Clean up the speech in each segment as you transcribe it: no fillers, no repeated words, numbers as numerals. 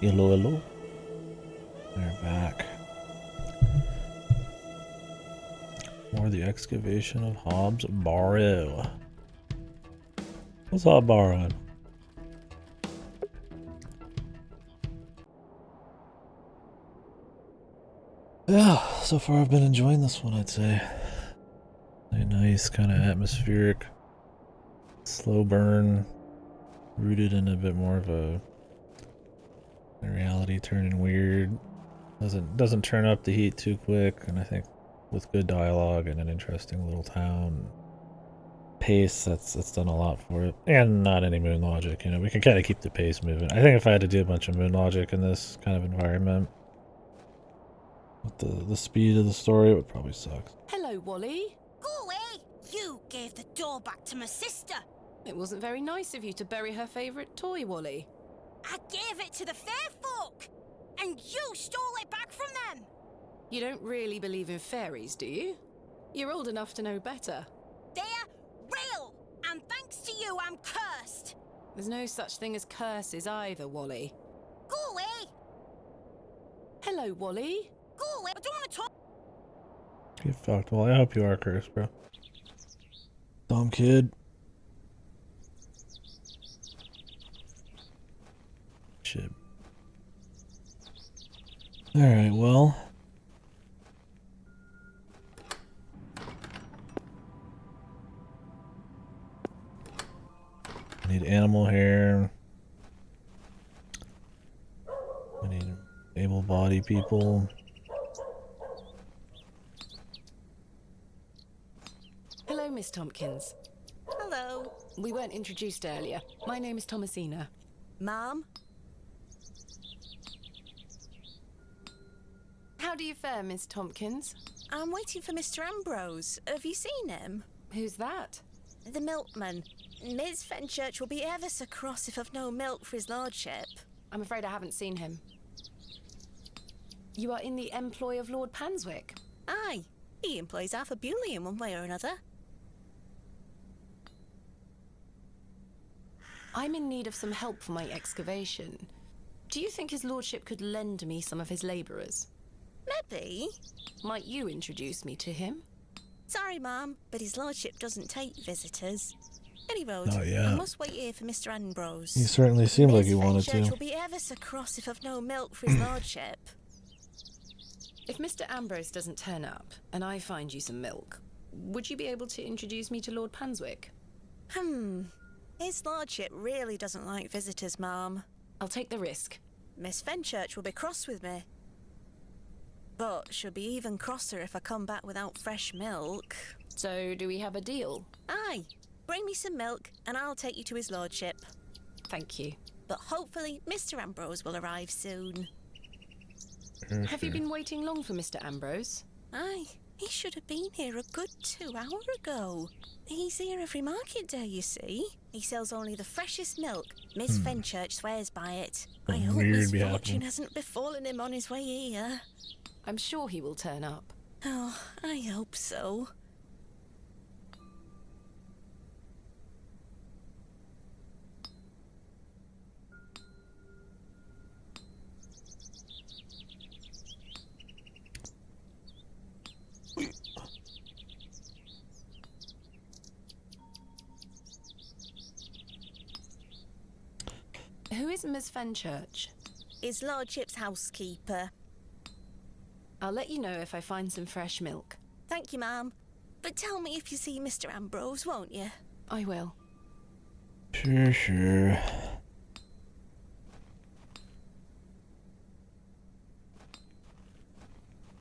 Hello, hello. They're back. More the excavation of Hobbs Barrow. What's up, Barrow? Yeah, so far I've been enjoying this one, I'd say. A nice, kind of atmospheric, slow burn, rooted in a bit more of a reality turning weird. Doesn't turn up the heat too quick, and I think with good dialogue and an interesting little town pace, that's done a lot for it. And not any moon logic, you know, we can kind of keep the pace moving. I think if I had to do a bunch of moon logic in this kind of environment, with the speed of the story, it would probably suck. Hello, Wally. Go away! You gave the door back to my sister. It wasn't very nice of you to bury her favourite toy, Wally. I gave it to the fair folk, and you stole it back from them. You don't really believe in fairies, do you? You're old enough to know better. They're real, and thanks to you, I'm cursed. There's no such thing as curses either, Wally. Go away! Hello, Wally. Go away! I don't want to talk. Get fucked. Well, I hope you are cursed, bro. Dumb kid. Shit. Alright, well. I need animal hair. I need able-bodied people. Hello, Miss Tompkins. Hello. We weren't introduced earlier. My name is Thomasina. Mom? How do you fare, Miss Tompkins? I'm waiting for Mr. Ambrose. Have you seen him? Who's that? The milkman. Miss Fenchurch will be ever so cross if I've no milk for his lordship. I'm afraid I haven't seen him. You are in the employ of Lord Panswick. Aye. He employs Arthur Bewley in one way or another. I'm in need of some help for my excavation. Do you think his lordship could lend me some of his labourers? Maybe. Might you introduce me to him? Sorry, Mom, but his lordship doesn't take visitors. Any road, Oh, yeah. I must wait here for Mr. Ambrose. He certainly seemed like Miss he wanted Fenchurch to. will be ever so cross if I've no milk for his lordship. If Mr. Ambrose doesn't turn up, and I find you some milk, would you be able to introduce me to Lord Panswick? His lordship really doesn't like visitors, Mom. I'll take the risk. Miss Fenchurch will be cross with me. But she'll be even crosser if I come back without fresh milk. So, do we have a deal? Aye. Bring me some milk, and I'll take you to his lordship. Thank you. But hopefully, Mr. Ambrose will arrive soon. Have you been waiting long for Mr. Ambrose? Aye. He should have been here a good 2 hours ago. He's here every market day, you see. He sells only the freshest milk. Miss Fenchurch swears by it. I hope weird his be fortune happening. hasn't befallen him on his way here. I'm sure he will turn up. Oh, I hope so. Who is Miss Fenchurch? His lordship's housekeeper. I'll let you know if I find some fresh milk. Thank you, ma'am. But tell me if you see Mr. Ambrose, won't you? I will. Sure.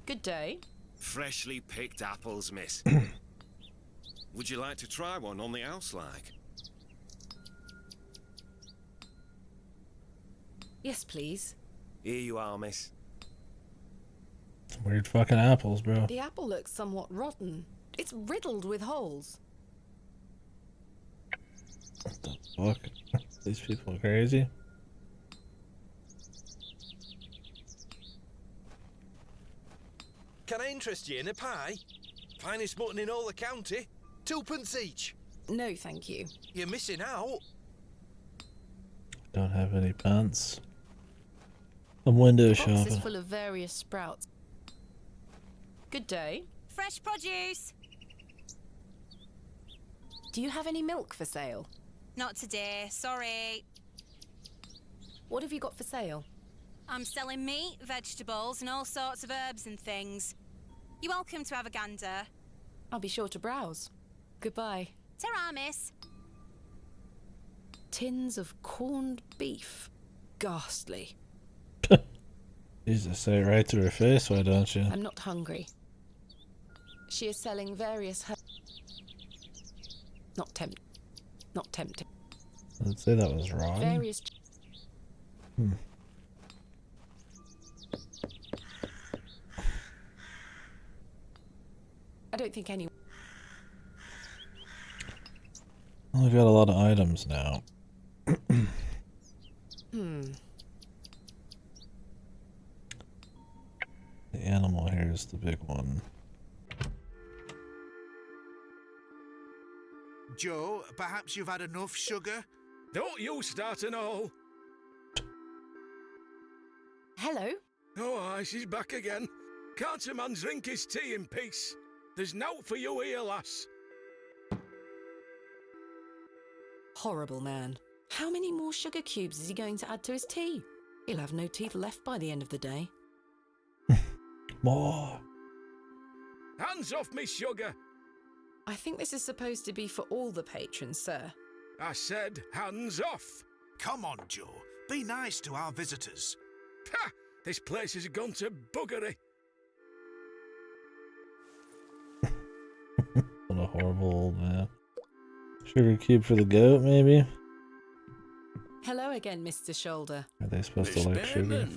Good day. Freshly picked apples, miss. Would you like to try one on the house, like? Yes, please. Here you are, miss. Weird fucking apples, bro. The apple looks somewhat rotten. It's riddled with holes. What the fuck? These people are crazy. Can I interest you in a pie? Finest mutton in all the county. 2p each. No, thank you. You're missing out. Don't have any pants. I'm window The box is shopping. full of various sprouts. Good day. Fresh produce. Do you have any milk for sale? Not today, sorry. What have you got for sale? I'm selling meat, vegetables, and all sorts of herbs and things. You're welcome to have a gander. I'll be sure to browse. Goodbye. Ta-ra, miss. Tins of corned beef. Ghastly. Jesus, say it right to her face, why don't you? I'm not hungry. She is selling various Not tempting. I'd say that was wrong. Various. I don't think anyone. Well, we've got a lot of items now. The animal here is the big one. Joe, perhaps you've had enough sugar? Don't you start and all. Hello? Oh, aye, she's back again. Can't a man drink his tea in peace? There's nought for you here, lass. Horrible man. How many more sugar cubes is he going to add to his tea? He'll have no teeth left by the end of the day. More. Hands off me, sugar. I think this is supposed to be for all the patrons, sir. I said hands off. Come on, Joe. Be nice to our visitors. Ha! This place has gone to buggery. What a horrible old man. Sugar cube for the goat, maybe? Hello again, Mr. Shoulder. Are they supposed to like sugar?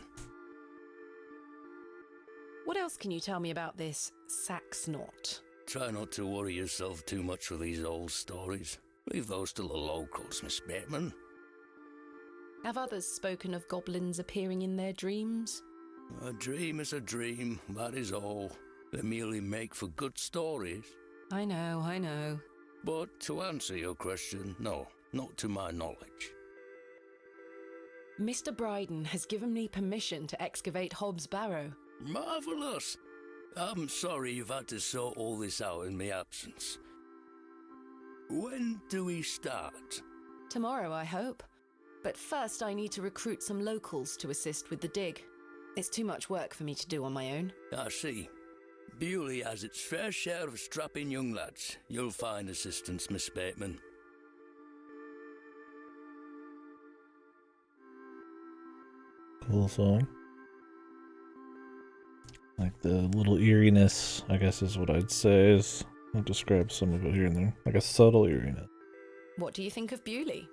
What else can you tell me about this sax knot? Try not to worry yourself too much with these old stories. Leave those to the locals, Miss Bateman. Have others spoken of goblins appearing in their dreams? A dream is a dream, that is all. They merely make for good stories. I know. But to answer your question, no, not to my knowledge. Mr. Bryden has given me permission to excavate Hobbs' Barrow. Marvellous! I'm sorry you've had to sort all this out in my absence. When do we start? Tomorrow, I hope. But first I need to recruit some locals to assist with the dig. It's too much work for me to do on my own. I see. Bewley has its fair share of strapping young lads. You'll find assistance, Miss Bateman. Cool song. Like the little eeriness, I guess is what I'd say, is I'll describe some of it here and there. Like a subtle eeriness. What do you think of Bewley?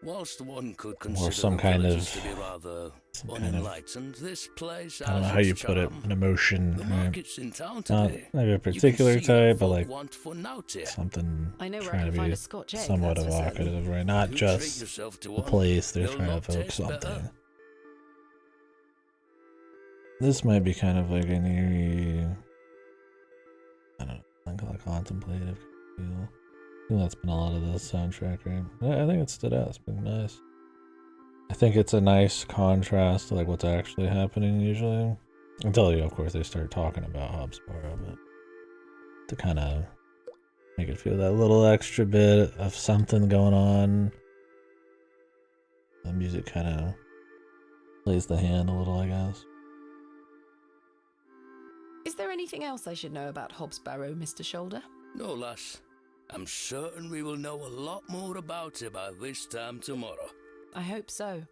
Whilst one could consider some the kind villages of- to be rather some kind of- unenlightened, this place I don't know has how you its put it, charm. an emotion. The Right? markets in town Not today. maybe a You can particular see type, what but folk like want for nought here. something I know where I trying can to find be a Scotch egg, somewhat that's for certain. evocative, right? Not You treat just yourself to the one, place, they're they'll trying to not evoke taste something. better. This might be kind of like an eerie, I don't know, like a contemplative feel. I think that's been a lot of the soundtrack, right? I think it stood out. It's been nice. I think it's a nice contrast to like what's actually happening usually. Until of course, they start talking about Hobbs Barrow, but to kind of make it feel that little extra bit of something going on. The music kind of plays the hand a little, I guess. Is there anything else I should know about Hobbs Barrow, Mr. Shoulder? No, lass. I'm certain we will know a lot more about it by this time tomorrow. I hope so.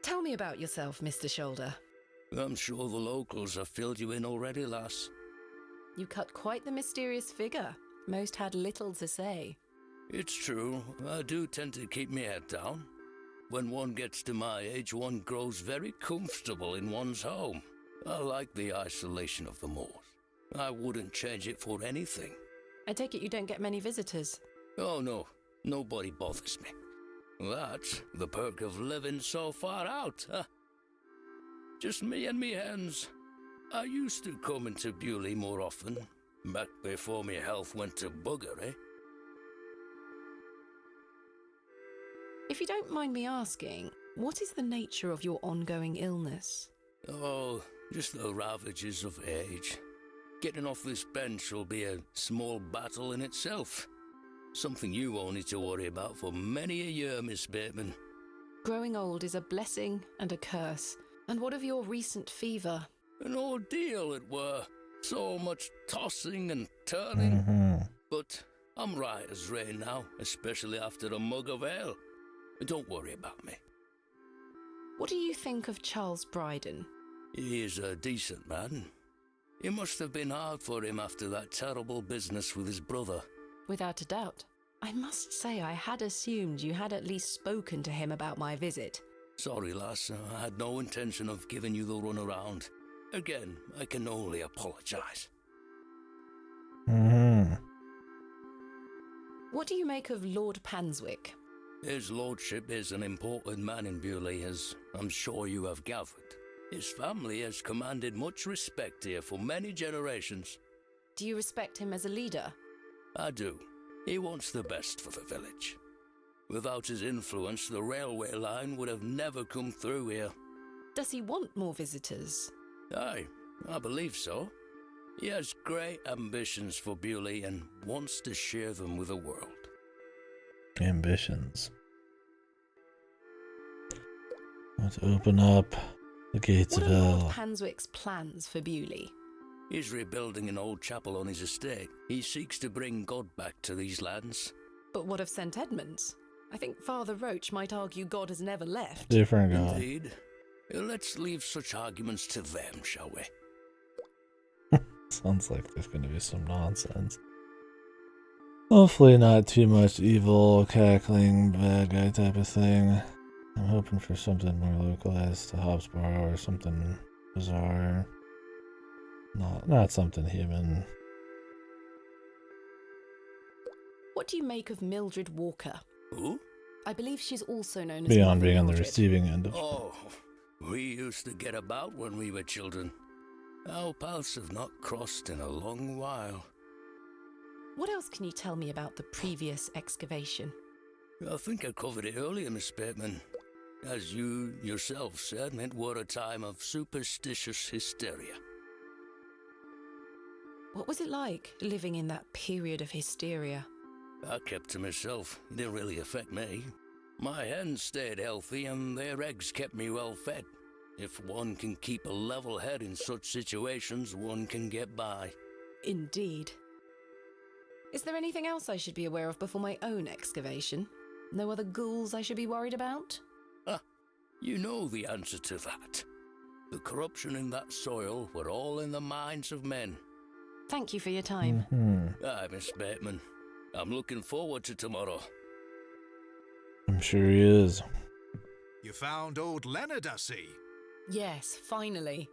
Tell me about yourself, Mr. Shoulder. I'm sure the locals have filled you in already, lass. You cut quite the mysterious figure. Most had little to say. It's true, I do tend to keep my head down. When one gets to my age, one grows very comfortable in one's home. I like the isolation of the moors. I wouldn't change it for anything. I take it you don't get many visitors. Oh no, nobody bothers me. That's the perk of living so far out, huh? Just me and me hens. I used to come into Bewley more often, back before my health went to buggery. If you don't mind me asking, What is the nature of your ongoing illness? Oh, just the ravages of age. Getting off this bench will be a small battle in itself. Something you won't need to worry about for many a year, Miss Bateman. Growing old is a blessing and a curse. And what of your recent fever? An ordeal it were. So much tossing and turning. Mm-hmm. But I'm right as rain now, especially after a mug of ale. Don't worry about me. What do you think of Charles Bryden? He is a decent man. It must have been hard for him after that terrible business with his brother. Without a doubt. I must say I had assumed you had at least spoken to him about my visit. Sorry, lass, I had no intention of giving you the runaround. Again, I can only apologise. Mm-hmm. What do you make of Lord Panswick? His lordship is an important man in Bewley, as I'm sure you have gathered. His family has commanded much respect here for many generations. Do you respect him as a leader? I do. He wants the best for the village. Without his influence, the railway line would have never come through here. Does he want more visitors? Aye, I believe so. He has great ambitions for Bewley and wants to share them with the world. Ambitions. Let's open up the gates What of are hell. Lord Panswick's plans for Bewley? He's rebuilding an old chapel on his estate. He seeks to bring God back to these lands. But what of St. Edmunds? I think Father Roach might argue God has never left. Different God. Indeed. Let's leave such arguments to them, shall we? Sounds like there's going to be some nonsense. Hopefully not too much evil, cackling, bad guy type of thing. I'm hoping for something more localized to Hobbsborough or something bizarre. Not something human. What do you make of Mildred Walker? Who? I believe she's also known as Beyond Mother being on the Mildred. receiving end of Oh, we used to get about when we were children. Our paths have not crossed in a long while. What else can you tell me about the previous excavation? I think I covered it earlier, Miss Bateman. As you yourself said, it were a time of superstitious hysteria. What was it like, living in that period of hysteria? I kept to myself. It didn't really affect me. My hens stayed healthy and their eggs kept me well fed. If one can keep a level head in such situations, one can get by. Indeed. Is there anything else I should be aware of before my own excavation? No other ghouls I should be worried about? Ah, you know the answer to that. The corruption in that soil were all in the minds of men. Thank you for your time. Mm-hmm. Aye, Miss Bateman. I'm looking forward to tomorrow. I'm sure he is. You found old Leonard, I see. Yes, finally.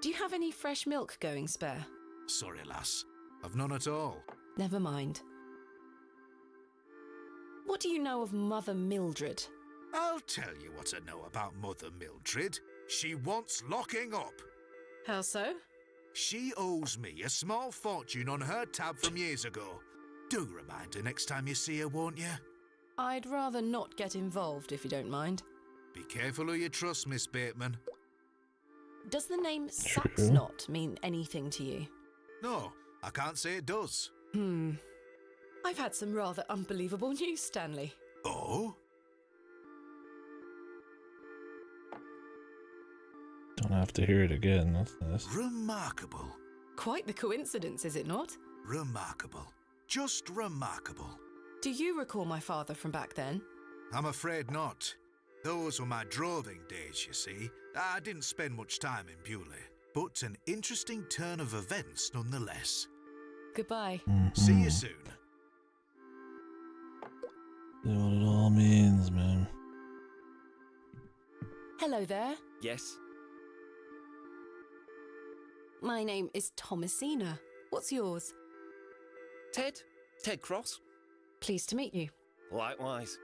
Do you have any fresh milk going spare? Sorry, lass. I've none at all. Never mind. What do you know of Mother Mildred? I'll tell you what I know about Mother Mildred. She wants locking up. How so? She owes me a small fortune on her tab from years ago. Do remind her next time you see her, won't you? I'd rather not get involved, if you don't mind. Be careful who you trust, Miss Bateman. Does the name True. Saxnot mean anything to you? No, I can't say it does. I've had some rather unbelievable news, Stanley. Oh? Don't have to hear it again. That's nice. Remarkable. Quite the coincidence, is it not? Remarkable. Just remarkable. Do you recall my father from back then? I'm afraid not. Those were my droving days, you see. I didn't spend much time in Bewley, but an interesting turn of events nonetheless. Goodbye. See Mhm. you soon. See what it all means, man. Hello there. Yes? My name is Thomasina. What's yours? Ted? Ted Cross? Pleased to meet you. Likewise.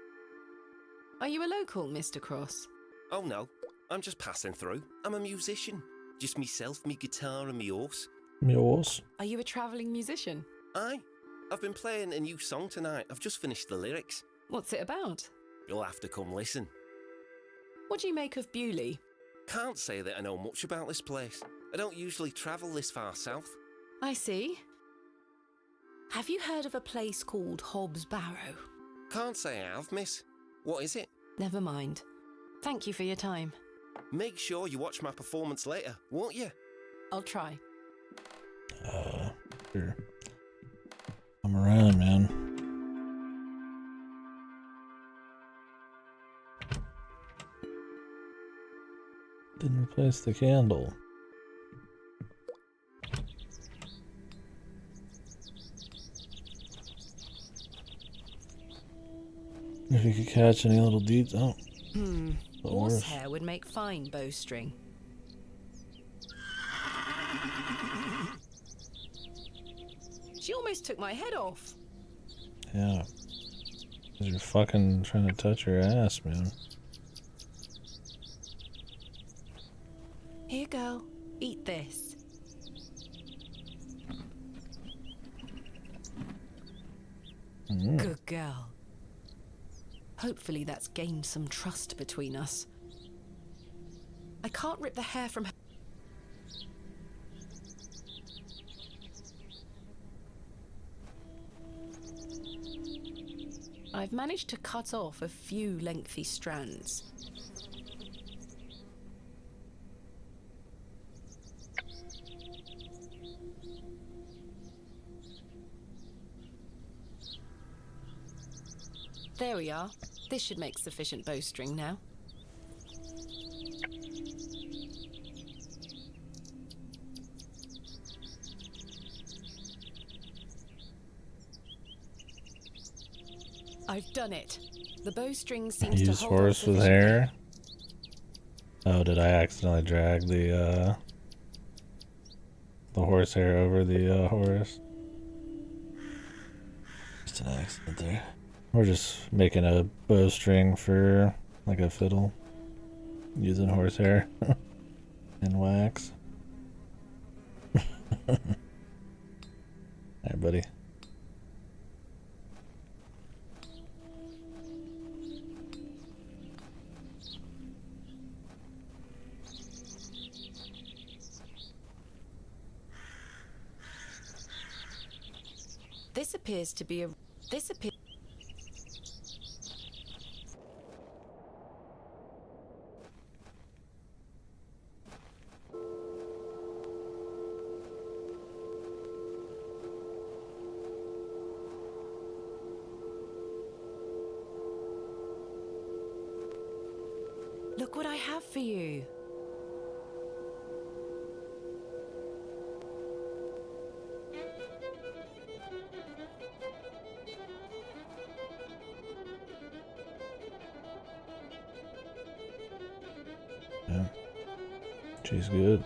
Are you a local, Mr. Cross? Oh no, I'm just passing through. I'm a musician. Just myself, me guitar and me horse. Yours? Are you a travelling musician? Aye. I've been playing a new song tonight. I've just finished the lyrics. What's it about? You'll have to come listen. What do you make of Bewley? Can't say that I know much about this place. I don't usually travel this far south. I see. Have you heard of a place called Hobbs Barrow? Can't say I have, miss. What is it? Never mind. Thank you for your time. Make sure you watch my performance later, won't you? I'll try. Sure. I'm around, man. Didn't replace the candle. If you could catch any little deeds. Oh. Horsehair would make fine bowstring. She almost took my head off. Yeah. 'Cause you're fucking trying to touch her ass, man. Here, girl. Eat this. Good girl. Hopefully that's gained some trust between us. I can't rip the hair from her. I've managed to cut off a few lengthy strands. There we are. This should make sufficient bowstring now. I've done it. The bowstring seems to Use hold horse with hair. Oh, did I accidentally drag the horsehair over the horse? Just an accident there. We're just making a bowstring for like a fiddle, using horsehair and wax. Alright, buddy. This appears to be a... Look what I have for you. Yeah. She's good.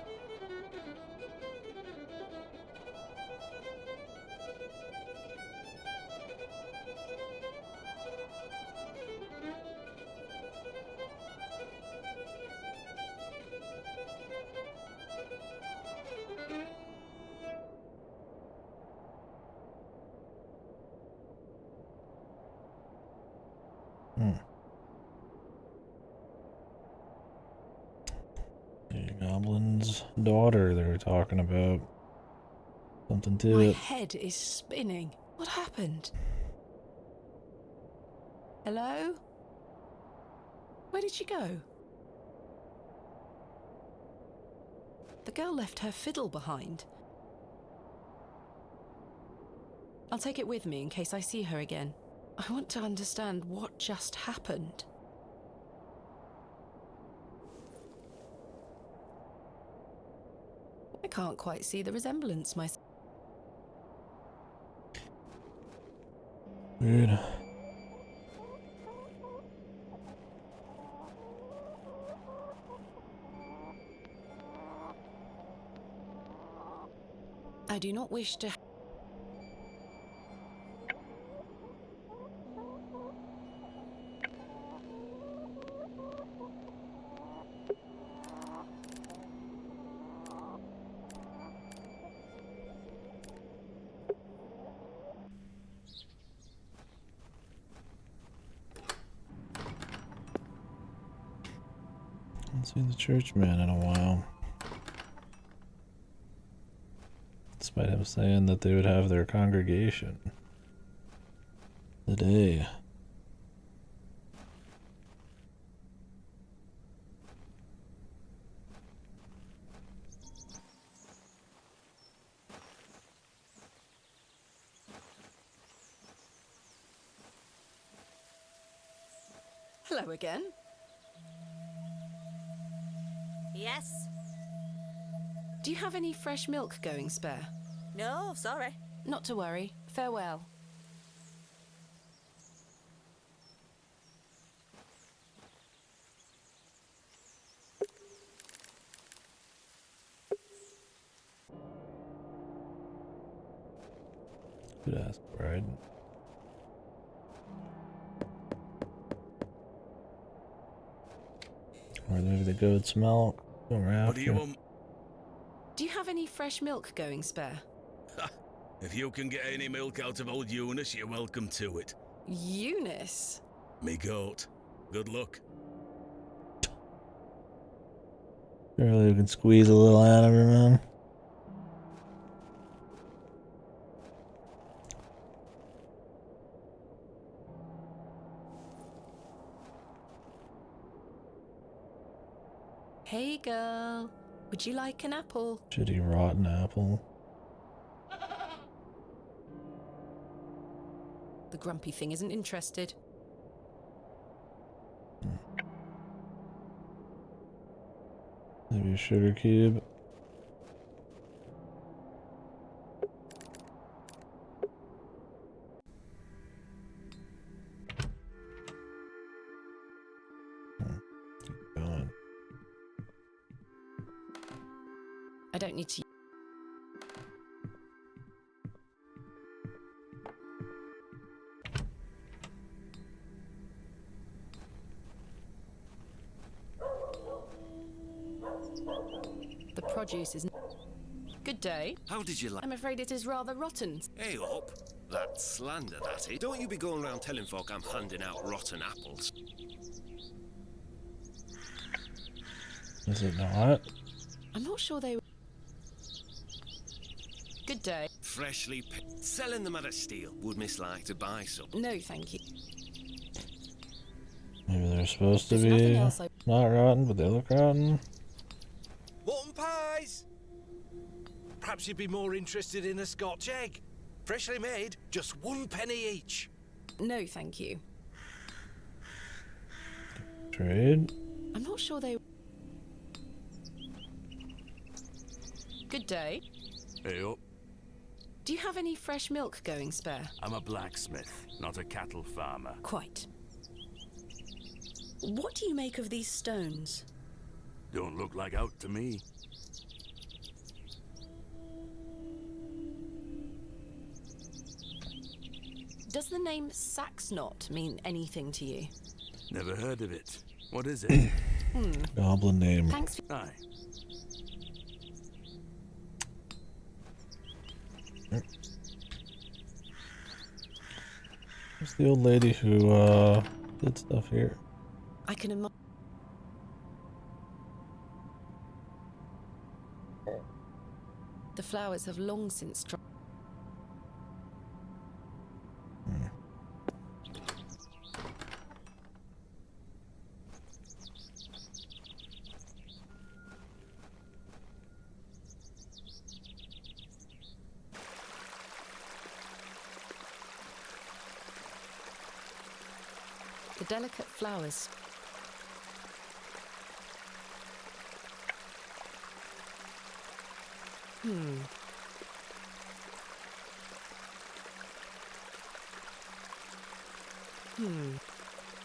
The goblin's daughter they were talking about. Something to My it. head is spinning. What happened? Hello? Where did she go? The girl left her fiddle behind. I'll take it with me in case I see her again. I want to understand what just happened. I can't quite see the resemblance myself. Weird. I do not wish to... Haven't seen the churchman in a while. Despite him saying that they would have their congregation today. Hello again. Yes? Do you have any fresh milk going spare? No, sorry. Not to worry. Farewell. Good ask, bride. Or maybe the goat's milk. What do you want? Do you have any fresh milk going spare? If you can get any milk out of old Eunice, you're welcome to it. Eunice? Me goat. Good luck. Surely we can squeeze a little out of her, man. Hey girl, would you like an apple? Shitty rotten apple. The grumpy thing isn't interested. Maybe a sugar cube. Keep going. I don't need to. The produce is. Good day. How did you like? I'm afraid it is rather rotten. Hey up. That slander, that, eh? Don't you be going around telling folk I'm handing out rotten apples. Is it not? I'm not sure they. Good day. Freshly picked. Selling them at a steal. Would Miss like to buy some? No, thank you. Maybe they're supposed to There's nothing be else not rotten, but they look rotten. Mutton pies! Perhaps you'd be more interested in a Scotch egg. Freshly made, just 1 penny each. No, thank you. Trade? I'm not sure they. Good day. Hey up, Do you have any fresh milk going spare? I'm a blacksmith, not a cattle farmer. Quite. What do you make of these stones? Don't look like out to me. Does the name Saxnot mean anything to you? Never heard of it. What is it? Goblin name. Thanks for. Aye. It's the old lady who did stuff here. I can imagine. The flowers have long since dried. The delicate flowers.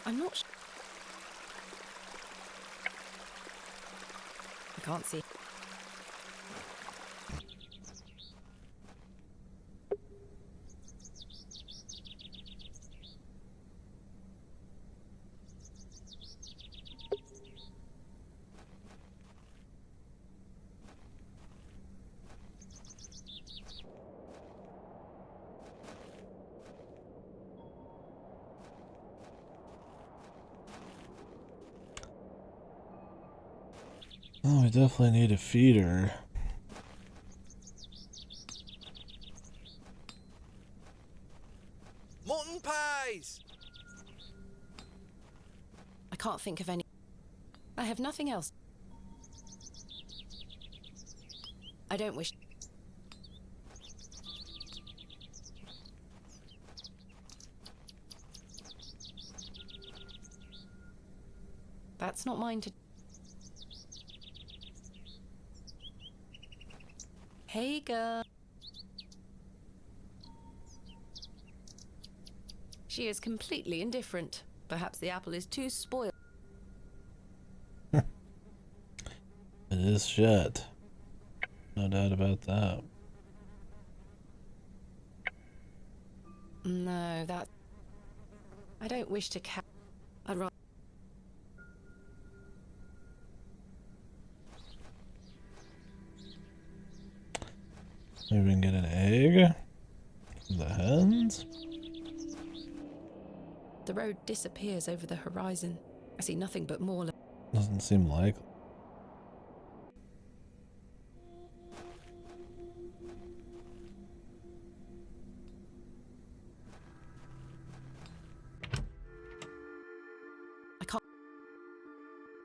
I'm not sure. I can't see. Oh, we definitely need a feeder. Mutton pies! I can't think of any. I have nothing else. I don't wish. That's not mine to. Hey, girl. She is completely indifferent. Perhaps the apple is too spoiled. It is shit. No doubt about that. No, that. I don't wish to I'd rather. Maybe we can get an egg from the hens. The road disappears over the horizon. I see nothing but moorland. Doesn't seem likely.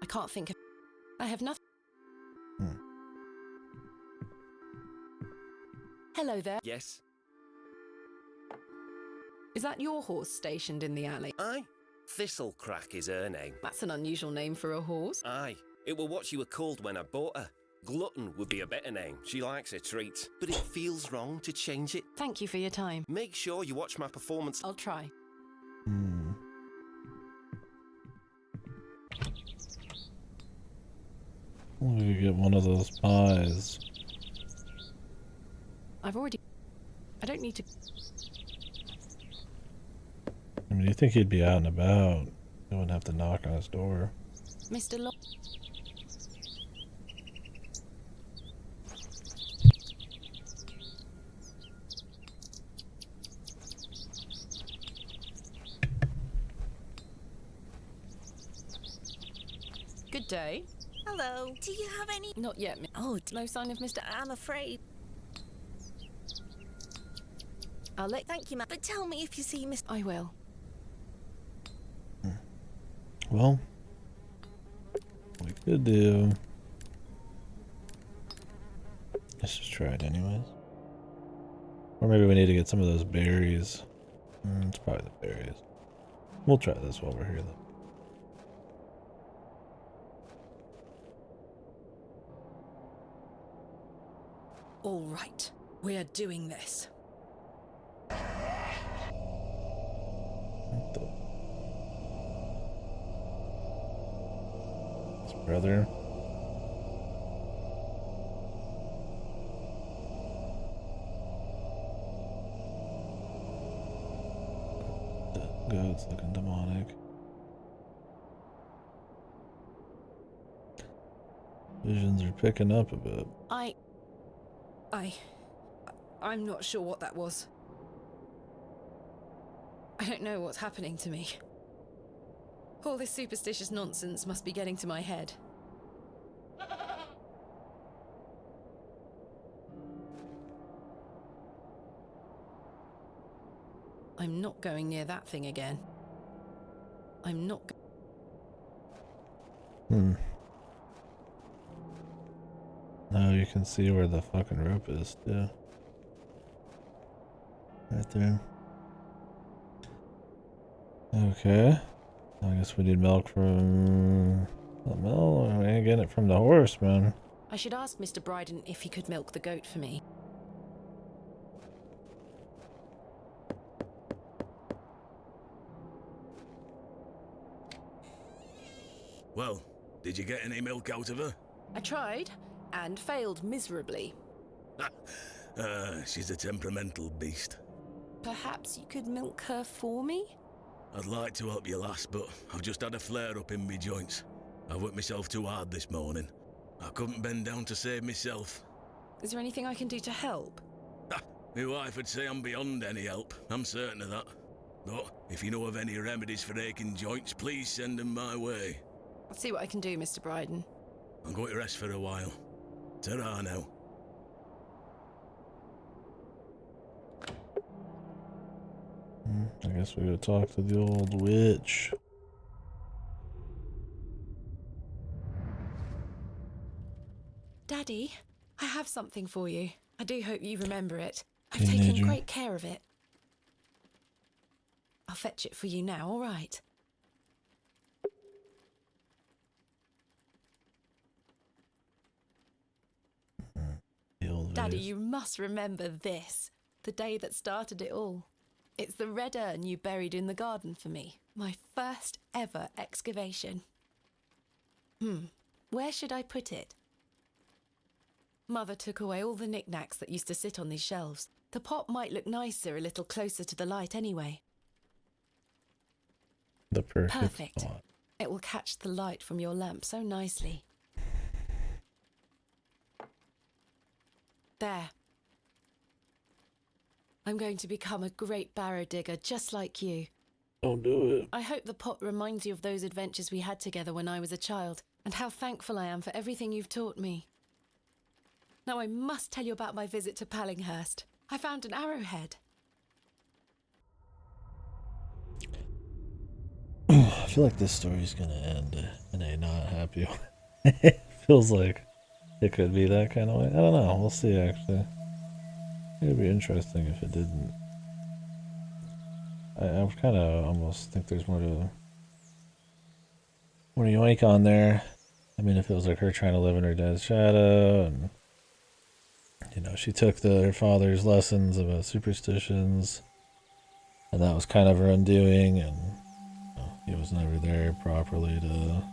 I can't think of. I have nothing. Hello there. Yes? Is that your horse stationed in the alley? Aye. Thistlecrack is her name. That's an unusual name for a horse. Aye. It were what she were called when I bought her. Glutton would be a better name. She likes her treats. But it feels wrong to change it. Thank you for your time. Make sure you watch my performance. I'll try. We could get one of those pies. I don't need to. I mean, you think he'd be out and about. You wouldn't have to knock on his door. Mr. Lo. Good day. Hello. Do you have any? Not yet. Oh, No sign of Mr. I'm afraid. I'll let. Thank you, ma'am. But tell me if you see Miss. I will. Well, we could do. Let's just try it anyways. Or maybe we need to get some of those berries. It's probably the berries. We'll try this while we're here though. All right. We're doing this. What the? His brother. The goat's looking demonic. Visions are picking up a bit. I'm not sure what that was. I don't know what's happening to me. All this superstitious nonsense must be getting to my head. I'm not going near that thing again. I'm not. Now you can see where the fucking rope is, too. Right there. Okay. I guess we need milk from the mill. We ain't getting it from the horse, man. I should ask Mr. Bryden if he could milk the goat for me. Well, did you get any milk out of her? I tried, and failed miserably. She's a temperamental beast. Perhaps you could milk her for me? I'd like to help you, lass, but I've just had a flare-up in me joints. I worked myself too hard this morning. I couldn't bend down to save myself. Is there anything I can do to help? My wife would say I'm beyond any help, I'm certain of that. But if you know of any remedies for aching joints, please send them my way. I'll see what I can do, Mr. Bryden. I'm going to rest for a while. Ta-ra now. I guess we gotta talk to the old witch. Daddy, I have something for you. I do hope you remember it. I've Teenager. taken great care of it. I'll fetch it for you now, all right? The old Daddy, vase. you must remember this. The day that started it all. It's the red urn you buried in the garden for me. My first ever excavation. Where should I put it? Mother took away all the knickknacks that used to sit on these shelves. The pot might look nicer a little closer to the light anyway. The Perfect. spot. It will catch the light from your lamp so nicely. There. I'm going to become a great barrow digger just like you. Don't do it. I hope the pot reminds you of those adventures we had together when I was a child, and how thankful I am for everything you've taught me. Now I must tell you about my visit to Pallinghurst. I found an arrowhead. I feel like this story's gonna end in a not happy way. It feels like it could be that kind of way. I don't know. We'll see, actually. It'd be interesting if it didn't. I kind of almost think there's more to yoink on there. I mean, if it was like her trying to live in her dad's shadow, and you know, she took her father's lessons about superstitions, and that was kind of her undoing, and you know, he was never there properly to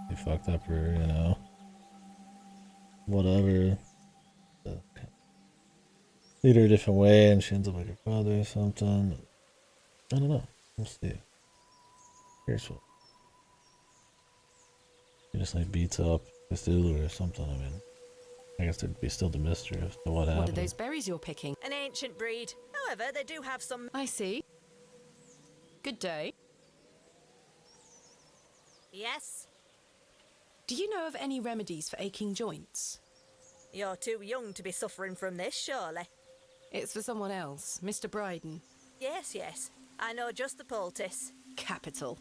be fucked up or, you know, whatever. Lead her a different way, and she ends up like her father or something. I don't know. We'll see. Here's what. He just like beats up Cthulhu or something. I mean, I guess there'd be still the mystery as to what happened. What are those berries you're picking? An ancient breed. However, they do have some... I see. Good day. Yes? Do you know of any remedies for aching joints? You're too young to be suffering from this, surely. It's for someone else, Mr. Bryden. Yes. I know just the poultice. Capital.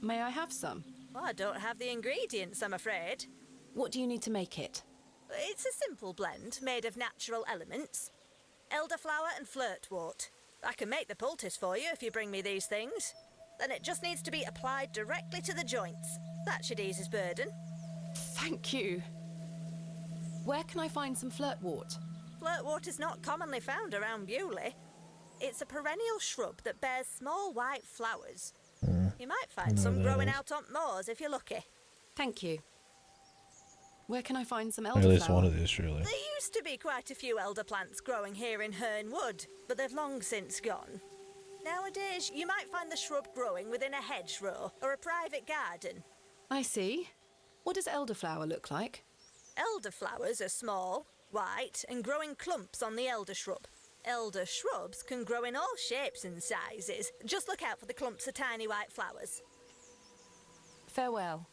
May I have some? Well, I don't have the ingredients, I'm afraid. What do you need to make it? It's a simple blend made of natural elements. Elderflower and flirtwort. I can make the poultice for you if you bring me these things. Then it just needs to be applied directly to the joints. That should ease his burden. Thank you. Where can I find some flirtwort? Flirtwort is not commonly found around Bewley. It's a perennial shrub that bears small white flowers. You might find some growing out on moors if you're lucky. Thank you. Where can I find some Or at least one elderflower? of these, surely. There used to be quite a few elder plants growing here in Herne Wood, but they've long since gone. Nowadays, you might find the shrub growing within a hedgerow or a private garden. I see. What does elderflower look like? Elderflowers are small, white, and grow in clumps on the elder shrub. Elder shrubs can grow in all shapes and sizes. Just look out for the clumps of tiny white flowers. Farewell.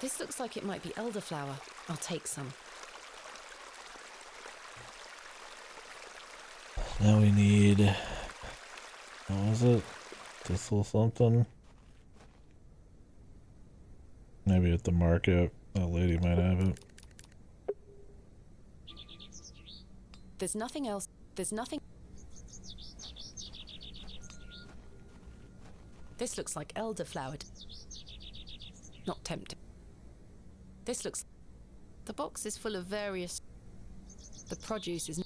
This looks like it might be elderflower. I'll take some. Now we need... What was it? Thistle something? Maybe at the market. That lady might have it. There's nothing else. There's nothing. This looks like elderflowered. Not tempting. This looks... The box is full of various... The produce is...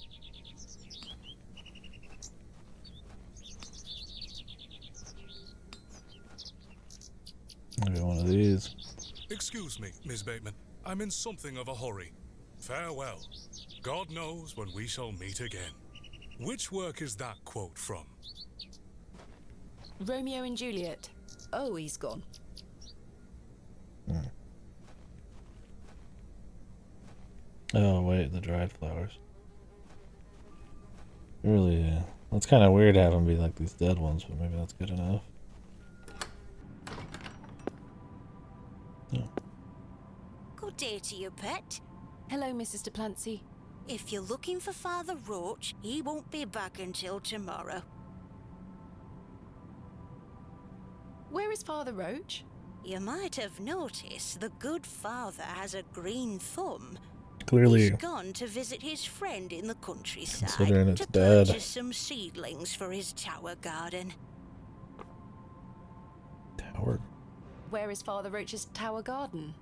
Maybe one of these. Excuse me, Miss Bateman. I'm in something of a hurry. Farewell. God knows when we shall meet again. Which work is that quote from? Romeo and Juliet. Oh, he's gone. Oh, wait, the dried flowers. Really, that's kind of weird to have them be like these dead ones, but maybe that's good enough. Oh. Good day to you, pet. Hello, Mrs. de Plancy. If you're looking for Father Roach, he won't be back until tomorrow. Where is Father Roach? You might have noticed the good father has a green thumb. Clearly, He's gone to visit his friend in the countryside considering it's to dead. purchase some seedlings for his tower garden. Tower. Where is Father Roach's tower garden?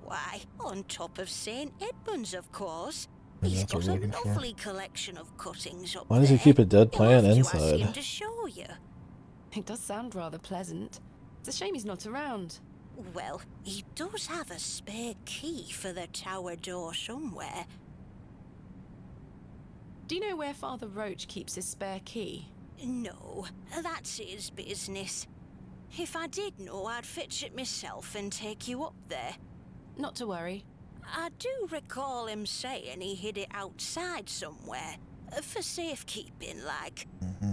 Why, on top of St. Edmund's, of course. Maybe He's that's what got we're a looking for. lovely collection of cuttings up Why does he there. keep a dead You'll plant have to ask inside? him to show you. It does sound rather pleasant. It's a shame he's not around. Well, he does have a spare key for the tower door somewhere. Do you know where Father Roach keeps his spare key? No, that's his business. If I did know, I'd fetch it myself and take you up there. Not to worry. I do recall him saying he hid it outside somewhere, for safekeeping, like.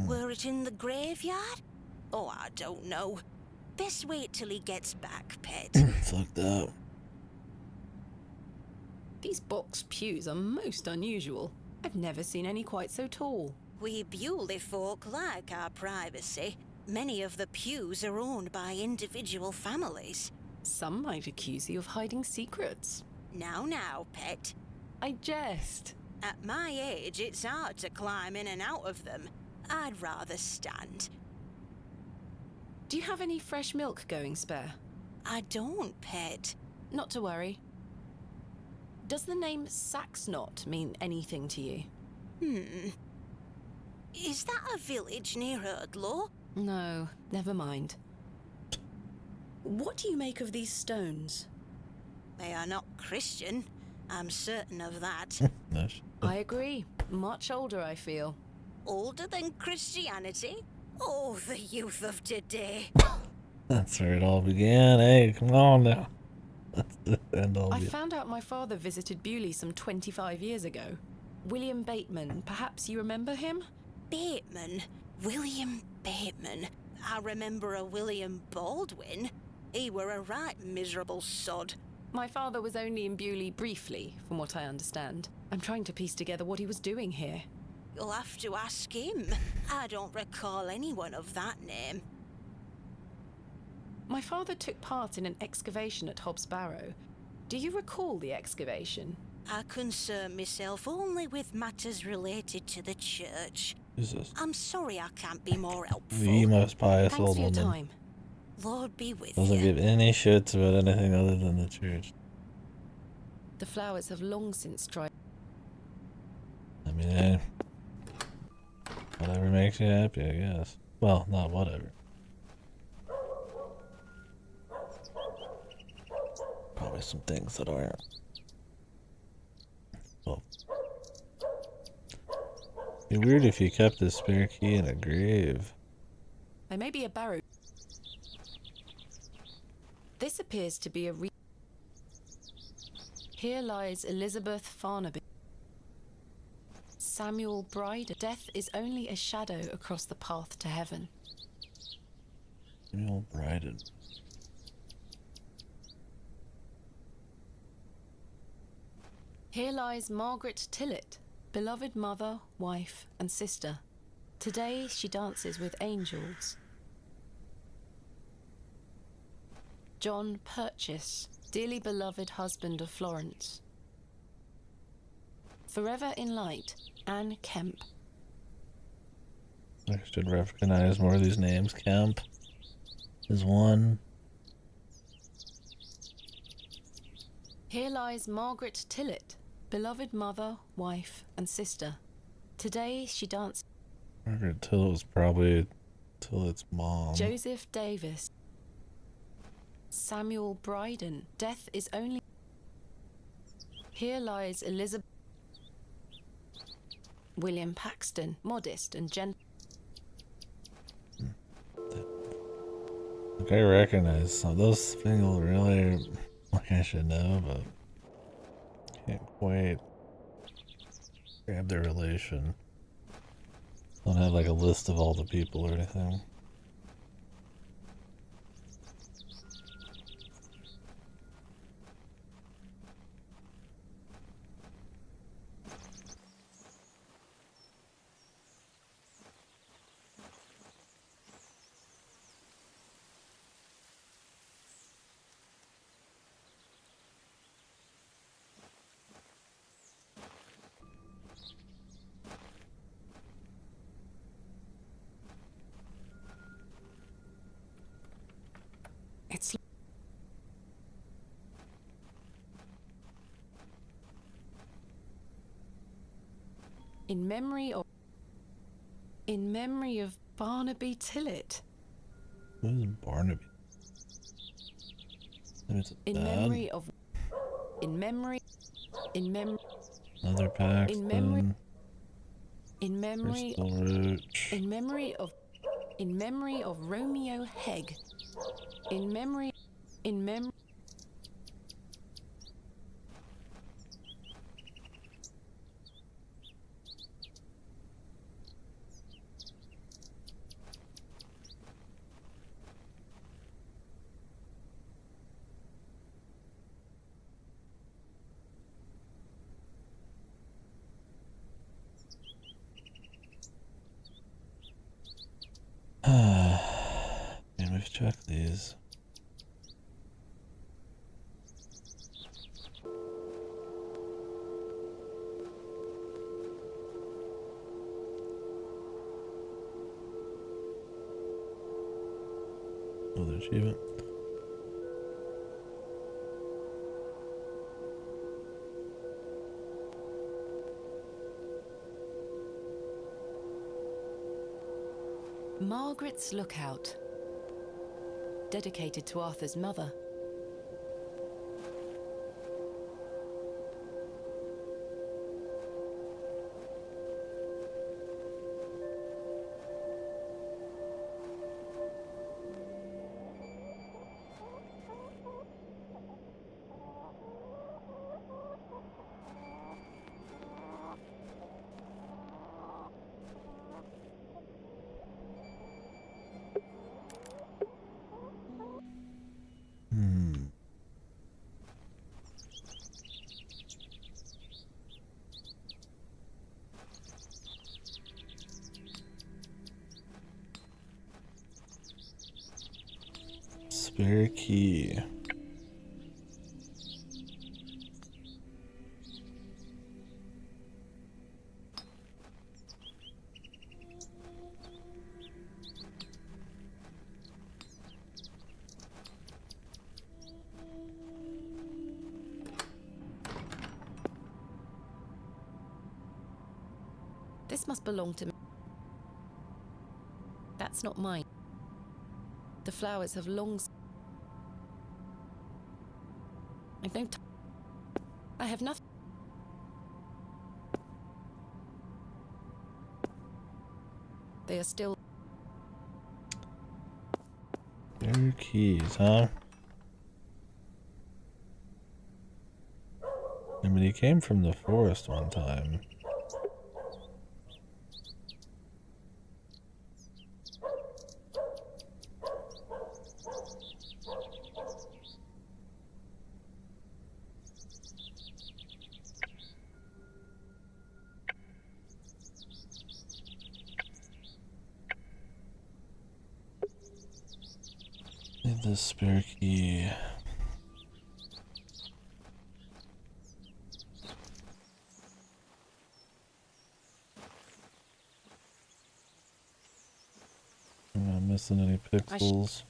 Were it in the graveyard? Oh, I don't know. Best wait till he gets back, pet. Fucked up. These box pews are most unusual. I've never seen any quite so tall. We Bewley folk like our privacy. Many of the pews are owned by individual families. Some might accuse you of hiding secrets. Now, pet. I jest. At my age, it's hard to climb in and out of them. I'd rather stand. Do you have any fresh milk going spare? I don't, pet. Not to worry. Does the name Saxnot mean anything to you? Is that a village near Erdlaw? No, never mind. What do you make of these stones? They are not Christian. I'm certain of that. I agree. Much older, I feel. Older than Christianity? Oh, the youth of today. That's where it all began. Hey, come on now. That's the end all. I found out my father visited Bewley some 25 years ago. William Bateman, perhaps you remember him? Bateman? William Bateman? I remember a William Baldwin. He were a right miserable sod. My father was only in Bewley briefly, from what I understand. I'm trying to piece together what he was doing here. You'll have to ask him. I don't recall anyone of that name. My father took part in an excavation at Hobbs Barrow. Do you recall the excavation? I concern myself only with matters related to the church. Who's this? I'm sorry I can't be more helpful. The most pious Thanks old for your woman. time. Lord be with Doesn't you. give any shits about anything other than the church. The flowers have long since dried. I mean, hey, whatever makes you happy, I guess. Well, not whatever. Probably some things that aren't. Well, it'd be weird if you kept this spare key in a grave. There may be a barrow. This appears to be a Here lies Elizabeth Farnaby. Samuel Bride. Death is only a shadow across the path to heaven. Samuel Bride. Here lies Margaret Tillett, beloved mother, wife, and sister. Today she dances with angels. John Purchase, dearly beloved husband of Florence. Forever in light, Anne Kemp. I should recognize more of these names. Kemp is one. Here lies Margaret Tillett, beloved mother, wife, and sister. Today she dances. Margaret Tillett was probably Tillett's mom. Joseph Davis. Samuel Bryden. Death is only. Here lies Elizabeth. William Paxton, modest and gentle. Like, I recognize some of those feel really like I should know, but can't quite grab their relation. Don't have like a list of all the people or anything. It's in memory of Barnaby Tillett. Who's Barnaby? It's In bad. memory of Another Paxton. in memory Crystal Roach. in memory of Romeo Hegg. In memory Man, we've checked these. Another achievement. Margaret's Lookout, dedicated to Arthur's mother. Spare key. This must belong to me. That's not mine. The flowers have long... I have nothing. They are still... Spare keys, huh? I mean, he came from the forest one time. Need this spare key. I'm not missing any pixels.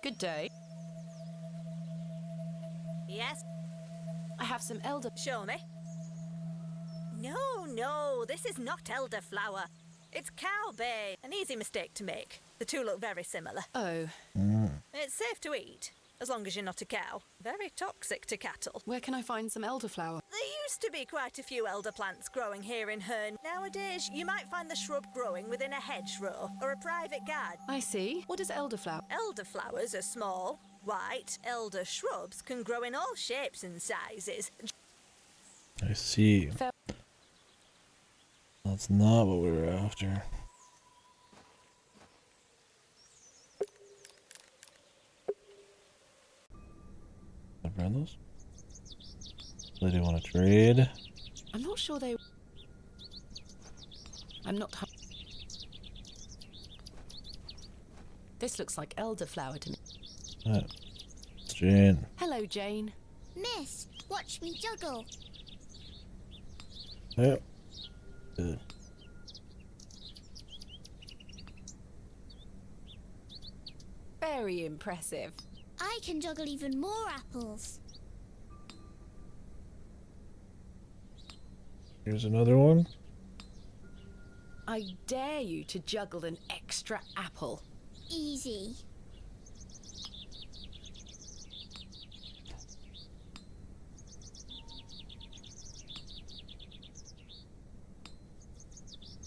Good day. Yes? I have some elder... Show me. No, this is not elderflower. It's cowbay. An easy mistake to make. The two look very similar. Oh. It's safe to eat, as long as you're not a cow. Very toxic to cattle. Where can I find some elderflower? There used to be quite a few elder plants growing here in Herne. Nowadays, you might find the shrub growing within a hedgerow or a private garden. I see. What is elderflower? Elderflowers are small, white. Elder shrubs can grow in all shapes and sizes. I see. That's not what we were after. Those? They do want to trade. I'm not sure they... I'm not... This looks like elderflower to me. It's Jane. Hello, Jane. Miss, watch me juggle. Yep. Good. Very impressive. I can juggle even more apples. Here's another one. I dare you to juggle an extra apple. Easy.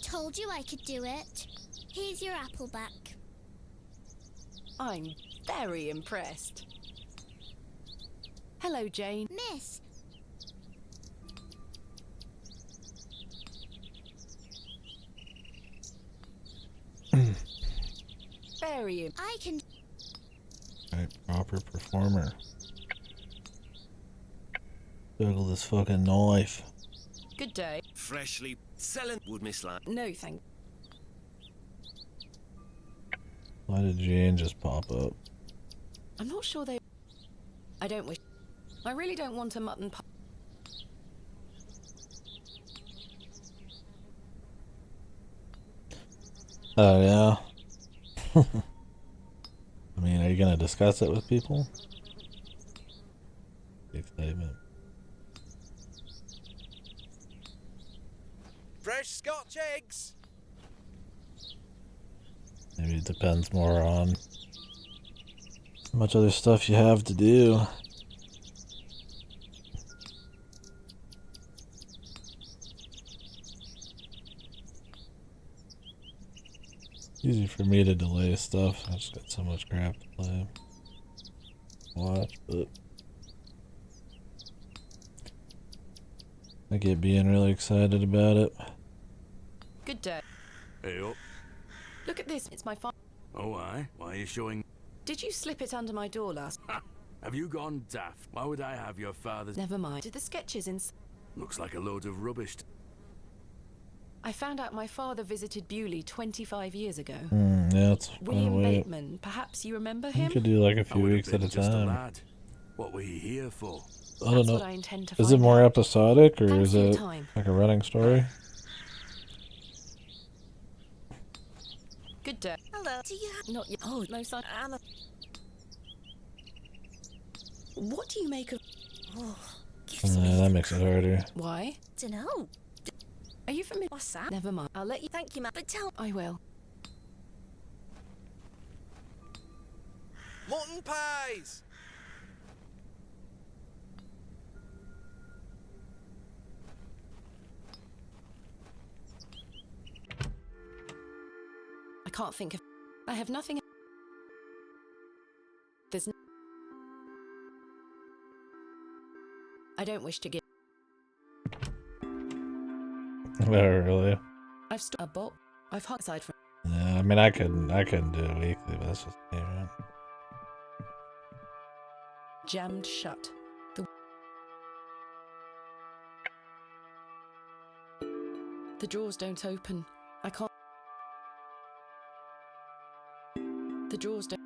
Told you I could do it. Here's your apple back. I'm very impressed. Hello, Jane. Miss. Very. I can. Right, proper performer. Juggle this fucking knife. Good day. Freshly selling would miss like. No, thank. Why did Jane just pop up? I'm not sure they... I don't wish... I really don't want a mutton pie. Oh, yeah. I mean, are you going to discuss it with people? Big statement. Fresh Scotch eggs. Maybe it depends more on how much other stuff you have to do. Easy for me to delay stuff. I just got so much crap to play. Watch, but I get being really excited about it. Good day. Hey up. Look at this. It's my phone. Oh, aye? Why are you showing... Did you slip it under my door last... Ha! Have you gone daft? Why would I have your father's... Never mind. Did the sketches in... Looks like a load of rubbish. I found out my father visited Bewley 25 years ago. Yeah, it's William Bateman. Perhaps you remember him? You could do like a few weeks at a time. What were you here for? I don't know. What I intend to Is it more episodic or Thanks is for your it time. like a running story? Good day. Hello. Do you have... Not yet. Oh, no, son. Anna. What do you make of... Oh, That makes it harder. Why? Dunno. Are you familiar? What's that? Never mind. I'll let you... Thank you, ma. But tell... I will. Mutton pies. I can't think of... I have nothing... There's... I don't wish to give... Oh, really? I've stood a bolt. I've hung aside from... Yeah, I mean, I couldn't do it weekly, but that's just me, right? Jammed shut. The drawers don't open. I can't... The drawers don't...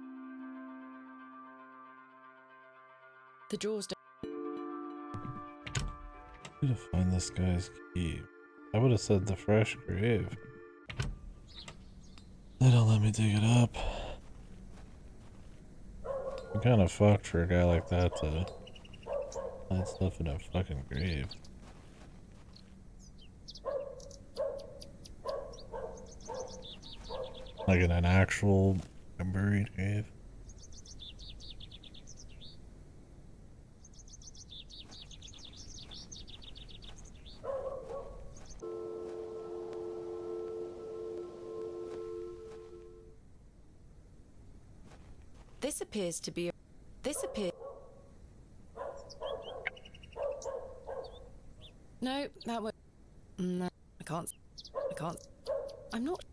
The drawers don't... I'm gonna find this guy's key. I would have said the fresh grave. They don't let me dig it up. I'm kind of fucked for a guy like that to find stuff in a fucking grave. Like in an actual buried grave. appears to be... This appears... No, that won't... No, I can't. I'm not...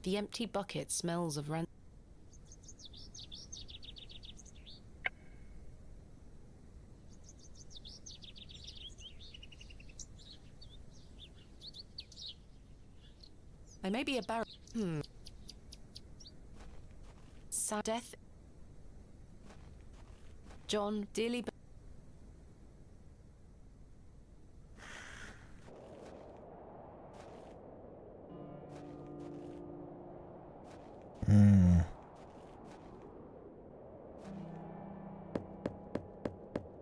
The empty bucket smells of rent. There may be a barrel. Sad death. John, dearly.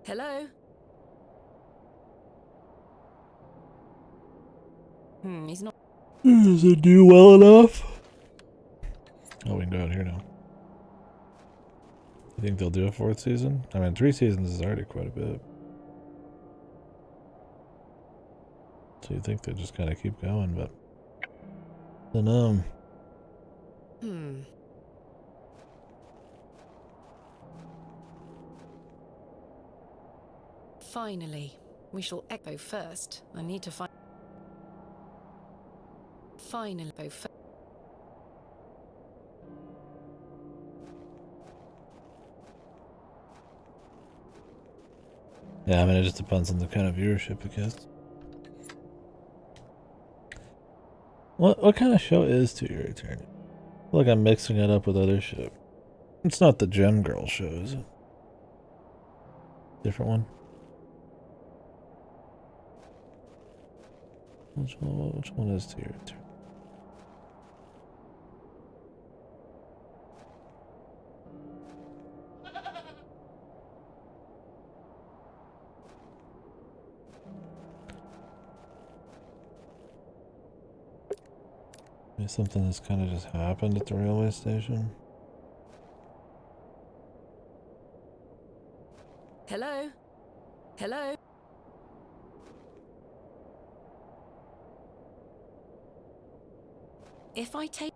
Hello? He's not. Does it do well enough? Oh, we can go out here now. You think they'll do a 4th season? I mean, 3 seasons is already quite a bit. So you think they just kind of keep going, but... I don't know. Finally, we shall echo first. I need to find... Finally, go first. Yeah, I mean, it just depends on the kind of viewership it gets. What kind of show is To Your Eternity? I feel like I'm mixing it up with other shit. It's not the Gem Girl show, is it? Different one? Which one is To Your Eternity? Maybe something that's kind of just happened at the railway station. Hello? Hello? If I take...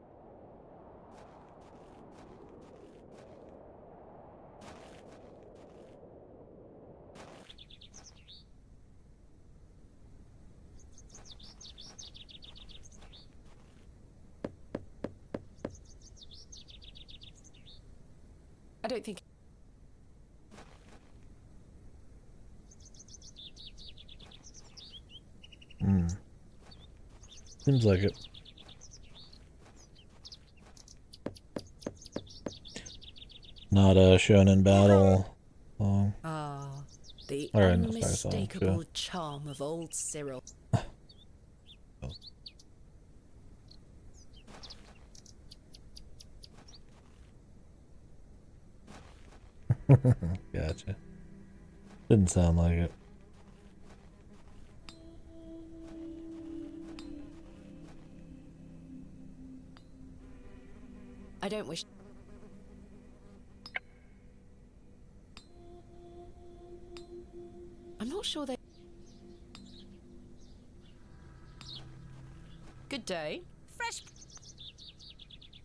I don't think... Seems like it. Not a shonen battle long. Ah, the Or unmistakable charm of old Cyril. Gotcha. Didn't sound like it. I don't wish... I'm not sure they... Good day. Fresh.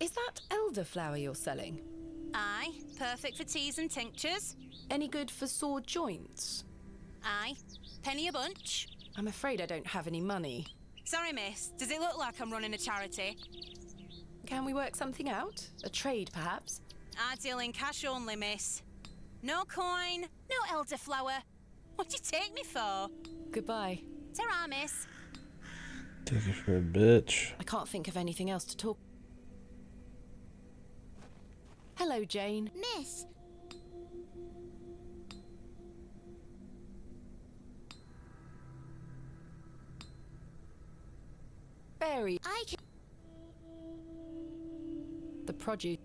Is that elderflower you're selling? Aye, perfect for teas and tinctures. Any good for sore joints? Aye, penny a bunch. I'm afraid I don't have any money. Sorry, miss. Does it look like I'm running a charity? Can we work something out? A trade, perhaps? I deal in cash only, miss. No coin, no elderflower. What do you take me for? Goodbye. Ta-ra, miss. Take you for a bitch. I can't think of anything else to talk... Hello, Jane. Miss. Berry. I can... The produce.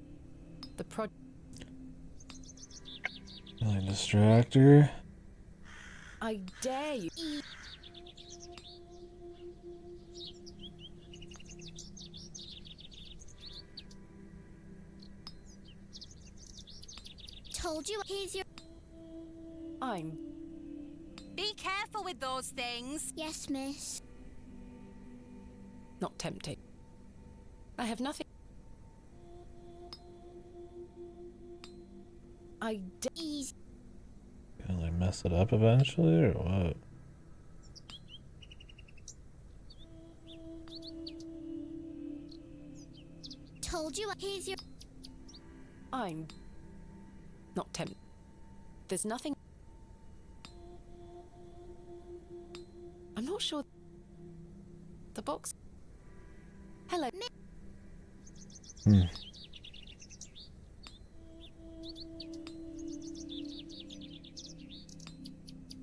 Really distract her. I dare you. Told you. Here's your... I'm... Be careful with those things. Yes, miss. Not tempting. I have nothing. Easy. Can they mess it up eventually, or what? Told you. Here's your. I'm not tempted. There's nothing. I'm not sure. The box. Hello.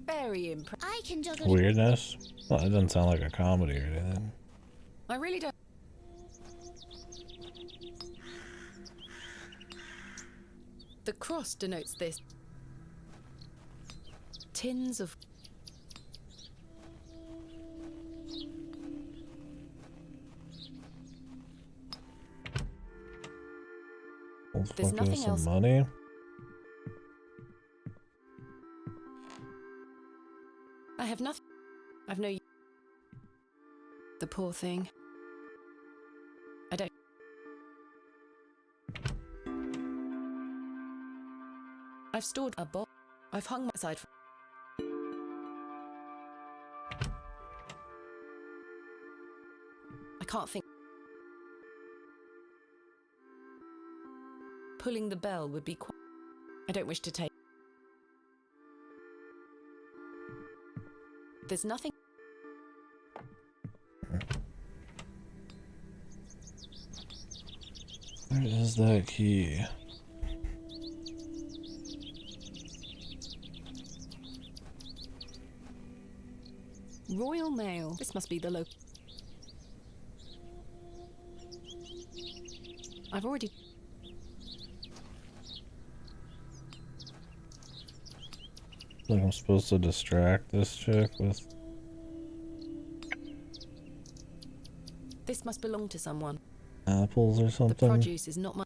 Very impressive. I can juggle. Weirdness? Well, it doesn't sound like a comedy or anything. I really don't. The cross denotes this. Tins of. Old There's fuck nothing with some else. money. I have nothing. I've no. The poor thing. I don't. I've stored a box. I've hung my side. I can't think. Pulling the bell would be quite. I don't wish to take. There's nothing. Where is that key? Royal Mail. This must be the local. I've already. Like I'm supposed to distract this chick with. This must belong to someone. Apples or The something? produce is not my.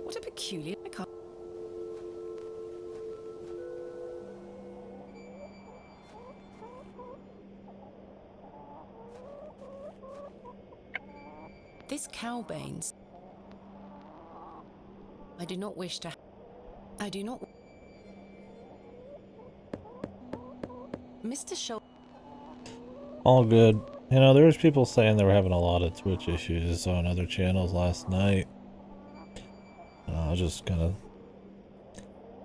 What a peculiar. I can't. This cowbanes. I do not wish to. I do not. Mr. Shaw. All good. You know, there was people saying they were having a lot of Twitch issues on other channels last night. I was just kind of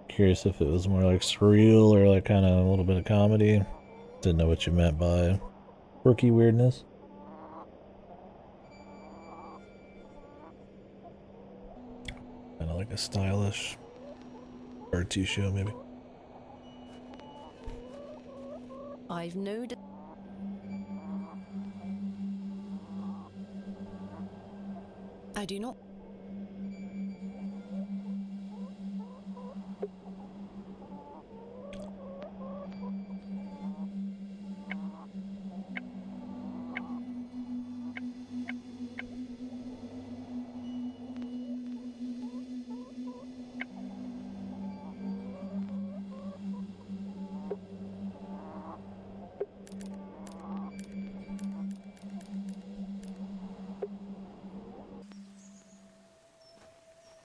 curious if it was more like surreal or like kind of a little bit of comedy. Didn't know what you meant by quirky weirdness. Kind of like a stylish RT show, maybe. I've no. I do not.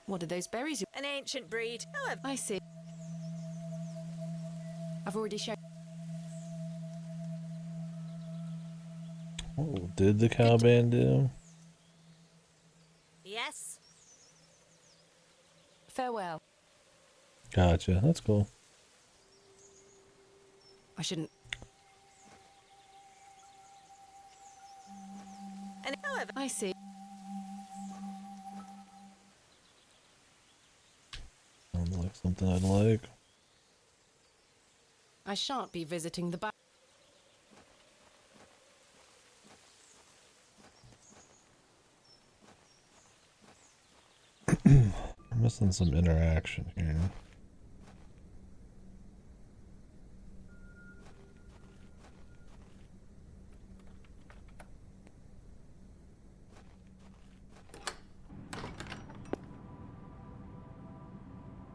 What are those berries? An ancient breed. However, I see. I've already shown. What did the cowband do? yes. Farewell. Gotcha. That's cool. I shouldn't. And however, I see. Sounds like something I'd like. I shan't be visiting the back. Missing some interaction here.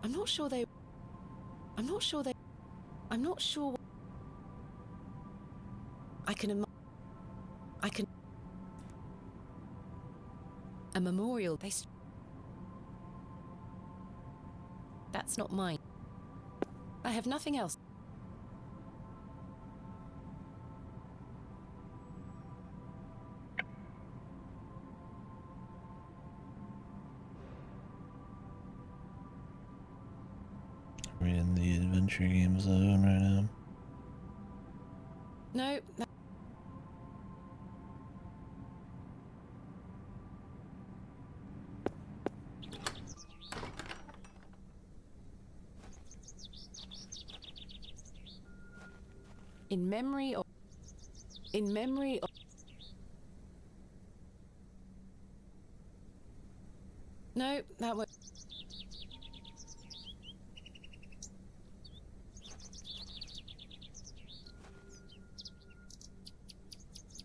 I'm not sure they... I'm not sure they... I'm not sure... I can... A memorial, That's not mine. I have nothing else. We're in the adventure game zone right now. No. In memory of... No, that was...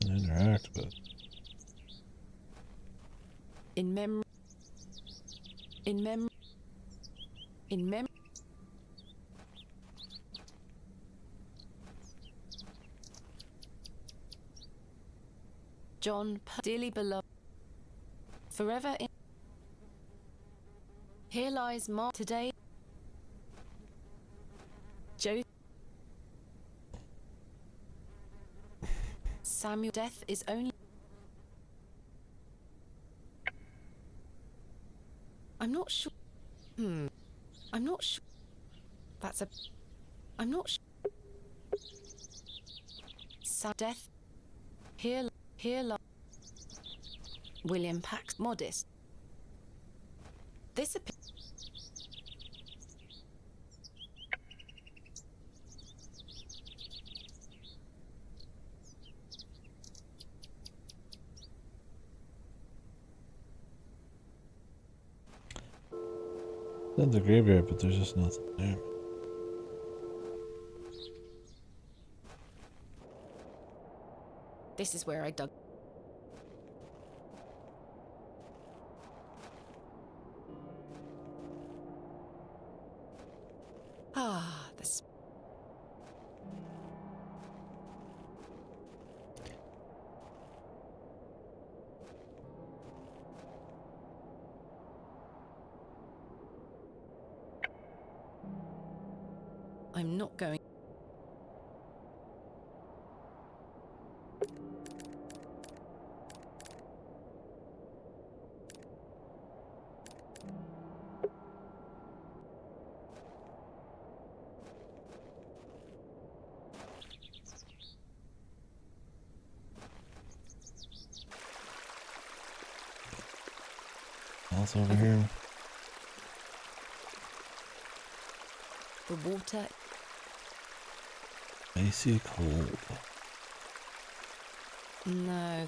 Interact, but... In memory... John, dearly beloved, forever in... Here lies Mark today. Joe... Samuel, death is only... I'm not sure... I'm not sure... That's a... I'm not sure... Death... Here lies... William Pax, modest. This It's the graveyard, but there's just nothing there. This is where I dug. Ah, this. I'm not going. Else over here. The water. Icy cold. No.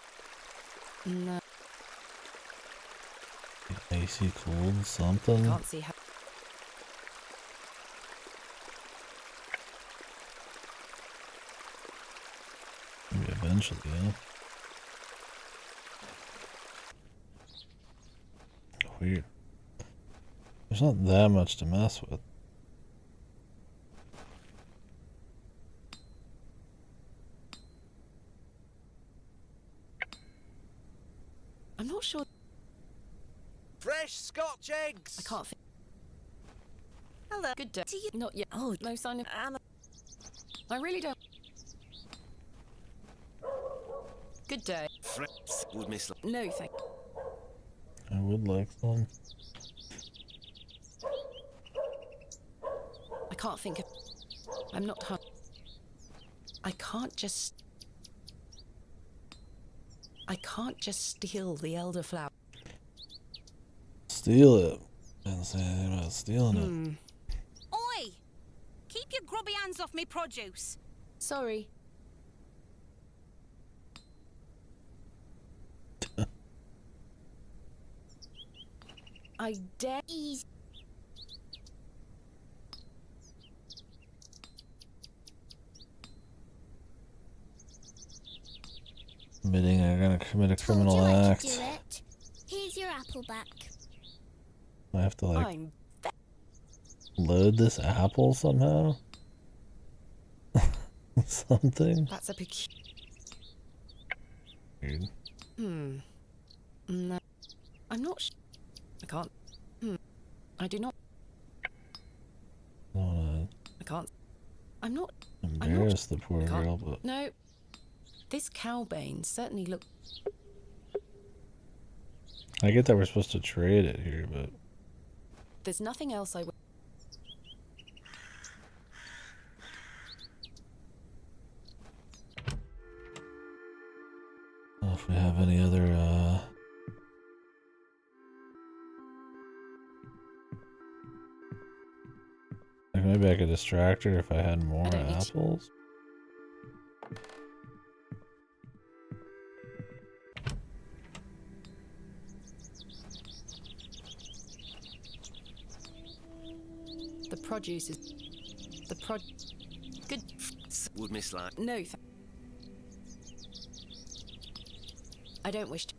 Icy cold something. Can't see how. Maybe eventually, yeah. Weird. There's not that much to mess with. I'm not sure. Fresh Scotch eggs! I can't think. Hello. Good day. Not yet. Oh, no sign of. I really don't. Good day. Fresh would miss. No, thank. I would like some. I can't think of. I'm not hung. I can't just steal the elderflower. Steal it. Didn't say anything about stealing Oi! Keep your grubby hands off me produce. Sorry. I dare. Admitting I'm gonna commit a criminal Told you I act. could do it. Here's your apple back. I have to like load this apple somehow. Something. That's a peculiar. Weird. No, I'm not. I can't. I do not. I don't wanna I can't. I'm not. embarrass the poor girl, but No. This cowbane certainly looks. I get that we're supposed to trade it here, but There's nothing else I. I don't know if we have any other like maybe I could distract her if I had more apples. The produce is. The prod. Good. Would miss like. No. I don't wish to.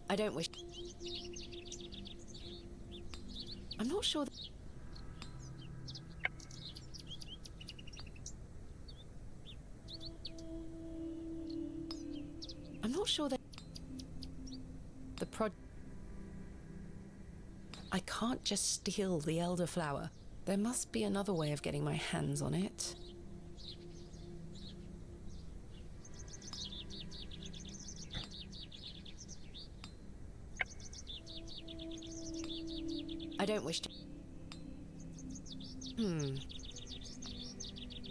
I don't wish. I'm not sure. I'm not sure that. The prod. I can't just steal the elderflower. There must be another way of getting my hands on it. I don't wish to.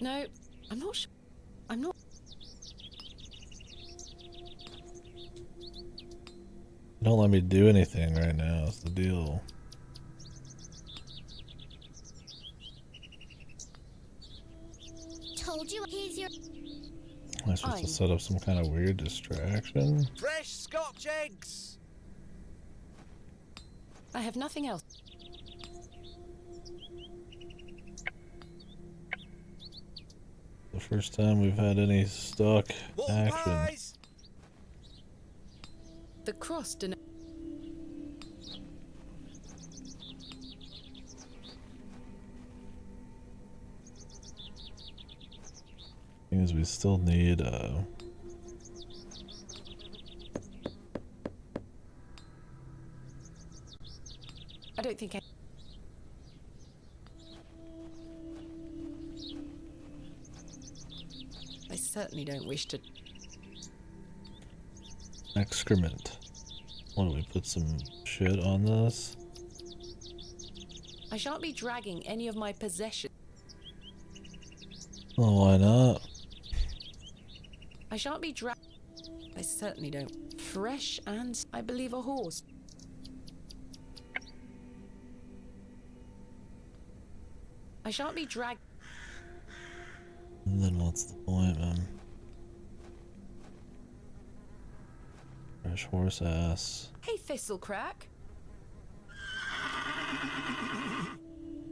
No, I'm not sure. I'm not. Don't let me do anything right now, is the deal. Told you. Here's your. Am I supposed to set up some kind of weird distraction? Fresh Scotch eggs! I have nothing else. The first time we've had any stock action. The cross didn't. Means we still need I don't think I certainly don't wish to. excrement. What do we put some shit on this? I shan't be dragging any of my possessions. Oh, why not? I shan't be I certainly don't. Fresh and, I believe, a horse. I shan't be dragged. And then what's the point, man? Fresh horse ass. Hey, Thistlecrack.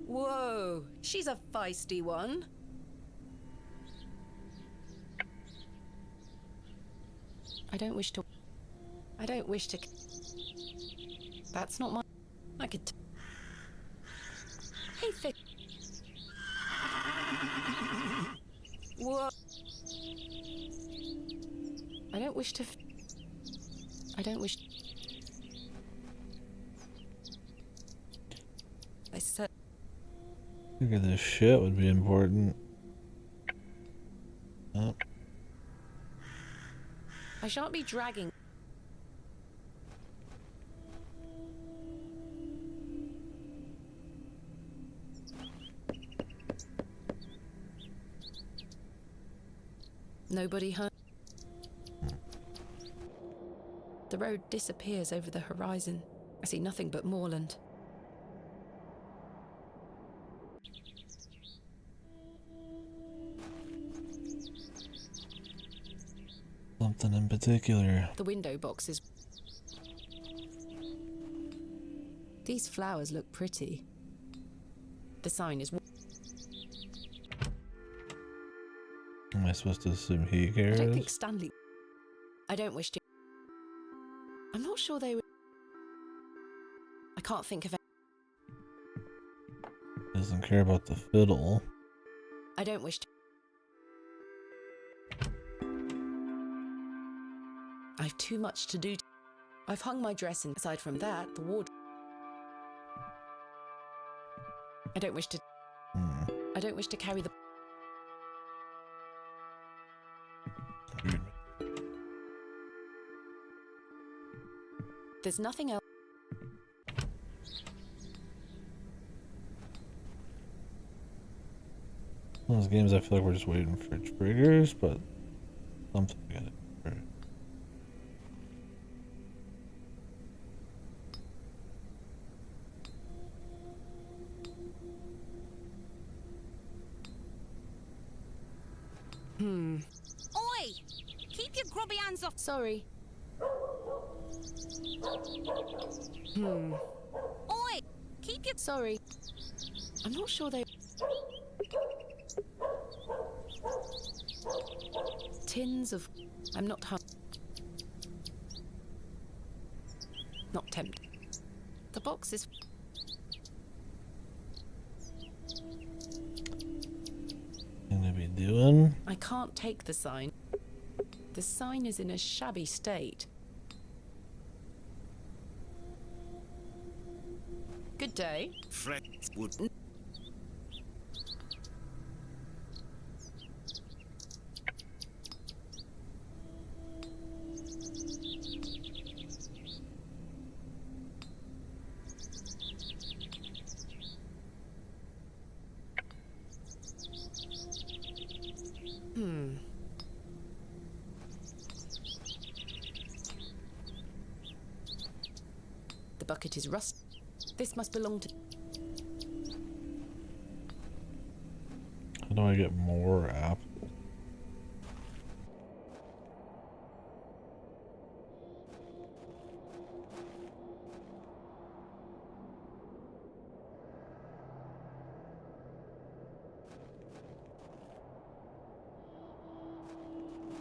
Whoa, she's a feisty one. I don't wish to. That's not my. I could. Hey, Thick. Whoa. I don't wish to. I don't wish. I said. Figure this shit would be important. Oh. I shan't be dragging. Nobody home. The road disappears over the horizon. I see nothing but moorland. Something in particular. The window boxes. These flowers look pretty. The sign is. Am I supposed to assume he cares? I don't think Stanley. I don't wish to. I'm not sure they were. I can't think of. Doesn't care about the fiddle. I don't wish to. I've too much to do. I've hung my dress, and aside from that, the wardrobe. I don't wish to. I don't wish to carry the. There's nothing else. Those games, I feel like we're just waiting for triggers, but something got it. Oi! Keep your grubby hands off. Sorry. Oi! Keep your. Sorry. I'm not sure they. Tins of. I'm not not tempted. The box is. Gonna be doing. I can't take the sign. The sign is in a shabby state. Good day. Fred would. The bucket is rust. This must belong to. How do I get more apple?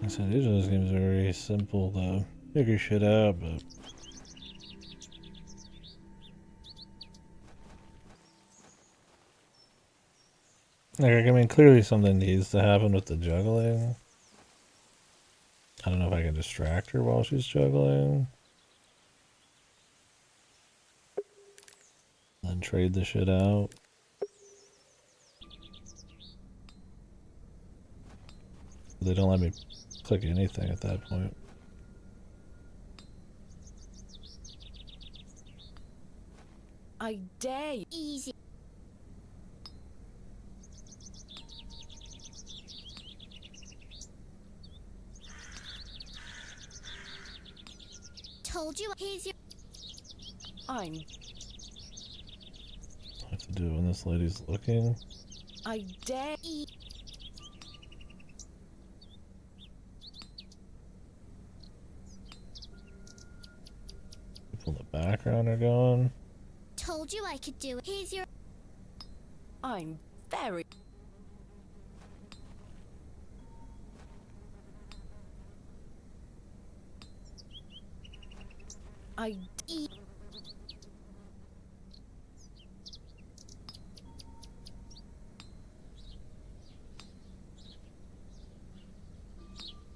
I said, usually those games are very simple to figure shit out, but like, I mean, clearly something needs to happen with the juggling. I don't know if I can distract her while she's juggling. Then trade the shit out. They don't let me click anything at that point. I dare you. Easy. Told you. Here's your. I'm. I have to do it when this lady's looking. I dare. People in the background are going. Told you I could do it. Here's your. I'm very. I.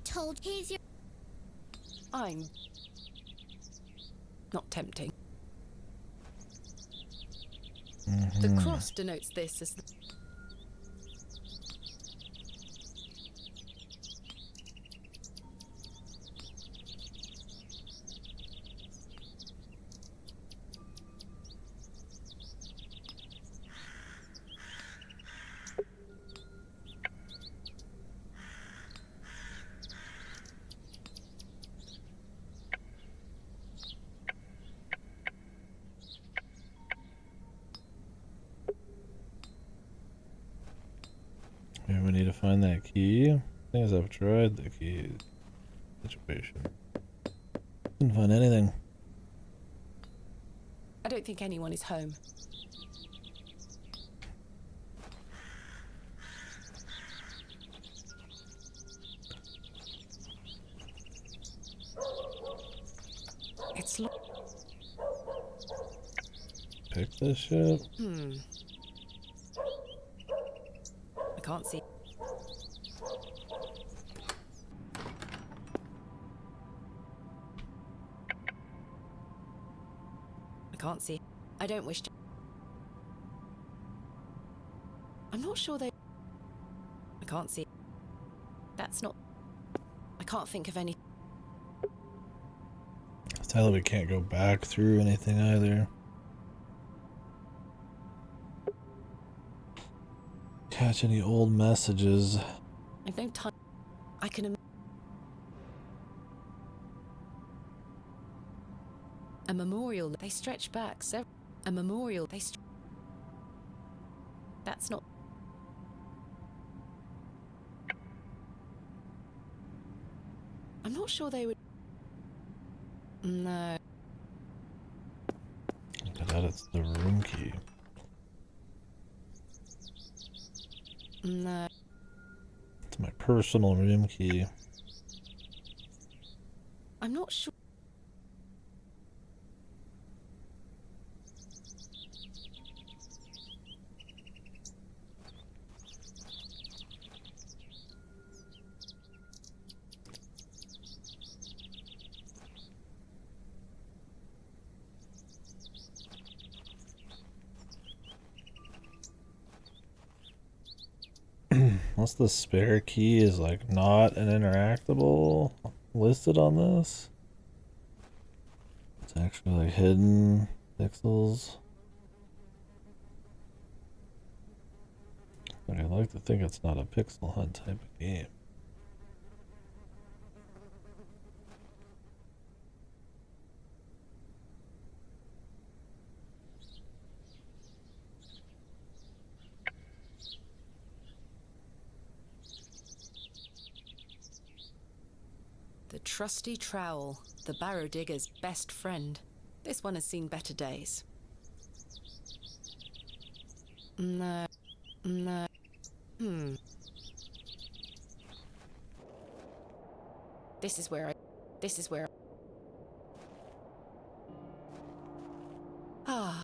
Told. Here's your. I'm. Not tempting. The cross denotes this as. Maybe we need to find that key. Thing is, I've tried the key situation. Didn't find anything. I don't think anyone is home. Pick this ship. I can't see. I can't see. I don't wish to. I'm not sure they. I can't see. That's not. I can't think of any. Tell her we can't go back through anything either. Catch any old messages. I've no time. I can. A memorial. They stretch back. A memorial. That's not. I'm not sure they would. No. Look at that, it's the room key. No. It's my personal room key. I'm not sure. Unless the spare key is like not an interactable listed on this. It's actually like hidden pixels. But I like to think it's not a pixel hunt type of game. The trusty trowel, the Barrow digger's best friend. This one has seen better days. No. No. This is where. Ah.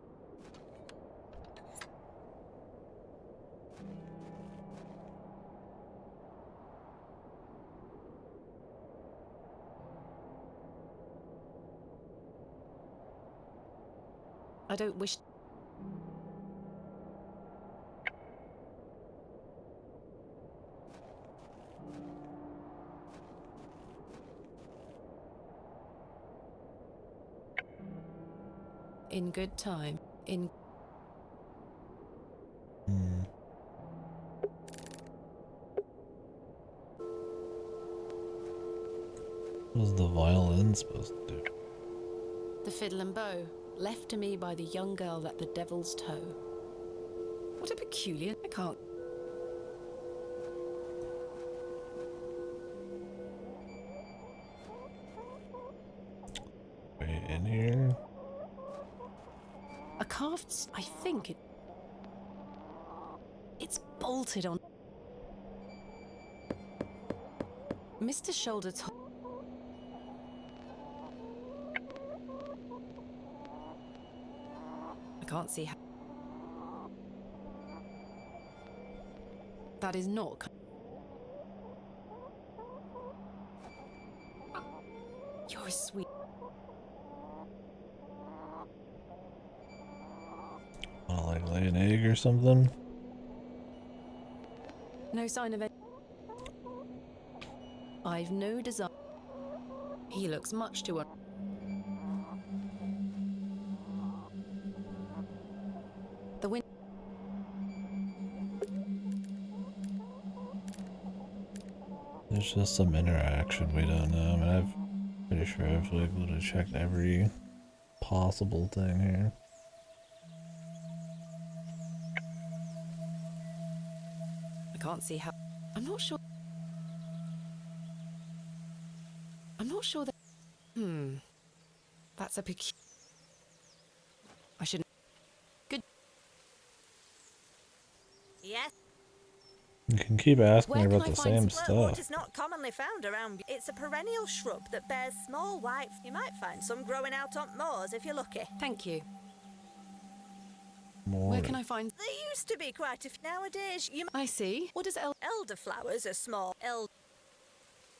I don't wish. In good time. What was the violin supposed to do? The fiddle and bow, left to me by the young girl at the Devil's Toe. What a peculiar. I can't. Wait, in here? A carved. I think it. It's bolted on. Mr. Shoulder told. I can't see how. That is not. You're a sweet. Wanna like lay an egg or something? No sign of it. I've no desire. He looks much too. The wind. There's just some interaction we don't know. I mean, I'm pretty sure I've been able to check every possible thing here. I can't see how. I'm not sure. I'm not sure that. That's a peculiar. I shouldn't. Good. Yes. You can keep asking Where her can about I the find same splurtwort stuff. is not commonly found around. It's a perennial shrub that bears small white. You might find some growing out on moors if you're lucky. Thank you. More. Where can I find... There used to be quite a few. Nowadays, you I see. What does elderflowers are small.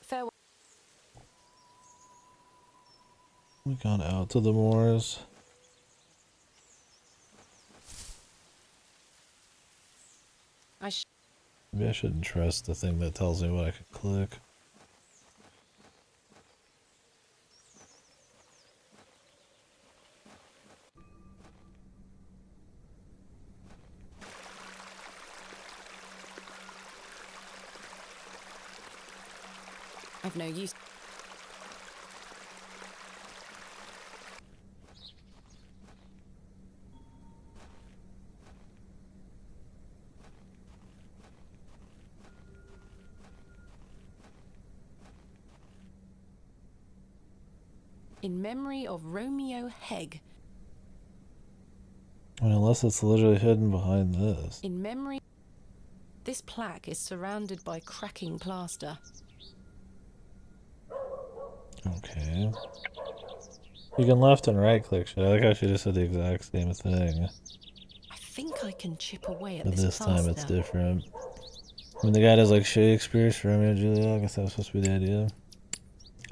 Farewell. We gone out to the moors. Maybe I shouldn't trust the thing that tells me what I could click. I've no use. In memory of Romeo Hegg. I mean, unless it's literally hidden behind this. In memory... This plaque is surrounded by cracking plaster. Okay. You can left and right click shit. I like how she just said the exact same thing. I think I can chip away at But this plaster. time it's different. I mean, the guy does like Shakespeare's for Romeo and Juliet. I guess that was supposed to be the idea.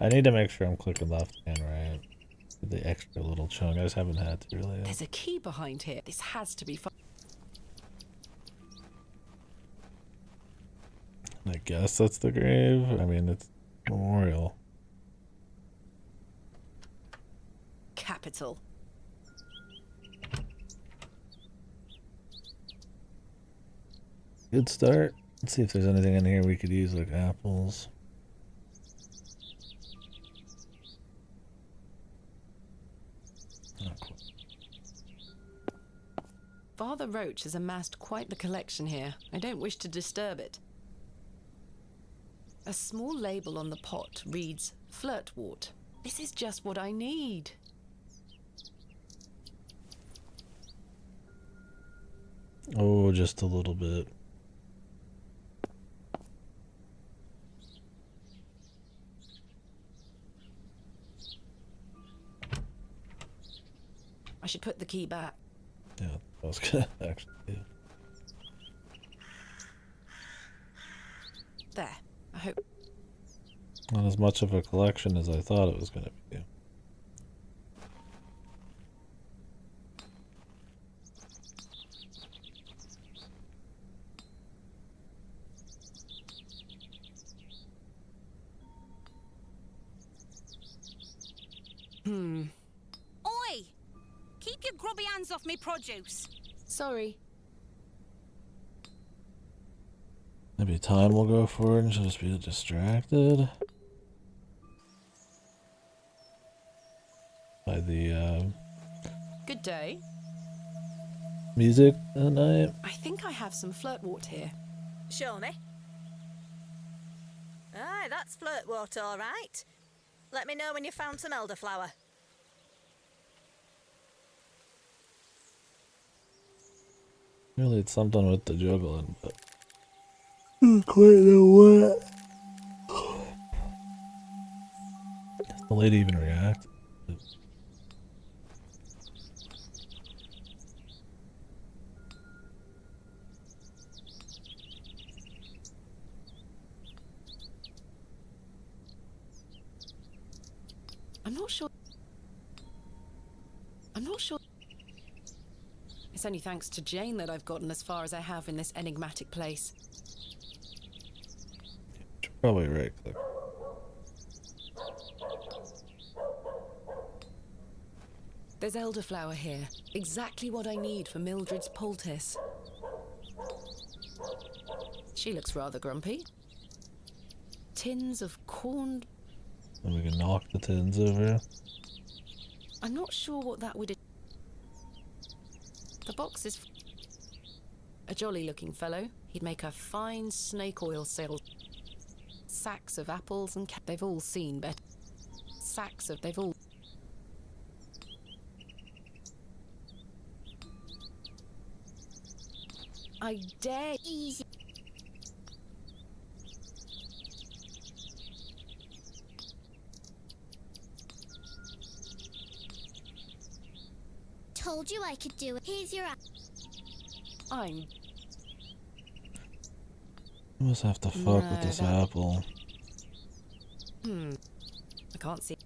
I need to make sure I'm clicking left and right. With the extra little chunk. I just haven't had to really. There's a key behind here. This has to be fun. I guess that's the grave. I mean, it's memorial. Capital. Good start. Let's see if there's anything in here we could use, like apples. Father Roach has amassed quite the collection here. I don't wish to disturb it. A small label on the pot reads Flirtwort. This is just what I need. Oh, just a little bit. I should put the key back. Yeah, I was gonna actually do. There. I hope. Not as much of a collection as I thought it was gonna be. Oi! Keep your grubby hands off me produce. Sorry. Maybe time will go for it and she'll just be distracted by the Good day. music at night. I think I have some flirtwort here. Show me. Aye, that's flirtwort, all right. Let me know when you found some elderflower. Really, it's something with the juggling, but I don't quite know what. Does the lady even react? I'm not sure. It's only thanks to Jane that I've gotten as far as I have in this enigmatic place. Probably right click. There's elderflower here. Exactly what I need for Mildred's poultice. She looks rather grumpy. Tins of corned... And we can knock the tins over. I'm not sure what that would... The box is... A jolly-looking fellow. He'd make a fine snake oil sale. Sacks of apples and... They've all seen better. Sacks of... They've all... I dare... Easy. Told you I could do it. Here's your apple. I'm. You must have to fuck with this apple. I can't see.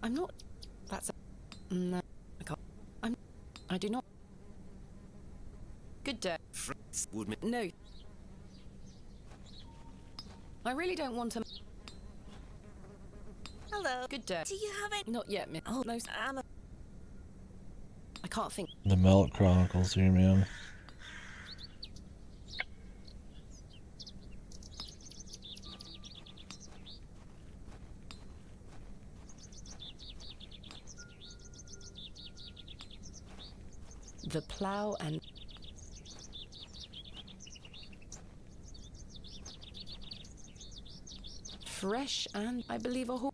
I'm not. That's. No, I can't. I do not. Good day. No. I really don't want to. Hello. Good day. Do you have any? Not yet, miss. Oh, no, Anna. I can't think. The Melt Chronicles here, man. The plough and. Fresh and, I believe, a horse.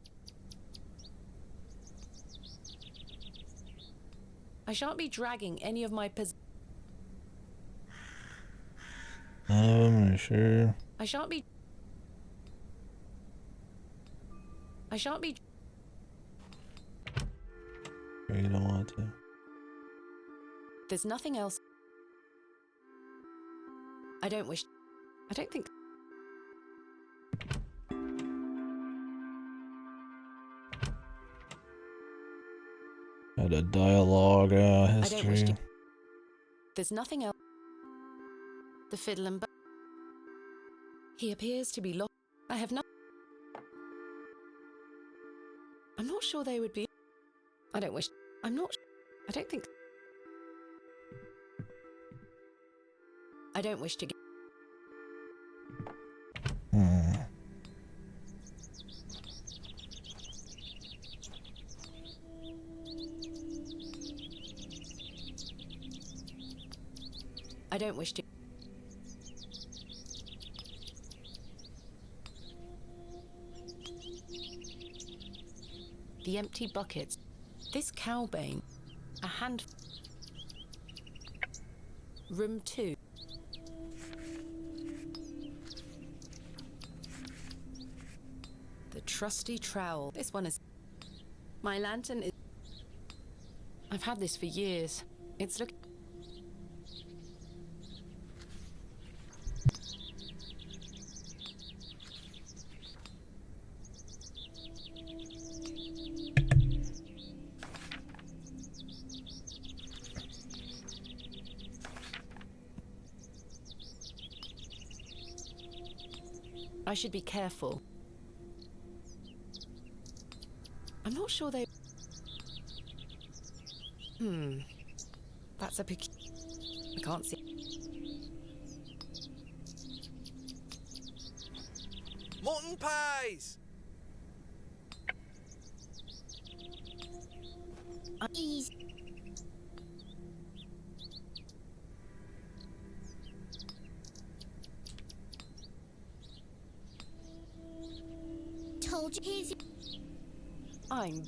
I shan't be dragging any of my None of them, are you sure? I shan't be. Or you don't want to? There's nothing else. I don't wish. I don't think. Had a dialogue I don't wish history. to. There's nothing else. The fiddle and. He appears to be lost. I have not. I'm not sure they would be. I don't wish. I'm not. I don't think. I don't wish to get. I don't wish to. The empty buckets. This cowbane. A hand. Room 2. The trusty trowel. This one is. My lantern is. I've had this for years. It's look. I should be careful. I'm not sure they. That's a pic. I can't see. Mutton pies! Easy. Told you. Here's your. I'm.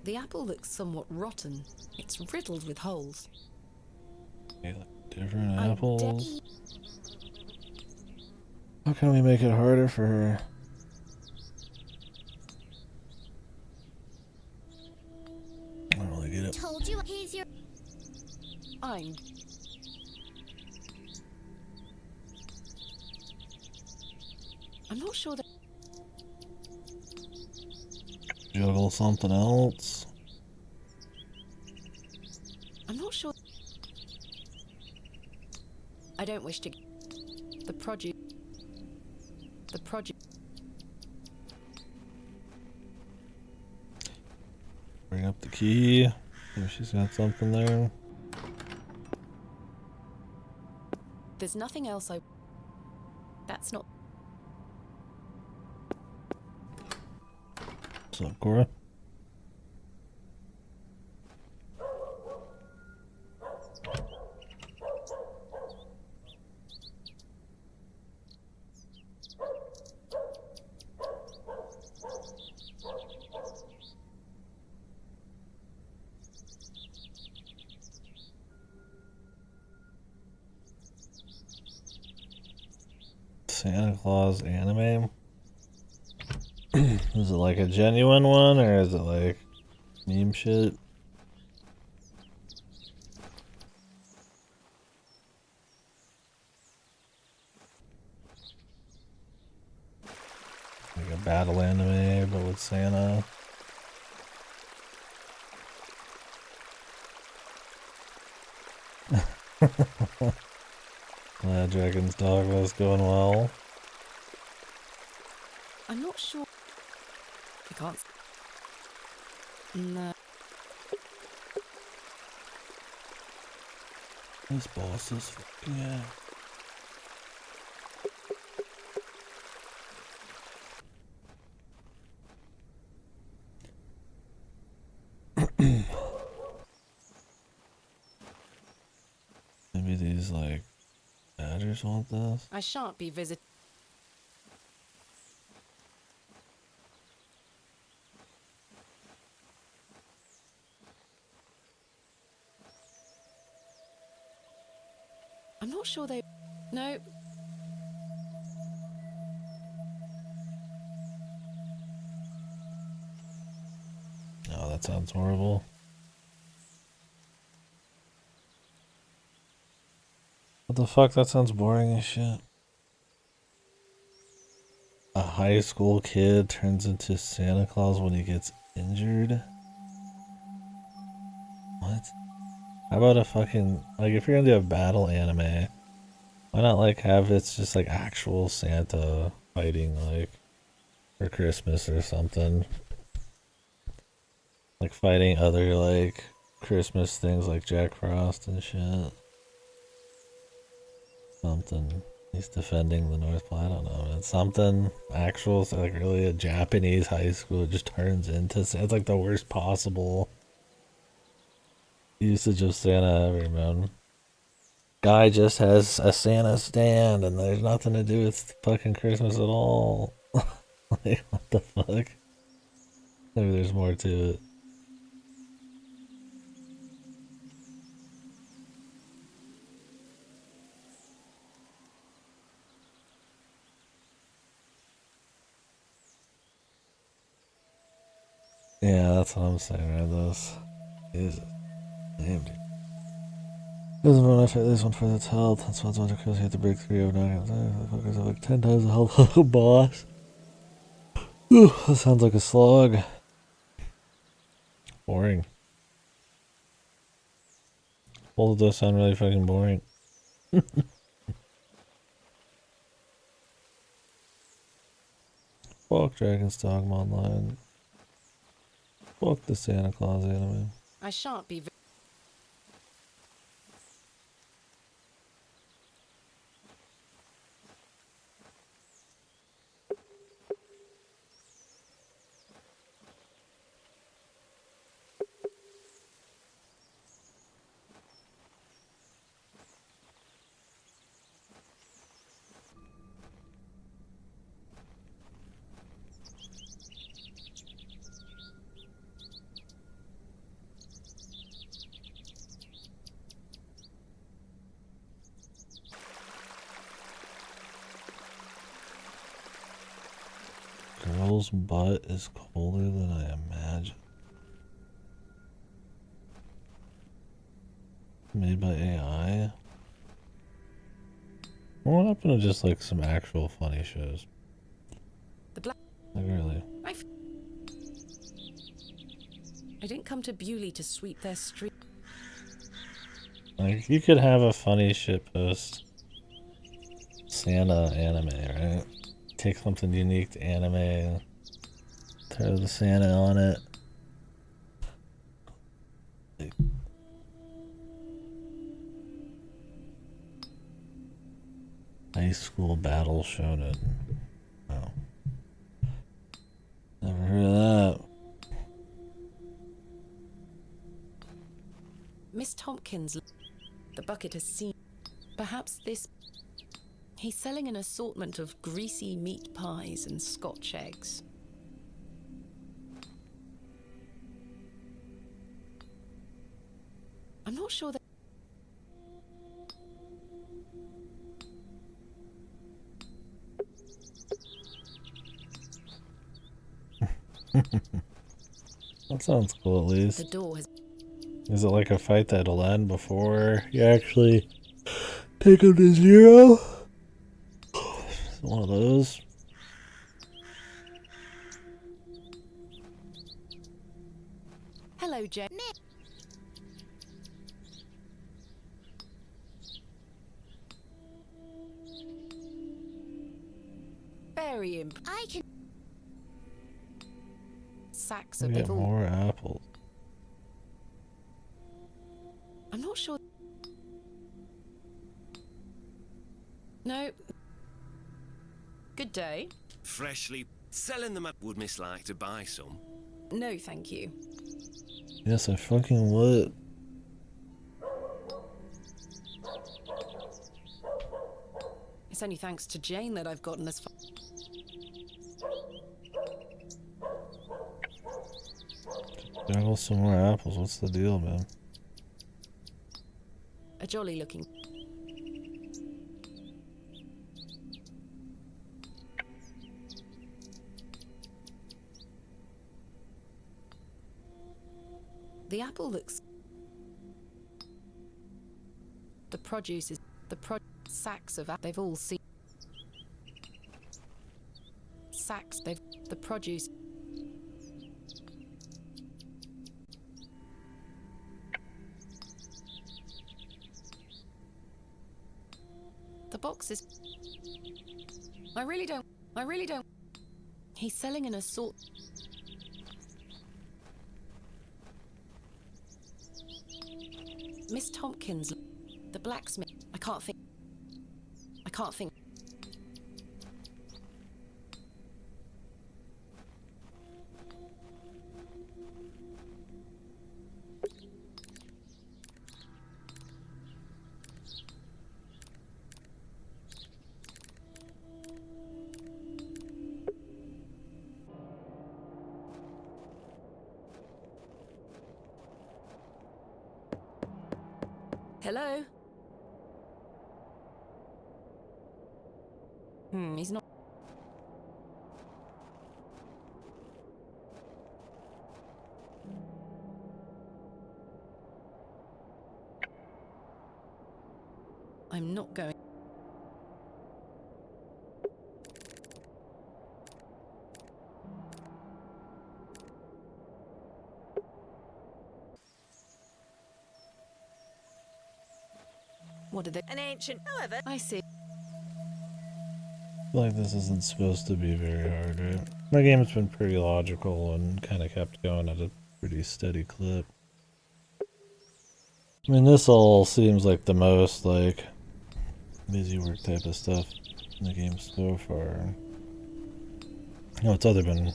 The apple looks somewhat rotten. It's riddled with holes. Yeah, different apples. How can we make it harder for her? I don't really get it. Told you. Here's your. I'm. I'm not sure that. Juggle something else. I'm not sure. I don't wish to. The produce. The produce. Bring up the key. If she's got something there. There's nothing else I. That's not. What's up, Cora? Santa Claus anime. Is it like a genuine one or is it like meme shit? Like a battle anime, but with Santa. Glad Dragon's Dog was going well. I'm not sure. I can't. No. This boss is yeah. Maybe these like badgers want this. I shan't be visiting. I'm not sure they. No. Oh, that sounds horrible. What the fuck? That sounds boring as shit. A high school kid turns into Santa Claus when he gets injured? What? How about a fucking... Like, if you're gonna do a battle anime, why not, like, have it's just, like, actual Santa fighting, like, for Christmas or something? Like, fighting other, like, Christmas things like Jack Frost and shit. Something. He's defending the North Pole. I don't know, man. Something actual, so like really a Japanese high school. It just turns into... It's like the worst possible usage of Santa ever, man. Guy just has a Santa stand and there's nothing to do with fucking Christmas at all. Like, what the fuck? Maybe there's more to it. Yeah, that's what I'm saying, right? This is named. Doesn't run after this one for its health. That's what's under because you have to break 3 of 9. The fuckers have like 10 times the health of the boss. Ooh, that sounds like a slog. Boring. Both of those sound really fucking boring. Fuck Dragon's Dogma Online. Fuck the Santa Claus anime. I shan't be. Girl's butt is colder than I imagined. Made by AI? What happened to just like some actual funny shows? Like really? I didn't come to Bewley to sweep their street. Like you could have a funny shitpost Santa anime, right? Take something unique to anime, throw the Santa on it. High school battle shonen. Oh. Never heard of that. Miss Tompkins, the bucket has seen. Perhaps this. He's selling an assortment of greasy meat pies and Scotch eggs. I'm not sure that. That sounds cool at least. The door has... Is it like a fight that'll end before you actually take him to zero? One of those. Hello, Jane. Very imp... I can... Sacks We of... get They've all... more apples. I'm not sure... No. Good day. Freshly selling them up. Would Miss like to buy some? No, thank you. Yes, I fucking would. It's only thanks to Jane that I've gotten as far... Juggle some more apples. What's the deal, man? A jolly looking... The apple looks... The produce is... Sacks of... They've all seen... Sacks... They've... The produce... The box is... I really don't... He's selling an assault... Miss Tompkins, the blacksmith. I can't think. Hello? He's not... I'm not going... What are they? An ancient, however. I see. I feel like this isn't supposed to be very hard, right? My game's been pretty logical and kind of kept going at a pretty steady clip. I mean, this all seems like the most, like, busy work type of stuff in the game so far. You know, it's either been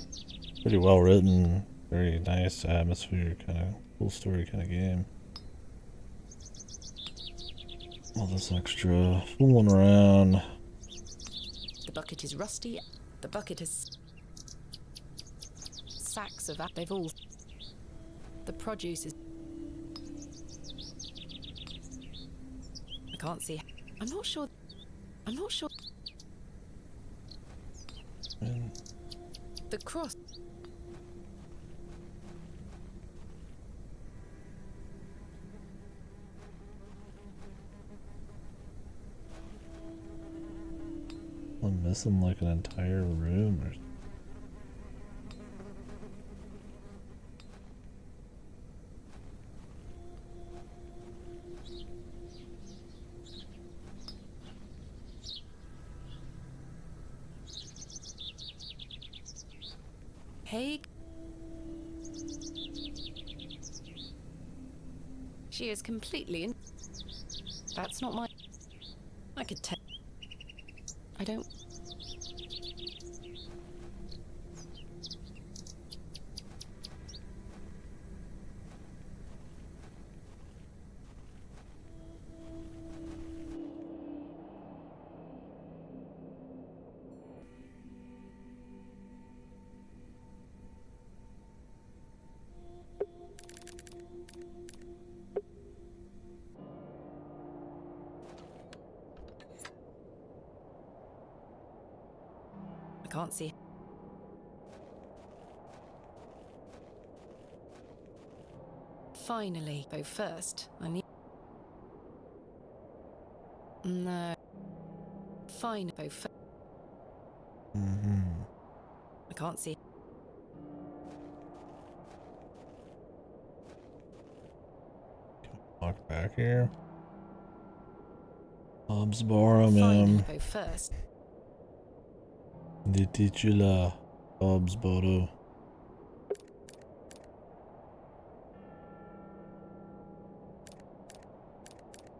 pretty well written, very nice atmosphere, kind of cool story kind of game. All this extra fooling around. The bucket is rusty. The bucket is... Sacks of... They've all... The produce is... I can't see... I'm not sure... The cross... I'm missing like an entire room or... Hey. She is completely in... That's not my... I could tell... I don't... I can't see. Finally. Go first. I need... No. Fine. Go first. I can't see. Walk back here. Bob's Barrow, Fine. man. Go first. The titular Bob's Barrow.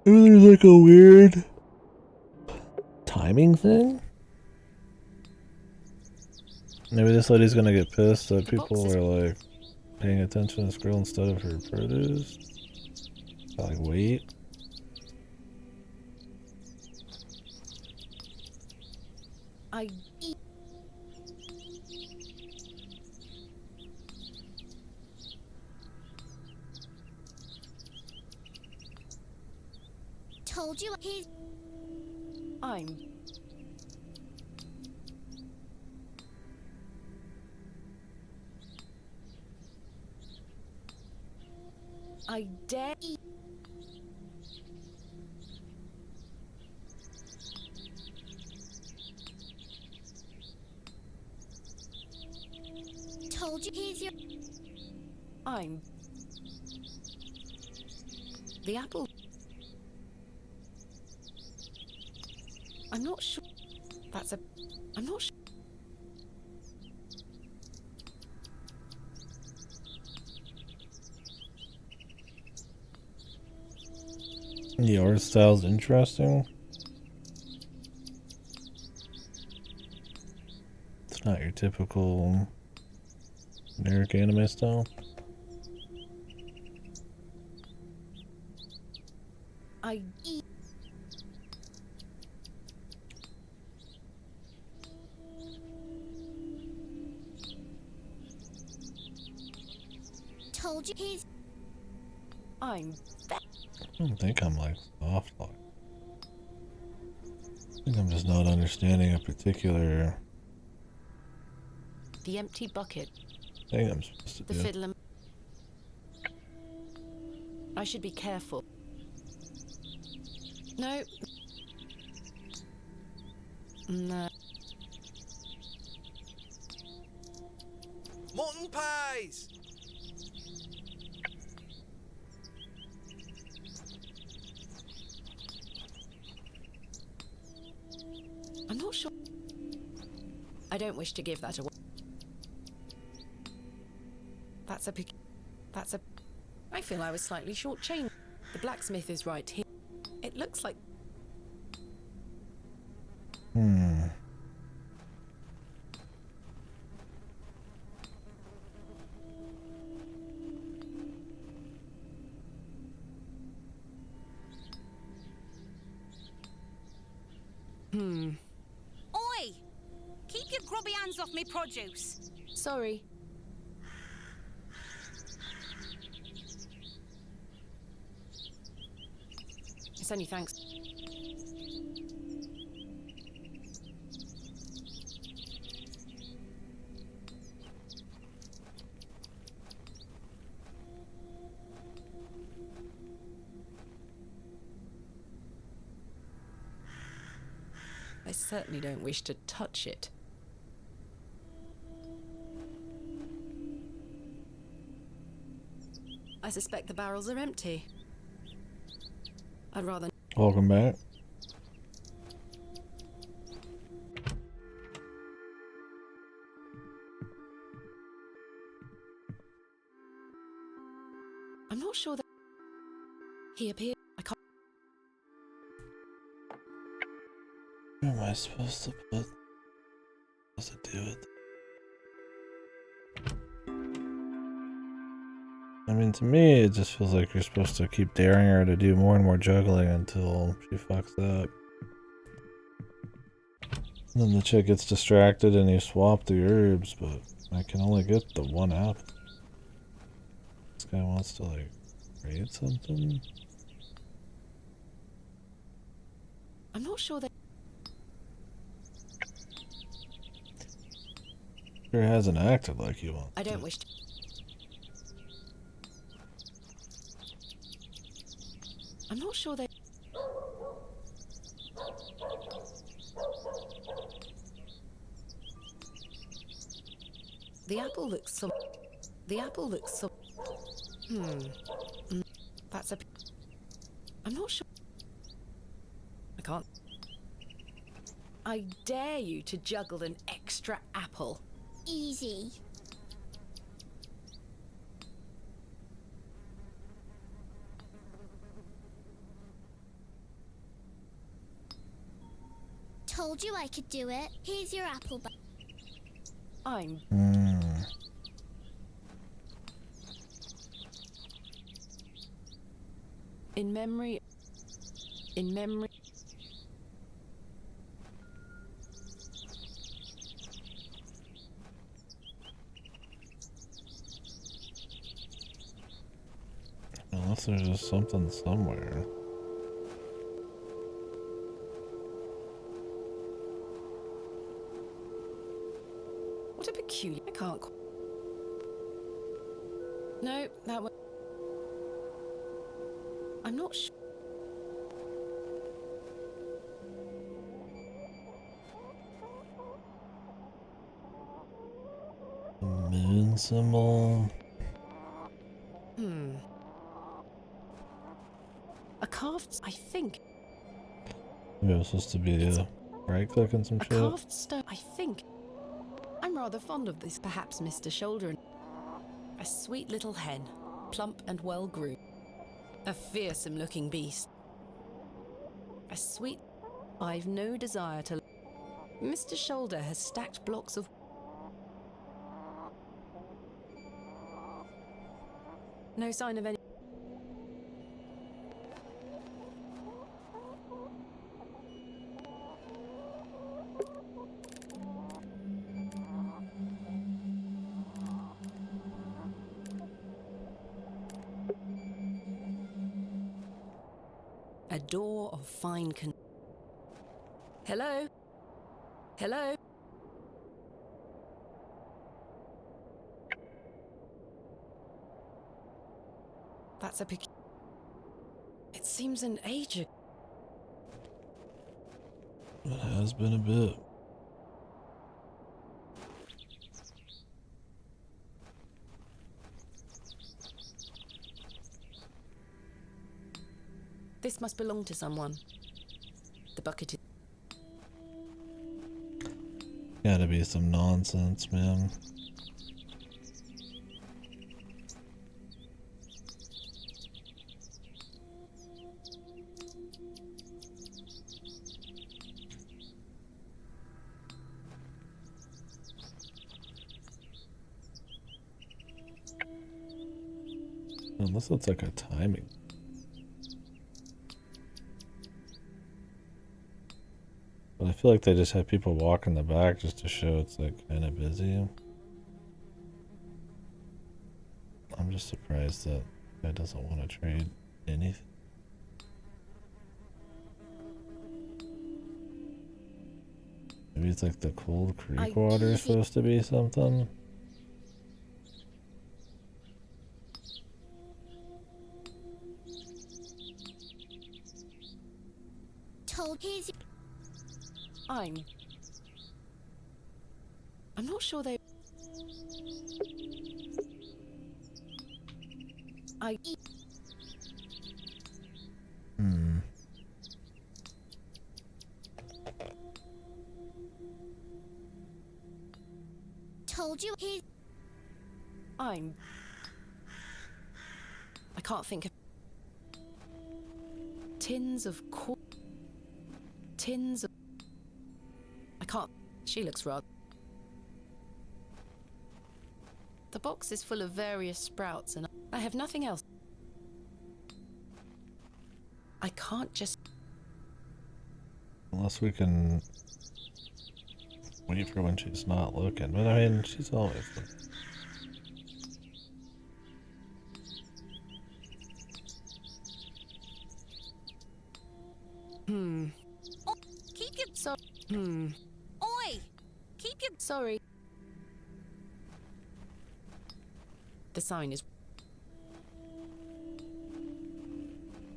There's like a weird timing thing. Maybe this lady's gonna get pissed that people are like paying attention to this girl instead of her produce. Like, wait. I... Told you he's... I'm... I dare... Told you he's your... I'm... The apple... I'm not sure... That's a... I'm not sure... The art style's interesting. It's not your typical generic anime style. I... Told you he's... I'm... I don't think I'm like soft lock. I think I'm just not understanding a particular The empty bucket. thing I'm supposed to The do. fiddler... I should be careful. No. No. Mutton pies! I'm not sure. I don't wish to give that away. That's a pic... That's a... I feel I was slightly shortchanged. The blacksmith is right here. It looks like... Oi! Keep your grubby hands off me produce. Sorry. It's only thanks. I certainly don't wish to touch it. I suspect the barrels are empty. I'd rather... Welcome back. I'm not sure that... He appeared... I can't... Where am I supposed to put? Supposed to do it? I mean, to me, it just feels like you're supposed to keep daring her to do more and more juggling until she fucks up. And then the chick gets distracted and you swap the herbs, but I can only get the one apple. This guy wants to, like, raid something? I'm not sure that... Sure hasn't acted like you want. I don't wish to... I'm not sure they... The apple looks some... The apple looks some... That's a... I'm not sure... I can't... I dare you to juggle an extra apple. Easy. Told you I could do it. Here's your apple back. I'm... In memory... In memory... Unless there's just something somewhere. What a peculiar... I can't... No, that was... I'm not sure... The moon symbol. A carved... I think... Maybe it was supposed to be right-clicking some A shit. carved stone... I think... I'm rather fond of this, perhaps, Mr. Shoulder. A sweet little hen, plump and well-groomed. A fearsome-looking beast. A sweet... I've no desire to... Mr. Shoulder has stacked blocks of... No sign of any... A door of fine Hello? Hello? That's a pic... It seems an age ago. It has been a bit. This must belong to someone. The bucket is... Gotta be some nonsense, man. Unless it's like a timing. But I feel like they just have people walk in the back just to show it's like kind of busy. I'm just surprised that guy doesn't want to trade anything. Maybe it's like the cold creek water is supposed to be something. Told his... I'm not sure they... Told you his... I can't think of... Tins of Tins of... I can't... She looks rather... The box is full of various sprouts and I have nothing else. I can't just... Unless we can wait for when she's not looking. But I mean, she's always looking. Oh, keep your... Oi! Keep your... Sorry. The sign is...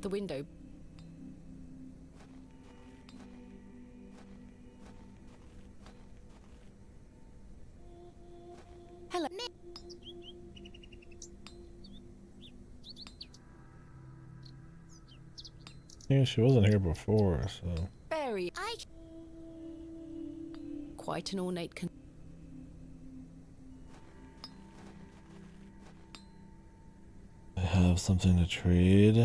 The window. Yeah, she wasn't here before, so. Very. Quite an ornate. I have something to trade.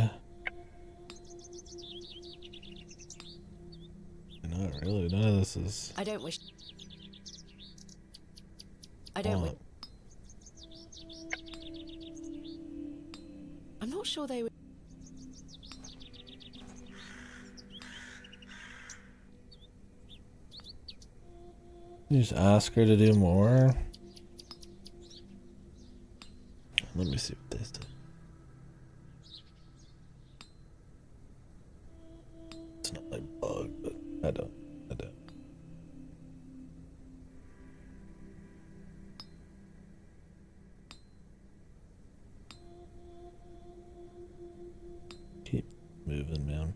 Not really. None of this is. I don't wish. I don't. I'm not sure they would. You just ask her to do more. Let me see what this does. It's not like bug, but I don't. Keep moving, man.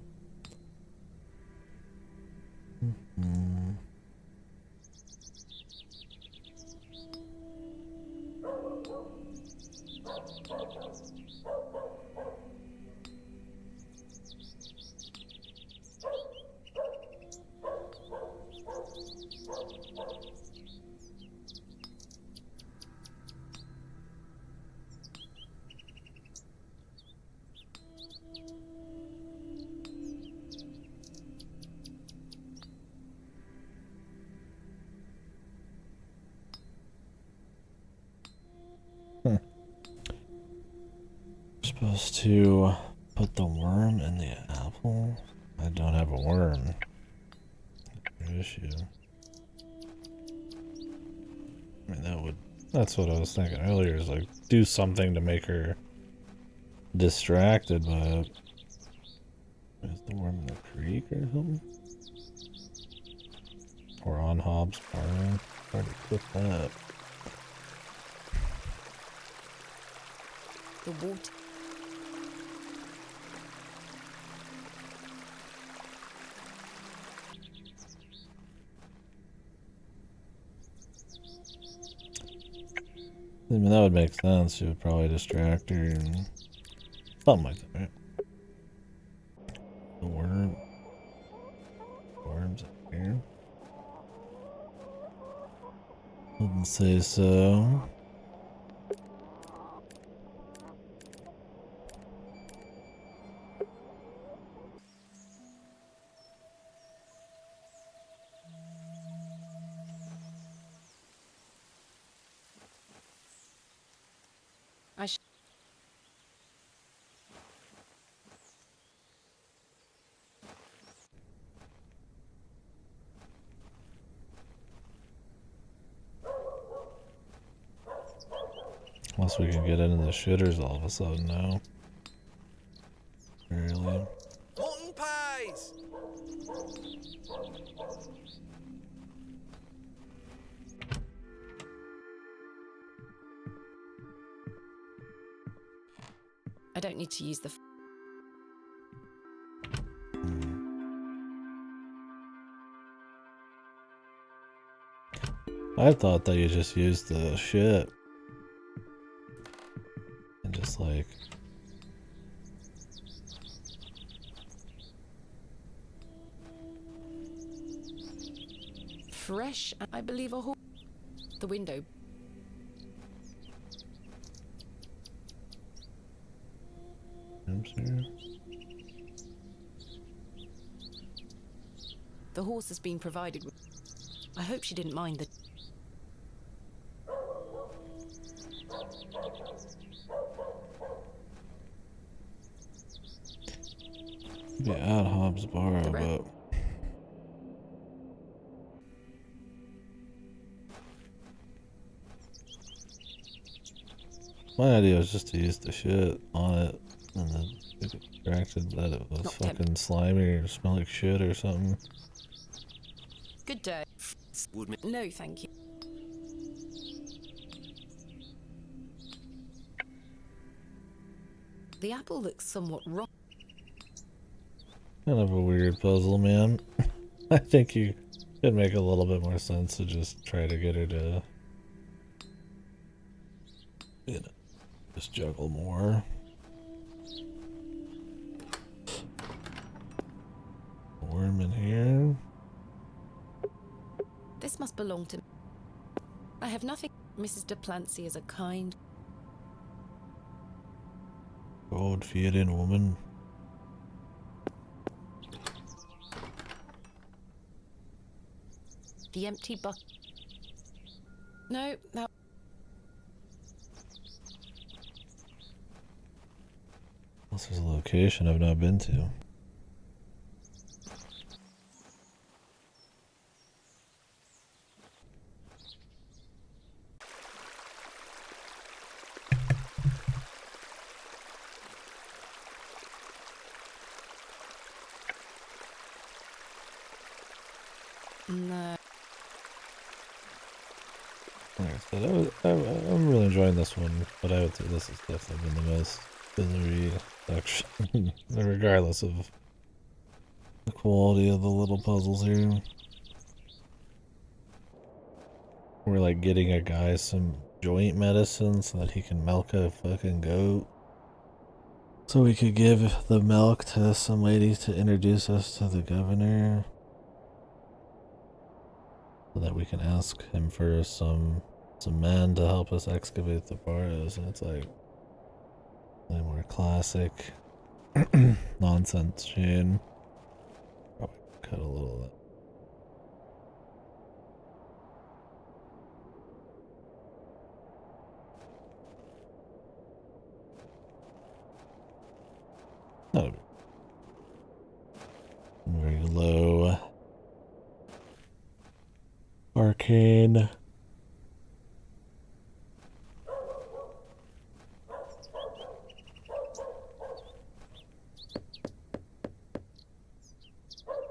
Supposed to put the worm in the apple. I don't have a worm. Issue. I mean, that's what I was thinking earlier, is like do something to make her distracted, but is the worm in the creek or something? Or on Hobbs Barrow? Hard to click that. The water. I mean, that would make sense. She would probably distract her and something like that, right? The worm. Worms up here. Wouldn't say so. Unless we can get into the shitters all of a sudden now. Really? Mutton pies! I don't need to use the. I thought that you just used the shit. And just like. Fresh, I believe, a horse. The window. The horse has been provided with. I hope she didn't mind the. Be at Hobbs Barrow, but. My idea was just to use the shit on it and then get distracted that it was fucking slimy or smell like shit or something. Good day. No, thank you. The apple looks somewhat wrong. Kind of a weird puzzle, man. I think you could make a little bit more sense to just try to get her to, you know, just juggle more. worm in here. This must belong to me. I have nothing. Mrs. de Plancy is a kind... God-fearing woman. The empty bucket. No, that... This is a location I've not been to. No. Like I said, I'm really enjoying this one, but I would say this has definitely been the most fillery section, regardless of the quality of the little puzzles here. We're like getting a guy some joint medicine so that he can milk a fucking goat. So we could give the milk to some lady to introduce us to the governor. So that we can ask him for some men to help us excavate the Barrows. And it's like more classic nonsense shit. Probably cut a little of that. Not a bit. Very low. Arcane.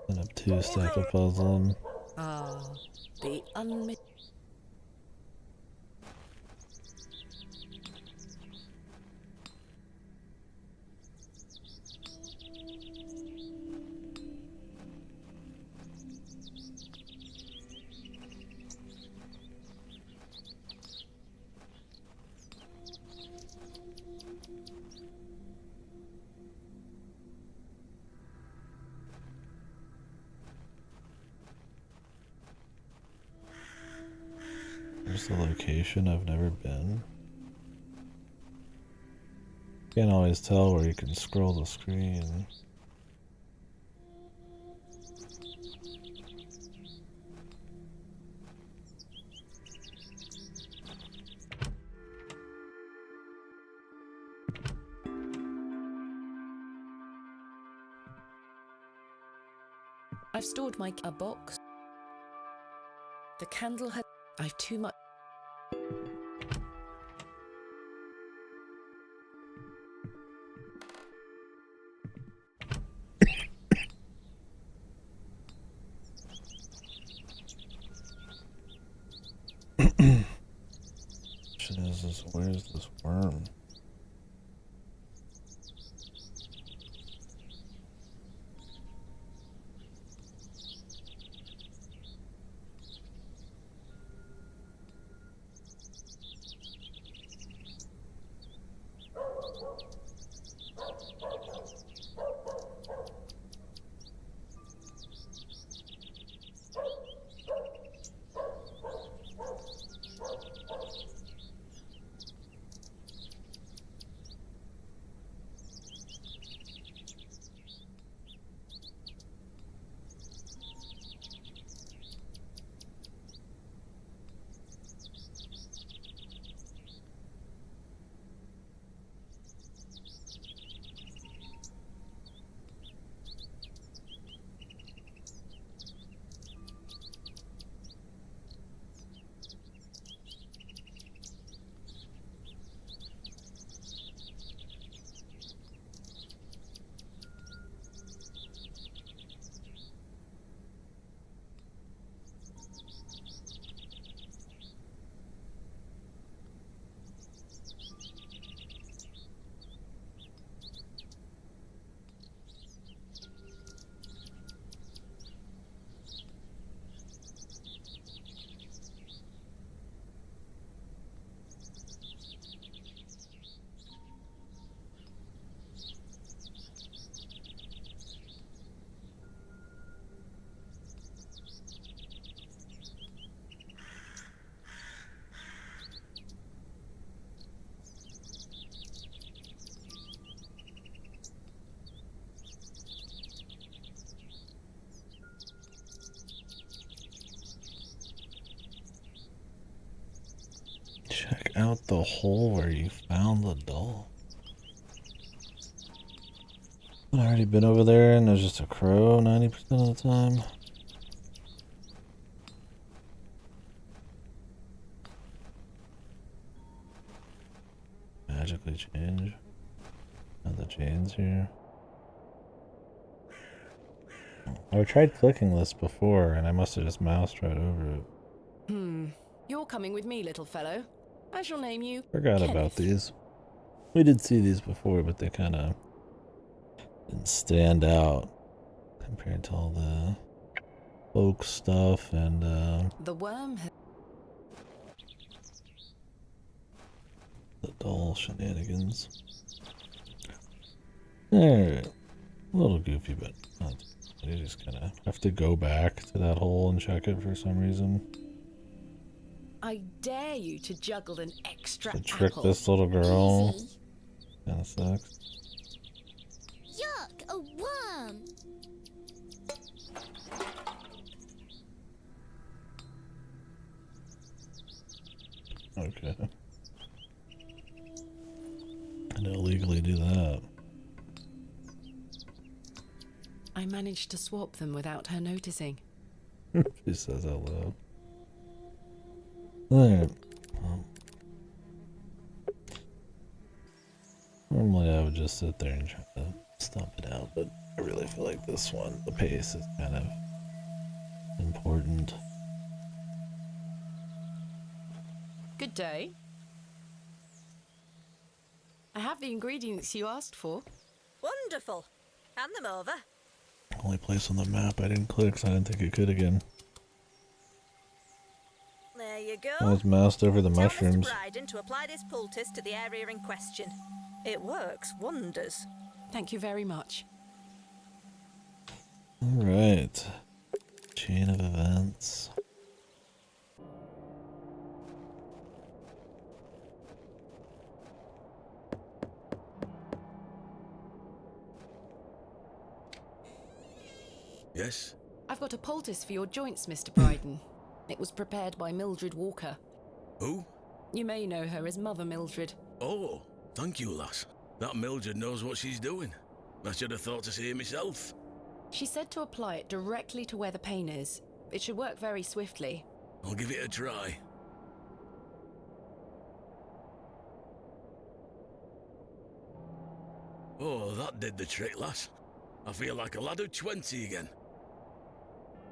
And up 2 stack of puzzle. Ah, the unmi... There's a location I've never been. Can't always tell where you can scroll the screen. I've stored a box. The candle had... I've too much... Where's this worm? out the hole where you found the doll. I've already been over there and there's just a crow 90% of the time. Magically change. Not the chains here. I tried clicking this before and I must have just moused right over it. You're coming with me, little fellow. I shall name you Forgot Kenneth. about these. We did see these before, but they kind of didn't stand out compared to all the folk stuff and The worm. the doll shenanigans. Alright. A little goofy, but not. You just kind of have to go back to that hole and check it for some reason. I dare you to juggle an extra To trick apple. this little girl. Easy. Kind of sucks. Yuck, a worm. Okay. And illegally do that. I managed to swap them without her noticing. She says out loud. Alright. Normally I would just sit there and try to stomp it out, but I really feel like this one, the pace is kind of important. Good day. I have the ingredients you asked for. Wonderful. Hand them over. Only place on the map I didn't click, so I didn't think it could again. There you go. I was moused over the Tell mushrooms. Mr. Bryden to apply this poultice to the area in question. It works wonders. Thank you very much. Alright. Chain of events. Yes? I've got a poultice for your joints, Mr. Bryden. It was prepared by Mildred Walker. Who? You may know her as Mother Mildred. Oh, thank you, lass. That Mildred knows what she's doing. I should have thought to see it myself. She said to apply it directly to where the pain is. It should work very swiftly. I'll give it a try. Oh, that did the trick, lass. I feel like a lad of 20 again.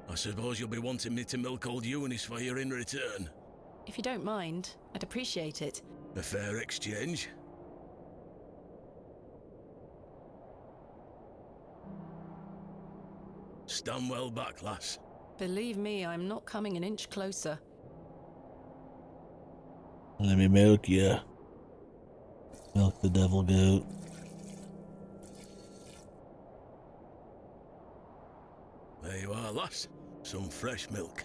I suppose you'll be wanting me to milk old Eunice for you in return. If you don't mind, I'd appreciate it. A fair exchange. Stand well back, lass. Believe me, I'm not coming an inch closer. Let me milk you. Milk the devil goat. There you are, lass. Some fresh milk.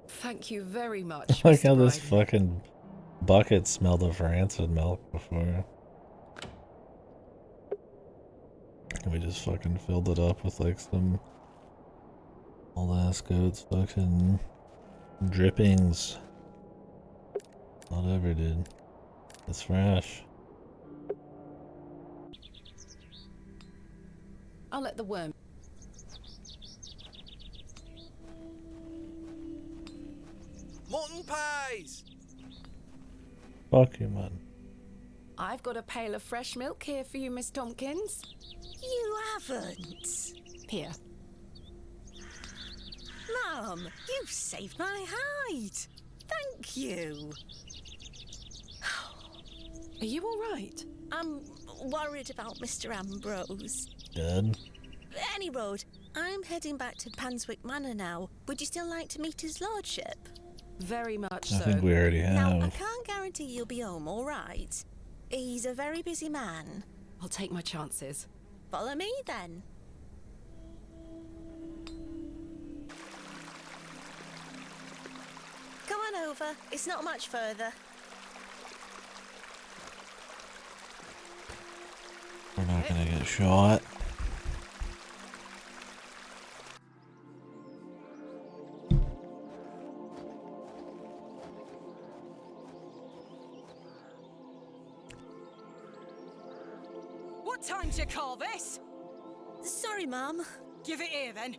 Thank you very much. I like Mr. how this Bryden. fucking bucket smelled of rancid milk before. And we just fucking filled it up with like some old ass goat's fucking drippings. Whatever, dude. It's fresh. I'll let the worm. Mutton pies! Fuck you, man. I've got a pail of fresh milk here for you, Miss Tompkins. You haven't. Here. Mum, you've saved my hide. Thank you. Are you all right? I'm worried about Mr. Ambrose. Dead? Any road, I'm heading back to Panswick Manor now. Would you still like to meet his lordship? Very much I so. think we already Now, I have. can't guarantee you'll be home, all right? He's a very busy man. I'll take my chances. Follow me, then. Come on over. It's not much further. We're not gonna get shot. What time do you call this? Sorry, Mum. Give it here, then.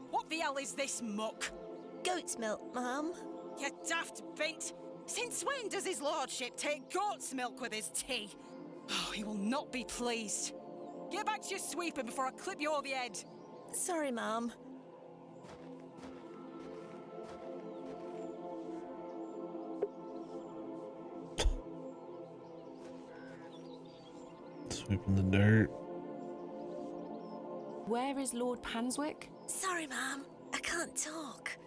What the hell is this muck? Goat's milk, Mum. You daft bint! Since when does his lordship take goat's milk with his tea? Oh, he will not be pleased. Get back to your sweeping before I clip you over the head. Sorry, Mum. Sweeping the dirt. Where is Lord Panswick? Sorry, Mum. I can't talk.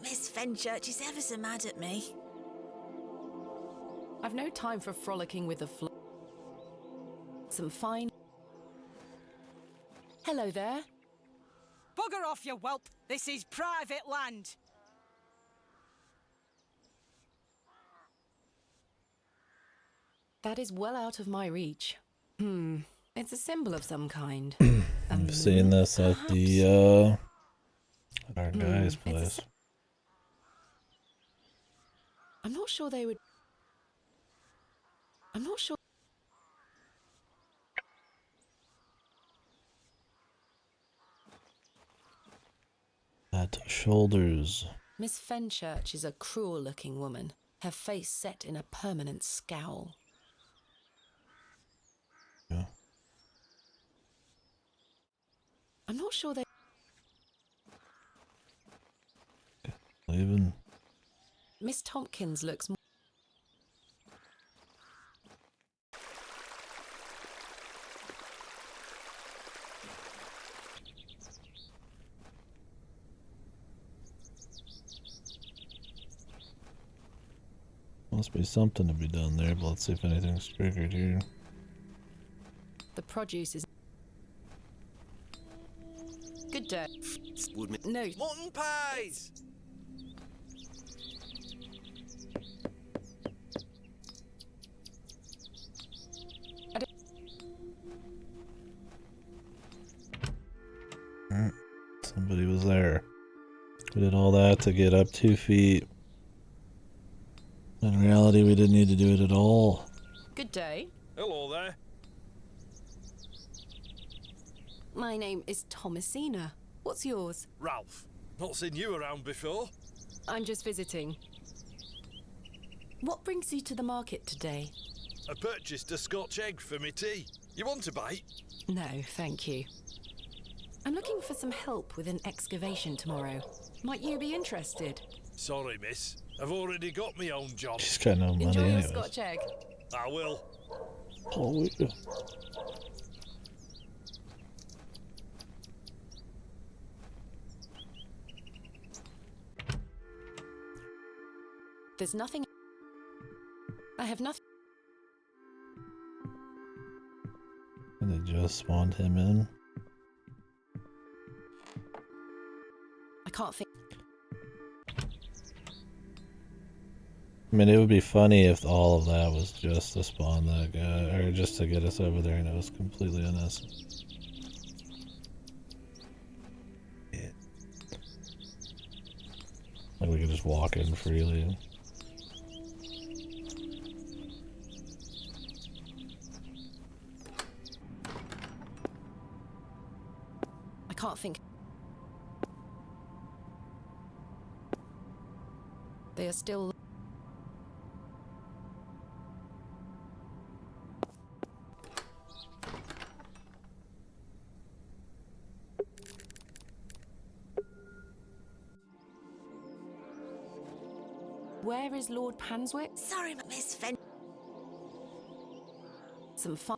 Miss Fenchurch is ever so mad at me. I've no time for frolicking with the flock. Some fine... Hello there. Bugger off, you whelp! This is private land! That is well out of my reach. It's a symbol of some kind. I've seen this at the at our guy's place. I'm not sure they would... I'm not sure... At shoulders. Miss Fenchurch is a cruel-looking woman, her face set in a permanent scowl. Yeah. I'm not sure they... Leaving. Miss Tompkins looks more... Must be something to be done there, but let's see if anything's triggered here. The produce is... Good day. No. Mutton pies! Somebody was there. We did all that to get up 2 feet. In reality, we didn't need to do it at all. Good day. Hello there. My name is Thomasina. What's yours? Ralph. Not seen you around before. I'm just visiting. What brings you to the market today? I purchased a Scotch egg for me tea. You want a bite? No, thank you. I'm looking for some help with an excavation tomorrow. Might you be interested? Sorry, miss. I've already got my own job. She's got no money Enjoy your anyways. Scotch egg. I will. Oh, yeah. There's nothing... I have nothing... And they just spawned him in. I can't think... I mean, it would be funny if all of that was just to spawn that guy, or just to get us over there, and it was completely unnecessary. Yeah. Like we could just walk in freely. I can't think... They are still... Where is Lord Panswick? Sorry, Miss Fen... Some fun...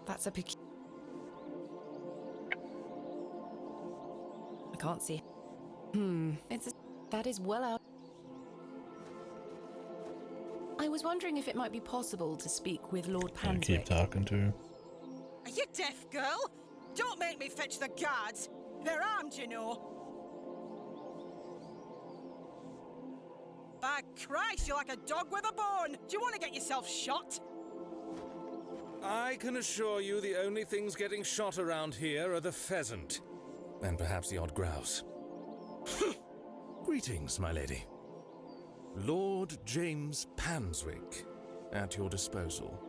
That's a I can't see. It's a... That is well out... I was wondering if it might be possible to speak with Lord I Panswick. keep talking to her. Are you deaf, girl? Don't make me fetch the guards. They're armed, you know. By Christ, you're like a dog with a bone. Do you want to get yourself shot? I can assure you the only things getting shot around here are the pheasant. And perhaps the odd grouse. Greetings, my lady. Lord James Panswick, at your disposal.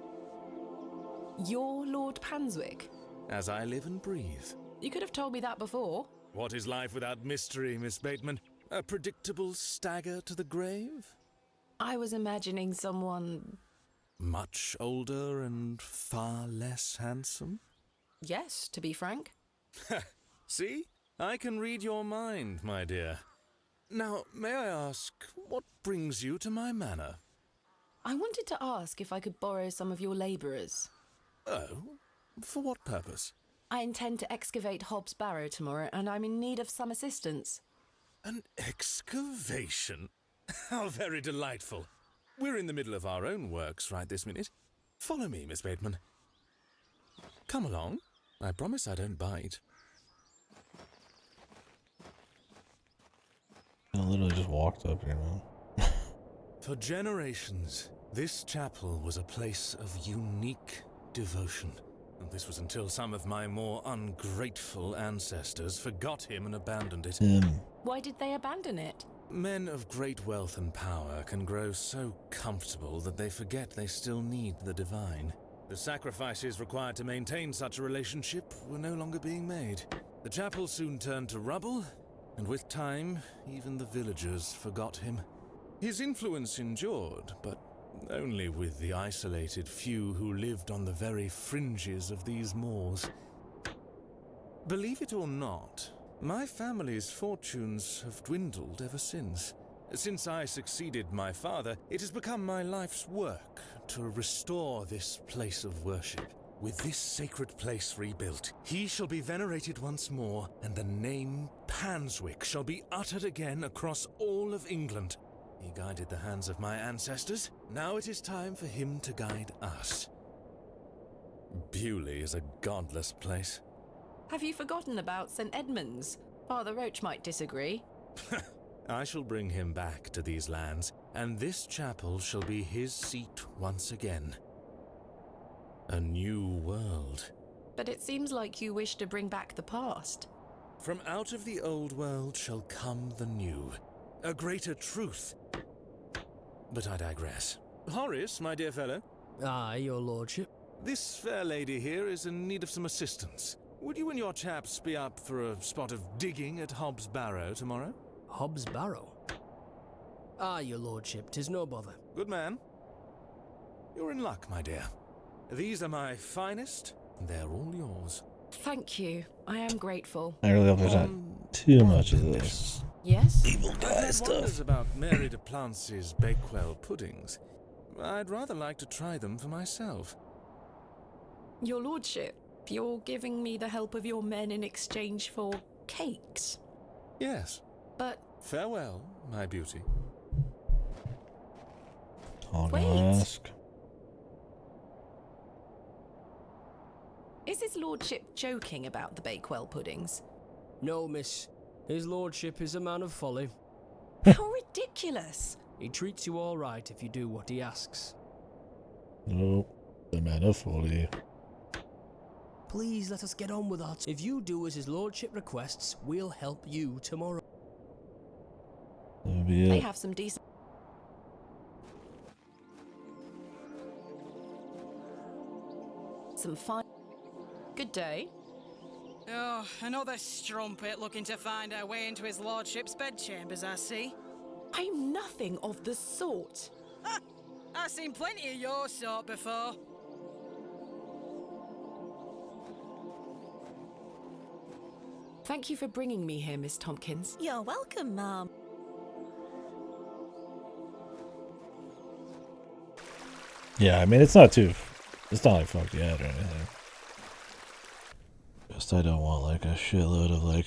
You're Lord Panswick? As I live and breathe. You could have told me that before. What is life without mystery, Miss Bateman? A predictable stagger to the grave? I was imagining someone... Much older and far less handsome? Yes, to be frank. See? I can read your mind, my dear. Now, may I ask, what brings you to my manor? I wanted to ask if I could borrow some of your labourers. Oh? For what purpose? I intend to excavate Hobbs Barrow tomorrow, and I'm in need of some assistance. An excavation? How very delightful. We're in the middle of our own works right this minute. Follow me, Miss Bateman. Come along. I promise I don't bite. I literally just walked up here, man. For generations, this chapel was a place of unique devotion. And this was until some of my more ungrateful ancestors forgot him and abandoned it. Why did they abandon it? Men of great wealth and power can grow so comfortable that they forget they still need the divine. The sacrifices required to maintain such a relationship were no longer being made. The chapel soon turned to rubble, and with time, even the villagers forgot him. His influence endured, but only with the isolated few who lived on the very fringes of these moors. Believe it or not, my family's fortunes have dwindled ever since. Since I succeeded my father, it has become my life's work to restore this place of worship. With this sacred place rebuilt, he shall be venerated once more, and the name Panswick shall be uttered again across all of England. He guided the hands of my ancestors. Now it is time for him to guide us. Bewley is a godless place. Have you forgotten about St. Edmunds? Father Roach might disagree. I shall bring him back to these lands, and this chapel shall be his seat once again. A new world. But it seems like you wish to bring back the past. From out of the old world shall come the new. A greater truth. But I digress. Horace, my dear fellow. Aye, your lordship. This fair lady here is in need of some assistance. Would you and your chaps be up for a spot of digging at Hobbs Barrow tomorrow? Hobbs Barrow? Aye, your lordship, 'tis no bother. Good man. You're in luck, my dear. These are my finest, and they're all yours. Thank you. I am grateful. I really hope there's not too much of this. Yes? Evil guy I've had stuff. wonders about Mary de Plancy's Bakewell puddings. I'd rather like to try them for myself. Your lordship, you're giving me the help of your men in exchange for cakes. Yes. But... Farewell, my beauty. Ask. Is his lordship joking about the Bakewell puddings? No, miss. His lordship is a man of folly. How ridiculous! He treats you all right if you do what he asks. Nope. The man of folly. Please let us get on with that. If you do as his lordship requests, we'll help you tomorrow. That'll be They it. have some decent... Some fine... Good day. Oh, another strumpet looking to find our way into his lordship's bedchambers, I see. I'm nothing of the sort. Ha! I've seen plenty of your sort before. Thank you for bringing me here, Miss Tompkins. You're welcome, Mom. Yeah, I mean, it's not like fuck yet or anything. Just I don't want like a shitload of like,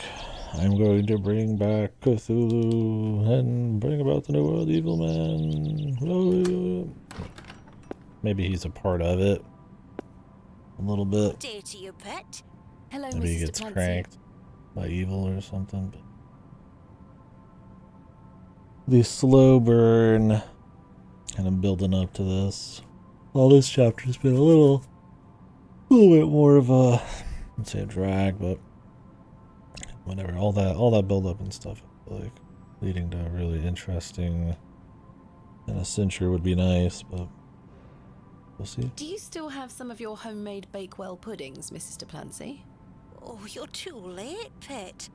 I'm going to bring back Cthulhu and bring about the New World Evil Man. Maybe he's a part of it. A little bit. Day to your pet. Hello, Maybe he Mrs. gets Duplancy. cranked by evil or something. But the slow burn kind of building up to this. Well, this chapter's been a little a little bit more of a, let's say a drag, but whatever. All that build up and stuff, like leading to a really interesting and a cincher would be nice, but we'll see. Do you still have some of your homemade Bakewell puddings, Mrs. Duplancy? Oh, you're too late, Pet.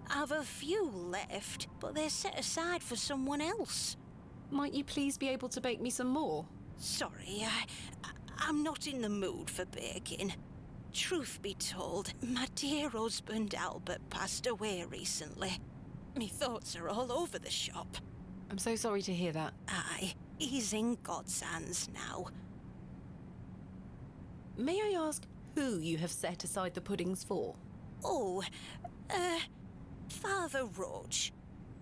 I've a few left, but they're set aside for someone else. Might you please be able to bake me some more? Sorry, I'm not in the mood for baking. Truth be told, my dear husband Albert passed away recently. Me thoughts are all over the shop. I'm so sorry to hear that. Aye, he's in God's hands now. May I ask who you have set aside the puddings for? Oh, Father Roach.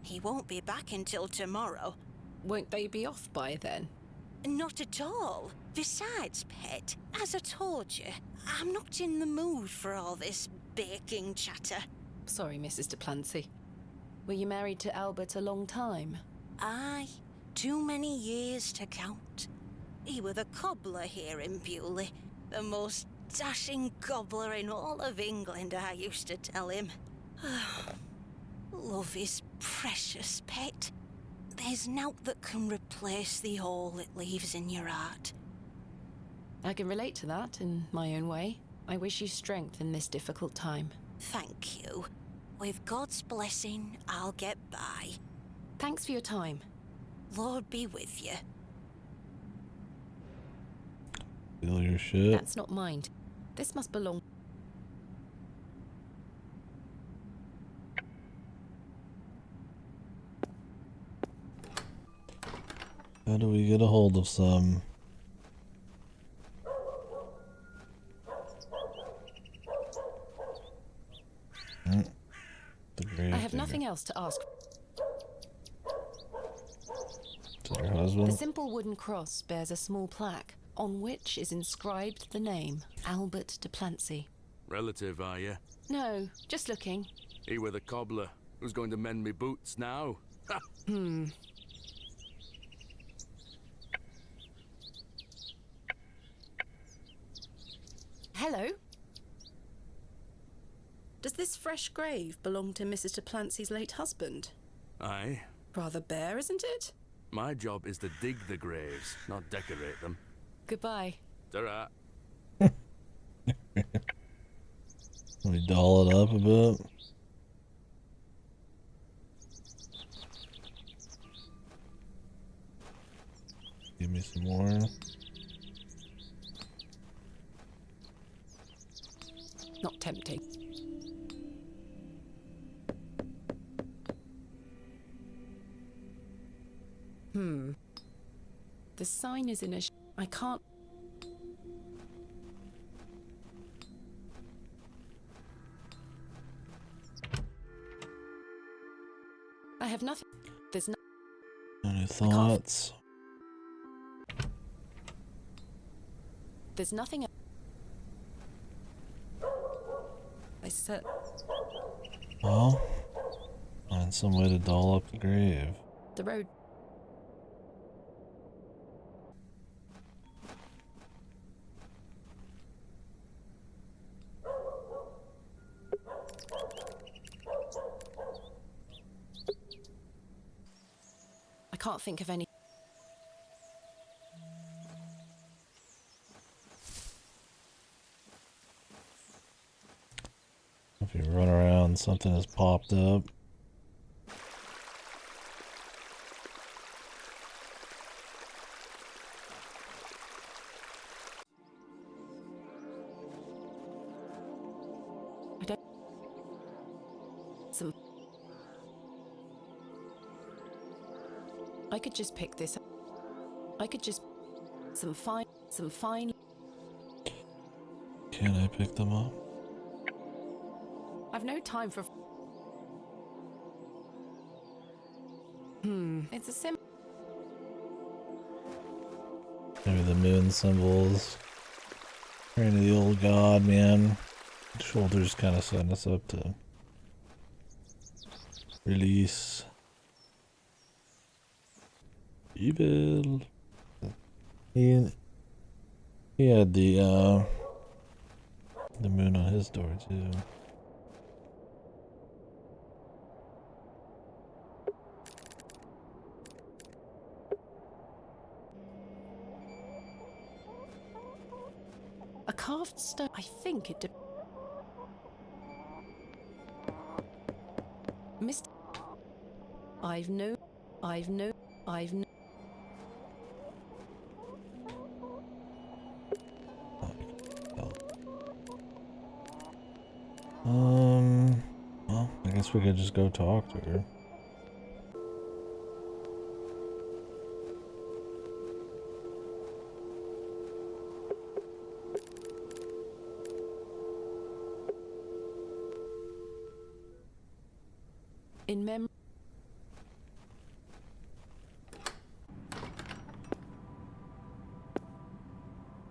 He won't be back until tomorrow. Won't they be off by then? Not at all. Besides, Pet, as I told you, I'm not in the mood for all this baking chatter. Sorry, Mrs. Duplancy. Were you married to Albert a long time? Aye, too many years to count. He were the cobbler here in Bewley, the most dashing cobbler in all of England, I used to tell him. Love is precious, Pet. There's naught that can replace the hole it leaves in your heart. I can relate to that in my own way. I wish you strength in this difficult time. Thank you. With God's blessing, I'll get by. Thanks for your time. Lord be with you. Feel your shit. That's not mine. This must belong. How do we get a hold of some? The grave I have digger. nothing else to ask. To your husband? The simple wooden cross bears a small plaque, on which is inscribed the name Albert Duplancy. Relative, are you? No, just looking. He were the cobbler. Who's going to mend me boots now? Hello? Does this fresh grave belong to Mrs. Duplancy's late husband? Aye. Rather bare, isn't it? My job is to dig the graves, not decorate them. Goodbye. Ta-ra. Let me doll it up a bit. Give me some more. Not tempting. The sign is in a I can't. I have nothing. There's no. Any thoughts? There's nothing. I said. Well, find some way to doll up the grave. The road. I can't think of any. If you run around, something has popped up. I don't. Some. I could just pick this up. I could just. Some fine. Can I pick them up? I've no time for. It's a sim. Maybe the moon symbols. Praying to the old god, man. Shoulders kind of setting us up to release evil. He had the The moon on his door too. A carved stone. I think it. Mr. I've no. Well, I guess we could just go talk to her. In memory.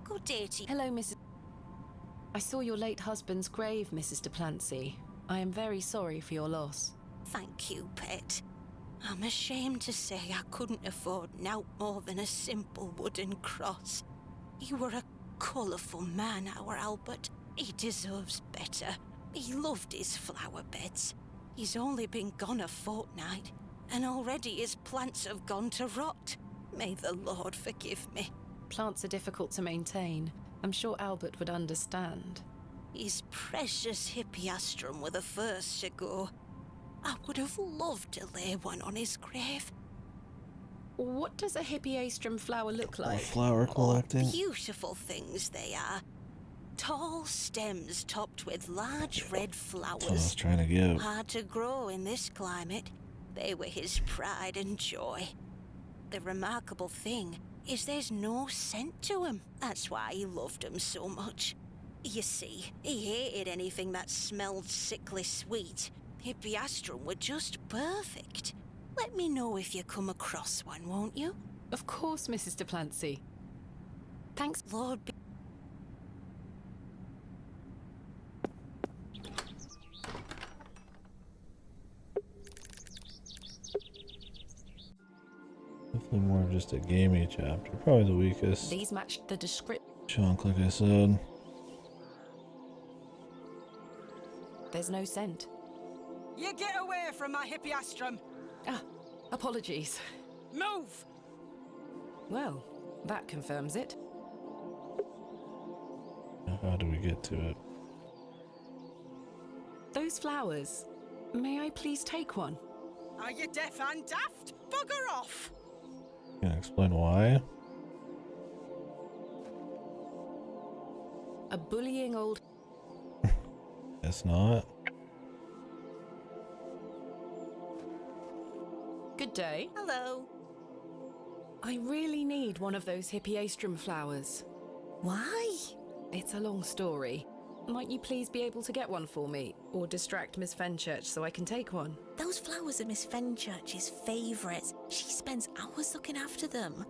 Good day to you. Hello, Mrs. I saw your late husband's grave, Mrs. de Plancy. I am very sorry for your loss. Thank you, pet. I'm ashamed to say I couldn't afford nought more than a simple wooden cross. He were a colourful man, our Albert. He deserves better. He loved his flower beds. He's only been gone a fortnight, and already his plants have gone to rot. May the Lord forgive me. Plants are difficult to maintain. I'm sure Albert would understand. His precious hippeastrum were the first to go. I would have loved to lay one on his grave. What does a hippeastrum flower look like? Flower collecting. Beautiful things they are. Tall stems topped with large red flowers. That's what I was trying to get. Hard to grow in this climate. They were his pride and joy. The remarkable thing is there's no scent to 'em. That's why he loved 'em so much. You see, he hated anything that smelled sickly sweet. Hippeastrum were just perfect. Let me know if you come across one, won't you? Of course, Mrs. de Plancy. Thanks, Lord. Definitely more of just a gamey chapter. Probably the weakest. These matched the description. Chunk, like I said. There's no scent. You get away from my hippeastrum! Ah, apologies. Move! Well, that confirms it. How do we get to it? Those flowers. May I please take one? Are you deaf and daft? Bugger off! Can I explain why? A bullying old... It's not. Good day. Hello. I really need one of those hippeastrum flowers. Why? It's a long story. Might you please be able to get one for me? Or distract Miss Fenchurch so I can take one? Those flowers are Miss Fenchurch's favourites. She spends hours looking after them.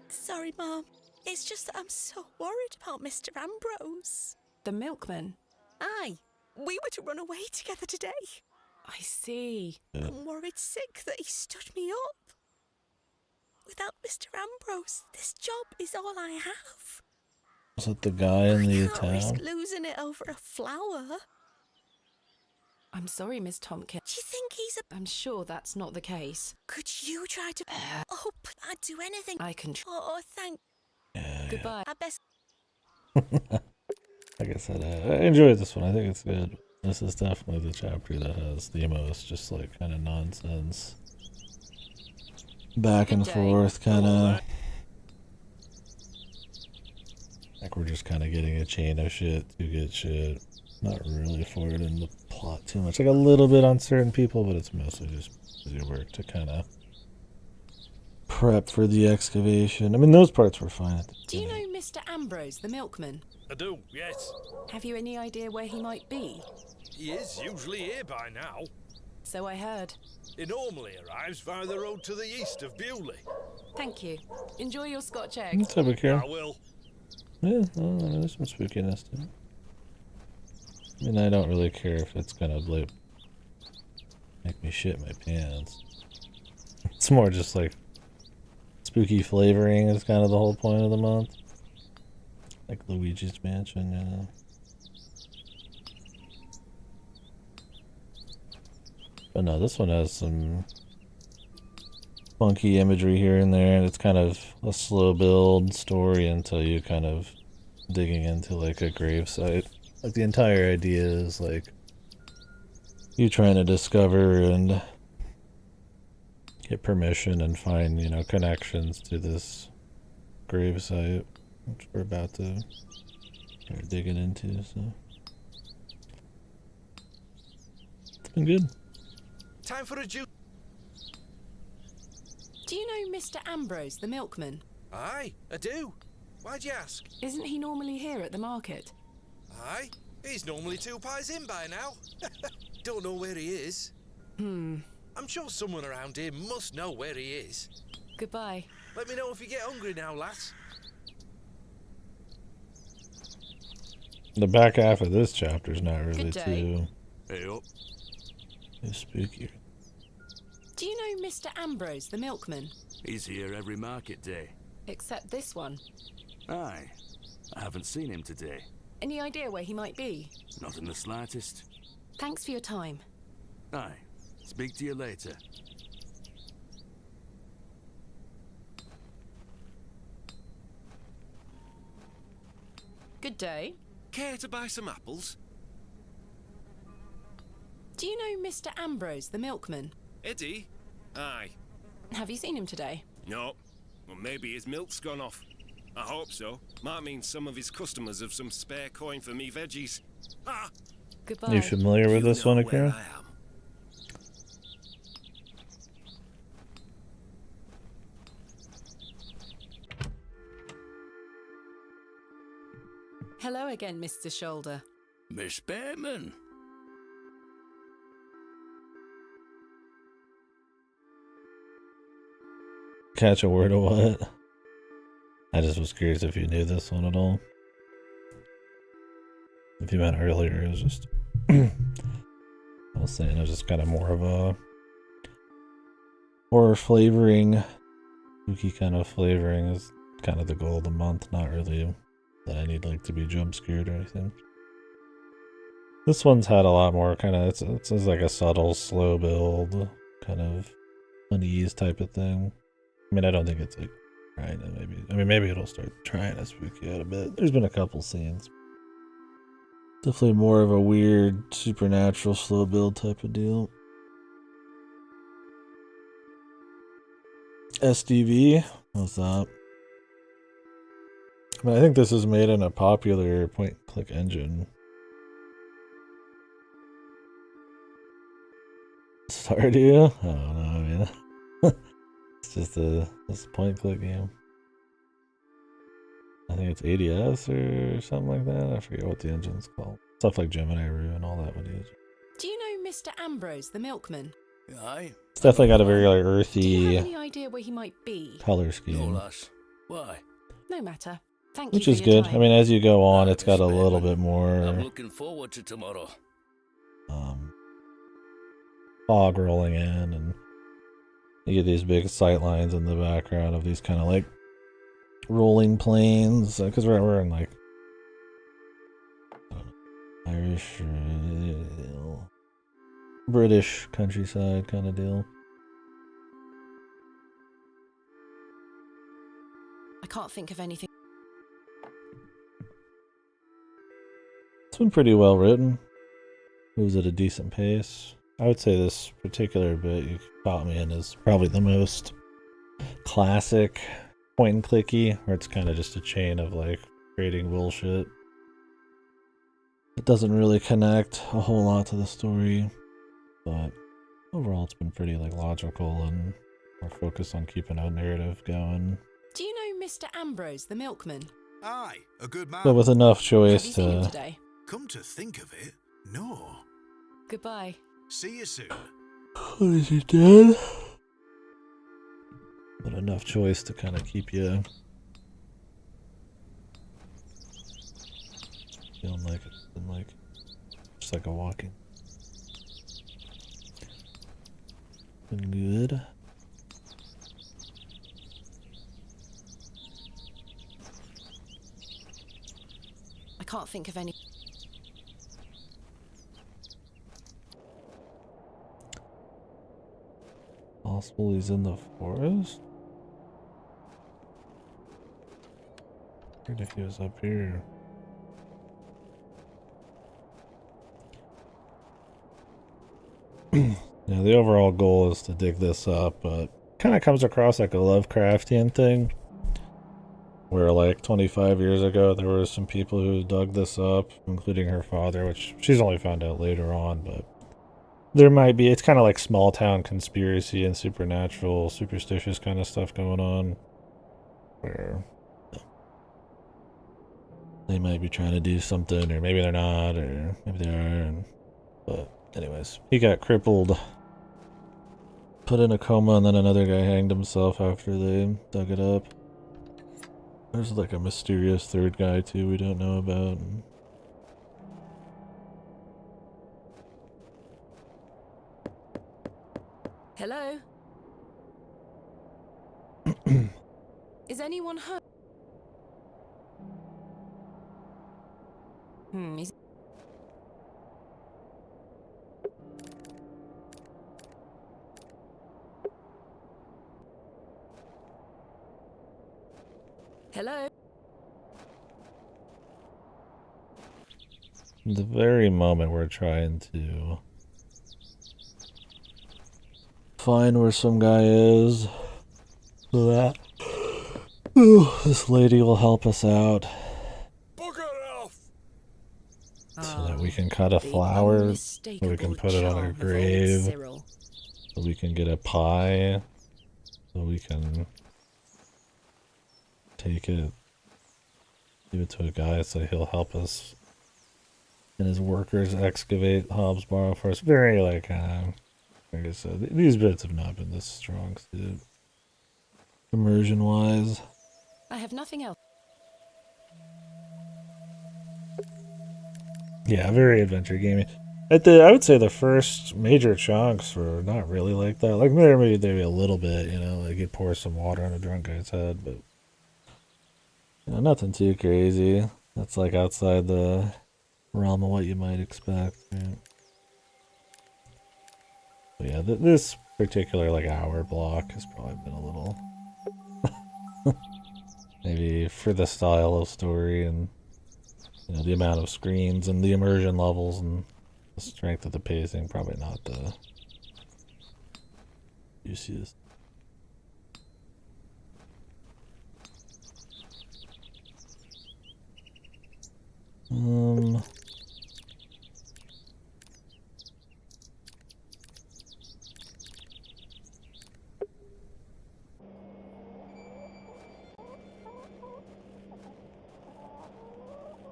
Sorry, Mom. It's just that I'm so worried about Mr. Ambrose. The milkman? Aye. We were to run away together today. I see. I'm worried sick that he stood me up. Without Mr. Ambrose, this job is all I have. Was it the guy in the I can't risk town? losing it over a flower. I'm sorry, Miss Tompkins. Do you think he's a... I'm sure that's not the case. Could you try to... Oh, I'd do anything. I can... Oh, thank... Goodbye. I best... Like I said, I enjoyed this one. I think it's good. This is definitely the chapter that has the most just like kind of nonsense. Back and forth, kind of. Like we're just kind of getting a chain of shit to get shit. Not really forwarding the plot too much. Like a little bit on certain people, but it's mostly just busy work to kind of prep for the excavation. I mean, those parts were fine. Do you know Mr. Ambrose, the milkman? I do, yes. Have you any idea where he might be? He is usually here by now. So I heard. He normally arrives via the road to the east of Bewley. Thank you. Enjoy your Scotch egg. Let's have a care. I will. Yeah, there's some spookiness to it. I mean, I don't really care if it's gonna like make me shit my pants. It's more just like spooky flavoring is kind of the whole point of the month. Like Luigi's Mansion, yeah. But no, this one has some funky imagery here and there, and it's kind of a slow build story until you kind of digging into like a gravesite. Like the entire idea is like you trying to discover and get permission and find, you know, connections to this gravesite, which we're about to start digging into, so it's been good. Time for a juice. Do you know Mr. Ambrose, the milkman? Aye, I do. Why'd you ask? Isn't he normally here at the market? Aye, he's normally 2 pies in by now. Don't know where he is. I'm sure someone around here must know where he is. Goodbye. Let me know if you get hungry now, lass. The back half of this chapter is not really too spooky. Do you know Mr. Ambrose, the milkman? He's here every market day. Except this one. Aye. I haven't seen him today. Any idea where he might be? Not in the slightest. Thanks for your time. Aye. Speak to you later. Good day. Care to buy some apples? Do you know Mr. Ambrose, the milkman? Eddie? Aye. Have you seen him today? No. Well, maybe his milk's gone off. I hope so. Might mean some of his customers have some spare coin for me veggies. Ah! Goodbye. You familiar with this one, Akira? Hello again, Mr. Shoulder. Miss Bateman. Catch a word of what? I just was curious if you knew this one at all. If you meant earlier, it was just I was saying it was just kind of more of a horror flavoring, spooky kind of flavoring is kind of the goal of the month, not really that I need like to be jump scared or anything. This one's had a lot more kind of, it's like a subtle, slow build, kind of unease type of thing. I mean, I don't think it's like trying to maybe it'll start trying to spook you out a bit. There's been a couple scenes. Definitely more of a weird, supernatural, slow build type of deal. SDV? What's up? I mean, I think this is made in a popular point-and-click engine. Stardew? I don't know, I mean... it's just this point-and-click game. I think it's ADS or something like that. I forget what the engine's called. Stuff like Gemini Roo and all that would use. Do you know Mr. Ambrose, the milkman? Aye. It's definitely got a very like earthy Do you have any idea where he might be? color scheme. No, lass. Why? No matter. Thank Which you is for your good. time. I mean, as you go on, it's got a Miss little Bateman. bit more I'm looking forward to tomorrow. fog rolling in, and you get these big sight lines in the background of these kind of like rolling plains, because we're in like Irish or British countryside kind of deal. I can't think of anything. It's been pretty well written. Moves at a decent pace. I would say this particular bit you caught me in is probably the most classic point and clicky, where it's kind of just a chain of like creating bullshit. It doesn't really connect a whole lot to the story, but overall it's been pretty like logical and more focused on keeping a narrative going. Do you know Mr. Ambrose, the milkman? Aye, a good man. But with enough Have choice you seen him to today? Come to think of it, no. Goodbye. See you soon. What is he dead? But enough choice to kind of keep you feeling like it's been like just like a walking. Been good. can't think of any. Possible he's in the forest? What if he was up here? Yeah, the overall goal is to dig this up, but kind of comes across like a Lovecraftian thing. Where like 25 years ago there were some people who dug this up, including her father, which she's only found out later on, but there might be, it's kind of like small town conspiracy and supernatural, superstitious kind of stuff going on. Where they might be trying to do something, or maybe they're not, or maybe they are. But anyways, he got crippled, put in a coma, and then another guy hanged himself after they dug it up. There's like a mysterious third guy too we don't know about. Hello? Is anyone home? Is... Hello? The very moment we're trying to find where some guy is, so that this lady will help us out. So that we can cut a flower, so we can put it on her grave, so we can get a pie, so we can take it, give it to a guy so he'll help us and his workers excavate Hobbs Barrow for us. Very like I said, these bits have not been this strong suit, immersion wise. I have nothing else. Yeah, very adventure gamey. I would say the first major chunks were not really like that. Like maybe a little bit, you know, like you pour some water on a drunk guy's head, but you know, nothing too crazy. That's like outside the realm of what you might expect. Right? But yeah, this particular like hour block has probably been a little maybe for the style of story and you know the amount of screens and the immersion levels and the strength of the pacing, probably not the juiciest.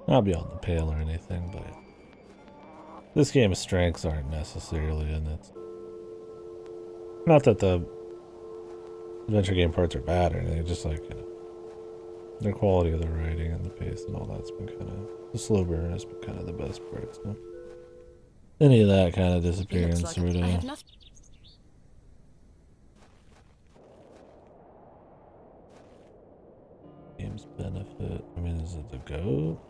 Not beyond the pale or anything, but this game's strengths aren't necessarily in it. Not that the adventure game parts are bad or anything, just like, you know, the quality of the writing and the pace and all that's been kind of, the slow burn has been kind of the best part, so. Any of that kind of disappearance Like sort of. I have nothing. Game's benefit. I mean, is it the goat?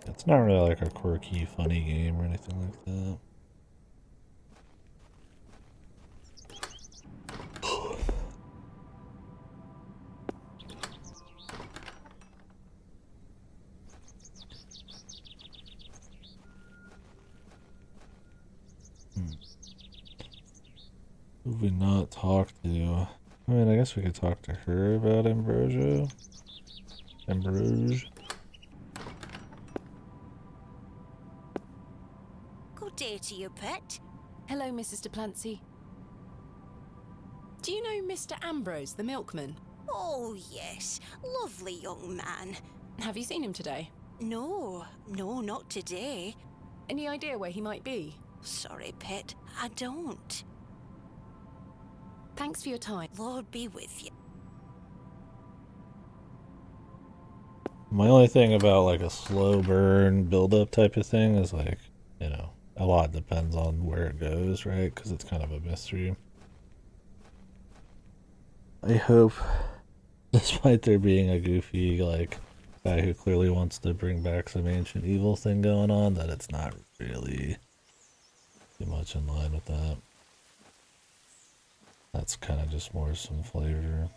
It's not really like a quirky, funny game or anything like that. Who have we not talked to? I mean, I guess we could talk to her about Ambrosio. Ambrose. Good day to you, pet. Hello, Mrs. Duplancy. Do you know Mr. Ambrose, the milkman? Oh, yes. Lovely young man. Have you seen him today? No, not today. Any idea where he might be? Sorry, pet, I don't. Thanks for your time. Lord be with you. My only thing about like a slow burn build-up type of thing is like, you know, a lot depends on where it goes, right? Because it's kind of a mystery. I hope, despite there being a goofy like guy who clearly wants to bring back some ancient evil thing going on, that it's not really too much in line with that. That's kind of just more some flavor.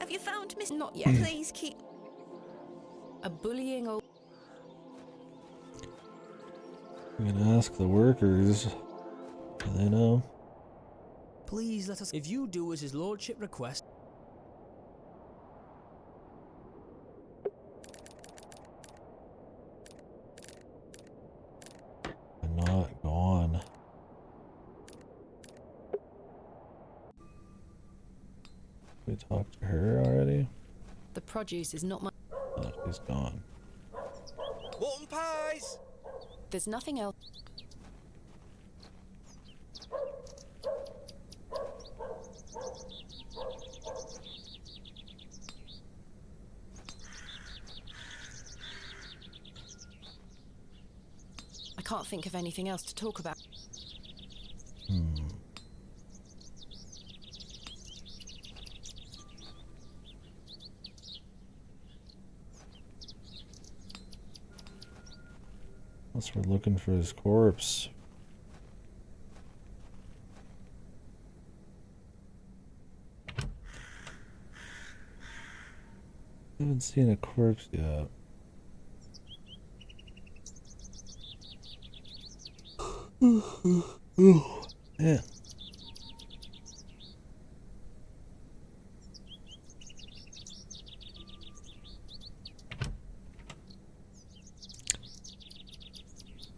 Have you found Miss? Not yet. Please keep. A bullying old. I'm gonna ask the workers. Do they know? Please let us. If you do as his lordship requests. I'm not gone. We talked to her already? The produce is not my. Oh, she's gone. Mutton pies! There's nothing else. I can't think of anything else to talk about. Unless we're looking for his corpse. I haven't seen a corpse yet. Yeah.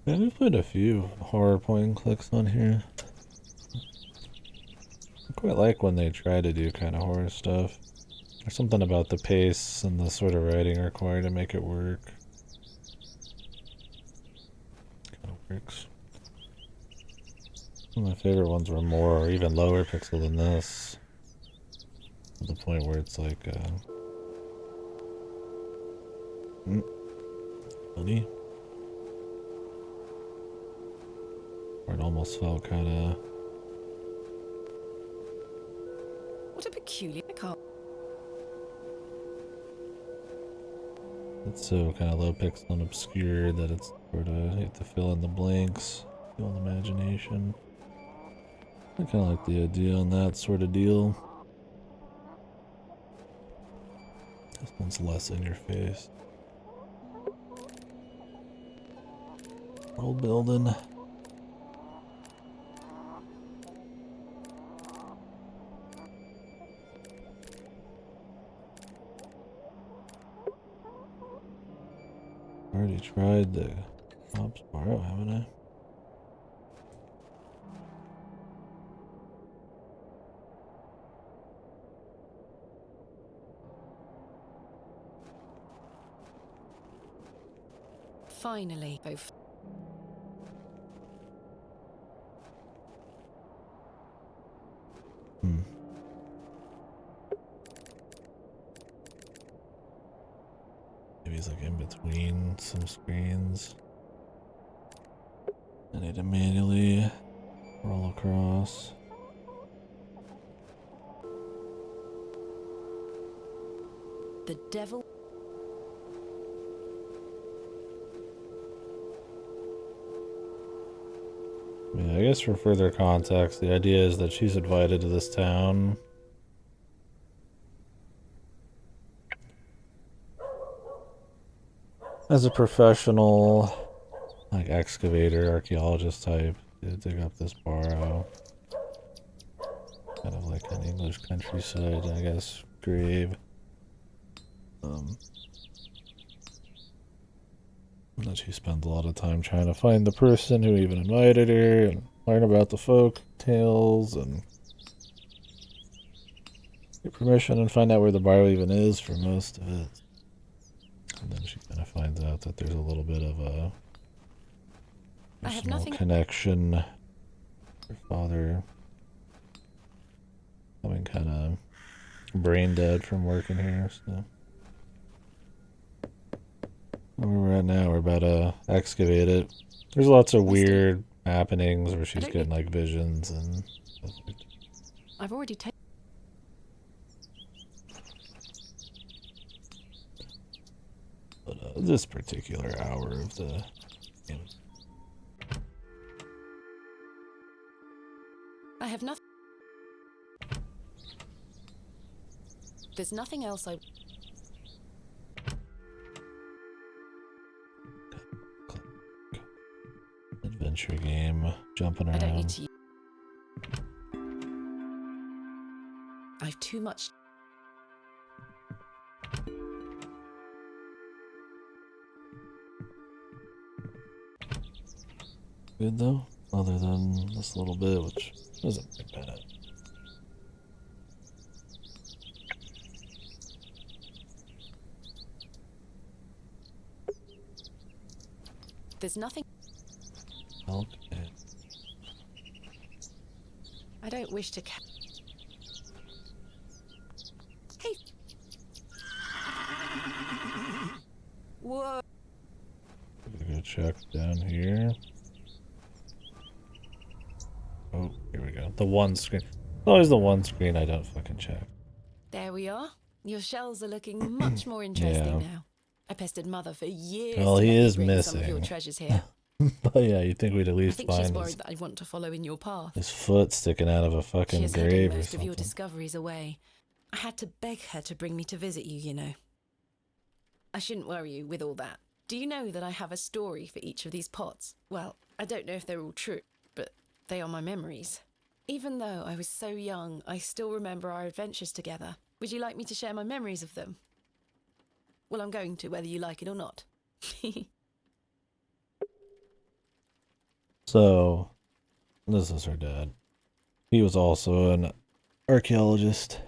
I've put a few horror point clicks on here. I quite like when they try to do kind of horror stuff. There's something about the pace and the sort of writing required to make it work. Kind of works. Some of my favorite ones were more or even lower pixel than this. To the point where it's like, funny. Or it almost felt kind of. What a peculiar car. It's so kind of low pixel and obscure that it's sort of, you have to fill in the blanks, fuel imagination. I kind of like the idea on that sort of deal. This one's less in your face. Old building. Already tried the Ops Barrow, haven't I? Finally, both. Maybe he's like in between some screens. I need to manually roll across. The devil. Yeah, I guess for further context, the idea is that she's invited to this town. As a professional, like excavator, archaeologist type, to dig up this Barrow. Kind of like an English countryside, I guess, grave. And then she spends a lot of time trying to find the person who even invited her and learn about the folk tales and get permission and find out where the Barrow even is for most of it. And then she kind of finds out that there's a little bit of a I have Personal nothing. connection. Her father becoming kind of brain dead from working here, so. Where we're at now, we're about to excavate it. There's lots of weird happenings where she's getting like visions and stuff like that. I've already taken. But this particular hour of the game. I have nothing. There's nothing else I. Adventure game, jumping around. I don't need to. I've too much. Good though, other than this little bit, which isn't bad. There's nothing. Okay. I don't wish to. Hey. Whoa. Go check down here. Oh, here we go. The one screen. Always the one screen I don't fucking check. There we are. Your shells are looking much more interesting Yeah. now. I pestered Mother for years. Well, to he let me is bring some of your missing. treasures here. But yeah, you'd think we'd at I least think she's find worried that I want to follow in your path. his foot sticking out of a She fucking has hidden grave or most of your something. discoveries away. I had to beg her to bring me to visit you, you know. I shouldn't worry you with all that. Do you know that I have a story for each of these pots? Well, I don't know if they're all true, but they are my memories. Even though I was so young, I still remember our adventures together. Would you like me to share my memories of them? Well, I'm going to, whether you like it or not. So, this is her dad. He was also an archaeologist,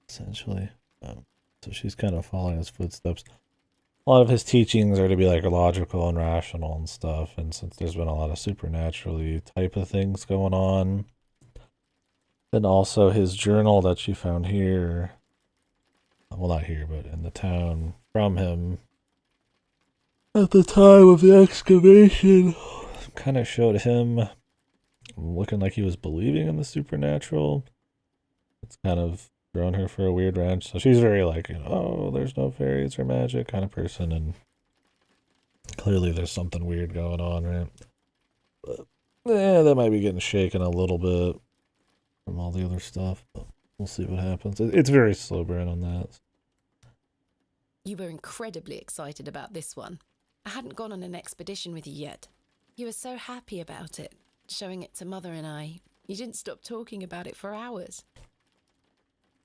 essentially. So she's kind of following his footsteps. A lot of his teachings are to be like logical and rational and stuff. And since there's been a lot of supernaturally type of things going on, then also his journal that she found here, well, not here, but in the town from him at the time of the excavation, kind of showed him looking like he was believing in the supernatural. It's kind of thrown her for a weird wrench. So she's very like, oh, there's no fairies or magic kind of person, and clearly there's something weird going on, right? But yeah, that might be getting shaken a little bit from all the other stuff, but we'll see what happens. It's very slow burn on that. You were incredibly excited about this one. I hadn't gone on an expedition with you yet. You were so happy about it, showing it to Mother and I. You didn't stop talking about it for hours.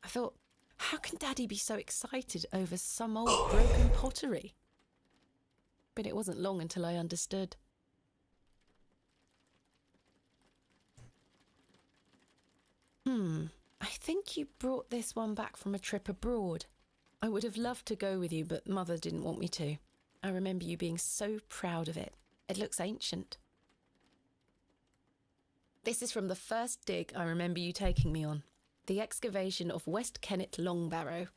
I thought, how can Daddy be so excited over some old broken pottery? But it wasn't long until I understood. I think you brought this one back from a trip abroad. I would have loved to go with you, but Mother didn't want me to. I remember you being so proud of it. It looks ancient. This is from the first dig I remember you taking me on. The excavation of West Kennet Long Barrow.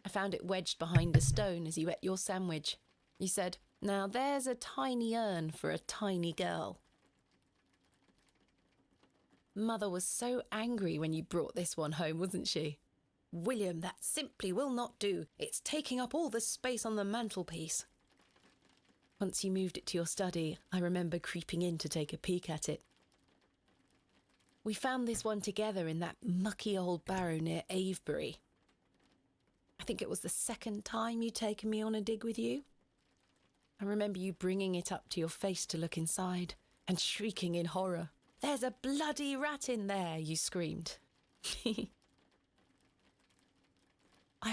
I found it wedged behind a stone as you ate your sandwich. You said, now there's a tiny urn for a tiny girl. Mother was so angry when you brought this one home, wasn't she? William, that simply will not do. It's taking up all the space on the mantelpiece. Once you moved it to your study, I remember creeping in to take a peek at it. We found this one together in that mucky old barrow near Avebury. I think it was the second time you'd taken me on a dig with you. I remember you bringing it up to your face to look inside and shrieking in horror. There's a bloody rat in there, you screamed. I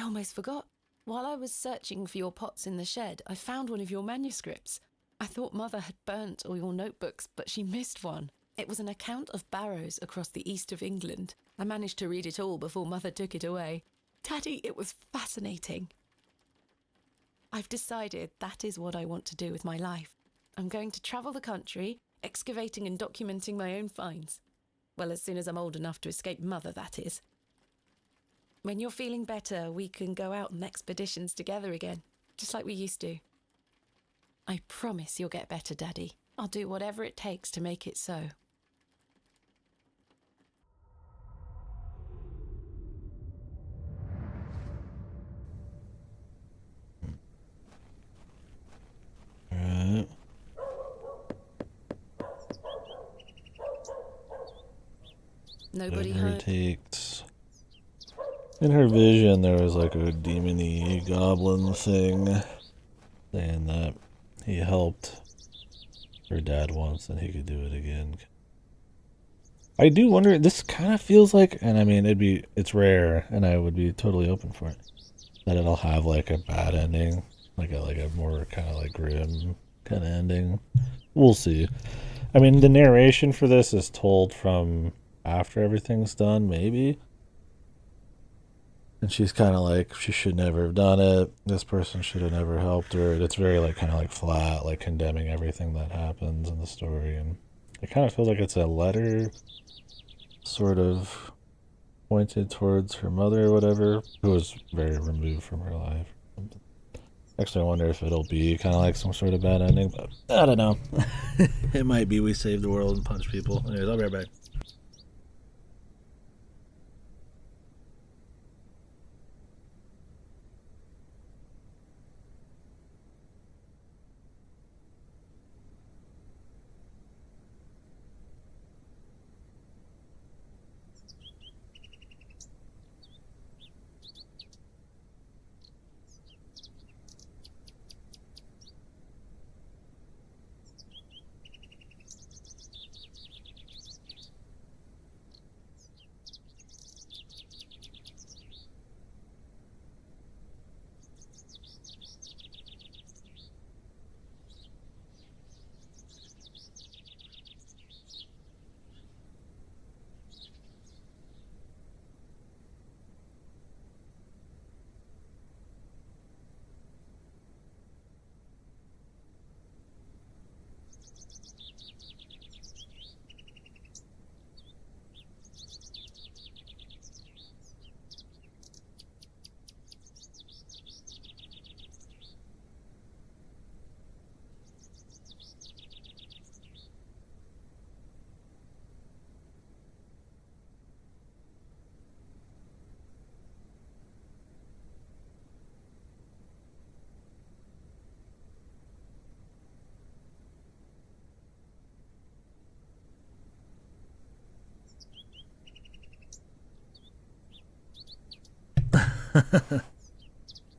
almost forgot. While I was searching for your pots in the shed, I found one of your manuscripts. I thought Mother had burnt all your notebooks, but she missed one. It was an account of barrows across the east of England. I managed to read it all before Mother took it away. Daddy, it was fascinating. I've decided that is what I want to do with my life. I'm going to travel the country, excavating and documenting my own finds. Well, as soon as I'm old enough to escape Mother, that is. When you're feeling better, we can go out on expeditions together again, just like we used to. I promise you'll get better, Daddy. I'll do whatever it takes to make it so. Alright. Nobody Whatever home. it takes. In her vision, there was like a demon-y goblin thing saying that he helped her dad once and he could do it again. I do wonder, this kind of feels like, and I mean, it's rare, and I would be totally open for it, that it'll have like a bad ending, like a more kind of like grim kind of ending. We'll see. I mean, the narration for this is told from after everything's done, maybe. And she's kind of like, she should never have done it. This person should have never helped her. It's very like kind of like flat, like condemning everything that happens in the story. And it kind of feels like it's a letter sort of pointed towards her mother or whatever, who was very removed from her life. Actually, I wonder if it'll be kind of like some sort of bad ending, but I don't know. It might be we save the world and punch people. Anyways, I'll be right back.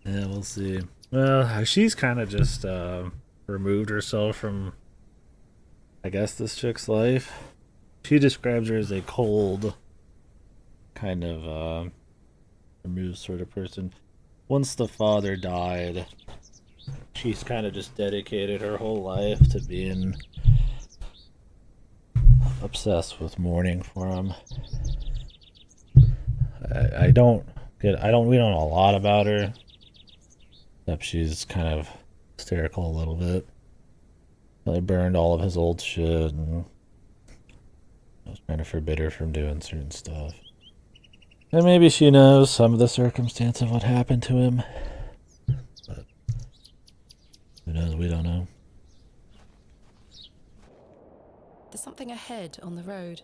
Yeah, we'll see. Well, she's kind of just removed herself from, I guess, this chick's life. She describes her as a cold, kind of removed sort of person. Once the father died, she's kind of just dedicated her whole life to being obsessed with mourning for him. We don't know a lot about her, except she's kind of hysterical a little bit. They burned all of his old shit and was trying to forbid her from doing certain stuff. And maybe she knows some of the circumstance of what happened to him, but who knows? We don't know. There's something ahead on the road.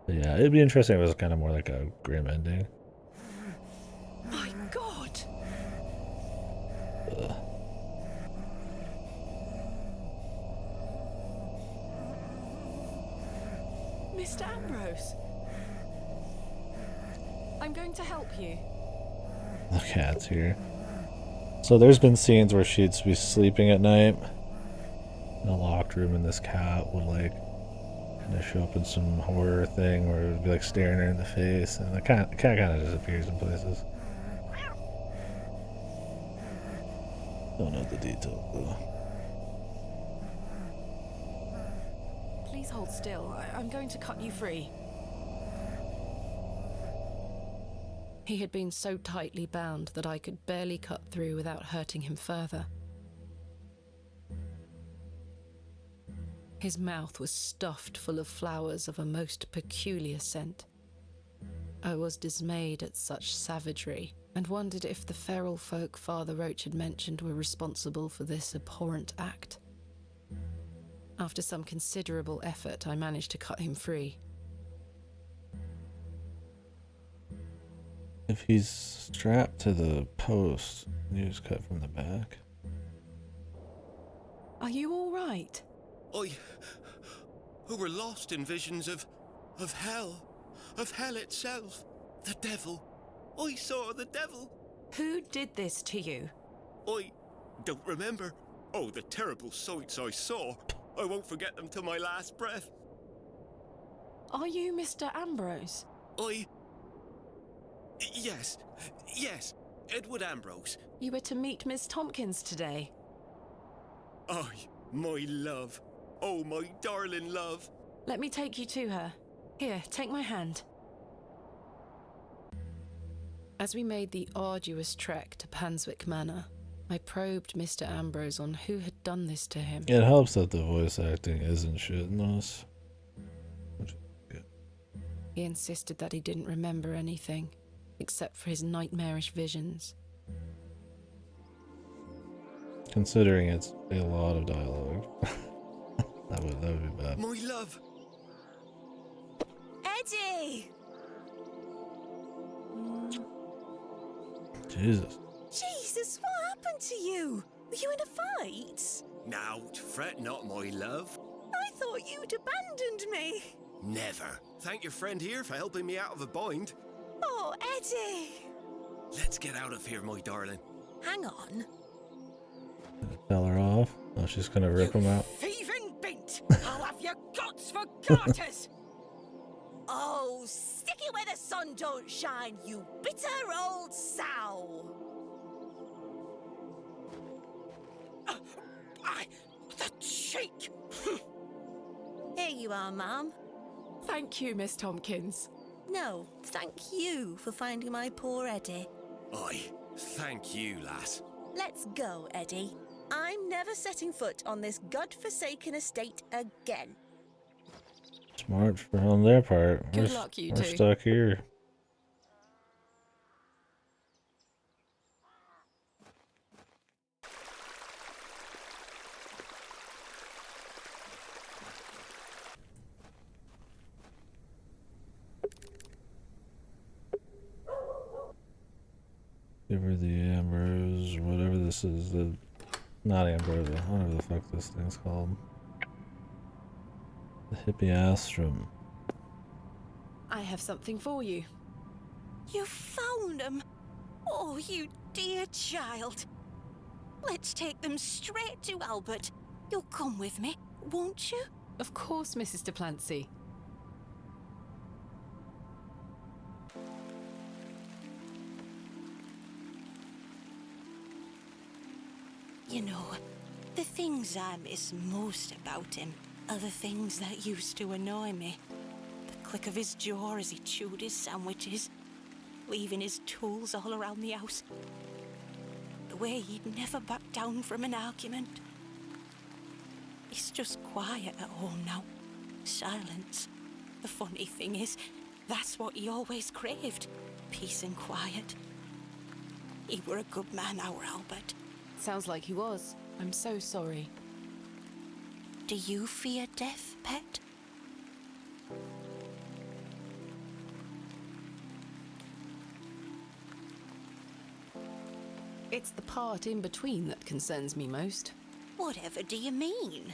Yeah, it'd be interesting if it was kind of more like a grim ending. My God! Mr. Ambrose! I'm going to help you. The cat's here. So there's been scenes where she'd be sleeping at night in a locked room, and this cat would like kind of show up in some horror thing where it would be like staring her in the face, and the cat kind of disappears in places. Don't know the details though. Please hold still. I'm going to cut you free. He had been so tightly bound that I could barely cut through without hurting him further. His mouth was stuffed full of flowers of a most peculiar scent. I was dismayed at such savagery, and wondered if the feral folk Father Roach had mentioned were responsible for this abhorrent act. After some considerable effort, I managed to cut him free. If he's strapped to the post, you just cut from the back. Are you all right? Who were lost in visions of hell itself, the devil. I saw the devil. Who did this to you? I don't remember. Oh, the terrible sights I saw. I won't forget them till my last breath. Are you Mr. Ambrose? Yes, Edward Ambrose. You were to meet Miss Tompkins today. My love. Oh, my darling love. Let me take you to her. Here, take my hand. As we made the arduous trek to Panswick Manor, I probed Mr. Ambrose on who had done this to him. It helps that the voice acting isn't shitting us. He insisted that he didn't remember anything, except for his nightmarish visions. Considering it's a lot of dialogue. that would be bad. My love. Eddie! Jesus. Jesus, what happened to you? Were you in a fight? Now, fret not, my love. I thought you'd abandoned me. Never. Thank your friend here for helping me out of a bind. Oh, Eddie! Let's get out of here, my darling. Hang on. Tell her off. Oh, she's gonna rip him out. Thieving bint! I'll have your guts for garters! Oh, stick it where the sun don't shine, you bitter old sow! The cheek! Here you are, Mum. Thank you, Miss Tompkins. No, thank you for finding my poor Eddie. Thank you, lass. Let's go, Eddie. I'm never setting foot on this godforsaken estate again. Smart on their part. Good luck, you we're two. stuck here. Give her the Ambrose, whatever this is, not Ambrose, whatever the fuck this thing's called. The Hippiastrum. I have something for you. You found them? Oh, you dear child. Let's take them straight to Albert. You'll come with me, won't you? Of course, Mrs. de Plancy. You know, the things I miss most about him are the things that used to annoy me. The click of his jaw as he chewed his sandwiches, leaving his tools all around the house. The way he'd never back down from an argument. He's just quiet at home now. Silence. The funny thing is, that's what he always craved. Peace and quiet. He were a good man, our Albert. Sounds like he was. I'm so sorry. Do you fear death, pet? It's the part in between that concerns me most. Whatever do you mean?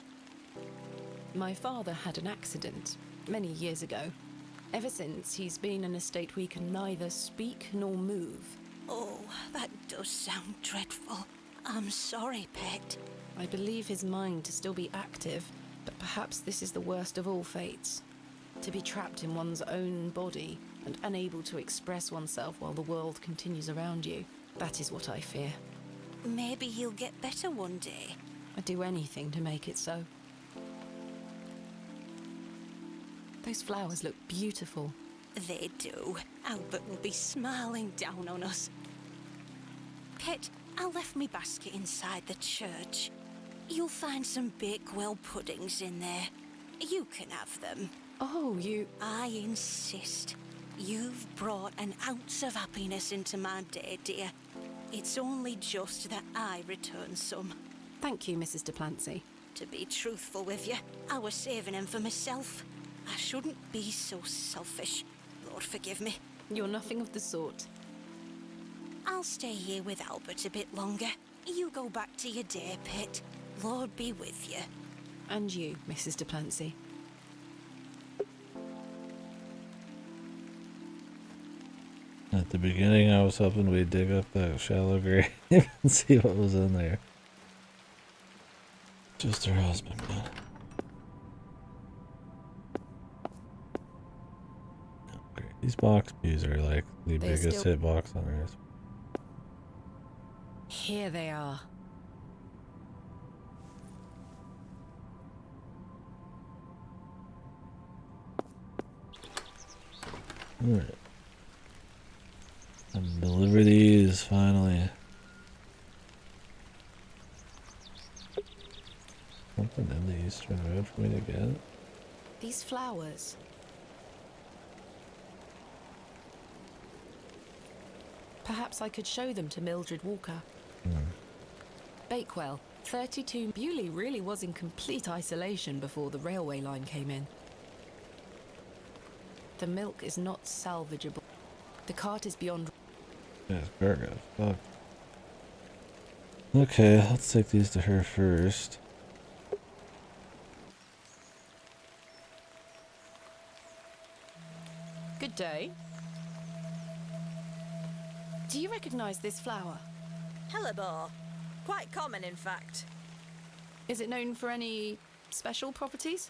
My father had an accident many years ago. Ever since, he's been in a state where he can neither speak nor move. Oh, that does sound dreadful. I'm sorry, pet. I believe his mind to still be active, but perhaps this is the worst of all fates. To be trapped in one's own body and unable to express oneself while the world continues around you. That is what I fear. Maybe he'll get better one day. I'd do anything to make it so. Those flowers look beautiful. They do. Albert will be smiling down on us. Pet, I left me basket inside the church. You'll find some Bakewell puddings in there. You can have them. Oh, you... I insist. You've brought an ounce of happiness into my day, dear. It's only just that I return some. Thank you, Mrs. Duplancy. To be truthful with you, I was saving them for myself. I shouldn't be so selfish. Lord forgive me. You're nothing of the sort. I'll stay here with Albert a bit longer. You go back to your day, Pet. Lord be with you. And you, Mrs. Duplancy. At the beginning, I was hoping we'd dig up that shallow grave and see what was in there. Just her husband, man. Oh, great. These box pews are like the biggest hitbox on Earth. Here they are. Alright. And deliver these finally. Something in the eastern road for me to get. These flowers. Perhaps I could show them to Mildred Walker. Bakewell, 32. Bewley really was in complete isolation before the railway line came in. The milk is not salvageable. The cart is beyond... Yeah, it's cargo. Fuck. Okay, let's take these to her first. Good day. Do you recognize this flower? Hellebore. Quite common, in fact. Is it known for any special properties?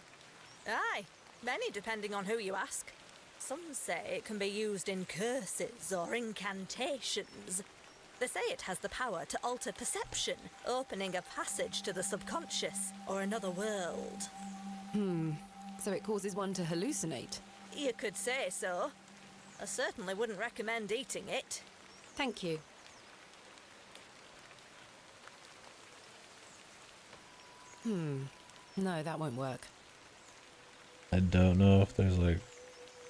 Aye, many depending on who you ask. Some say it can be used in curses or incantations. They say it has the power to alter perception, opening a passage to the subconscious or another world. So it causes one to hallucinate? You could say so. I certainly wouldn't recommend eating it. Thank you. No, that won't work. I don't know if there's like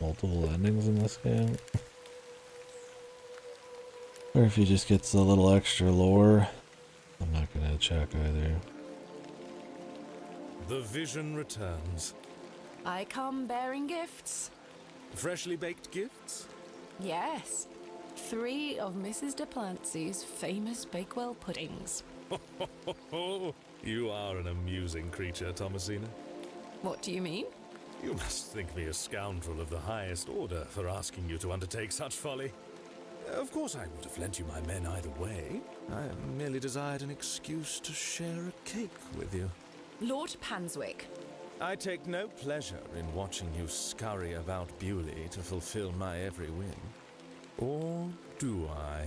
multiple endings in this game. Or if he just gets a little extra lore. I'm not gonna check either. The vision returns. I come bearing gifts. Freshly baked gifts? Yes. 3 of Mrs. Duplancy's famous Bakewell puddings. You are an amusing creature, Thomasina. What do you mean? You must think me a scoundrel of the highest order for asking you to undertake such folly. Of course I would have lent you my men either way. I merely desired an excuse to share a cake with you. Lord Panswick. I take no pleasure in watching you scurry about Bewley to fulfill my every whim. Or do I?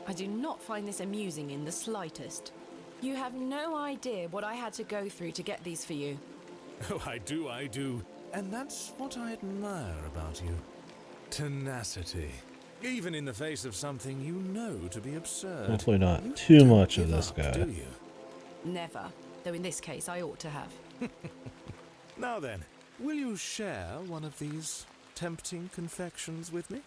I do not find this amusing in the slightest. You have no idea what I had to go through to get these for you. Oh, I do. And that's what I admire about you. Tenacity. Even in the face of something you know to be absurd. Hopefully not too much of this guy. Do you? Never. Though in this case I ought to have. Now then, will you share one of these tempting confections with me?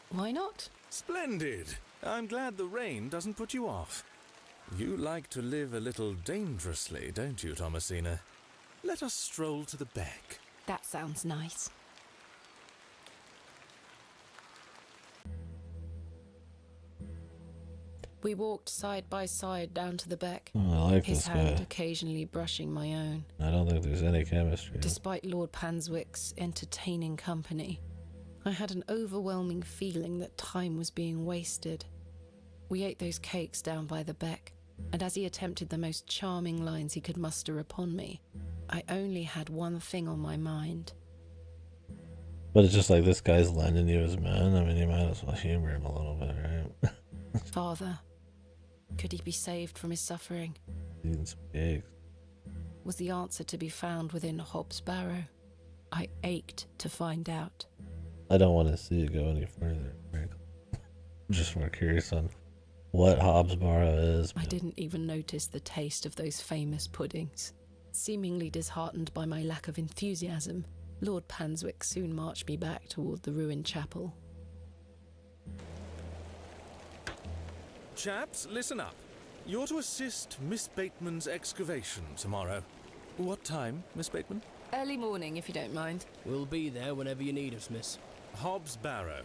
Why not? Splendid! I'm glad the rain doesn't put you off. You like to live a little dangerously, don't you, Thomasina? Let us stroll to the beck. That sounds nice. We walked side by side down to the beck, Oh, I like his this hand guy. occasionally brushing my own. I don't think there's any chemistry. Despite Lord Panswick's entertaining company, I had an overwhelming feeling that time was being wasted. We ate those cakes down by the beck, and as he attempted the most charming lines he could muster upon me, I only had one thing on my mind. But it's just like this guy's lending you his men. I mean, you might as well humor him a little bit, right? Father, could he be saved from his suffering? Eating some eggs. Was the answer to be found within Hobbs Barrow? I ached to find out. I don't want to see it go any further, frankly. I'm just more curious on what Hobbs Barrow is. I didn't even notice the taste of those famous puddings. Seemingly disheartened by my lack of enthusiasm, Lord Panswick soon marched me back toward the ruined chapel. Chaps, listen up. You're to assist Miss Bateman's excavation tomorrow. What time, Miss Bateman? Early morning, if you don't mind. We'll be there whenever you need us, miss. Hobbs Barrow.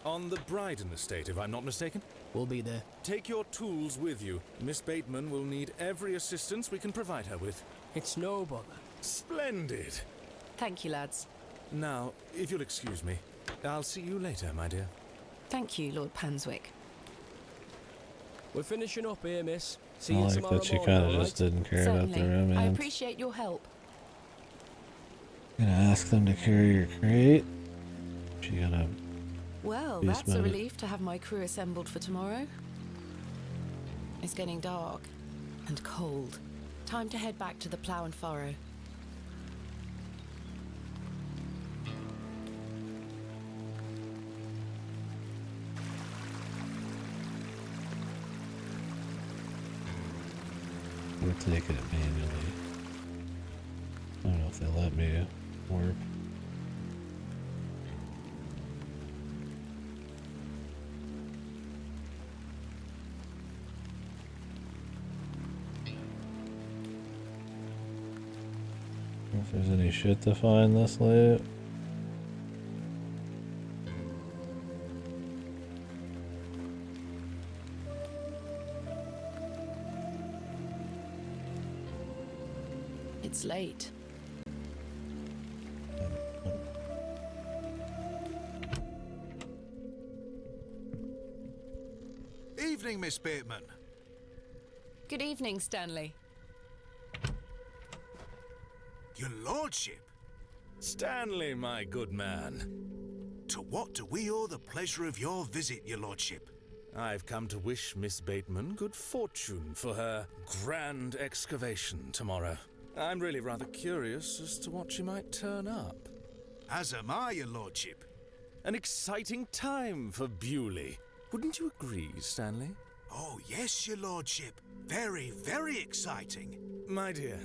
On the Bryden estate, if I'm not mistaken. We'll be there. Take your tools with you. Miss Bateman will need every assistance we can provide her with. It's no bother. Splendid. Thank you, lads. Now, if you'll excuse me, I'll see you later, my dear. Thank you, Lord Panswick. We're finishing up here, miss. See I you like tomorrow that she morning, kind of all just right? didn't care Certainly. about the romance. I appreciate your help. Gonna ask them to carry your crate. She gonna. Well, Yes, that's a ma'am. relief to have my crew assembled for tomorrow. It's getting dark and cold. Time to head back to the plough and furrow. We're taking it manually. I don't know if they let me warp. If there's any shit to find this late. It's late. Evening, Miss Bateman. Good evening, Stanley. Your lordship. Stanley, my good man. To what do we owe the pleasure of your visit, your lordship? I've come to wish Miss Bateman good fortune for her grand excavation tomorrow. I'm really rather curious as to what she might turn up. As am I, your lordship. An exciting time for Bewley. Wouldn't you agree, Stanley? Oh, yes, your lordship. Very, very exciting. My dear,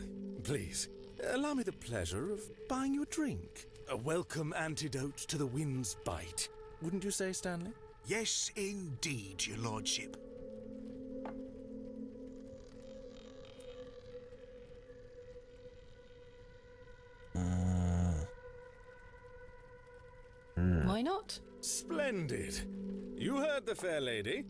please, allow me the pleasure of buying you a drink. A welcome antidote to the wind's bite. Wouldn't you say, Stanley? Yes, indeed, your lordship. Why not? Splendid. You heard the fair lady.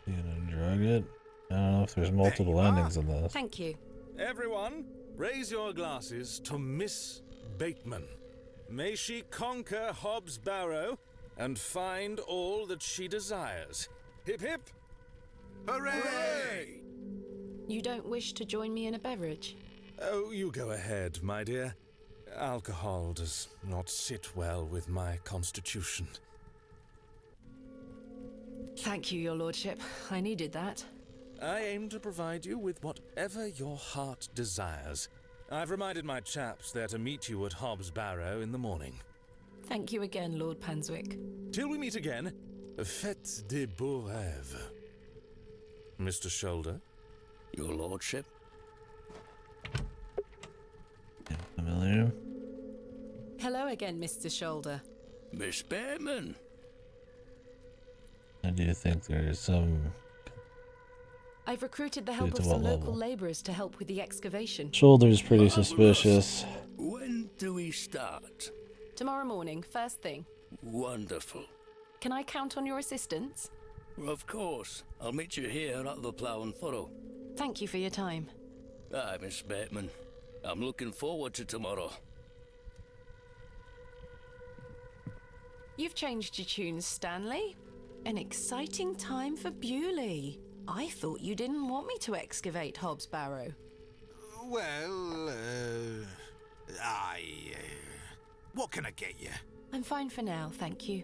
You gonna drug it? I don't know if there's multiple endings in this. Thank you. Everyone, raise your glasses to Miss Bateman. May she conquer Hobbs Barrow and find all that she desires. Hip hip! Hooray! You don't wish to join me in a beverage? Oh, you go ahead, my dear. Alcohol does not sit well with my constitution. Thank you, your lordship. I needed that. I aim to provide you with whatever your heart desires. I've reminded my chaps they're to meet you at Hobbs Barrow in the morning. Thank you again, Lord Panswick. Till we meet again, faites des beaux rêves. Mr. Shoulder? Your lordship? Familiar? Hello again, Mr. Shoulder. Miss Bateman. I do think there's some. I've recruited the help To of what some local level? labourers to help with the excavation. Shoulder's pretty suspicious. When do we start? Tomorrow morning, first thing. Wonderful. Can I count on your assistance? Of course. I'll meet you here at the plough and furrow. Thank you for your time. Aye, Miss Bateman. I'm looking forward to tomorrow. You've changed your tunes, Stanley. An exciting time for Bewley. I thought you didn't want me to excavate Hobbs Barrow. Well, what can I get you? I'm fine for now, thank you.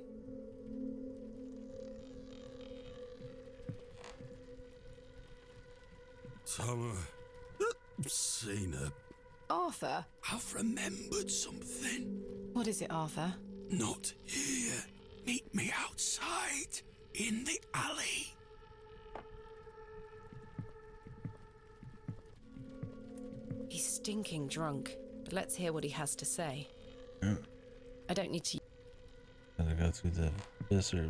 Thomasina, Arthur? I've remembered something. What is it, Arthur? Not here. Meet me outside, in the alley. He's stinking drunk, but let's hear what he has to say. Yeah. I don't need to... Gotta go through the desert.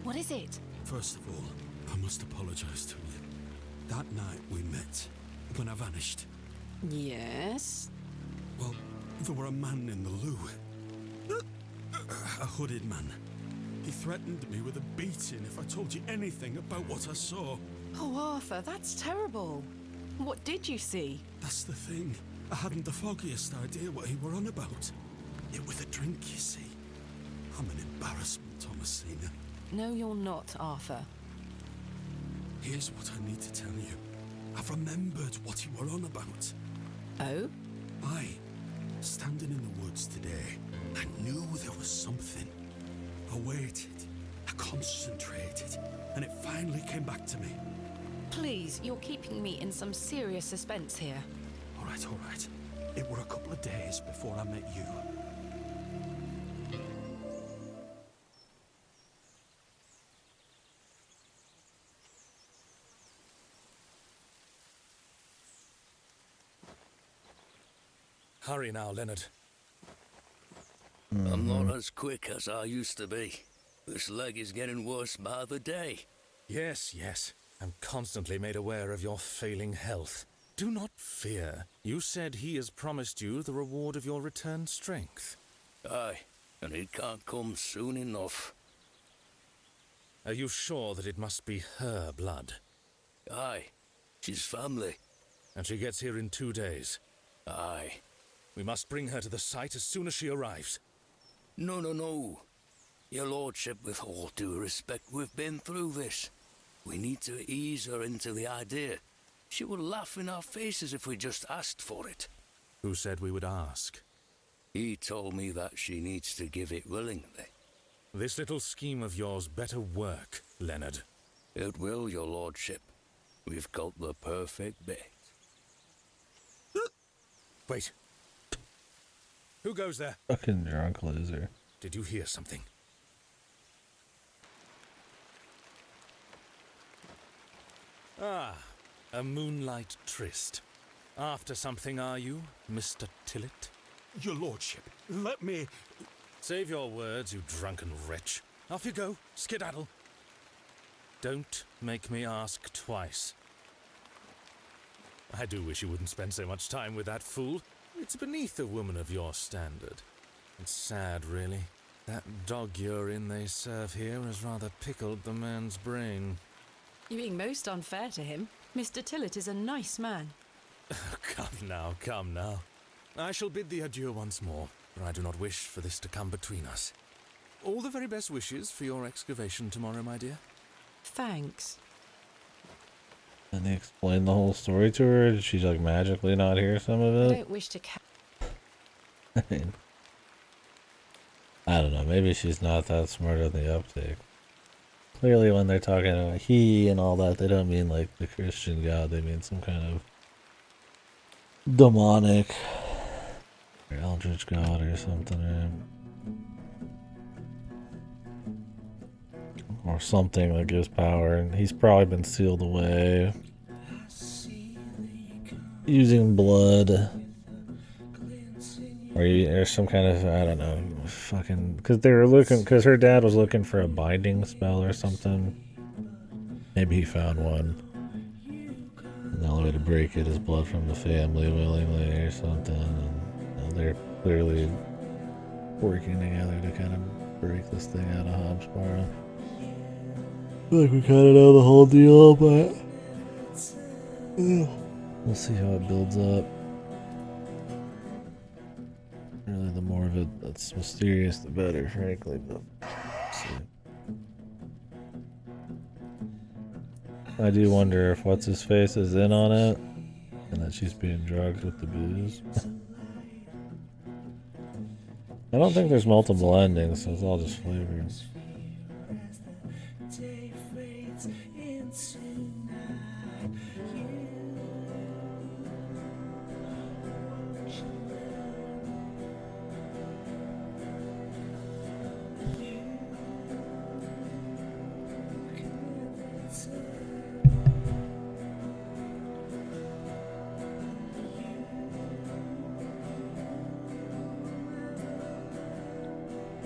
What is it? First of all, I must apologize to you. That night we met, when I vanished. Yes? Well, there were a man in the loo. A hooded man. He threatened me with a beating if I told you anything about what I saw. Oh, Arthur, that's terrible. What did you see? That's the thing. I hadn't the foggiest idea what he were on about. It was a drink, you see. I'm an embarrassment, Thomasina. No, you're not, Arthur. Here's what I need to tell you. I've remembered what you were on about. Oh? Standing in the woods today, I knew there was something. I waited, I concentrated, and it finally came back to me. Please, you're keeping me in some serious suspense here. All right. It were a couple of days before I met you. Hurry now, Leonard. I'm not as quick as I used to be. This leg is getting worse by the day. Yes. I'm constantly made aware of your failing health. Do not fear. You said he has promised you the reward of your returned strength. Aye, and it can't come soon enough. Are you sure that it must be her blood? Aye, she's family. And she gets here in 2 days? Aye. We must bring her to the site as soon as she arrives. No. Your lordship, with all due respect, we've been through this. We need to ease her into the idea. She would laugh in our faces if we just asked for it. Who said we would ask? He told me that she needs to give it willingly. This little scheme of yours better work, Leonard. It will, your lordship. We've got the perfect bait. Wait. Who goes there? Fucking drunk loser. Did you hear something? Ah, a moonlight tryst. After something, are you, Mr. Tillett? Your lordship, let me... Save your words, you drunken wretch. Off you go, skedaddle. Don't make me ask twice. I do wish you wouldn't spend so much time with that fool. It's beneath a woman of your standard. It's sad, really. That dog urine they serve here has rather pickled the man's brain. You're being most unfair to him. Mr. Tillett is a nice man. Come now. I shall bid thee adieu once more, for I do not wish for this to come between us. All the very best wishes for your excavation tomorrow, my dear. Thanks. And they explained the whole story to her? Did she like magically not hear some of I it? don't wish to I mean, I don't know, maybe she's not that smart on the uptake. Clearly when they're talking about he and all that, they don't mean like the Christian God, they mean some kind of demonic or eldritch god or something, right? Or something that gives power, and he's probably been sealed away using blood, or some kind of, I don't know, fucking, because they were looking, because her dad was looking for a binding spell or something. Maybe he found one, and the only way to break it is blood from the family willingly or something, and they're clearly working together to kind of break this thing out of Hobbs Barrow. I feel like we kind of know the whole deal, but we'll see how it builds up. Really, the more of it that's mysterious, the better, frankly, but let's see. I do wonder if What's-His-Face is in on it, and that she's being drugged with the booze. I don't think there's multiple endings, so it's all just flavors.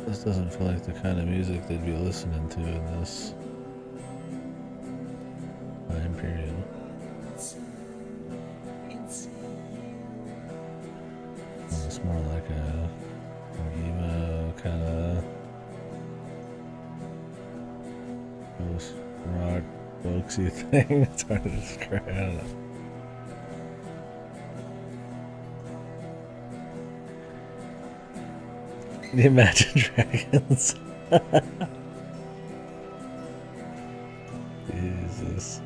This doesn't feel like the kind of music they'd be listening to in this time period. It's more like a emo kind of post-rock folksy thing. It's hard to describe. I don't know. The Imagine Dragons. Jesus.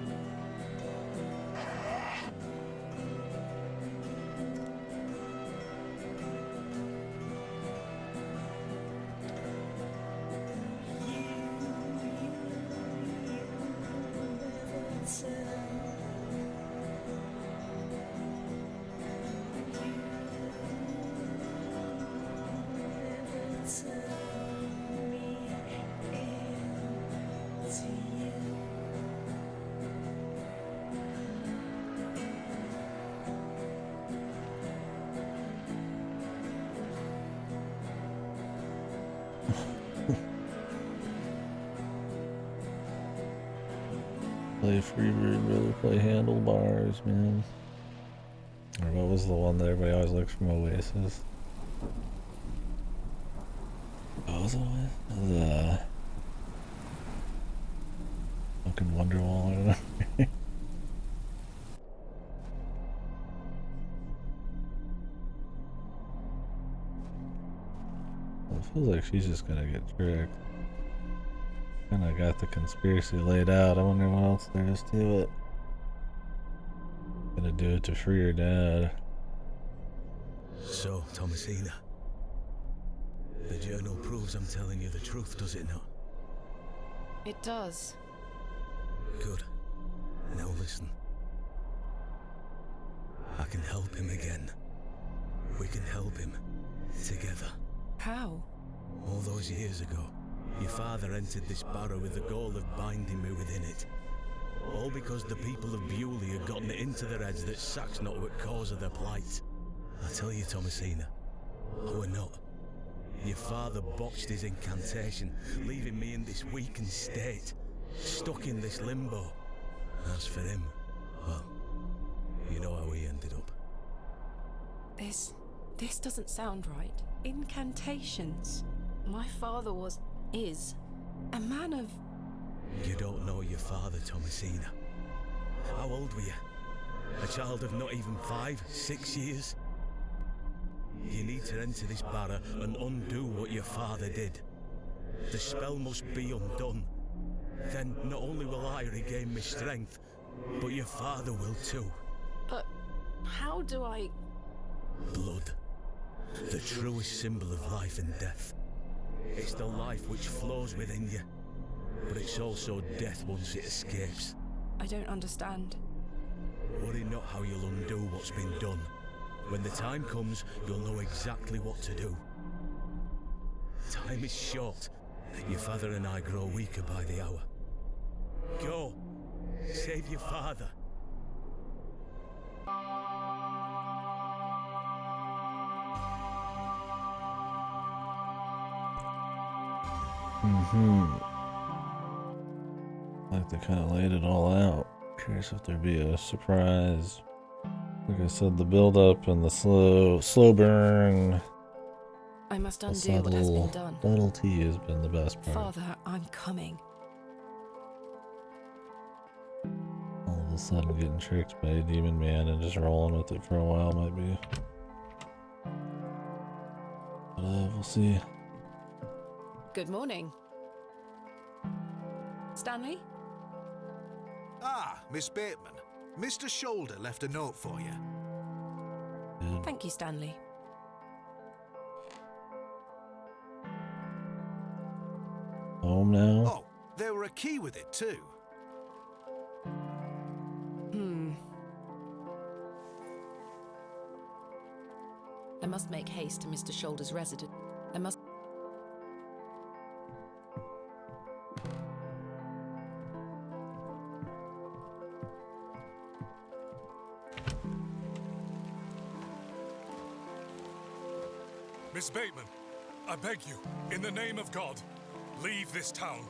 Play Freebird, brother. Play Handlebars, man. Or what was the one that everybody always looks from Oasis? What was it with? The fucking Wonderwall, I don't know. Well, it feels like she's just gonna get tricked. Kinda got the conspiracy laid out. I wonder what else there is to it. Gonna do it to free her dad. So, Thomasina, the journal proves I'm telling you the truth, does it not? It does. Good. Now listen. I can help him again. We can help him. Together. How? All those years ago, your father entered this barrow with the goal of binding me within it. All because the people of Bewley had gotten it into their heads that Sack's not what cause of their plight. I tell you, Thomasina, we're not. Your father botched his incantation, leaving me in this weakened state, stuck in this limbo. As for him, well, you know how he ended up. This doesn't sound right. Incantations. My father is a man of... You don't know your father, Thomasina. How old were you? A child of not even 5, 6 years? You need to enter this barrow and undo what your father did. The spell must be undone. Then not only will I regain my strength, but your father will too. But how do I... Blood. The truest symbol of life and death. It's the life which flows within you, but it's also death once it escapes. I don't understand. Worry not how you'll undo what's been done. When the time comes, you'll know exactly what to do. Time is short. Your father and I grow weaker by the hour. Go. Save your father. Like they kind of laid it all out. Curious if there'd be a surprise. Like I said, the build up and the slow burn. I must undo what has been done. Subtlety has been the best part. Father, I'm coming. All of a sudden getting tricked by a demon man and just rolling with it for a while might be. But we'll see. Good morning. Stanley? Ah, Miss Bateman. Mr. Shoulder left a note for you. Thank you, Stanley. home now. Oh, there were a key with it too. I must make haste to Mr. Shoulder's residence. I must. Miss Bateman, I beg you, in the name of God, leave this town.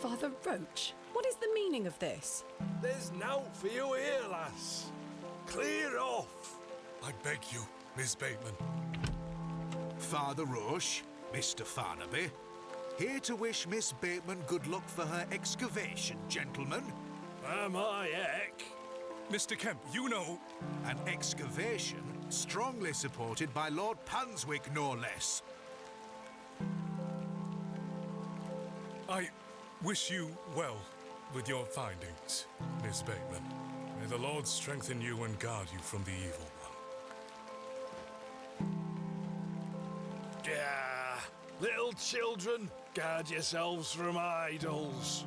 Father Roach, what is the meaning of this? There's nought for you here, lass. Clear off. I beg you, Miss Bateman. Father Roche, Mr. Farnaby, here to wish Miss Bateman good luck for her excavation, gentlemen. Am I heck? Mr. Kemp, you know... An excavation strongly supported by Lord Panswick, no less. I wish you well with your findings, Miss Bateman. May the Lord strengthen you and guard you from the evil one. Yeah, little children, guard yourselves from idols.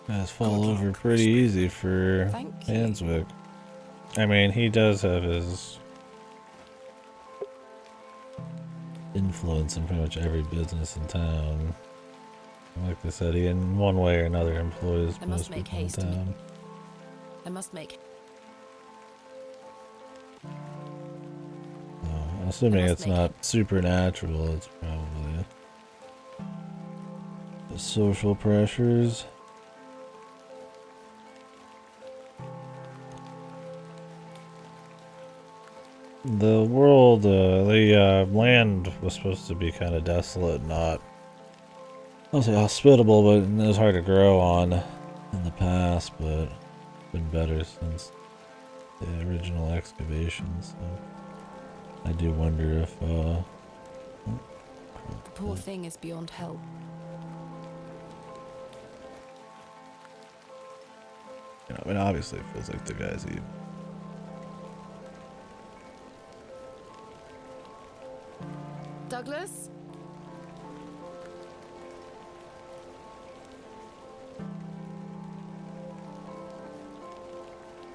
Guys fall over pretty easy for Panswick. I mean, he does have his influence in pretty much every business in town. Like I said, he in one way or another employs most people in town. I must make. I'm assuming it's not supernatural. It's probably the social pressures. The world, the land was supposed to be kind of desolate, not, I'll say hospitable, but it was hard to grow on in the past, but it's been better since the original excavations. So I do wonder if, The poor thing is beyond help. you know, I mean, obviously it feels like the guy's evil. Douglas?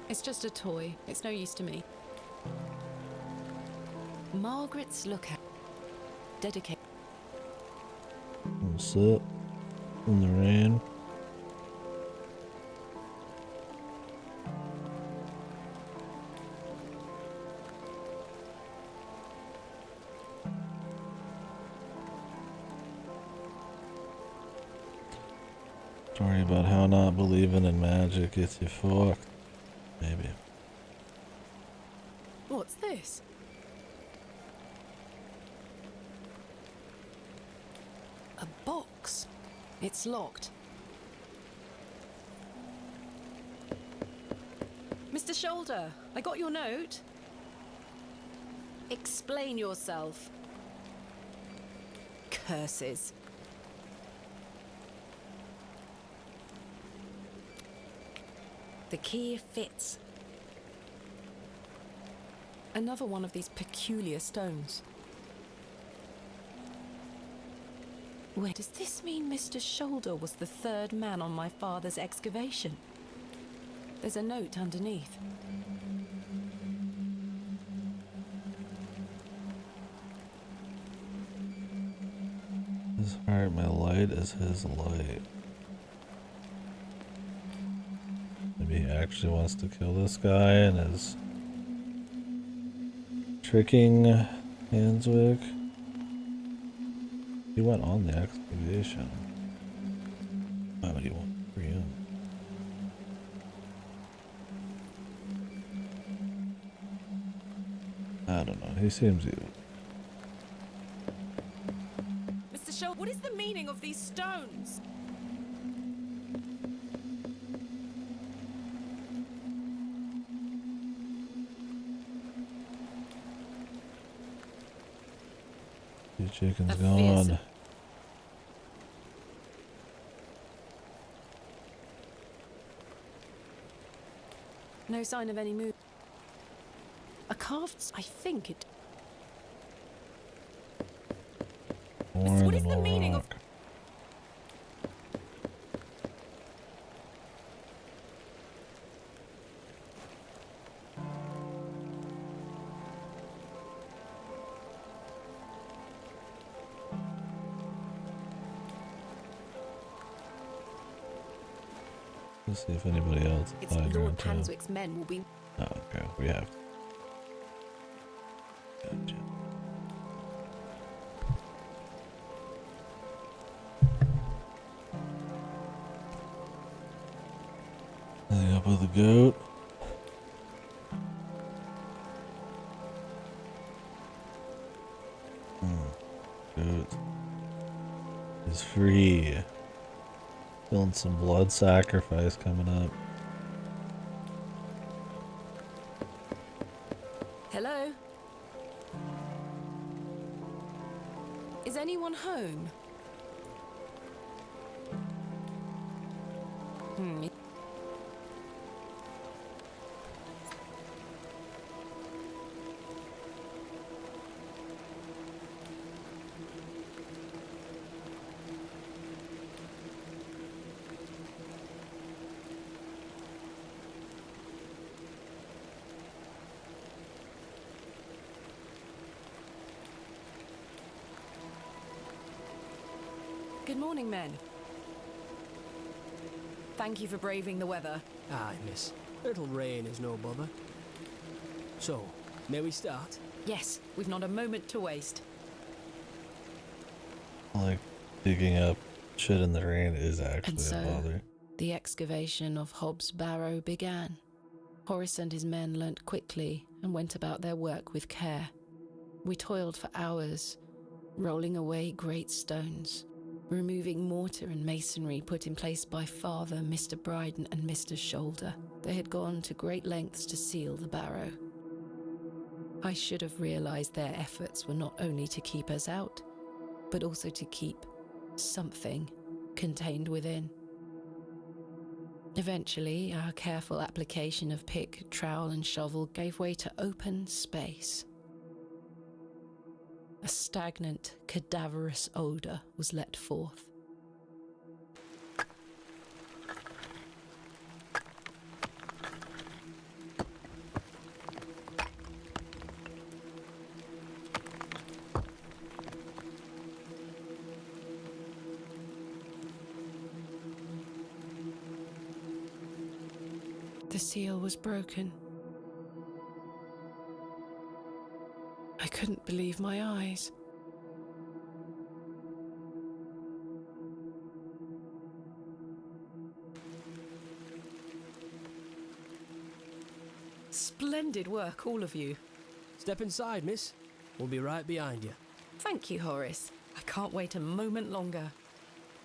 It's just a toy. It's no use to me. Margaret's lookout. Dedicate. We'll sit in the rain. Story about how not believing in magic gets you fucked. Maybe. What's this? A box. It's locked. Mr. Shoulder, I got your note. Explain yourself. Curses. The key fits. Another one of these peculiar stones. Wait, does this mean Mr. Shoulder was the third man on my father's excavation? There's a note underneath. His heart, my light is his light. Maybe he actually wants to kill this guy and is tricking Panswick. He went on the excavation. Why would he want to free him? I don't know. He seems evil. Mr. Shoulder, what is the meaning of these stones? Two chickens gone. No sign of any move. A carved, I think it. More Minimal rock. Let's see if anybody else It's applied Lord around town. Panswick's men will be. Oh, okay, we have to. Gotcha. Anything up with the goat? Goat is free. Feeling some blood sacrifice coming up. Hello? Is anyone home? Good morning, men. Thank you for braving the weather. Aye, miss. A little rain is no bother. So, may we start? Yes, we've not a moment to waste. Like, digging up shit in the rain is actually And so, a bother. the excavation of Hobbs Barrow began. Horace and his men learnt quickly and went about their work with care. We toiled for hours, rolling away great stones, removing mortar and masonry put in place by Father, Mr. Bryden and Mr. Shoulder. They had gone to great lengths to seal the barrow. I should have realised their efforts were not only to keep us out, but also to keep something contained within. Eventually, our careful application of pick, trowel and shovel gave way to open space. A stagnant, cadaverous odour was let forth. The seal was broken. I couldn't believe my eyes. Splendid work, all of you. Step inside, miss. We'll be right behind you. Thank you, Horace. I can't wait a moment longer.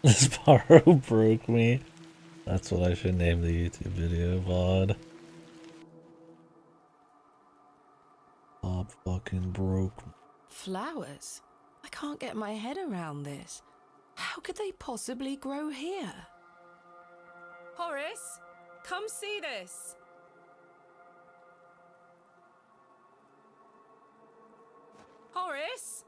This Barrow broke me. That's what I should name the YouTube video, VOD. Bob fucking broke me. Flowers? I can't get my head around this. How could they possibly grow here? Horace, come see this. Horace?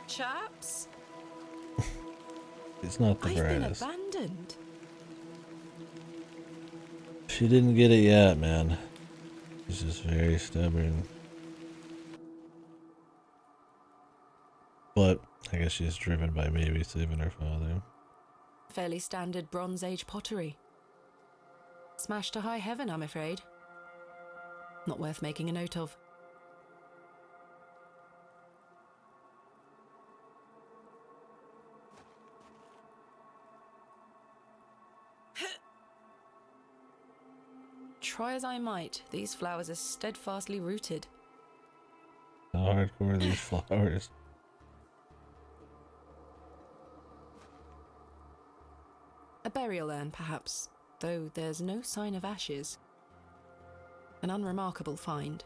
Chaps? It's not the I've been brightest. abandoned. She didn't get it yet, man. She's just very stubborn. But I guess she's driven by maybe saving her father. Fairly standard Bronze Age pottery. Smashed to high heaven, I'm afraid. Not worth making a note of. Try as I might, these flowers are steadfastly rooted. How hardcore are these flowers? A burial urn, perhaps, though there's no sign of ashes. An unremarkable find.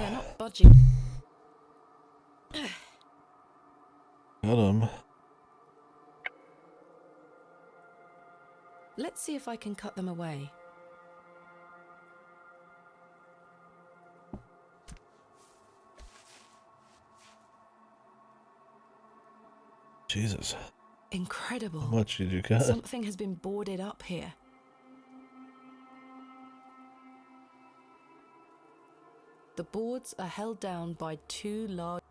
They're not budging. Got him. Let's see if I can cut them away. Jesus. Incredible. How much did you cut? Something has been boarded up here. The boards are held down by two large...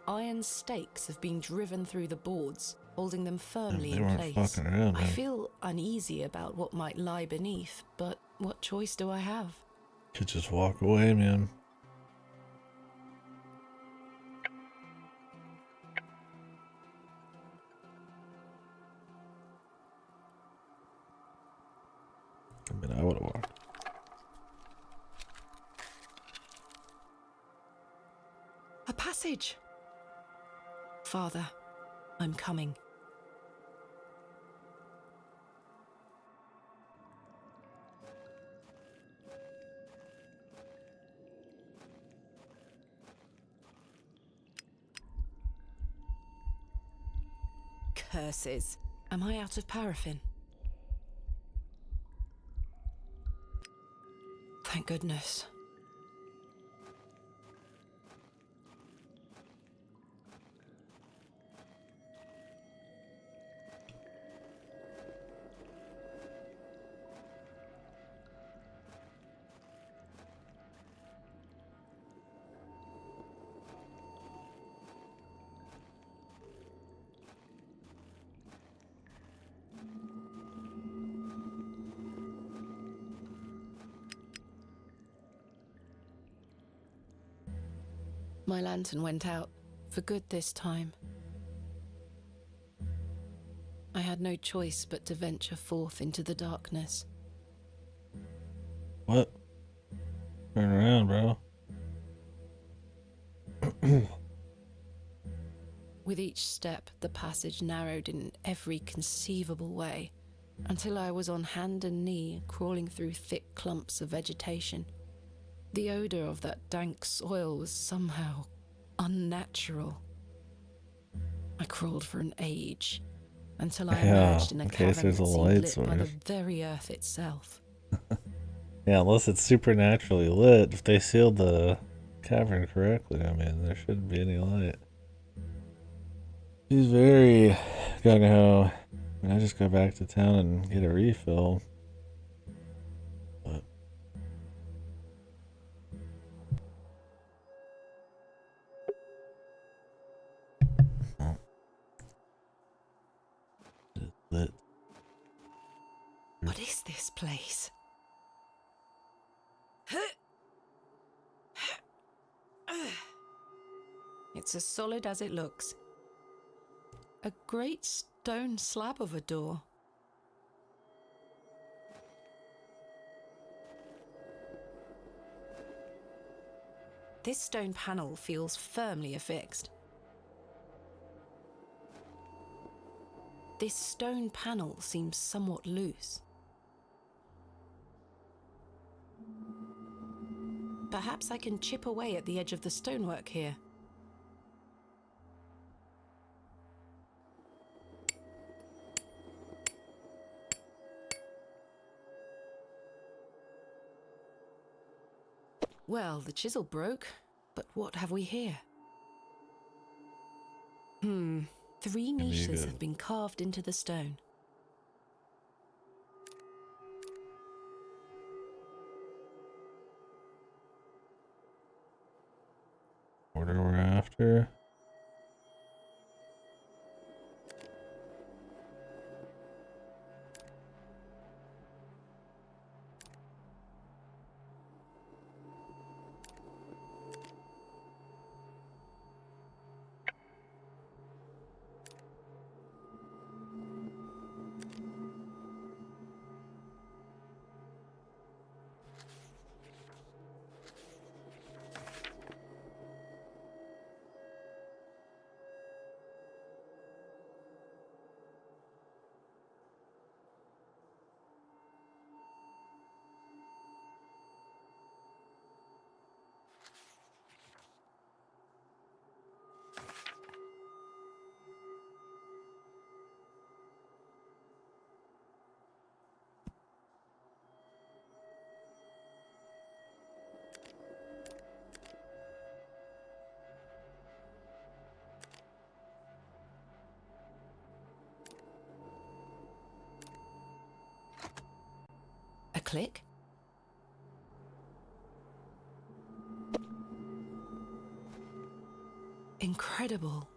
Iron stakes have been driven through the boards, holding them firmly in place. Fucking around, I man. feel uneasy about what might lie beneath, but what choice do I have? Could just walk away, man. I mean, I would have walked. A passage! Father, I'm coming. Curses. Am I out of paraffin? Thank goodness. My lantern went out, for good this time. I had no choice but to venture forth into the darkness. What? Turn around, bro. With each step, the passage narrowed in every conceivable way, until I was on hand and knee, crawling through thick clumps of vegetation. The odor of that dank soil was somehow unnatural. I crawled for an age, until I emerged in a cavern that seemed lit by the very earth itself. Yeah, unless it's supernaturally lit. If they sealed the cavern correctly, I mean, there shouldn't be any light. He's very gung-ho. I mean, I just go back to town and get a refill. But it's lit. What is this place? It's as solid as it looks. A great stone slab of a door. This stone panel feels firmly affixed. This stone panel seems somewhat loose. Perhaps I can chip away at the edge of the stonework here. Well, the chisel broke, but what have we here? 3 niches have been carved into the stone. Order we're after. click. Incredible.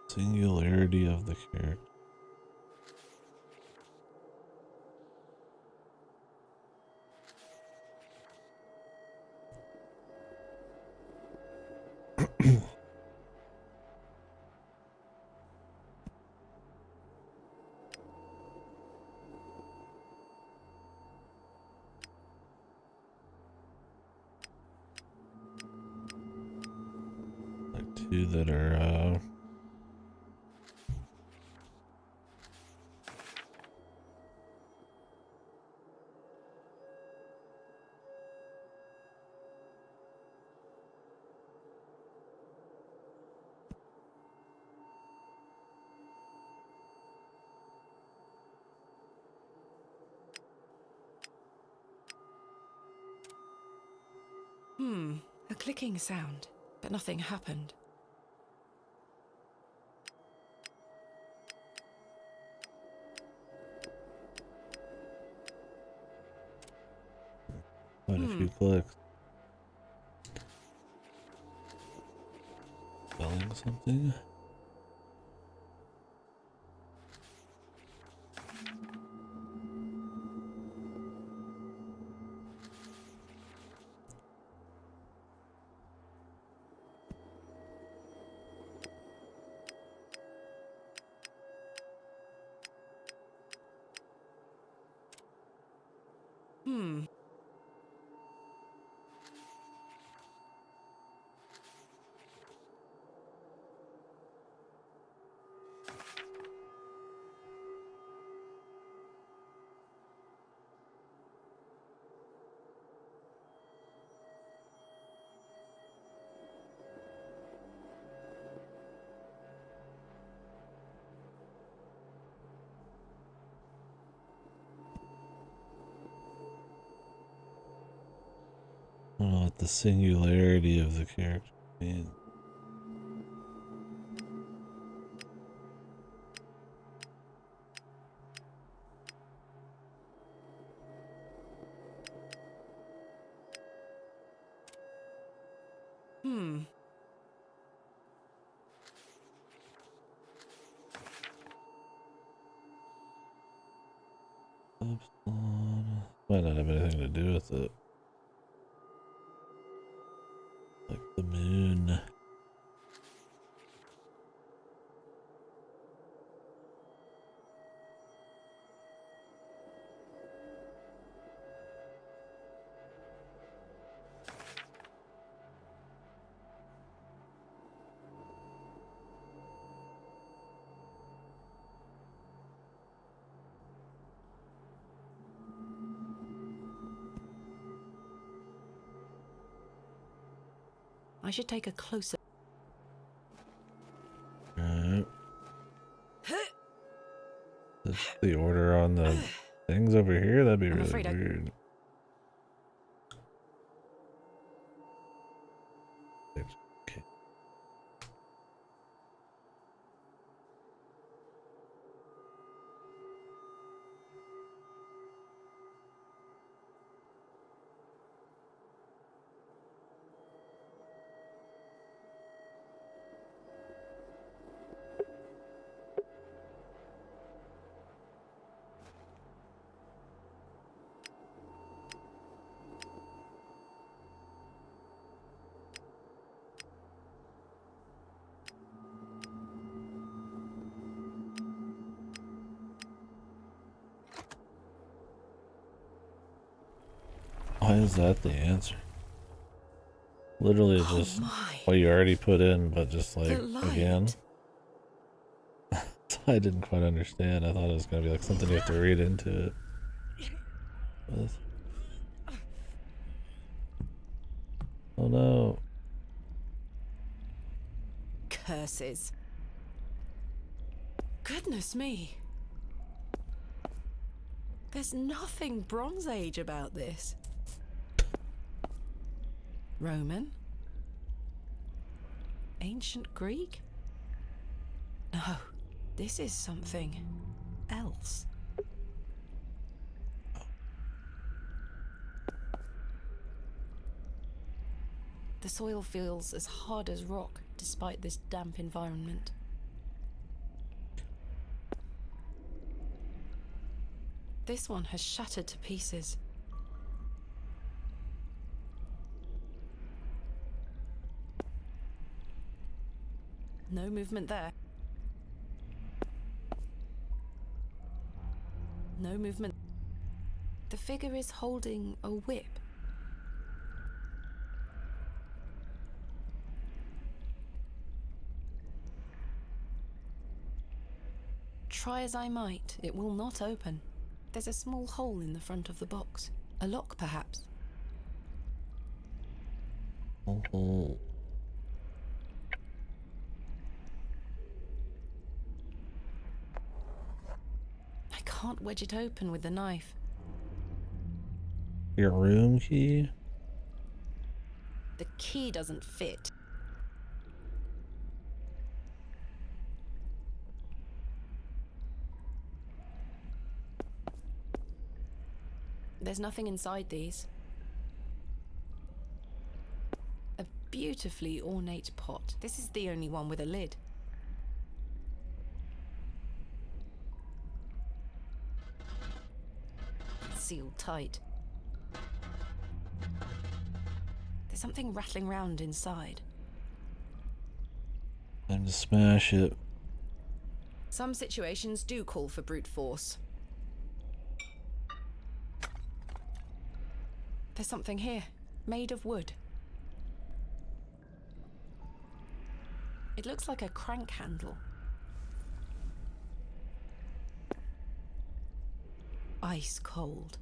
Singularity of the character. Like two that are A clicking sound, but nothing happened. quite a few clicks. Spelling something. I don't know what the singularity of the character means. Might not have anything to do with it. Like the moon. I should take a closer. Alright. Is the order on the things over here? That'd be I'm really afraid weird. Okay. Why is that the answer? Literally just what you already put in, but just like again. I didn't quite understand. I thought it was gonna be like something you have to read into it. Oh no. curses. Goodness me. There's nothing Bronze Age about this. Roman? Ancient Greek? No, this is something else. The soil feels as hard as rock despite this damp environment. This one has shattered to pieces. No movement there. No movement. The figure is holding a whip. Try as I might, it will not open. There's a small hole in the front of the box. A lock, perhaps. Oh. I can't wedge it open with the knife. Your room key? The key doesn't fit. There's nothing inside these. A beautifully ornate pot. This is the only one with a lid. It's sealed tight. There's something rattling round inside. Time to smash it. Some situations do call for brute force. There's something here, made of wood. It looks like a crank handle. Ice cold.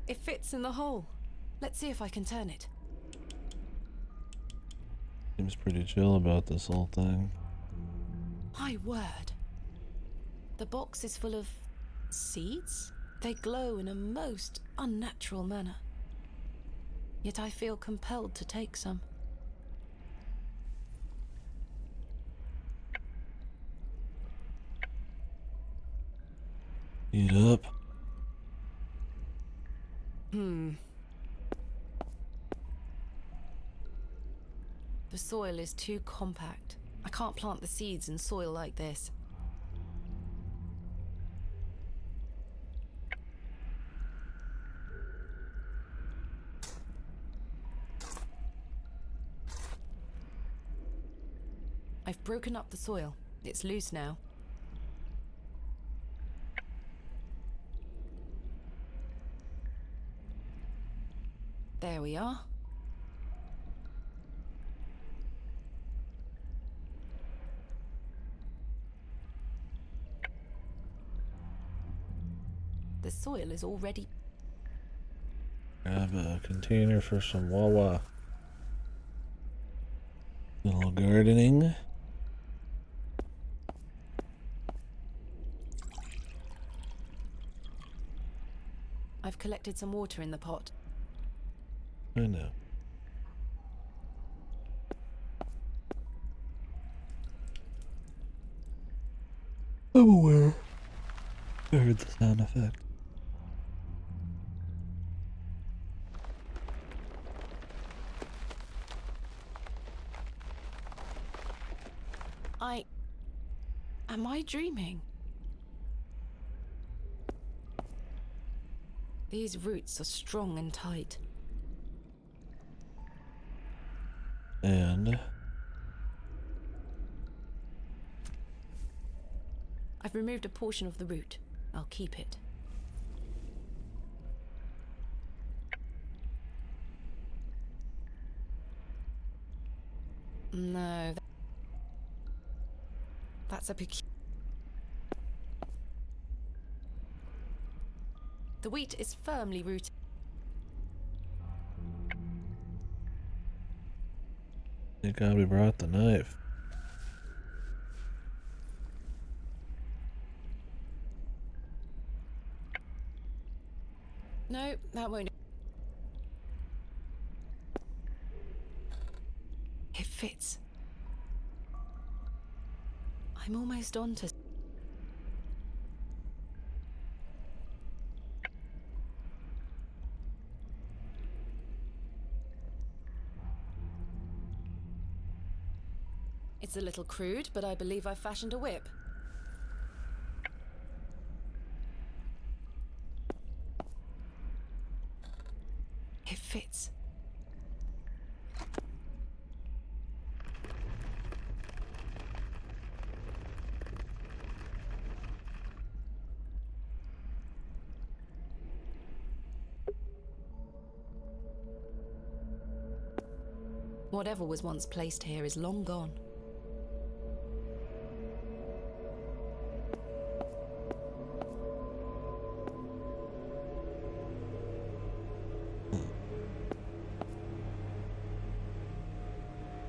It fits in the hole. Let's see if I can turn it. Seems pretty chill about this whole thing. My word. The box is full of seeds? They glow in a most unnatural manner. Yet I feel compelled to take some. Eat up. The soil is too compact. I can't plant the seeds in soil like this. I've broken up the soil. It's loose now. There we are. The soil is already... Grab a container for some Wawa. Little gardening. I've collected some water in the pot. I know. I'm aware. I heard the sound effect. Am I dreaming? These roots are strong and tight. And I've removed a portion of the root. I'll keep it. No. That's a The wheat is firmly rooted. Thank God we brought the knife. No, that won't. It fits. I'm almost onto. It's a little crude, but I believe I've fashioned a whip. It fits. Whatever was once placed here is long gone.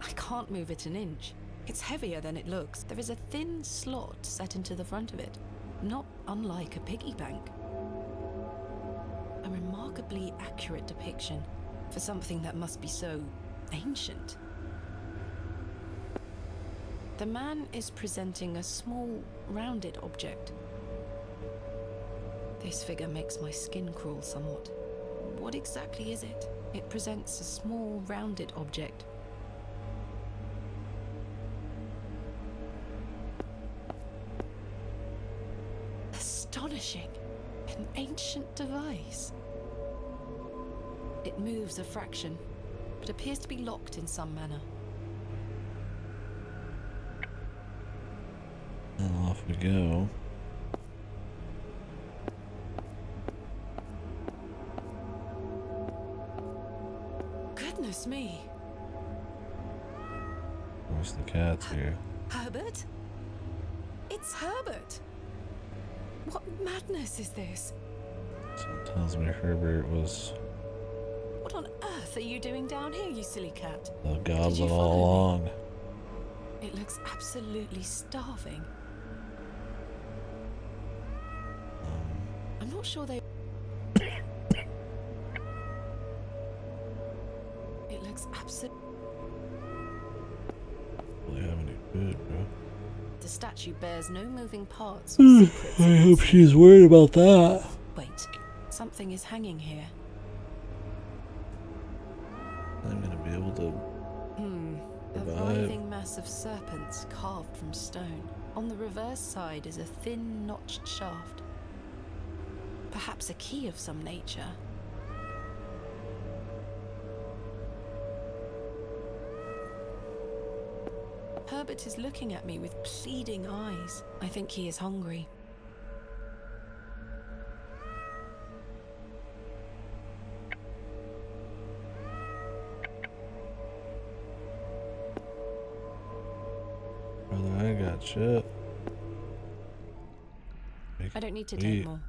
I can't move it an inch. It's heavier than it looks. There is a thin slot set into the front of it, not unlike a piggy bank. A remarkably accurate depiction for something that must be so ancient. The man is presenting a small, rounded object. This figure makes my skin crawl somewhat. What exactly is it? It presents a small, rounded object. Astonishing! An ancient device. It moves a fraction, but appears to be locked in some manner. And off we go. Goodness me! Of course, the cat's here. Herbert? It's Herbert! What madness is this? Someone tells me Herbert was What on earth are you doing down here, you silly cat? the goblin all along. It looks absolutely starving. I'm not sure they... It looks absolutely... Don't have any food, bro. The statue bears no moving parts or secrets. I hope she's worried about that. Wait, something is hanging here. I'm gonna be able to A writhing mass of serpents carved from stone. On the reverse side is a thin, notched shaft. Perhaps a key of some nature. Herbert is looking at me with pleading eyes. I think he is hungry. Brother, I got shit. I don't need to Wheat. take more.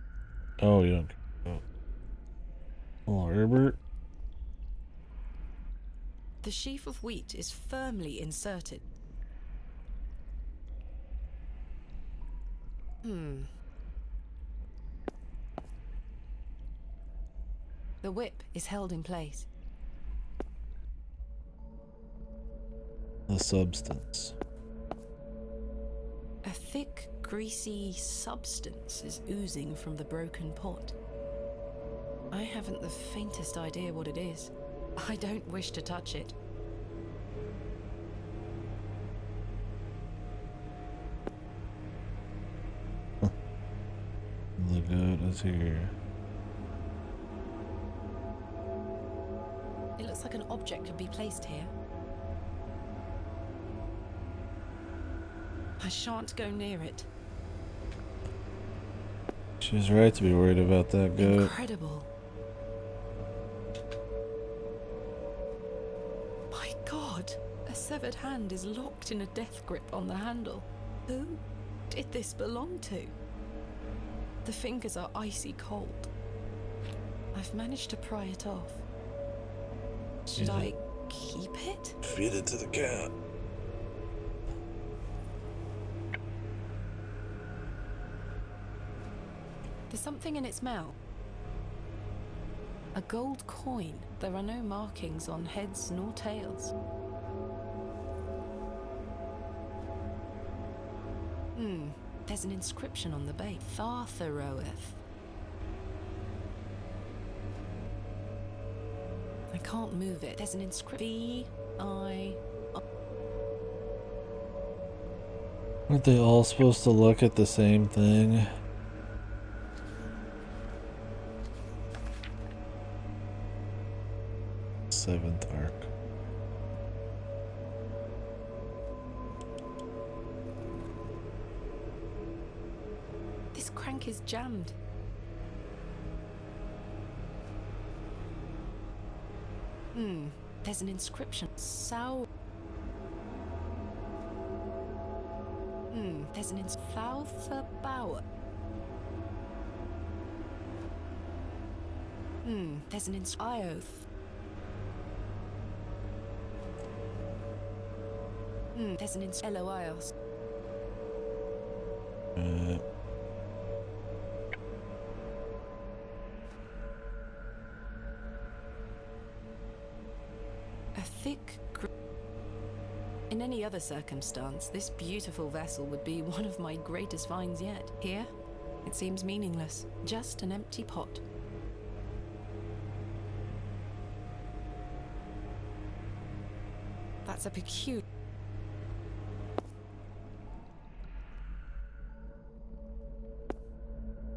Oh, you don't. Oh. Hello, Herbert. The sheaf of wheat is firmly inserted. The whip is held in place. The substance. A thick, greasy substance is oozing from the broken pot. I haven't the faintest idea what it is. I don't wish to touch it. The goat is here. It looks like an object could be placed here. I shan't go near it. She's right to be worried about that goat. Incredible. My God, a severed hand is locked in a death grip on the handle. Who did this belong to? The fingers are icy cold. I've managed to pry it off. Should I keep it? Feed it to the cat. There's something in its mouth. A gold coin. There are no markings on heads nor tails. There's an inscription on the base. Thartharoeth. I can't move it. There's an inscription. Aren't they all supposed to look at the same thing? Seventh arc. This crank is jammed. There's an inscription. There's an Thalthabower. There's an Ioth. There's an Eloios. A thick In any other circumstance, this beautiful vessel would be one of my greatest finds yet. Here, it seems meaningless. Just an empty pot. That's a peculiar...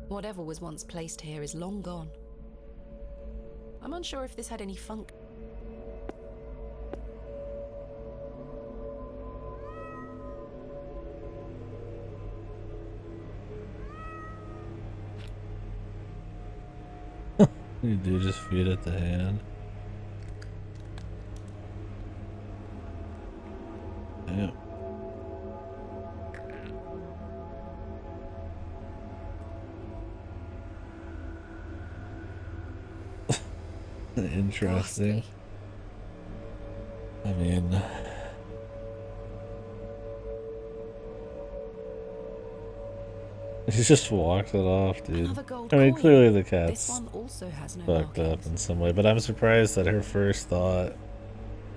Whatever was once placed here is long gone. I'm unsure if this had any function. You do just feed it the hand. Yeah. Interesting. I mean, he just walked it off, dude. I mean, clearly the cat's fucked up in some way, but I'm surprised that her first thought,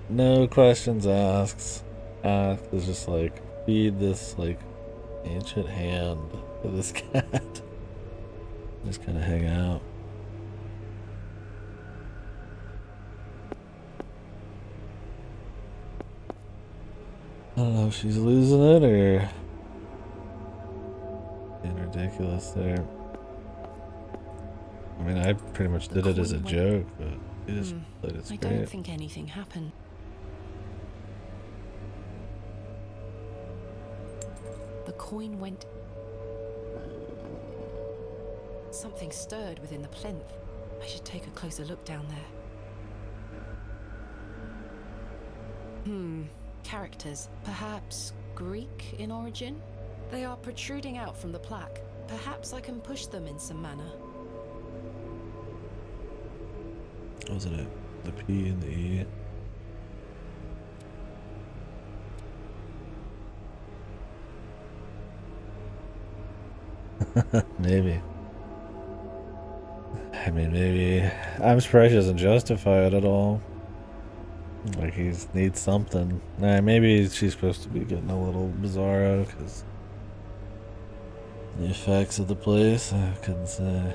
no questions asked, is just like, feed this, like, ancient hand to this cat. Just kind of hang out. I don't know if she's losing it or being ridiculous there. I mean, I pretty much did it as a joke, but he just played it straight. I don't think anything happened. The coin went... Something stirred within the plinth. I should take a closer look down there. Characters, perhaps Greek in origin? They are protruding out from the plaque. Perhaps I can push them in some manner. Wasn't it the P and the E? Maybe. I mean, maybe. I'm surprised she doesn't justify it at all. Like, he needs something. Maybe she's supposed to be getting a little bizarro because the effects of the place. I couldn't say.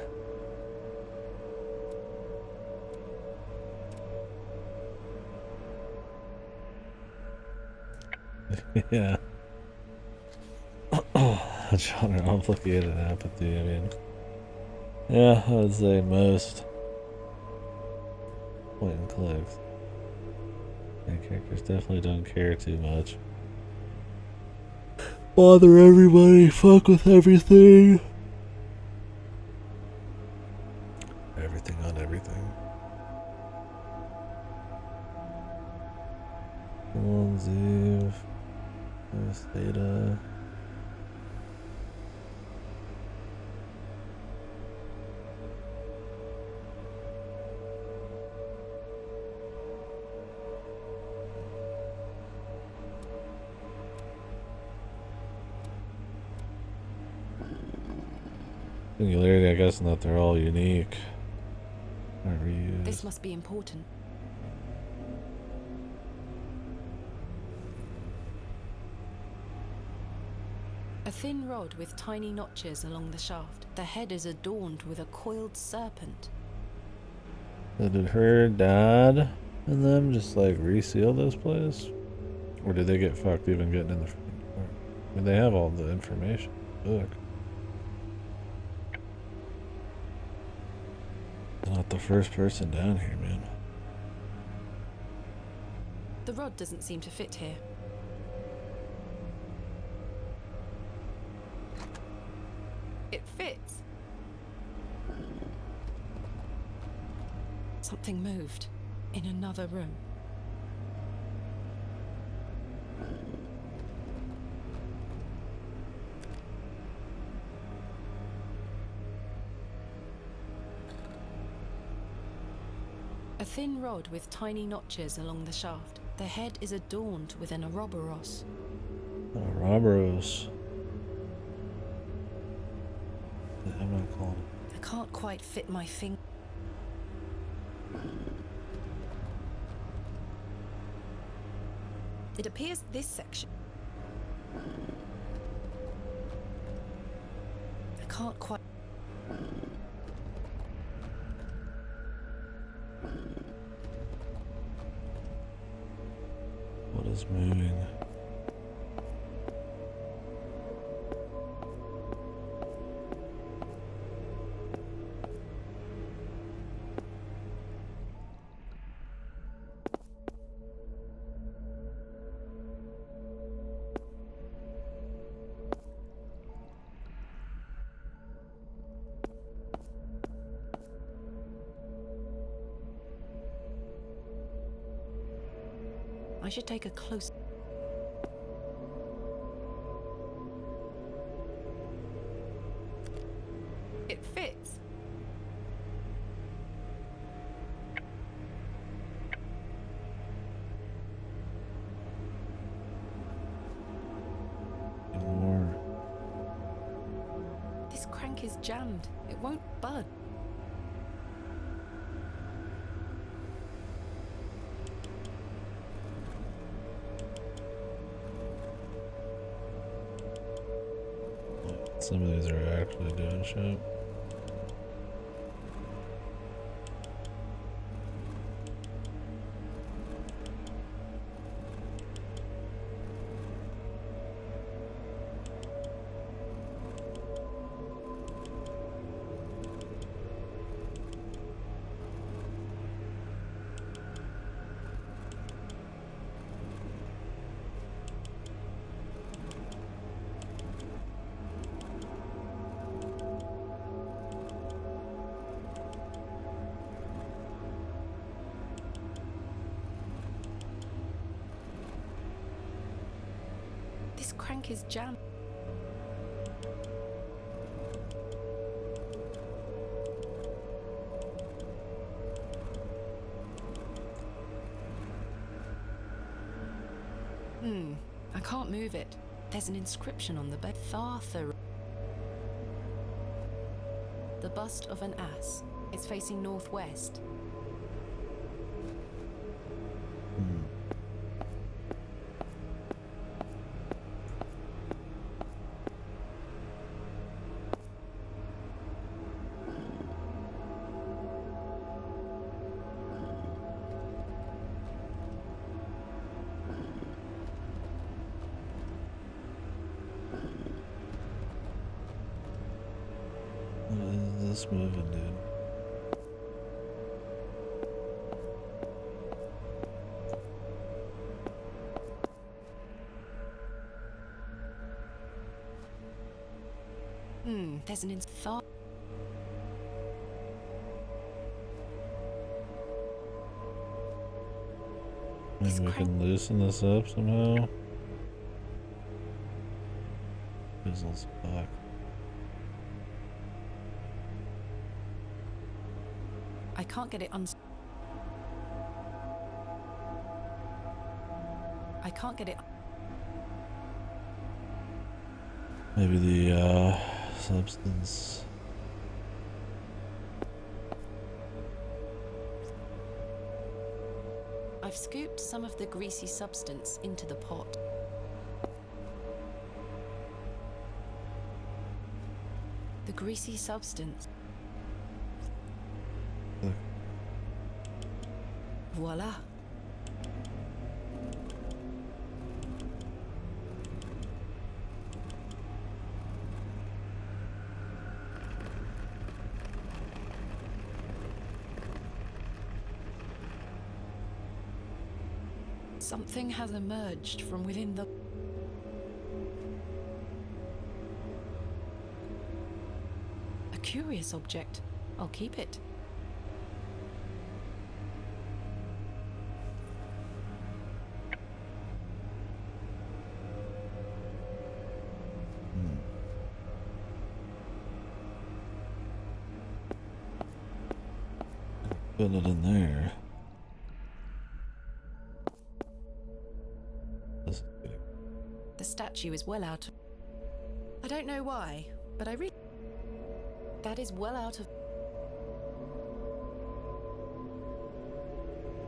Yeah. Genre complicated apathy. I mean, yeah, I would say most point and clicks. Main characters definitely don't care too much. Bother everybody, fuck with everything. Everything on everything. One's Eve. There's Theta. Singularity, I guess, not they're all unique. Not reused. This must be important. A thin rod with tiny notches along the shaft. The head is adorned with a coiled serpent. So did her dad and them just like reseal this place? Or did they get fucked even getting in the front door? I mean, they have all the information in the book. They're not the first person down here, man. The rod doesn't seem to fit here. It fits. Something moved in another room. A thin rod with tiny notches along the shaft. The head is adorned with an Ouroboros. Ouroboros. I'm not calling it. I can't quite fit my finger. It appears this section. I can't quite. What is moving? I should take a close. It fits. More. This crank is jammed. It won't budge. Some of these are actually doing shit. This crank is jammed. I can't move it. There's an inscription on the bed. Tharthar. The bust of an ass. It's facing northwest. What is this moving, dude? There's an thought. Maybe we can loosen this up somehow. Fizzles back. I can't get it I can't get it. Maybe the substance I've scooped some of the greasy substance into the pot. The greasy substance. Voila. Something has emerged from within the... A curious object. I'll keep it. Put it in there. The statue is well out of... I don't know why, but I really... That is well out of...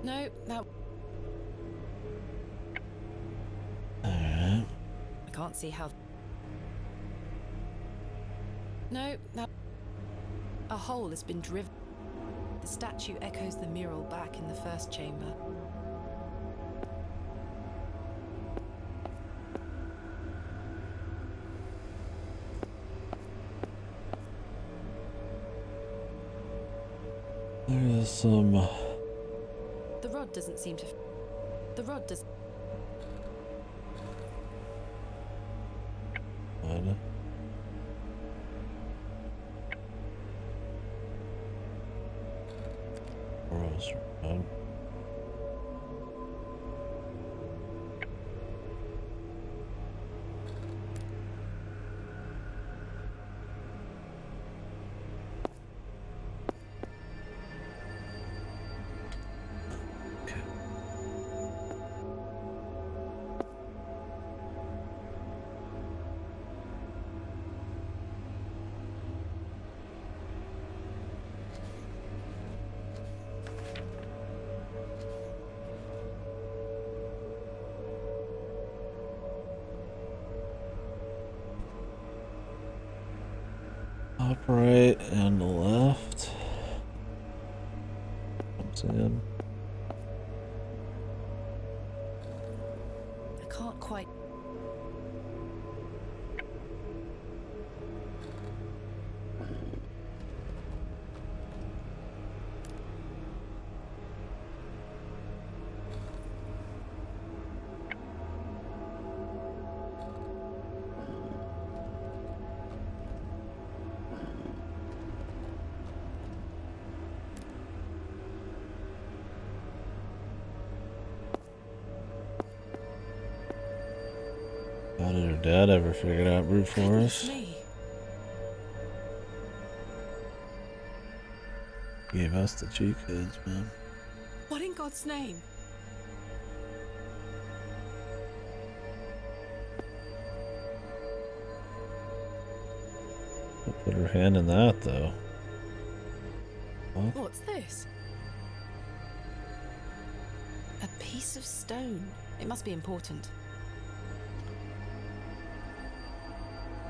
No, that... Alright. I can't see how... No, that... A hole has been driven. The statue echoes the mural back in the first chamber. There's some... The rod doesn't seem to... The rod does... What? Rose rod. Upright and left. Comes in. I can't quite... How did her dad ever figure out brute force? Gave us the cheat codes, man. What in God's name? Put her hand in that, though. What? What's this? A piece of stone. It must be important.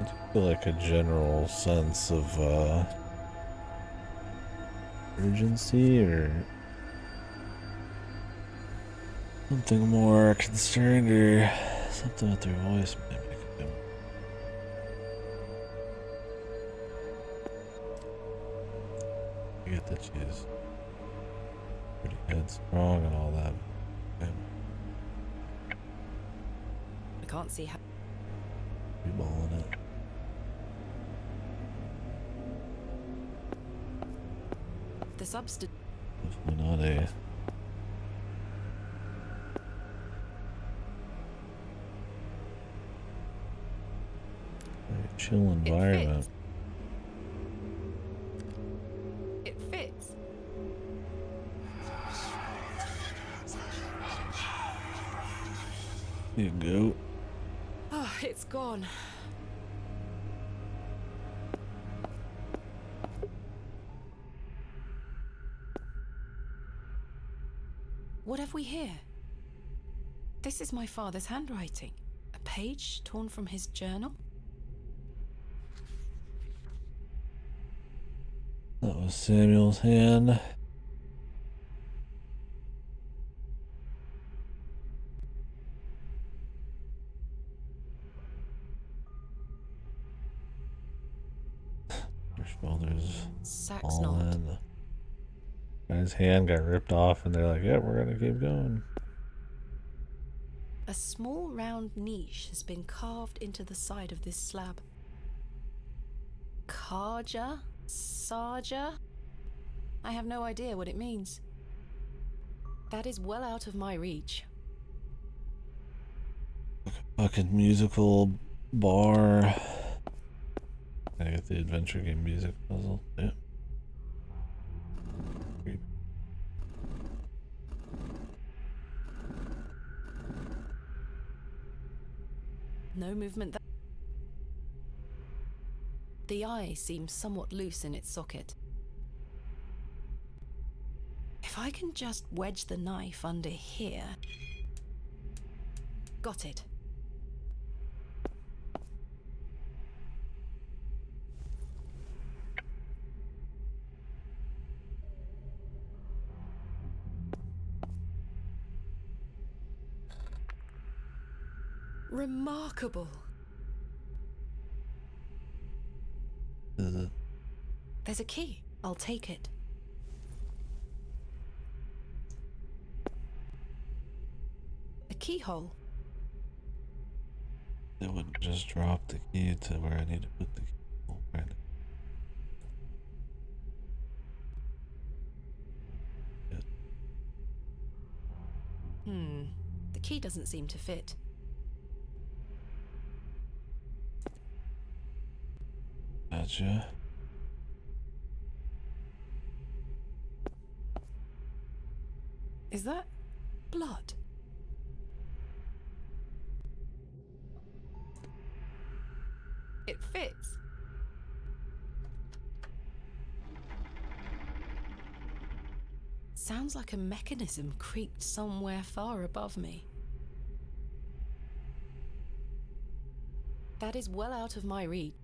I feel like a general sense of urgency or something more concerned or something with their voice mimicking them. I get that she is pretty headstrong and all that. I can't see how... Be balling it. The substance... Definitely not a... very chill environment. It fits. You go. Oh, it's gone. What have we here? This is my father's handwriting. A page torn from his journal? That was Samuel's hand. Your shoulders all in. Guy's hand got ripped off and they're like, yeah, we're gonna keep going. A small round niche has been carved into the side of this slab. Karja? Sarja? I have no idea what it means. That is well out of my reach. Fucking musical bar. I get the adventure game music puzzle. Yeah. No movement there. The eye seems somewhat loose in its socket. If I can just wedge the knife under here... Got it. Remarkable. Is it? There's a key. I'll take it. A keyhole. They wouldn't just drop the key to where I need to put the key. Right. The key doesn't seem to fit. Gotcha. Is that blood? It fits. Sounds like a mechanism creaked somewhere far above me. That is well out of my reach.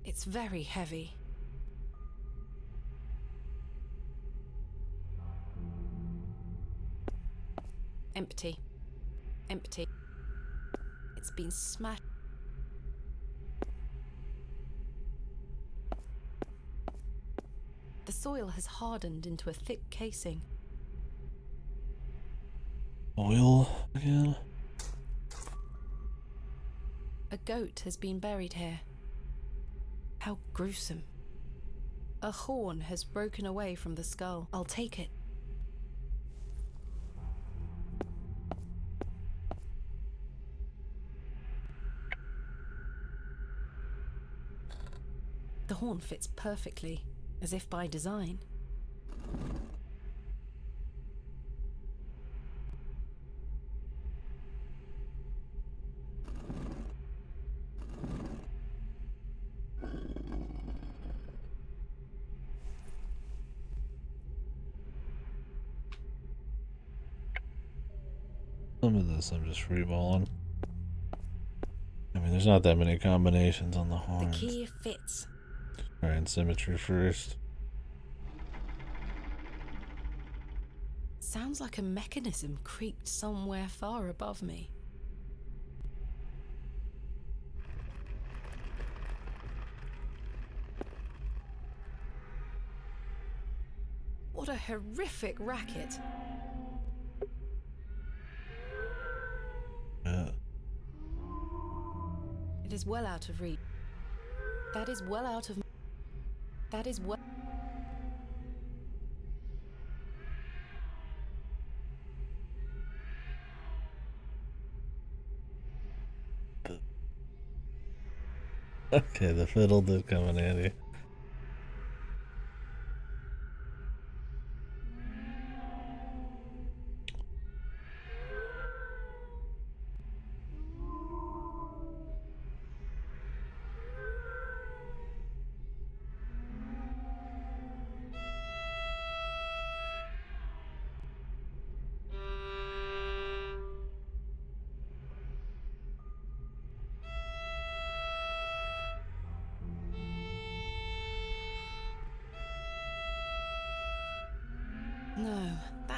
It's very heavy. Empty. Empty. It's been smashed. The soil has hardened into a thick casing. Oil again? A goat has been buried here. How gruesome. A horn has broken away from the skull. I'll take it. The horn fits perfectly, as if by design. Some of this I'm just freeballing. I mean, there's not that many combinations on the horns. The key fits. Try and symmetry first. Sounds like a mechanism creaked somewhere far above me. What a horrific racket. It is well out of reach. That is well out of... That is well... Okay, the fiddle did come in handy.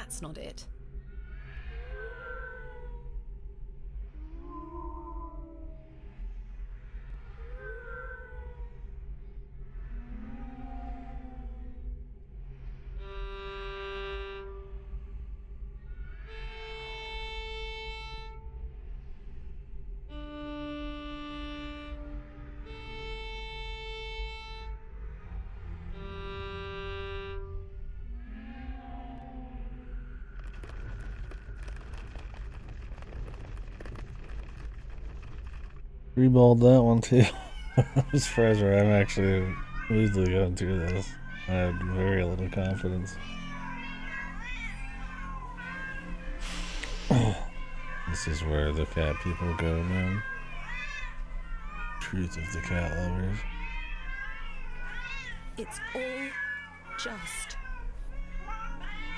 that's not it. Reballed that one too. I'm surprised where I'm actually smoothly going through this. I had very little confidence. This is where the cat people go now. Truth of the cat lovers. It's all just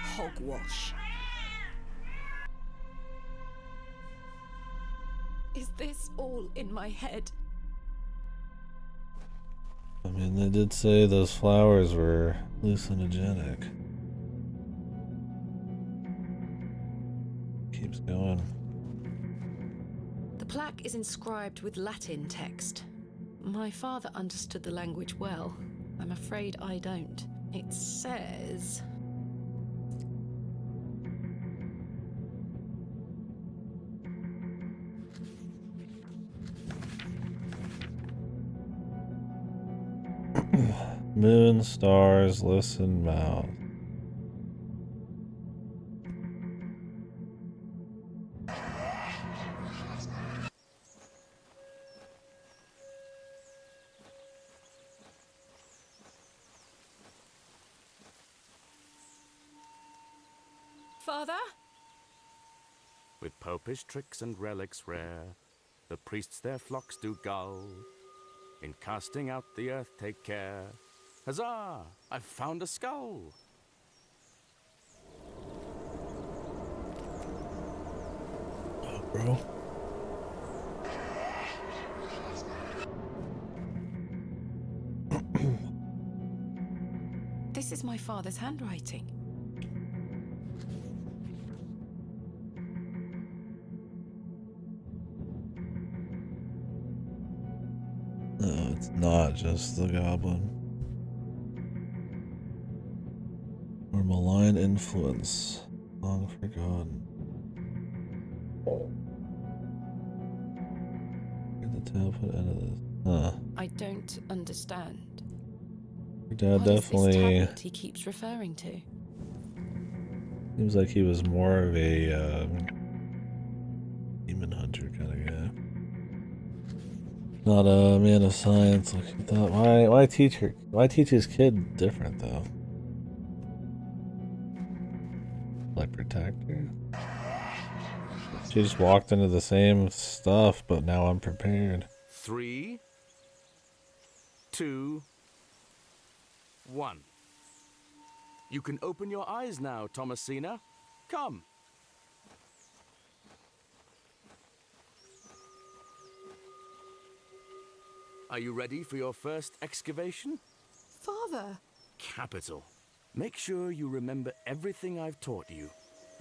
hogwash. Is this all in my head? I mean, they did say those flowers were hallucinogenic. Keeps going. The plaque is inscribed with Latin text. My father understood the language well. I'm afraid I don't. It says... Moon, stars, listen, mouth. Father? With popish tricks and relics rare, the priests their flocks do gull. In casting out the earth take care. Huzzah! I've found a skull! Oh, bro. This is my father's handwriting. No, it's not just the goblin. Or malign influence. Long forgotten. Get the tailfoot out of this. Huh. I don't understand. Your dad What is this definitely tablet he keeps referring to? seems like he was more of a demon hunter kind of guy. Not a man of science like he thought. Why teach his kid different though? Like protector? She just walked into the same stuff, but now I'm prepared. 3, 2, 1. You can open your eyes now, Thomasina. Come. Are you ready for your first excavation? Father! Capital. Make sure you remember everything I've taught you.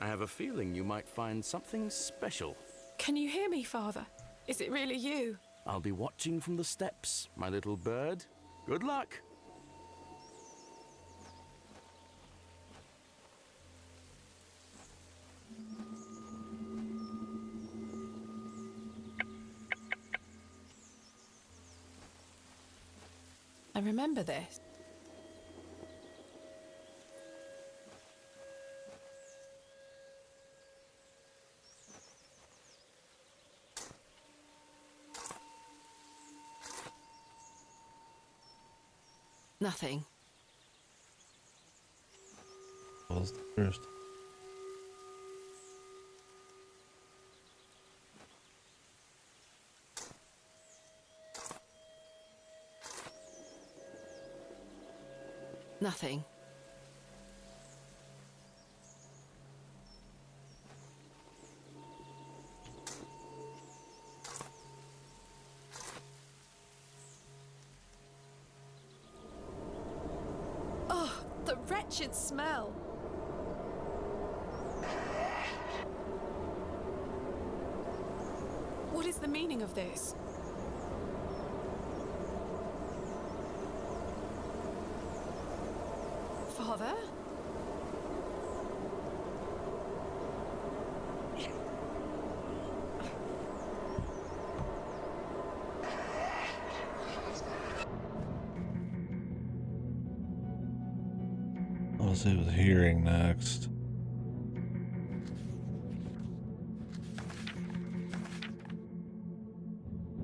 I have a feeling you might find something special. Can you hear me, Father? Is it really you? I'll be watching from the steps, my little bird. Good luck. I remember this. Nothing. What was the first? Nothing. Oh, the wretched smell. What is the meaning of this? Father? I'll see with hearing next.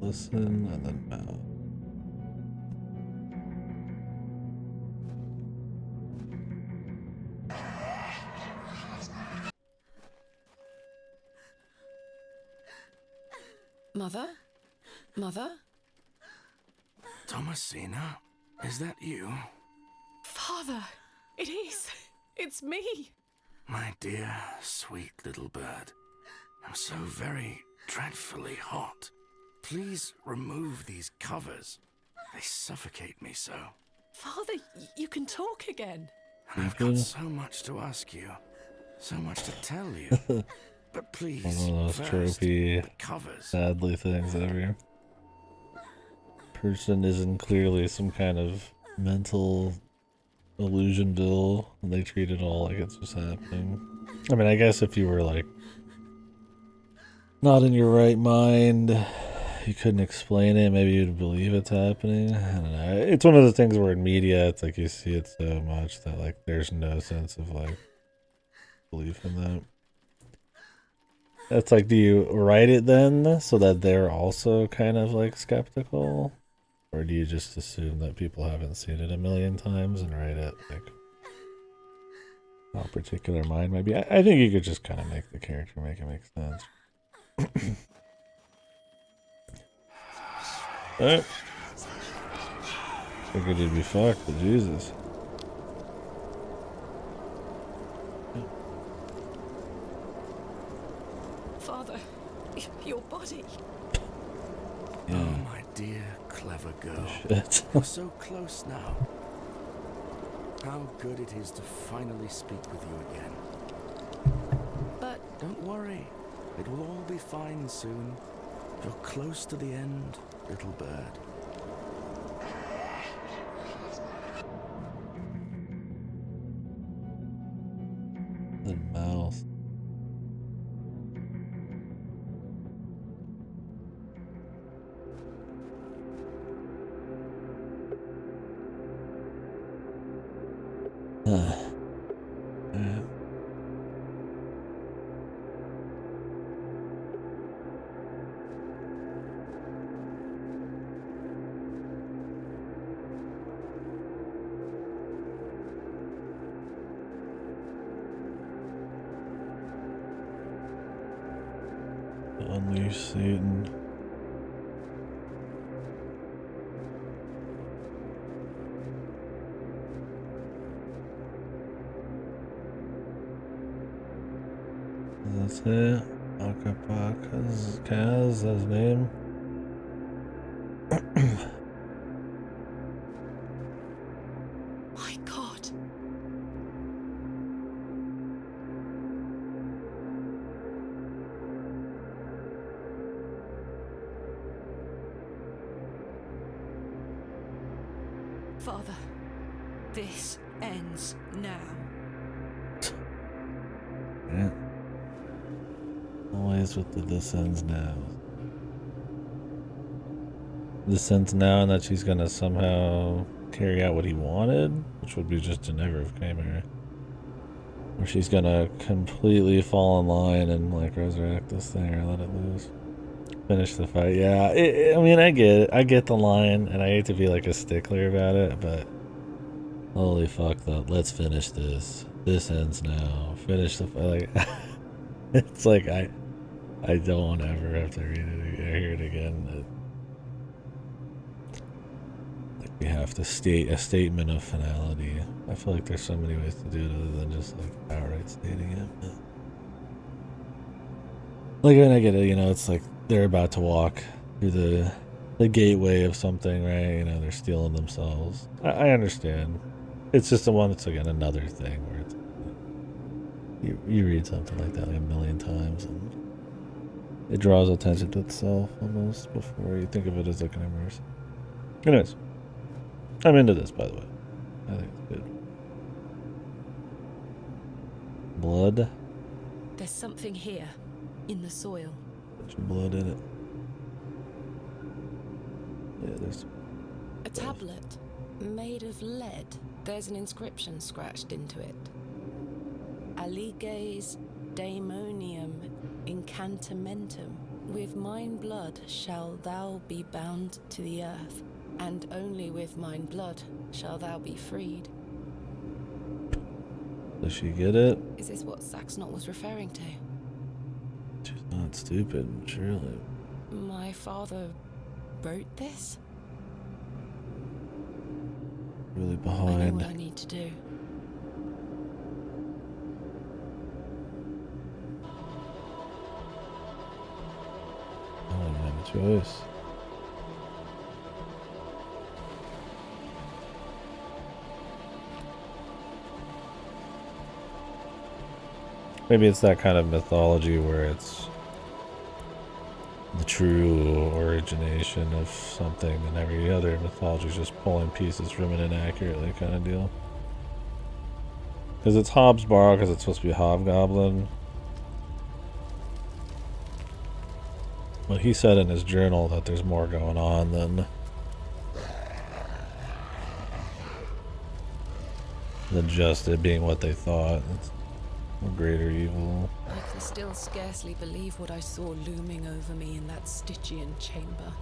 Listen and then mouth. Mother? Mother? Thomasina, is that you? Father! It is! It's me! My dear, sweet little bird. I'm so very dreadfully hot. Please remove these covers. They suffocate me so. Father, you can talk again. And I've got so much to ask you. So much to tell you. But please, One of those first, trophy, the covers. sadly things every person is in clearly some kind of mental illusionville, and they treat it all like it's just happening. I mean, I guess if you were like not in your right mind, you couldn't explain it, maybe you'd believe it's happening. I don't know. It's one of the things where in media, it's like you see it so much that like there's no sense of like belief in that. That's like, do you write it then so that they're also kind of like skeptical? Or do you just assume that people haven't seen it a million times and write it like how a particular mind might be? I think you could just kind of make the character make it make sense. Alright. Figured you'd be fucked, but Jesus. Father, your body. Yeah. Oh, my dear, clever girl. Shit. We're so close now. How good it is to finally speak with you again. But don't worry. It will all be fine soon. You're close to the end, little bird. The mouth. Unleash Satan. That's it. Akapaka's Kaz, that's his name. My God. Father, this ends now. Yeah. Always with the this ends now. This ends now, and that she's gonna somehow carry out what he wanted, which would be just to never have came here. Or she's gonna completely fall in line and like resurrect this thing or let it loose. Finish the fight. Yeah, I mean, I get it. I get the line, and I hate to be like a stickler about it, but holy fuck, though. Let's finish this. This ends now. Finish the fight. Like, it's like I don't want to ever have to read it or hear it again. Like we have to state a statement of finality. I feel like there's so many ways to do it other than just like outright stating it. But like, I mean, I get it. You know, it's like they're about to walk through the gateway of something, right? You know, they're stealing themselves. I understand. It's just the one that's again another thing where it's you read something like that like a million times and It draws attention to itself almost before you think of it as like an immersion. Anyways, I'm into this, by the way. I think it's good. Blood. There's something here, in the soil. Put your blood in it. Yeah, there's a tablet made of lead. There's an inscription scratched into it. Aliges daemonium incantamentum. With mine blood shall thou be bound to the earth, and only with mine blood shall thou be freed. Does she get it? Is this what Saxnot was referring to? She's not stupid, surely. My father wrote this? Really I know behind. what I need to do. I don't have a choice. Maybe it's that kind of mythology where it's the true origination of something and every other mythology is just pulling pieces from it inaccurately kind of deal. Because it's Hobbs Barrow because it's supposed to be Hobgoblin. But he said in his journal that there's more going on than just it being what they thought. It's a greater evil. I can still scarcely believe what I saw looming over me in that Stygian chamber.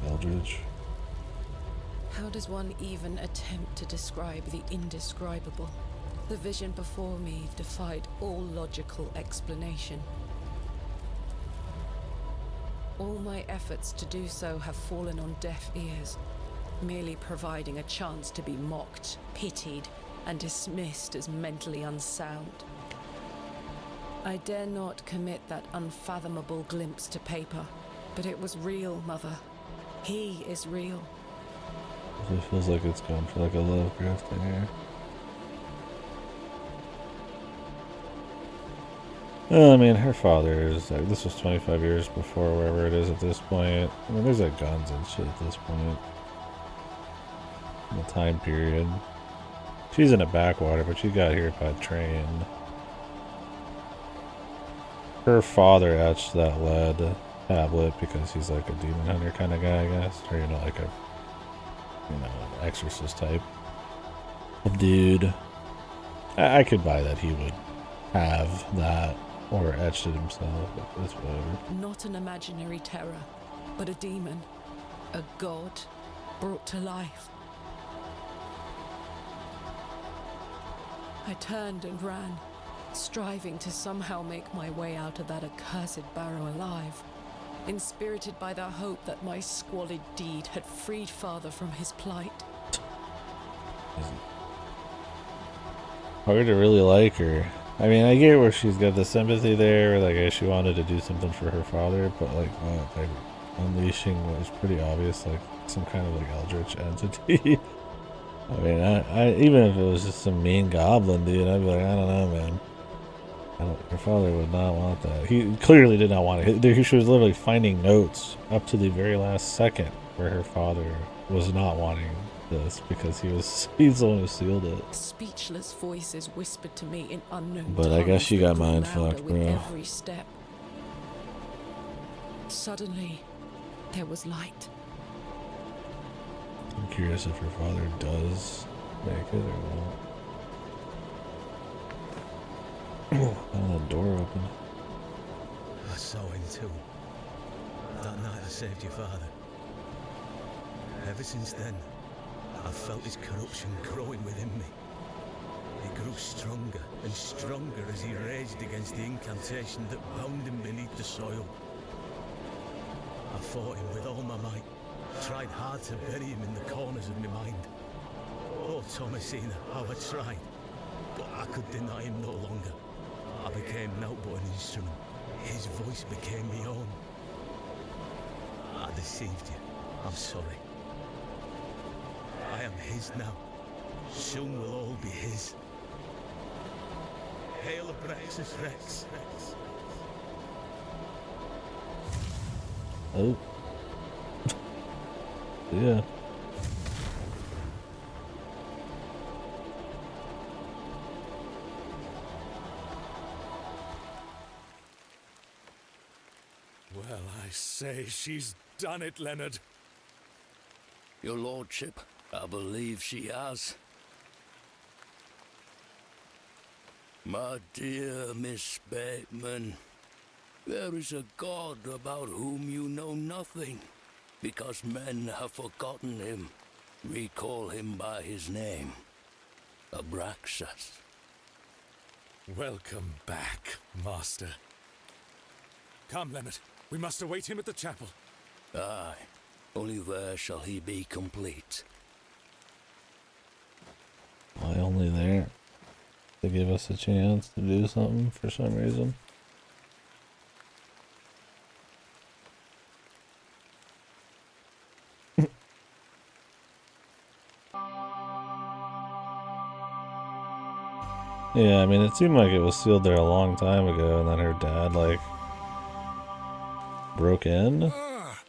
Eldritch. How does one even attempt to describe the indescribable? The vision before me defied all logical explanation. All my efforts to do so have fallen on deaf ears, merely providing a chance to be mocked, pitied, and dismissed as mentally unsound. I dare not commit that unfathomable glimpse to paper, but it was real, Mother. He is real. It feels like it's going for like a Lovecraft thing here. Well, I mean, her father is like, this was 25 years before wherever it is at this point. I mean, there's like guns and shit at this point. In the time period. She's in a backwater, but she got here by train. Her father etched that lead tablet because he's like a demon hunter kind of guy, I guess. Or, you know, like a, you know, an exorcist type of dude. I could buy that he would have that or etched it himself, but it's whatever. Not an imaginary terror, but a demon. A god brought to life. I turned and ran, striving to somehow make my way out of that accursed Barrow alive, inspirited by the hope that my squalid deed had freed Father from his plight. Hard to really like her. I mean, I get where she's got the sympathy there, like she wanted to do something for her father, but like unleashing what was pretty obvious, like some kind of like eldritch entity. I mean, I even if it was just some mean goblin dude, I'd be like, I don't know, man. Her father would not want that. He clearly did not want it. She was literally finding notes up to the very last second where her father was not wanting this because he's the one who sealed it. Speechless voices whispered to me in unknown But I guess she got mind fucked, bro. Every step. Suddenly, there was light. I'm curious if her father does make it or not. Oh, the door open. I saw him too. That night I saved your father. Ever since then, I've felt his corruption growing within me. It grew stronger and stronger as he raged against the incantation that bound him beneath the soil. I fought him with all my might, tried hard to bury him in the corners of my mind. Oh, Thomasina, how I tried, but I could deny him no longer. I became naught but an instrument. His voice became my own. I deceived you. I'm sorry. I am his now. Soon we'll all be his. Hail Abraxas Rex. Oh. Yeah. Well, I say, she's done it, Leonard. Your lordship, I believe she has. My dear Miss Bateman, there is a God about whom you know nothing, because men have forgotten him. We call him by his name, Abraxas. Welcome back, Master. Come, Leonard. We must await him at the chapel. Aye, only there shall he be complete. Why only there? To give us a chance to do something for some reason. Yeah, I mean, it seemed like it was sealed there a long time ago, and then her dad, like, broke in,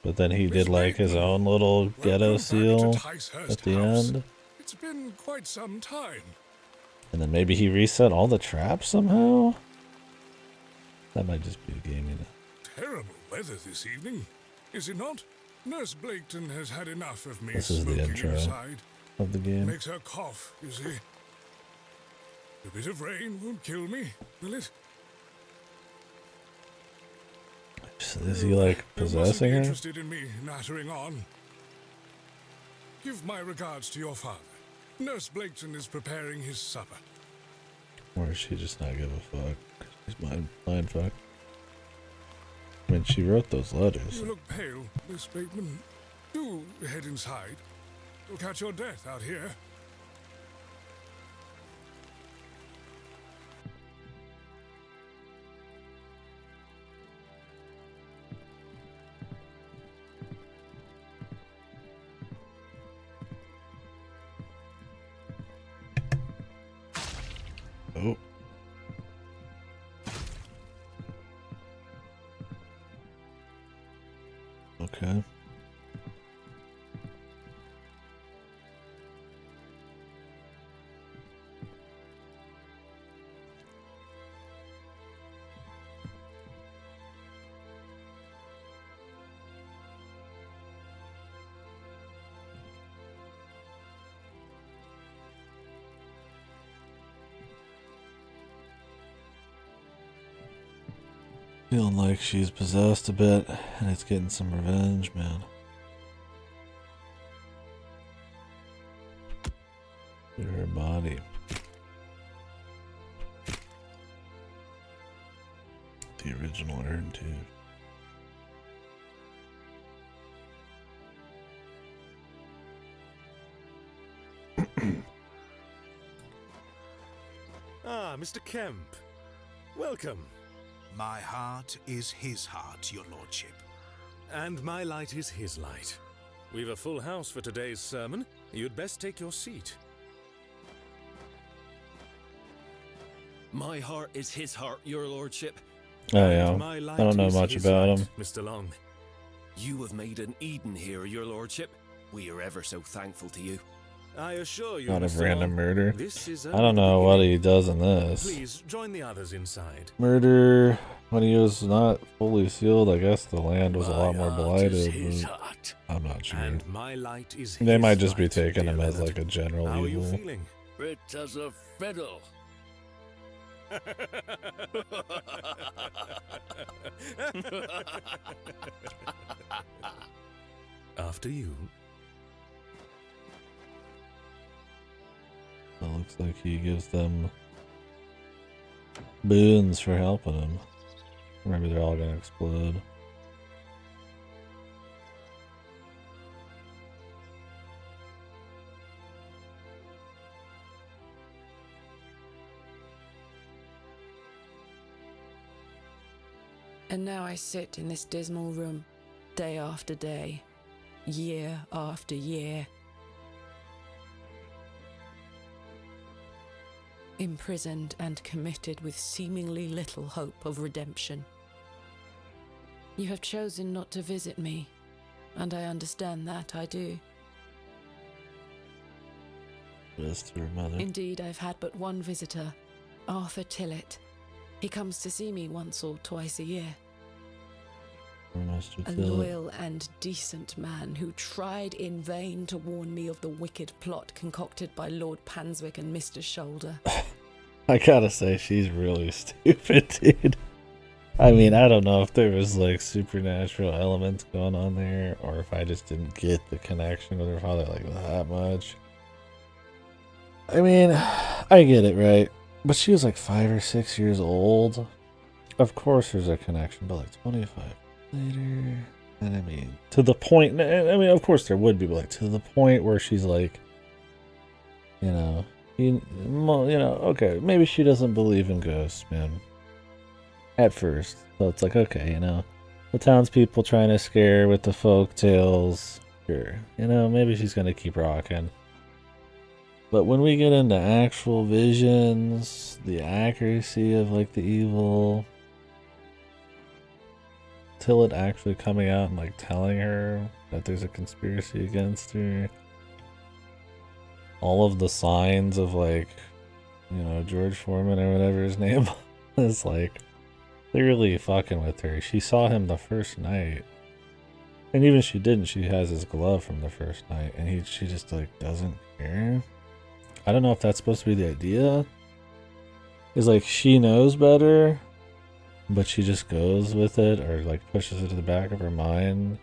but then he did, like, his own little ghetto seal at the end. It's been quite some time. And then maybe he reset all the traps somehow? That might just be a game, you know. Terrible weather this evening, is it not? Nurse Blaketon has had enough of me This is the smoking intro inside. of the game. Makes her cough, you see. A bit of rain won't kill me, will it? Is he, like, possessing her? Interested in me nattering on. Give my regards to your father. Nurse Blaketon is preparing his supper. Or does she just not give a fuck? She's mind fucked. I mean, she wrote those letters. You look pale, Miss Bateman. Do head inside. You'll catch your death out here. Oh. Okay. Feeling like she's possessed a bit, and it's getting some revenge, man. Look at her body. The original urn, too. Ah, Mr. Kemp. Welcome. My heart is his heart, your lordship. And my light is his light. We've a full house for today's sermon. You'd best take your seat. My heart is his heart, your lordship. Oh yeah, I don't know much about him. Mr. Long. You have made an Eden here, your lordship. We are ever so thankful to you. I assure you, Not a Mr. random Long, murder. this is I only don't the know what beginning. he does in this. Please join the others inside. Murder when he was not fully sealed. I guess the land was a lot more blighted. But I'm not sure. And my light is They his might just be light, taking dear him as Leonard. like a general How are you evil. feeling? Fit as a fiddle. After you. It looks like he gives them boons for helping him. Maybe they're all gonna explode. And now I sit in this dismal room, day after day, year after year. Imprisoned and committed with seemingly little hope of redemption. You have chosen not to visit me, and I understand that, I do. Yes, to her mother. Indeed, I've had but one visitor, Arthur Tillett. He comes to see me once or twice a year. Master A Tillett. loyal and decent man who tried in vain to warn me of the wicked plot concocted by Lord Panswick and Mr. Shoulder. I gotta say, she's really stupid, dude. I mean, I don't know if there was like supernatural elements going on there, or if I just didn't get the connection with her father like that much. I mean, I get it, right? But she was like 5 or 6 years old. Of course there's a connection, but like 25 later. And I mean, to the point, I mean, of course there would be, but like to the point where she's like, okay, maybe she doesn't believe in ghosts, man. At first. So it's like, okay, the townspeople trying to scare with the folk tales. Sure. Maybe she's going to keep rocking. But when we get into actual visions, the accuracy of like the evil, Tillett actually coming out and like telling her that there's a conspiracy against her, all of the signs of like, George Foreman or whatever his name is, like clearly fucking with her. She saw him the first night, and even if she didn't, she has his glove from the first night, and she just like doesn't care. I don't know if that's supposed to be the idea. Is like she knows better, but she just goes with it, or like pushes it to the back of her mind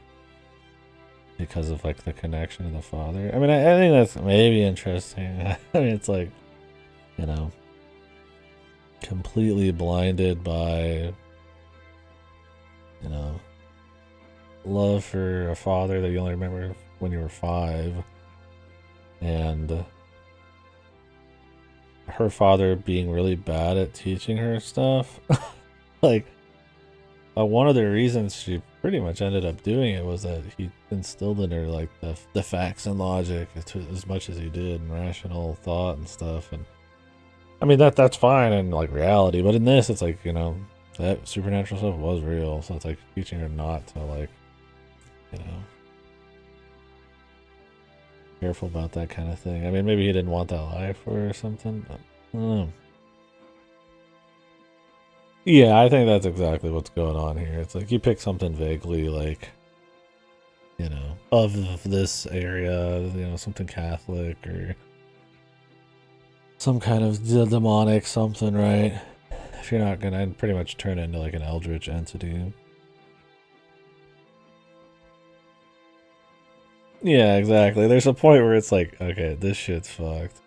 because of like the connection to the father. I mean, I think that's maybe interesting. I mean, it's like, completely blinded by, love for a father that you only remember when you were 5, and her father being really bad at teaching her stuff. Like, one of the reasons she pretty much ended up doing it was that he instilled in her like the facts and logic as much as he did, and rational thought and stuff. And I mean, that's fine in like reality, but in this it's like, that supernatural stuff was real, so it's like teaching her not to like, careful about that kind of thing. I mean, maybe he didn't want that life for her or something, but I don't know. Yeah, I think that's exactly what's going on here. It's like you pick something vaguely like, of this area, something Catholic or some kind of demonic something, right? If you're not gonna pretty much turn it into like an eldritch entity. Yeah, exactly. There's a point where it's like, okay, this shit's fucked.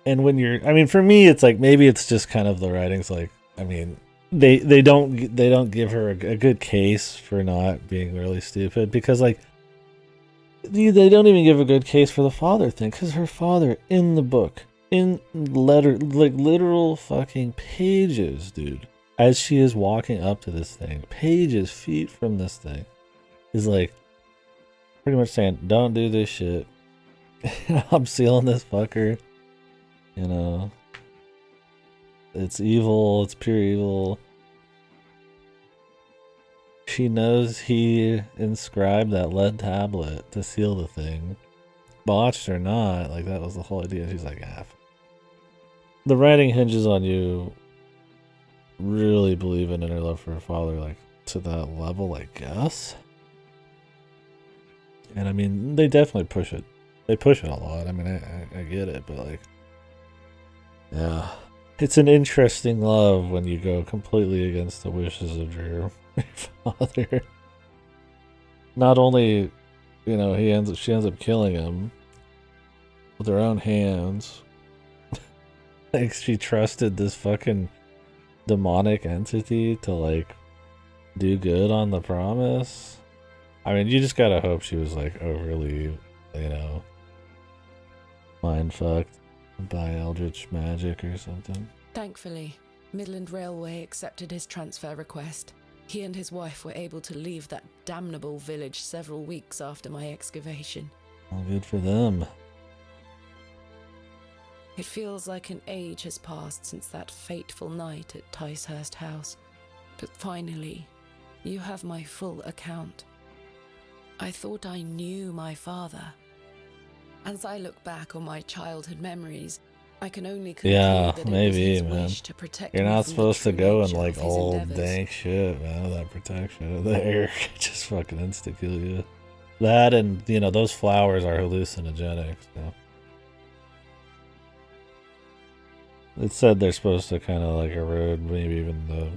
And when I mean, for me, it's like, maybe it's just kind of the writing's like, I mean, they don't give her a good case for not being really stupid, because like, they don't even give a good case for the father thing, because her father in the book, in letter, like literal fucking pages, dude, as she is walking up to this thing, pages, feet from this thing, is like, pretty much saying, don't do this shit. I'm sealing this fucker. It's evil. It's pure evil. She knows he inscribed that lead tablet to seal the thing. Botched or not, like that was the whole idea. She's like, the writing hinges on you really believing in her love for her father, like to that level, I guess. And I mean, they definitely push it. They push it a lot. I mean, I get it, but like, yeah. It's an interesting love when you go completely against the wishes of your father. Not only, she ends up killing him with her own hands. Like, she trusted this fucking demonic entity to like do good on the promise. I mean, you just gotta hope she was like overly, mind fucked by eldritch magic or something. Thankfully, Midland Railway accepted his transfer request. He and his wife were able to leave that damnable village several weeks after my excavation. Well, good for them. It feels like an age has passed since that fateful night at Ticehurst House. But finally, You have my full account. I thought I knew my father. As I look back on my childhood memories, I can only conclude Yeah, that it was maybe, his man. wish to protect You're me not from supposed the to true go in nature like of his old endeavors. dank shit, man. That protection. The air could just fucking insta kill you. That and, you know, those flowers are hallucinogenic, so. It said they're supposed to kind of like erode maybe even the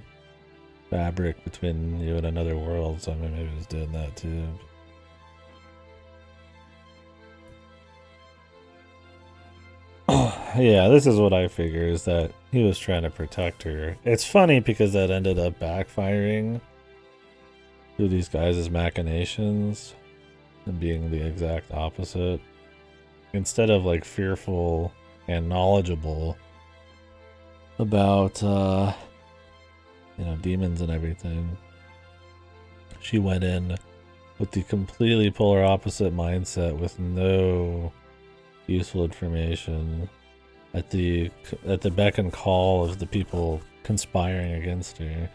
fabric between you and another world, so I mean, maybe it's doing that too. Yeah, this is what I figure, is that he was trying to protect her. It's funny because that ended up backfiring through these guys' machinations and being the exact opposite. Instead of like fearful and knowledgeable about you know, demons and everything, she went in with the completely polar opposite mindset with no useful information at the beck and call of the people conspiring against her.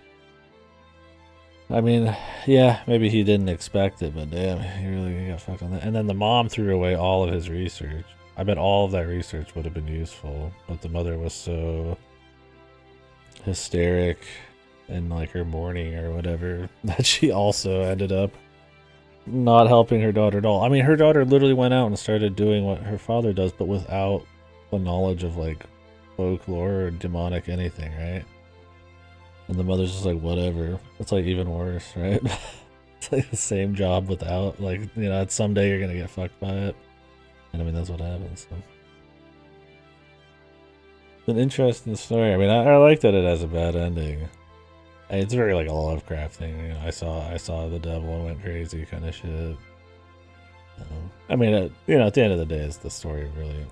I mean, yeah, maybe he didn't expect it, but damn, he really got fucked on that. And then the mom threw away all of his research. I bet all of that research would have been useful, but the mother was so hysteric in like her mourning or whatever that she also ended up not helping her daughter at all. I mean, her daughter literally went out and started doing what her father does, but without the knowledge of like folklore or demonic anything, right? And the mother's just like, whatever. It's like even worse, right? It's like the same job without, like, you know, someday you're gonna get fucked by it. And I mean, that's what happens. So. It's an interesting story. I mean, I like that it has a bad ending. It's very like a Lovecraft thing. You know, I saw the devil and went crazy kind of shit. I mean, you know, at the end of the day, is the story really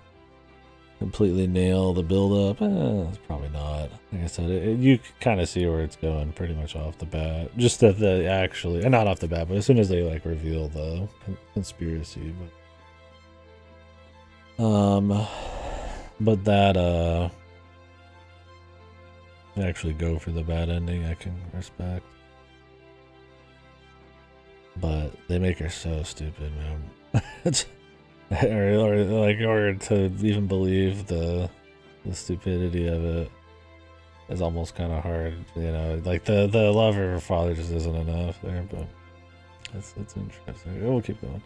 completely nail the build up? It's probably not. Like I said, you kind of see where it's going pretty much off the bat. Just that the actually, not off the bat, but as soon as they like reveal the conspiracy. But that they actually go for the bad ending, I can respect. But they make her so stupid, man. or to even believe the stupidity of it is almost kind of hard, you know. Like the love of her father just isn't enough there, but it's interesting. We'll keep going.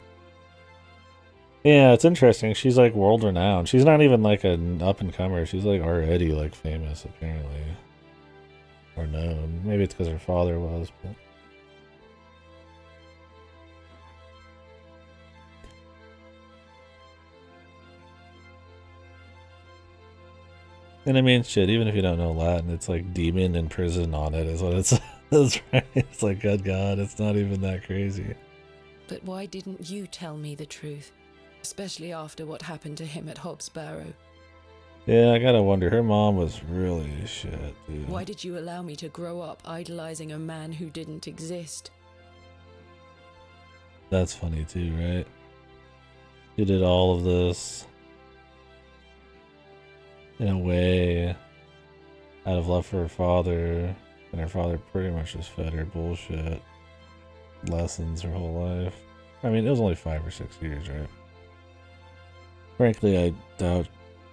Yeah, it's interesting. She's like world renowned. She's not even like an up and comer. She's like already like famous apparently, or known. Maybe it's because her father was, but. And I mean, shit, even if you don't know Latin, it's like demon in prison on it is what it's. That's right. It's like, good God, it's not even that crazy. But why didn't you tell me the truth? Especially after what happened to him at Hobbs Barrow. Yeah, I gotta wonder. Her mom was really shit, dude. Why did you allow me to grow up idolizing a man who didn't exist? That's funny too, right? You did all of this in a way out of love for her father, and her father pretty much just fed her bullshit lessons her whole life. I mean, it was only 5 or 6 years, right? Frankly, I doubt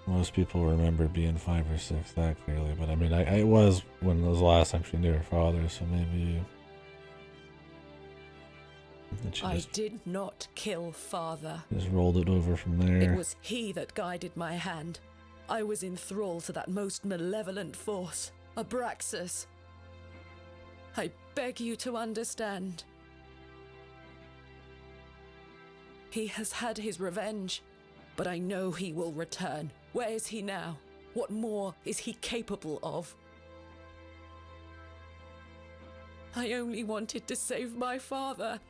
most people remember being 5 or 6 that clearly, but I mean, it was when it was the last time she knew her father, so maybe. I did not kill father. Just rolled it over from there. It was he that guided my hand. I was in thrall to that most malevolent force, Abraxas. I beg you to understand. He has had his revenge, but I know he will return. Where is he now? What more is he capable of? I only wanted to save my father.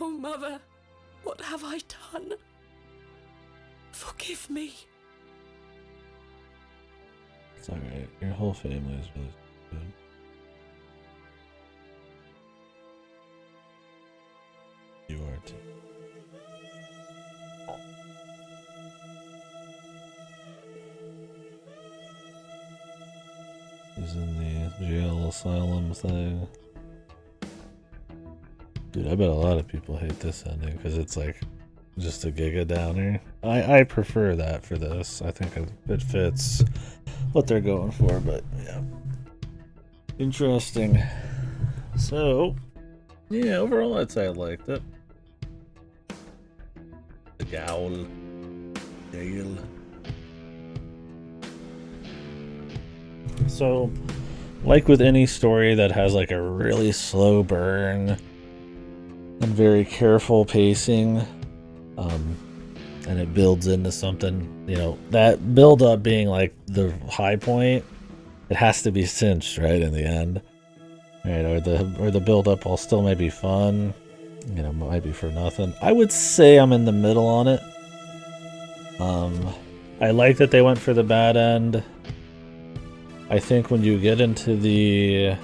Oh, Mother, what have I done? Forgive me. It's alright. Your whole family is really good. You are too. He's in the jail asylum thing. Dude, I bet a lot of people hate this ending because it's like just a giga downer. I prefer that for this. I think it fits what they're going for, but yeah. Interesting. So, yeah, overall I'd say I liked it. The Gale. So, like with any story that has like a really slow burn and very careful pacing, and it builds into something, you know, that build up being like the high point, it has to be cinched right in the end, right? Or the build up will still maybe fun, you know, might be for nothing. I would say I'm in the middle on it. I like that they went for the bad end. I think when you get into the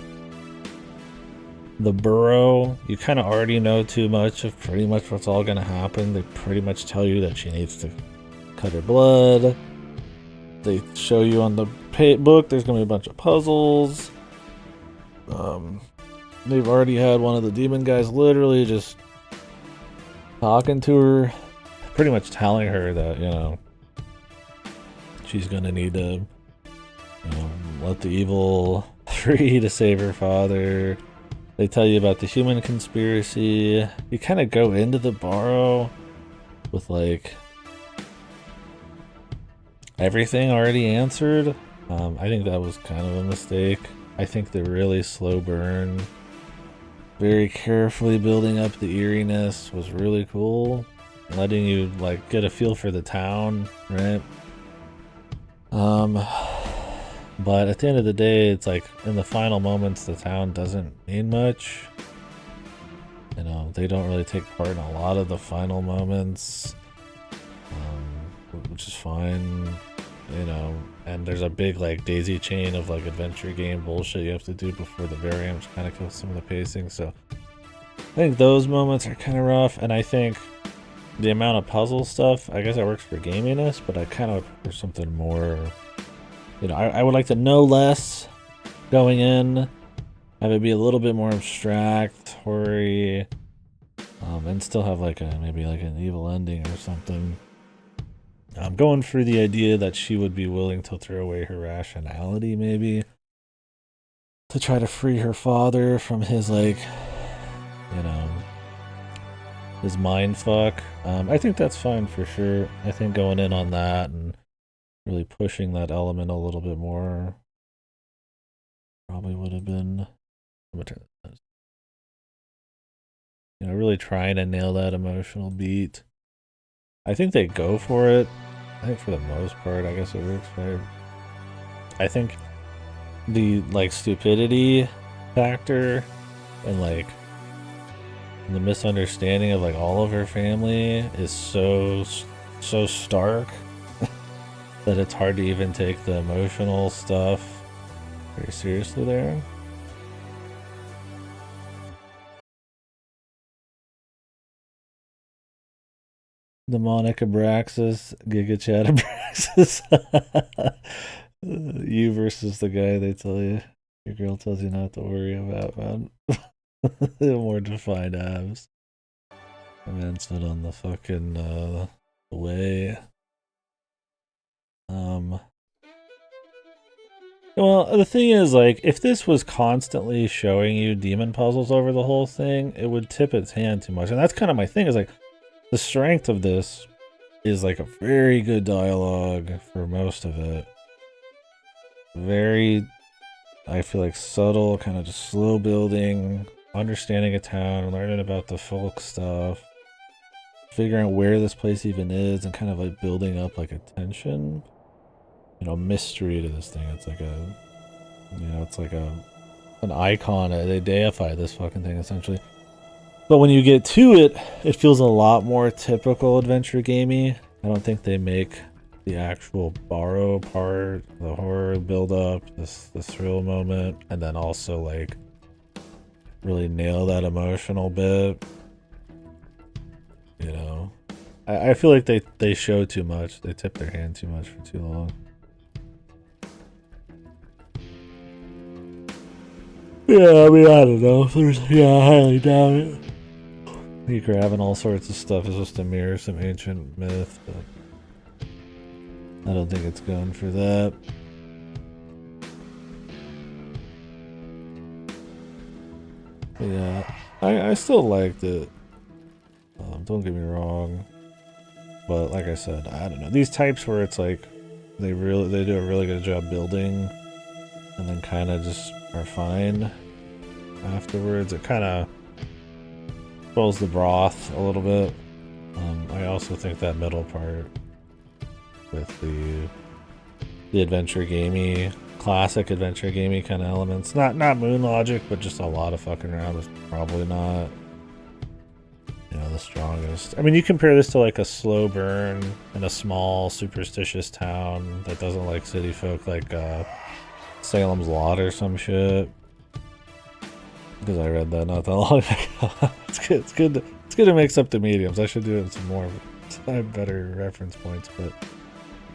Barrow, you kind of already know too much of pretty much what's all going to happen. They pretty much tell you that she needs to cut her blood. They show you on the book there's going to be a bunch of puzzles. They've already had one of the demon guys literally just talking to her, pretty much telling her that, you know, she's going to need to, you know, let the evil free to save her father. They tell you about the human conspiracy. You kind of go into the Barrow with like everything already answered. I think that was kind of a mistake. I think the really slow burn, very carefully building up the eeriness was really cool. Letting you like get a feel for the town, right? But at the end of the day, it's like in the final moments, the town doesn't mean much. You know, they don't really take part in a lot of the final moments, which is fine. You know, and there's a big like daisy chain of like adventure game bullshit you have to do before the very end, which kind of kills some of the pacing. So I think those moments are kind of rough, and I think the amount of puzzle stuff, I guess that works for gaminess, but I kind of look for something more. You know, I would like to know less going in, have it be a little bit more abstract, horror-y, and still have like maybe like an evil ending or something. I'm going for the idea that she would be willing to throw away her rationality, maybe, to try to free her father from his like, you know, his mind fuck. I think that's fine for sure. I think going in on that and really pushing that element a little bit more probably would have been, you know, really trying to nail that emotional beat. I think they go for it. I think for the most part, I guess it works right. I think the like stupidity factor and like the misunderstanding of like all of her family is so stark that it's hard to even take the emotional stuff very seriously there. Demonic Abraxas, Giga Chad Abraxas. You versus the guy they tell you. Your girl tells you not to worry about, man. More defined abs. My man's not on the fucking way. Well, the thing is, like, if this was constantly showing you demon puzzles over the whole thing, it would tip its hand too much. And that's kind of my thing, is like, the strength of this is like a very good dialogue for most of it. Very, I feel like, subtle, kind of just slow building, understanding a town, learning about the folk stuff, figuring out where this place even is, and kind of like building up like a tension, you know, mystery to this thing. It's like a, you know, it's like an icon. They deify this fucking thing essentially. But when you get to it, it feels a lot more typical adventure gamey. I don't think they make the actual Barrow part, the horror build up, the thrill moment, and then also like really nail that emotional bit. You know, I feel like they show too much. They tip their hand too much for too long. Yeah, I mean, I don't know. I highly doubt it. You're grabbing all sorts of stuff is just to mirror some ancient myth, but I don't think it's going for that. But yeah, I still liked it. Don't get me wrong, but like I said, I don't know. These types where it's like they do a really good job building, and then kind of just are fine afterwards. It kind of spoils the broth a little bit. I also think that middle part with the adventure gamey, classic adventure gamey kind of elements, not moon logic, but just a lot of fucking around, was probably not, you know, the strongest. I mean, you compare this to like a slow burn in a small superstitious town that doesn't like city folk, like Salem's Lot or some shit. Because I read that not that long ago. It's good to mix up the mediums. I should do it some more. I have better reference points, but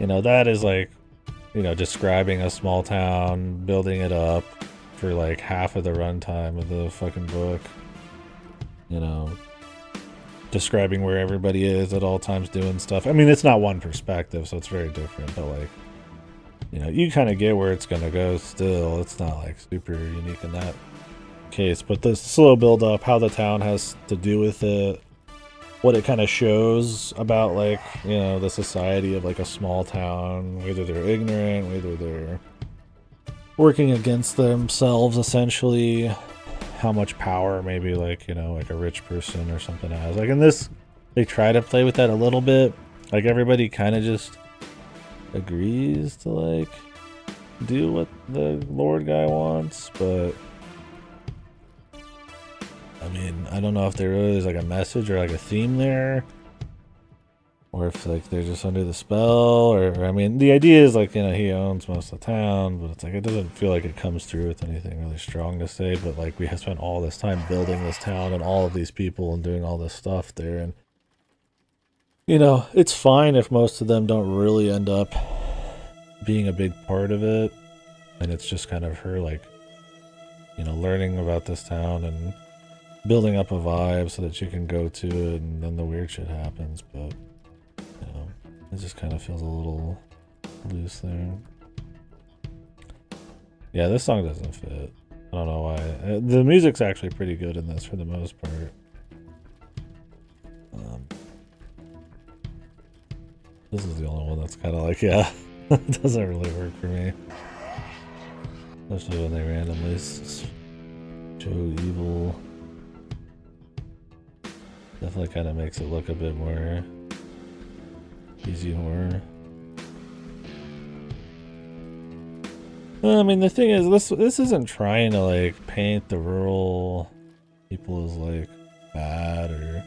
you know, that is like, you know, describing a small town, building it up for like half of the runtime of the fucking book. You know, describing where everybody is at all times doing stuff. I mean, it's not one perspective, so it's very different, but like, you know, you kind of get where it's gonna go still. It's not like super unique in that case, but the slow build up, how the town has to do with it, what it kind of shows about, like, you know, the society of like a small town, whether they're ignorant, whether they're working against themselves essentially, how much power maybe, like, you know, like a rich person or something has. Like in this, they try to play with that a little bit. Like everybody kind of just agrees to like do what the Lord guy wants, but I mean, I don't know if there really is like a message or like a theme there, or if like they're just under the spell, or I mean, the idea is like, you know, he owns most of the town, but it's like it doesn't feel like it comes through with anything really strong to say. But like we have spent all this time building this town and all of these people and doing all this stuff there, and you know, it's fine if most of them don't really end up being a big part of it, and it's just kind of her like, you know, learning about this town and building up a vibe so that she can go to it, and then the weird shit happens. But you know, it just kind of feels a little loose there. Yeah, this song doesn't fit. I don't know why. The music's actually pretty good in this for the most part. This is the only one that's kind of like, yeah, it doesn't really work for me. Especially when they randomly show evil. Definitely kind of makes it look a bit more easy horror. Well, I mean, the thing is, this isn't trying to like paint the rural people as like bad, or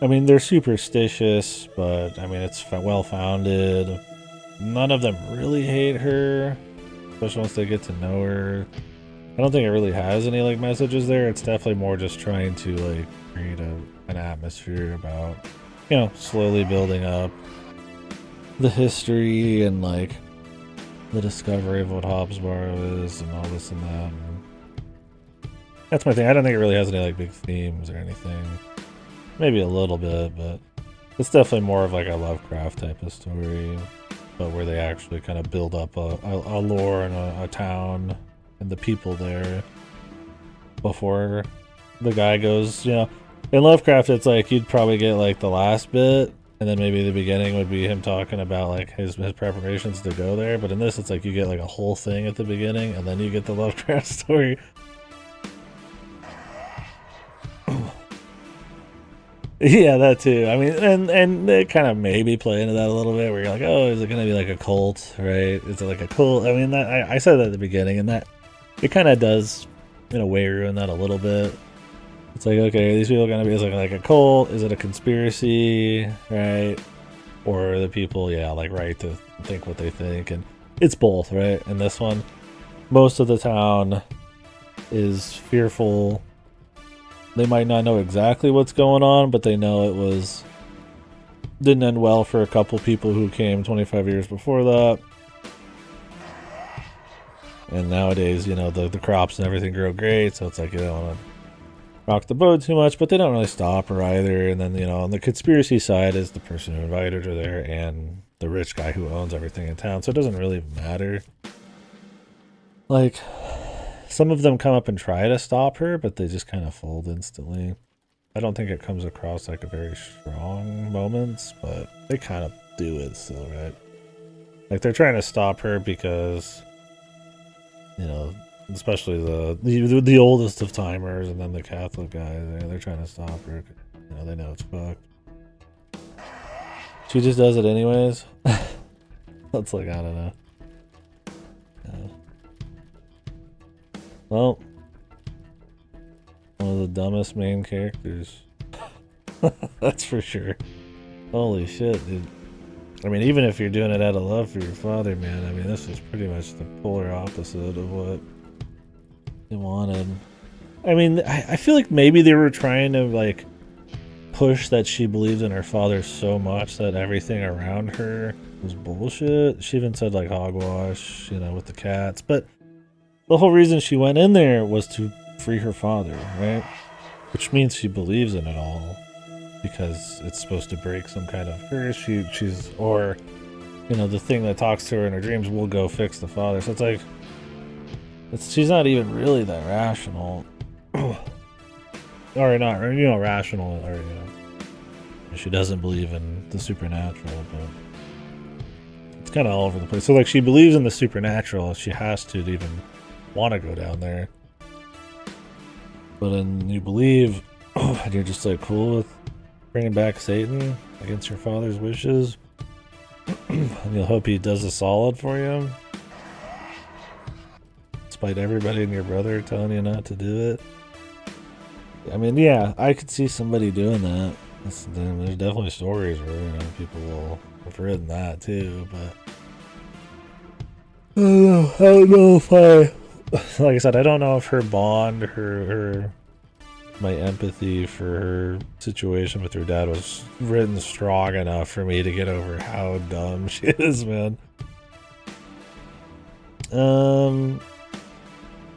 I mean, they're superstitious, but I mean, it's well founded. None of them really hate her, especially once they get to know her. I don't think it really has any like messages there. It's definitely more just trying to like create an atmosphere about, you know, slowly building up the history and like the discovery of what Hobbs Barrow is and all this and that. And that's my thing. I don't think it really has any like big themes or anything. Maybe a little bit, but it's definitely more of like a Lovecraft type of story, but where they actually kind of build up a lore and a town and the people there before the guy goes, you know. In Lovecraft, it's like you'd probably get like the last bit, and then maybe the beginning would be him talking about like his preparations to go there. But in this, it's like you get like a whole thing at the beginning, and then you get the Lovecraft story. Yeah, that too. I mean, and they kind of maybe play into that a little bit, where you're like, oh, is it going to be like a cult, right? Is it like a cult? I mean, that I said that at the beginning, and that it kind of does, in a way, ruin that a little bit. It's like, okay, are these people going to be, is it like a cult? Is it a conspiracy, right? Or are the people, yeah, like right to think what they think? And it's both, right? In this one, most of the town is fearful. They might not know exactly what's going on, but they know it didn't end well for a couple people who came 25 years before that. And nowadays, you know, the crops and everything grow great, so it's like you don't want to rock the boat too much, but they don't really stop her either. And then, you know, on the conspiracy side is the person who invited her there and the rich guy who owns everything in town, so it doesn't really matter. Like, some of them come up and try to stop her, but they just kind of fold instantly. I don't think it comes across like a very strong moments, but they kind of do it still, right? Like, they're trying to stop her because, you know, especially the oldest of timers and then the Catholic guys, they're trying to stop her. You know, they know it's fucked. She just does it anyways. That's like, I don't know. Yeah. Well, one of the dumbest main characters. That's for sure. Holy shit, dude. I mean, even if you're doing it out of love for your father, man, I mean, this is pretty much the polar opposite of what they wanted. I mean, I feel like maybe they were trying to, like, push that she believes in her father so much that everything around her was bullshit. She even said, like, hogwash, you know, with the cats. But the whole reason she went in there was to free her father, right? Which means she believes in it all. Because it's supposed to break some kind of curse. She's, or, you know, the thing that talks to her in her dreams will go fix the father. So it's like, she's not even really that rational. Or not, or, you know, rational, or, you know, she doesn't believe in the supernatural, but it's kind of all over the place. So, like, she believes in the supernatural. She has to even want to go down there. But then you believe, and you're just, like, cool with bringing back Satan against your father's wishes, and you'll hope he does a solid for you, despite everybody and your brother telling you not to do it. I mean, yeah, I could see somebody doing that. There's definitely stories where, you know, people will have written that too, but I don't know if like I said, I don't know if her bond, my empathy for her situation with her dad was written strong enough for me to get over how dumb she is, man.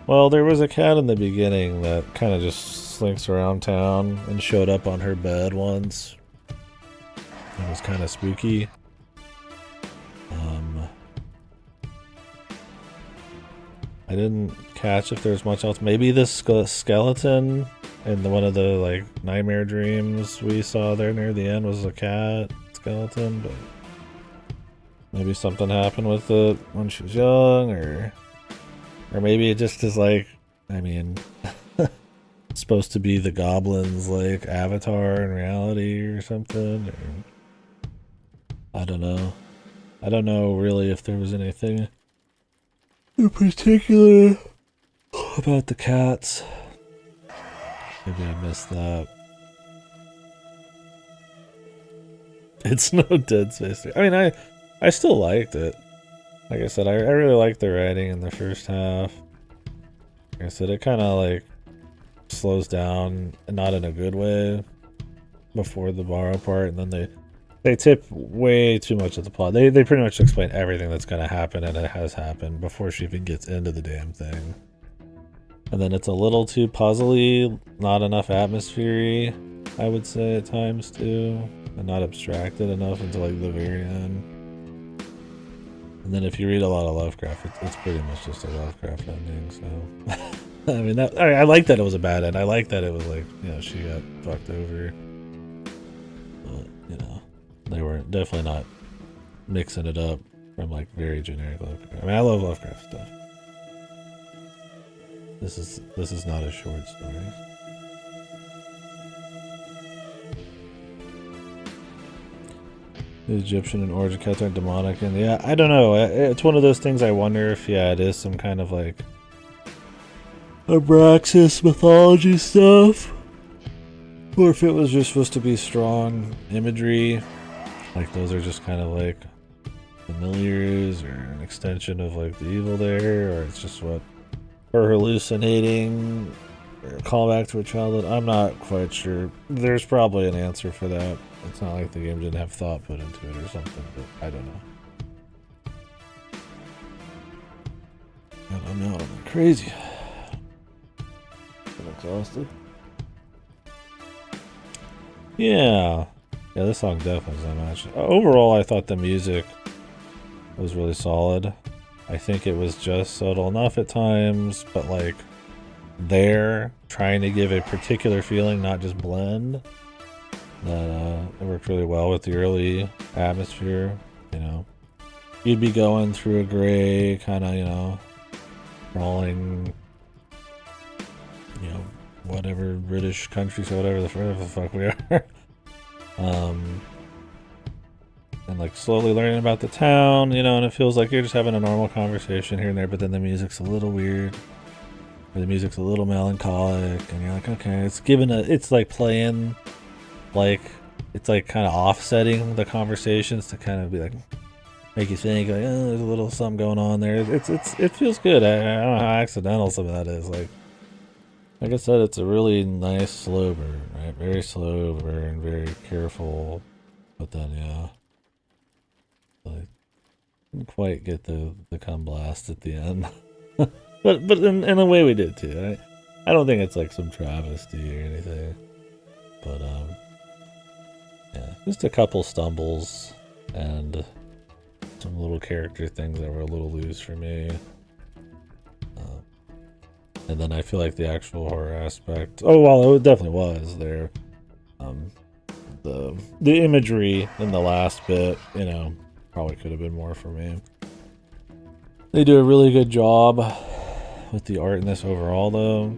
Well, there was a cat in the beginning that kind of just slinks around town and showed up on her bed once. It was kind of spooky. I didn't catch if there's much else. Maybe this skeleton in one of the, like, nightmare dreams we saw there near the end was a cat skeleton, but maybe something happened with it when she was young, or maybe it just is, like, I mean, supposed to be the goblin's, like, avatar in reality or something, or I don't know. I don't know really if there was anything in particular about the cats. Maybe I missed that. It's no Dead Space 3. I mean, I still liked it. Like I said, I really liked the writing in the first half. Like I said, it kind of, like, slows down, not in a good way, before the Barrow part, and then they tip way too much of the plot. They pretty much explain everything that's going to happen, and it has happened before she even gets into the damn thing. And then it's a little too puzzly, not enough atmosphere-y, I would say at times too, and not abstracted enough until, like, the very end. And then if you read a lot of Lovecraft, it's pretty much just a Lovecraft ending, so... I mean, I like that it was a bad end. I like that it was, like, you know, she got fucked over. But, you know, they were definitely not mixing it up from, like, very generic Lovecraft. I mean, I love Lovecraft stuff. This is not a short story. The Egyptian and origin cats are demonic, and yeah, I don't know. It's one of those things I wonder if, yeah, it is some kind of, like, Abraxas mythology stuff, or if it was just supposed to be strong imagery, like those are just kind of like familiars or an extension of, like, the evil there, or it's just what her hallucinating or a callback to her childhood. I'm not quite sure. There's probably an answer for that. It's not like the game didn't have thought put into it or something, but I don't know. I'm out. I'm crazy. I'm exhausted. Yeah. Yeah, this song definitely doesn't match. Overall, I thought the music was really solid. I think it was just subtle enough at times, but like they're trying to give a particular feeling, not just blend. That it worked really well with the early atmosphere. You know, you'd be going through a gray kind of, you know, crawling, you know, whatever British country, so whatever the fuck we are. And like slowly learning about the town, you know, and it feels like you're just having a normal conversation here and there, but then the music's a little weird, or the music's a little melancholic, and you're like, okay, it's like playing, like, it's like kind of offsetting the conversations to kind of be like, make you think like, oh, there's a little something going on there. It feels good. I don't know how accidental some of that is. Like I said, it's a really nice slow burn, right? Very slow burn, very careful, but then yeah. Didn't quite get the cum blast at the end. but in the way we did too. I don't think it's like some travesty or anything. But yeah, just a couple stumbles and some little character things that were a little loose for me. And then I feel like the actual horror aspect, oh well, it definitely was there. The imagery in the last bit, you know, probably could have been more for me. They do a really good job with the art in this overall, though.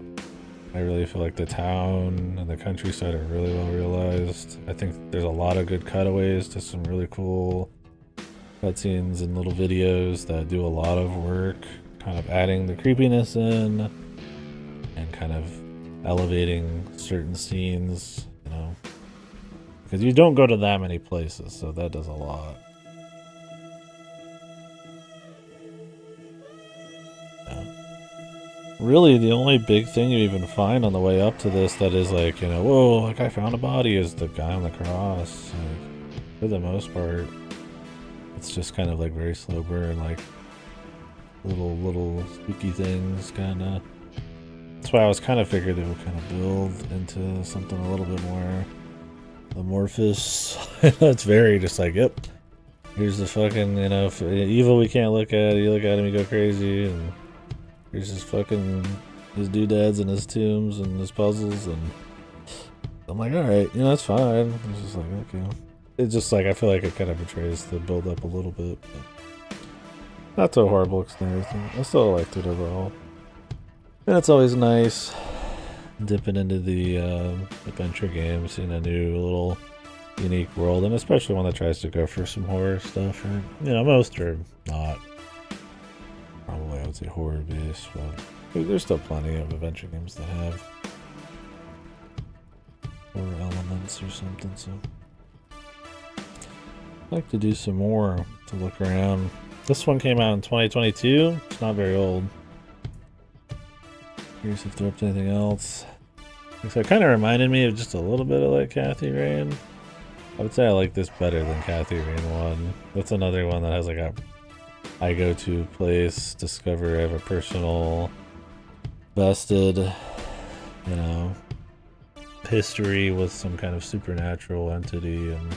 I really feel like the town and the countryside are really well realized. I think there's a lot of good cutaways to some really cool cutscenes and little videos that do a lot of work, kind of adding the creepiness in and kind of elevating certain scenes, you know, because you don't go to that many places, so that does a lot. Really, the only big thing you even find on the way up to this that is like, you know, whoa, like I found a body is the guy on the cross. Like, for the most part, it's just kind of like very slow burn, like little spooky things, kind of. That's why I was kind of figured it would kind of build into something a little bit more amorphous. It's very just like, yep, here's the fucking, you know, evil we can't look at. You look at him, you go crazy, and here's his fucking, his doodads and his tombs and his puzzles, and I'm like, alright, you know, that's fine. It's just like, okay. It's just like, I feel like it kind of betrays the build up a little bit, but not to a horrible extent. I still liked it overall. And it's always nice dipping into the adventure games in a new little unique world, and especially one that tries to go for some horror stuff. Right? You know, most are not. Probably I would say horror based, but there's still plenty of adventure games that have horror elements or something, so I'd like to do some more to look around. This one came out in 2022. It's not very old. Curious if they're up to anything else. So it kind of reminded me of just a little bit of like Kathy Rain. I would say I like this better than Kathy Rain 1. That's another one that has like a I go to place, discover I have a personal vested, you know, history with some kind of supernatural entity, and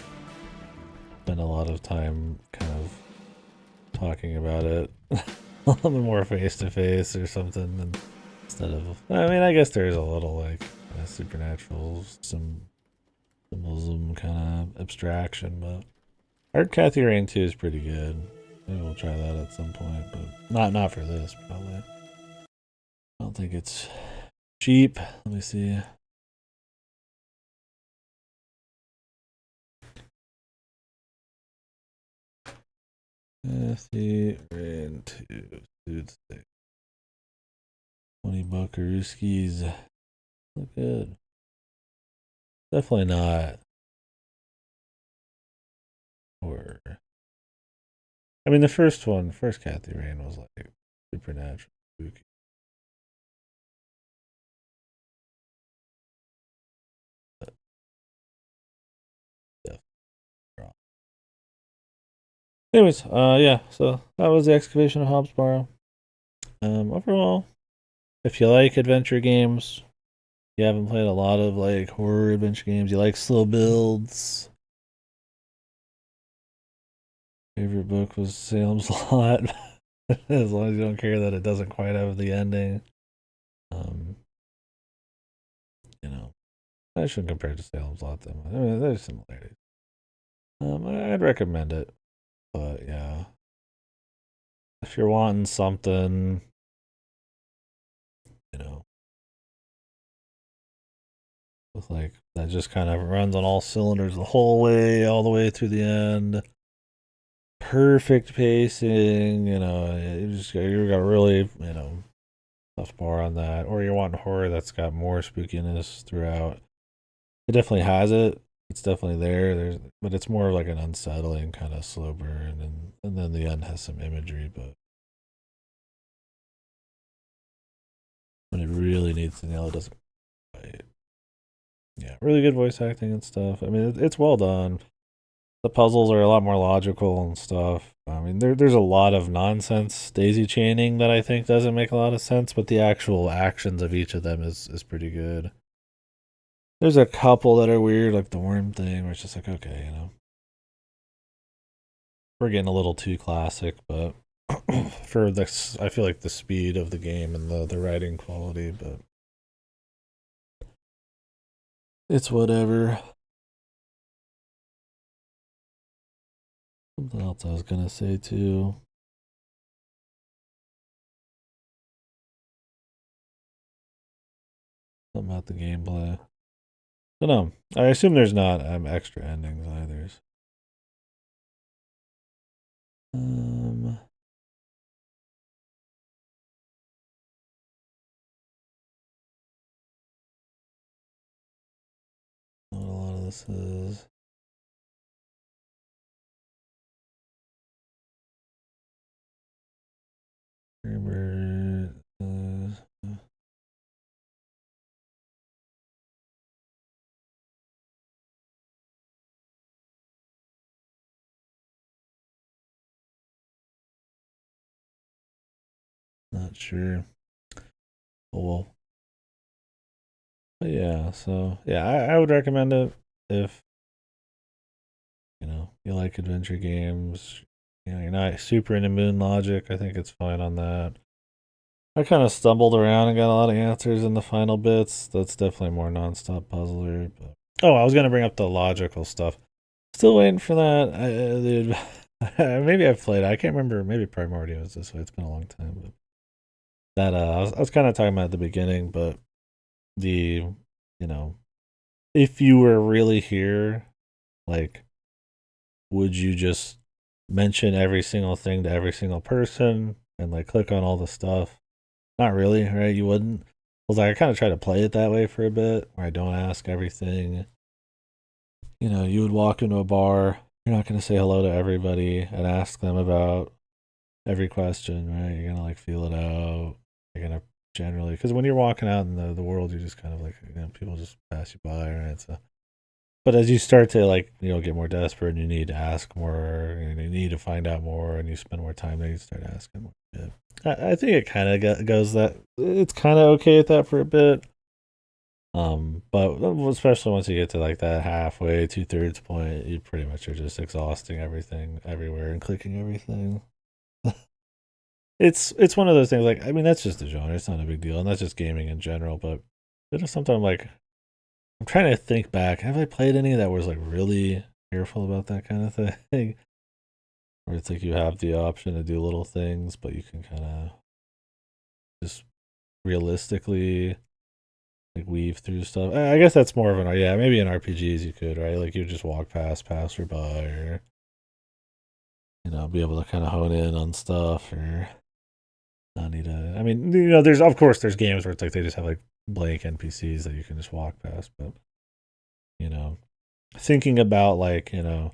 spend a lot of time kind of talking about it a little bit more face to face or something, and instead of, I mean, I guess there's a little like supernatural, some symbolism kind of abstraction, but I heard Kathy Rain 2 is pretty good. Maybe we'll try that at some point, but not for this, probably. I don't think it's cheap. Let me see. Kathy Rain 2. Dude, 20 buckarooskies. Look good. Definitely not horror. I mean, the first Kathy Rain was like supernatural, spooky. But, yeah. Anyways, yeah, so that was the excavation of Hobbs Barrow. Overall, if you like adventure games, you haven't played a lot of like horror adventure games, you like slow builds. Favorite book was Salem's Lot. As long as you don't care that it doesn't quite have the ending. You know, I shouldn't compare it to Salem's Lot that much. I mean, there's similarities. I'd recommend it, but yeah, if you're wanting something, you know, with like that just kind of runs on all cylinders the whole way, all the way through the end. Perfect pacing, you know, you got really, you know, tough bar on that. Or you're wanting horror that's got more spookiness throughout. It definitely has it. It's definitely there. But it's more like an unsettling kind of slow burn, and then the end has some imagery, but when it really needs to nail it, doesn't quite. Yeah, really good voice acting and stuff. I mean, it's well done. The puzzles are a lot more logical and stuff. I mean, there's a lot of nonsense daisy chaining that I think doesn't make a lot of sense, but the actual actions of each of them is pretty good. There's a couple that are weird, like the worm thing, where it's just like, okay, you know, we're getting a little too classic, but for this, I feel like the speed of the game and the writing quality, but it's whatever. Something else I was gonna say too. Something about the gameplay. I don't know. I assume there's not extra endings either. Um, what a lot of this is. Remember, not sure. Oh well. But yeah, so yeah, I would recommend it if you know you like adventure games. You know, you're not super into Moon Logic. I think it's fine on that. I kind of stumbled around and got a lot of answers in the final bits. That's definitely more nonstop puzzler. But oh, I was gonna bring up the logical stuff. Still waiting for that. Dude, maybe I've played. I can't remember. Maybe Primordial was this way. It's been a long time. But that I was kind of talking about at the beginning, but the you know, if you were really here, like, would you just mention every single thing to every single person and like click on all the stuff? Not really, right? You wouldn't. I was like, I kind of try to play it that way for a bit, where I don't ask everything. You know, you would walk into a bar, you're not going to say hello to everybody and ask them about every question, right? You're going to like feel it out. You're going to generally, because when you're walking out in the world, you're just kind of like, you know, people just pass you by, right? So, but as you start to like, you know, get more desperate and you need to ask more and you need to find out more and you spend more time there, you start asking more. Yeah. I think it kind of goes that it's kind of okay at that for a bit. But especially once you get to like that halfway, 2/3 point, you pretty much are just exhausting everything everywhere and clicking everything. It's one of those things. Like, I mean, that's just the genre. It's not a big deal, and that's just gaming in general. But you know, sometimes like I'm trying to think back. Have I played any that was like really careful about that kind of thing? Where it's like you have the option to do little things, but you can kind of just realistically like weave through stuff. I guess that's more of an yeah, maybe in RPGs you could, right? Like you just walk past passerby or you know, be able to kind of hone in on stuff or not need to. I mean, you know, there's of course there's games where it's like they just have like blank NPCs that you can just walk past, but you know, thinking about like, you know,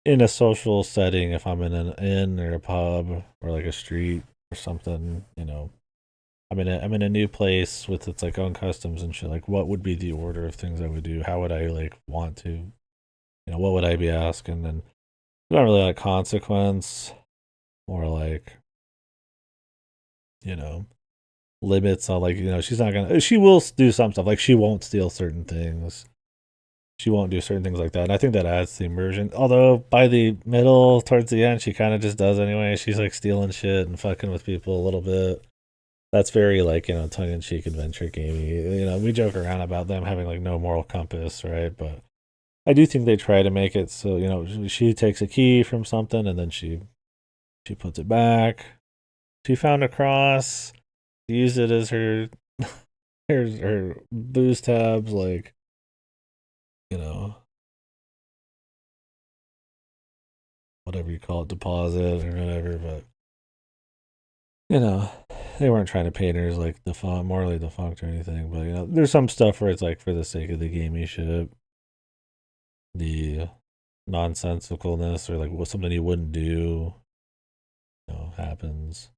in a social setting, if I'm in an inn or a pub or like a street or something, you know, I'm in a new place with its like own customs and shit. Like, what would be the order of things I would do? How would I like want to? You know, what would I be asking? And not really like consequence, or like you know, limits on like, you know, she will do some stuff, like she won't steal certain things. She won't do certain things like that. And I think that adds to the immersion. Although by the middle, towards the end, she kind of just does anyway. She's like stealing shit and fucking with people a little bit. That's very like, you know, tongue-in-cheek adventure gamey. You know, we joke around about them having like no moral compass, right? But I do think they try to make it so, you know, she takes a key from something and then she puts it back. She found a cross, used it as her her booze tabs, like, you know, whatever you call it, deposit or whatever. But you know, they weren't trying to paint her as like morally defunct or anything. But you know, there's some stuff where it's like for the sake of the gamey shit, the nonsensicalness or like what something you wouldn't do, you know, happens.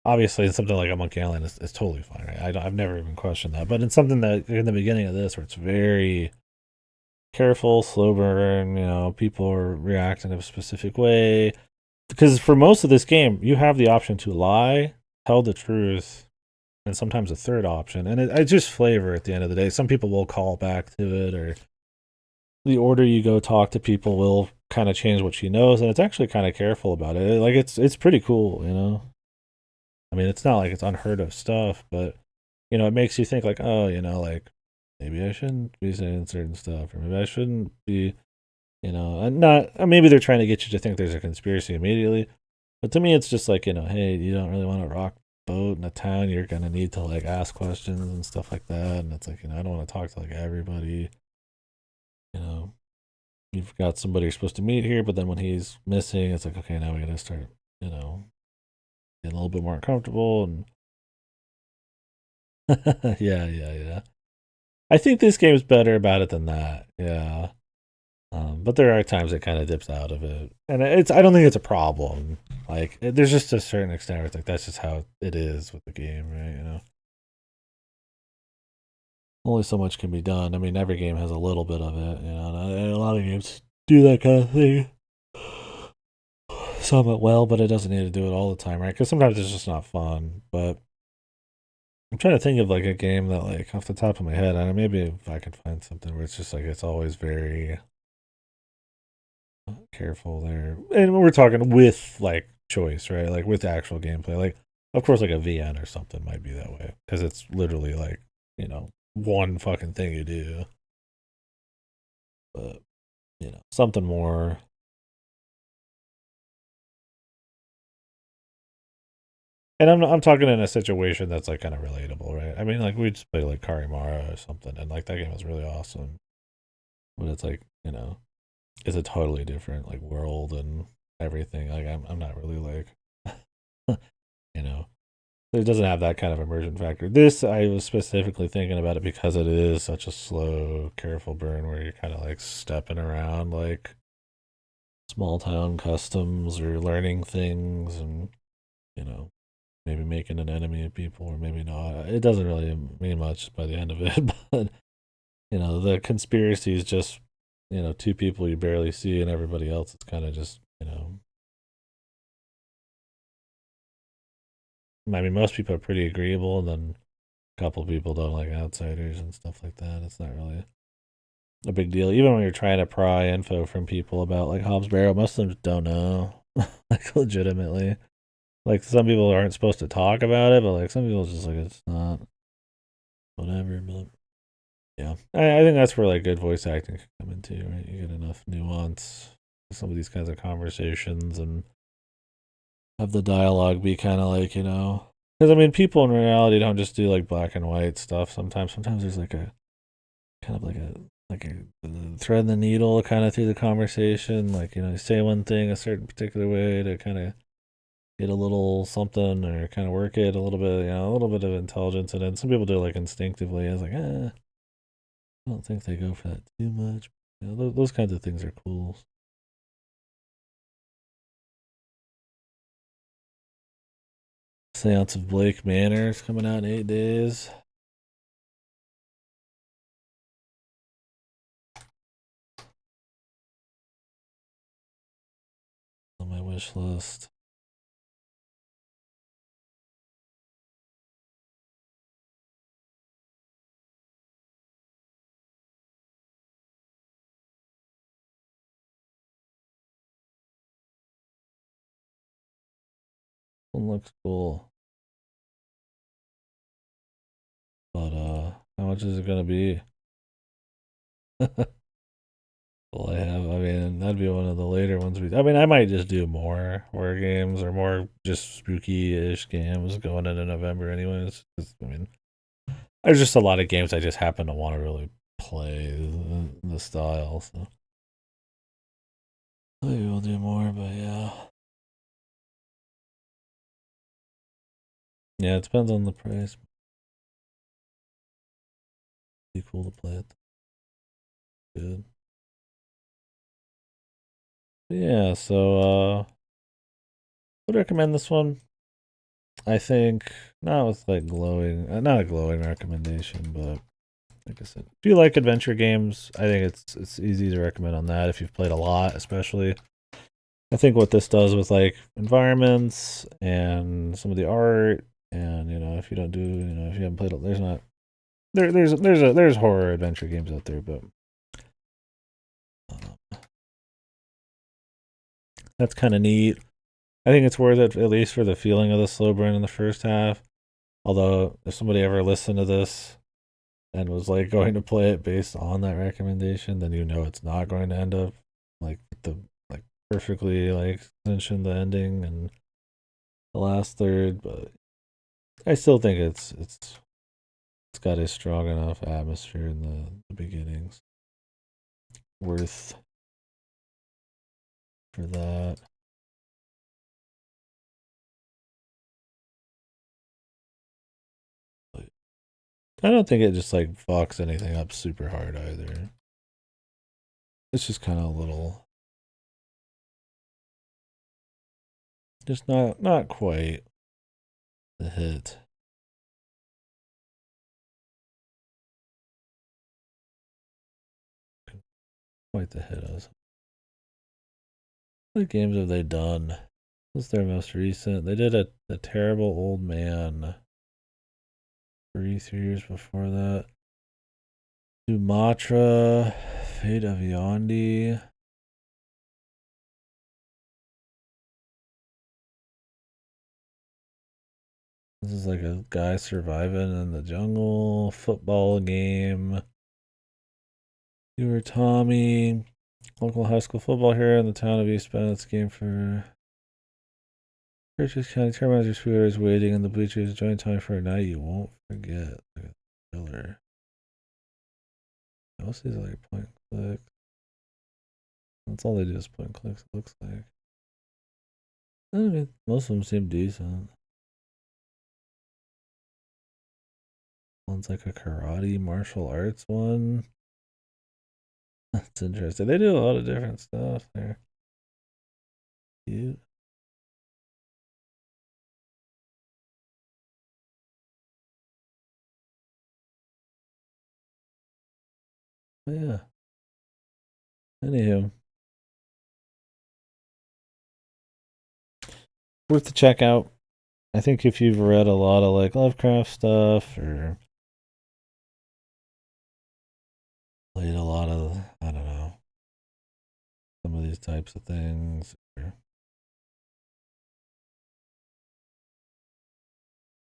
Obviously, in something like a Monkey Island, it's totally fine. Right? I've never even questioned that. But in something that in the beginning of this, where it's very careful, slow burn, you know, people are reacting in a specific way. Because for most of this game, you have the option to lie, tell the truth, and sometimes a third option. And it's just flavor at the end of the day. Some people will call back to it, or the order you go talk to people will kind of change what she knows. And it's actually kind of careful about it. Like, it's pretty cool, you know? I mean, it's not like it's unheard of stuff, but, you know, it makes you think, like, oh, you know, like, maybe I shouldn't be saying certain stuff, or maybe I shouldn't be, you know, and not, maybe they're trying to get you to think there's a conspiracy immediately. But to me, it's just like, you know, hey, you don't really want to rock boat in a town. You're going to need to, like, ask questions and stuff like that. And it's like, you know, I don't want to talk to, like, everybody. You know, you've got somebody you're supposed to meet here, but then when he's missing, it's like, okay, now we got to start, you know, getting a little bit more uncomfortable. And yeah. I think this game's better about it than that. Yeah. But there are times it kind of dips out of it, and I don't think it's a problem. Like, there's just a certain extent where it's like that's just how it is with the game, right? You know, only so much can be done. I mean, every game has a little bit of it, you know, and a lot of games do that kind of thing. Some it well, but it doesn't need to do it all the time, right? Because sometimes it's just not fun. But I'm trying to think of like a game that, like, off the top of my head, I don't know, maybe if I could find something where it's just like it's always very careful there. And we're talking with like choice, right? Like with actual gameplay. Like, of course, like a VN or something might be that way because it's literally like, you know, one fucking thing you do. But, you know, something more. And I'm talking in a situation that's like kind of relatable, right? I mean, like we just play like Karimara or something, and like that game was really awesome. But it's like, you know, it's a totally different like world and everything. Like I'm not really like you know, it doesn't have that kind of immersion factor. This, I was specifically thinking about it because it is such a slow, careful burn where you're kind of like stepping around like small town customs or learning things and, you know, maybe making an enemy of people or maybe not. It doesn't really mean much by the end of it, but, you know, the conspiracy is just, you know, two people you barely see and everybody else is kind of just, you know, I mean, most people are pretty agreeable, and then a couple people don't like outsiders and stuff like that. It's not really a big deal. Even when you're trying to pry info from people about like Hobbs Barrow, most of them don't know, like legitimately. Like some people aren't supposed to talk about it, but like some people just like it's not whatever. But yeah, I think that's where like good voice acting can come into, right? You get enough nuance for some of these kinds of conversations and have the dialogue be kind of like, you know, because I mean, people in reality don't just do like black and white stuff. Sometimes there's like a kind of like a thread in the needle kind of through the conversation. Like, you know, you say one thing a certain particular way to kind of get a little something or kind of work it a little bit, you know, a little bit of intelligence. And then some people do it like instinctively. It's like, I don't think they go for that too much. You know, those kinds of things are cool. Seance of Blake Manor is coming out in 8 days. On my wish list. one looks cool. But how much is it gonna be? Well, I mean, that'd be one of the later ones. I mean, I might just do more horror games or more just spooky-ish games going into November, anyways. I mean, there's just a lot of games I just happen to want to really play the style. So maybe we'll do more, but yeah, it depends on the price. Be cool to play it. Good. Yeah, so would recommend this one. I think not with like not a glowing recommendation, but like I said, if you like adventure games, I think it's easy to recommend on that if you've played a lot, especially. I think what this does with like environments and some of the art, and if you don't do, if you haven't played it, there's not there's horror adventure games out there, but that's kind of neat. I think it's worth it, at least for the feeling of the slow burn in the first half. Although, if somebody ever listened to this and was like going to play it based on that recommendation, then it's not going to end up like perfectly like clinching the ending and the last third. But I still think it's got a strong enough atmosphere in the beginnings. Worth for that. I don't think it just like fucks anything up super hard either. It's just kind of a little, just not quite the hit. Quite the hit us. What games have they done? What's their most recent? They did a Terrible Old Man 3 years before that. Sumatra, Fate of Yandi. This is like a guy surviving in the jungle. Football game. You were Tommy. Local high school football hero in the town of East Bend. It's game for Purchase County. Terminate your scooters waiting in the bleachers. Join Tommy for a night you won't forget. Like a thriller. Most of these are like point and click. That's all they do is point and clicks, it looks like. I mean, most of them seem decent. One's like a karate martial arts one. That's interesting. They do a lot of different stuff there. Cute. But yeah. Anywho. Worth the check out. I think if you've read a lot of like Lovecraft stuff or played a lot of, I don't know, some of these types of things.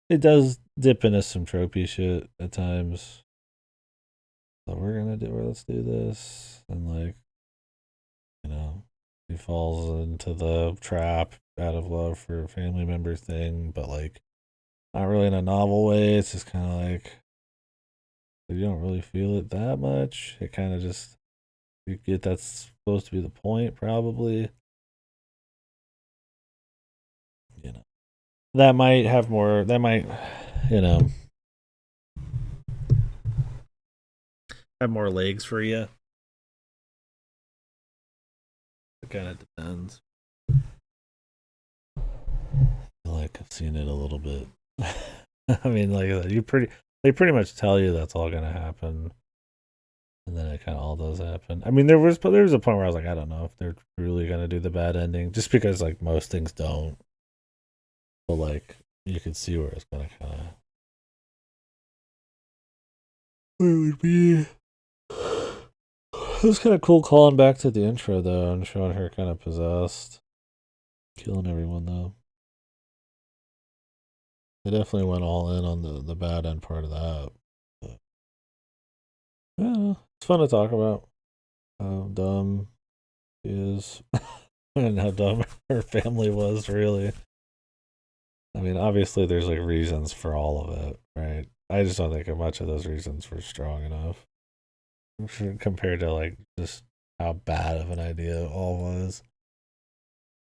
It does dip into some tropey shit at times. So let's do this. And like, he falls into the trap out of love for a family member thing, but like, not really in a novel way. It's just kind of like, you don't really feel it that much. It kind of just, you get that's supposed to be the point, probably. That might have more, have more legs for you. It kind of depends. I feel like I've seen it a little bit. I mean, like they pretty much tell you that's all gonna happen, and then it kind of all does happen. I mean, there was a point where I was like, I don't know if they're really gonna do the bad ending, just because like most things don't. But like you could see where it's gonna kind of where it would be. It was kind of cool calling back to the intro though and showing her kind of possessed, killing everyone though. They definitely went all in on the bad end part of that. But, yeah, it's fun to talk about how dumb she is and how dumb her family was, really. I mean, obviously, there's like reasons for all of it, right? I just don't think much of those reasons were strong enough compared to like just how bad of an idea it all was.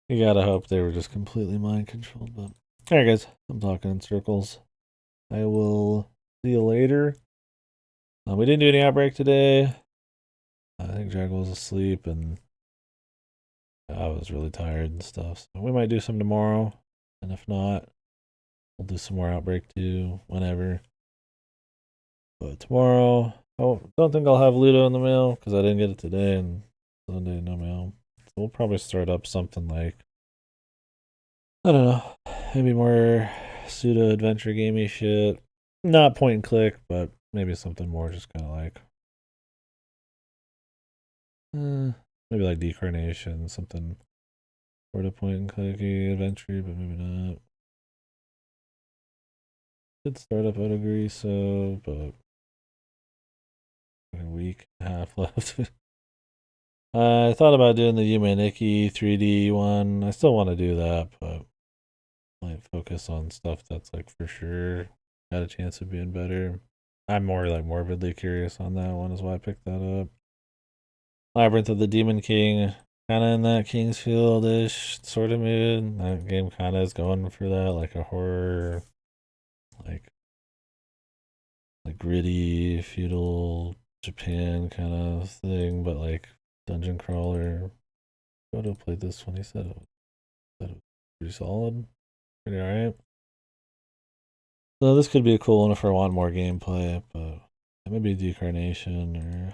You gotta hope they were just completely mind controlled. But alright, guys, I'm talking in circles. I will see you later. We didn't do any outbreak today. I think Jack was asleep and I was really tired and stuff. So we might do some tomorrow. And if not, we'll do some more outbreak too, whenever. But tomorrow, don't think I'll have Ludo in the mail because I didn't get it today and Sunday no mail. So we'll probably start up something like, I don't know, maybe more pseudo adventure gamey shit. Not point and click, but maybe something more just kind of like, maybe like Decarnation, something sort of point and clicky adventure, but maybe not. Could start up out of Greece, but a week and a half left. I thought about doing the Yumaniki 3D one. I still want to do that, but might focus on stuff that's like for sure got a chance of being better. I'm more like morbidly curious on that one, is why I picked that up. Labyrinth of the Demon King, kind of in that Kingsfield-ish sort of mood. That game kind of is going for that, like a horror, like gritty feudal Japan kind of thing, but like dungeon crawler. Goto played this one. He said it was pretty solid, pretty alright. So this could be a cool one if I want more gameplay, but maybe Decarnation or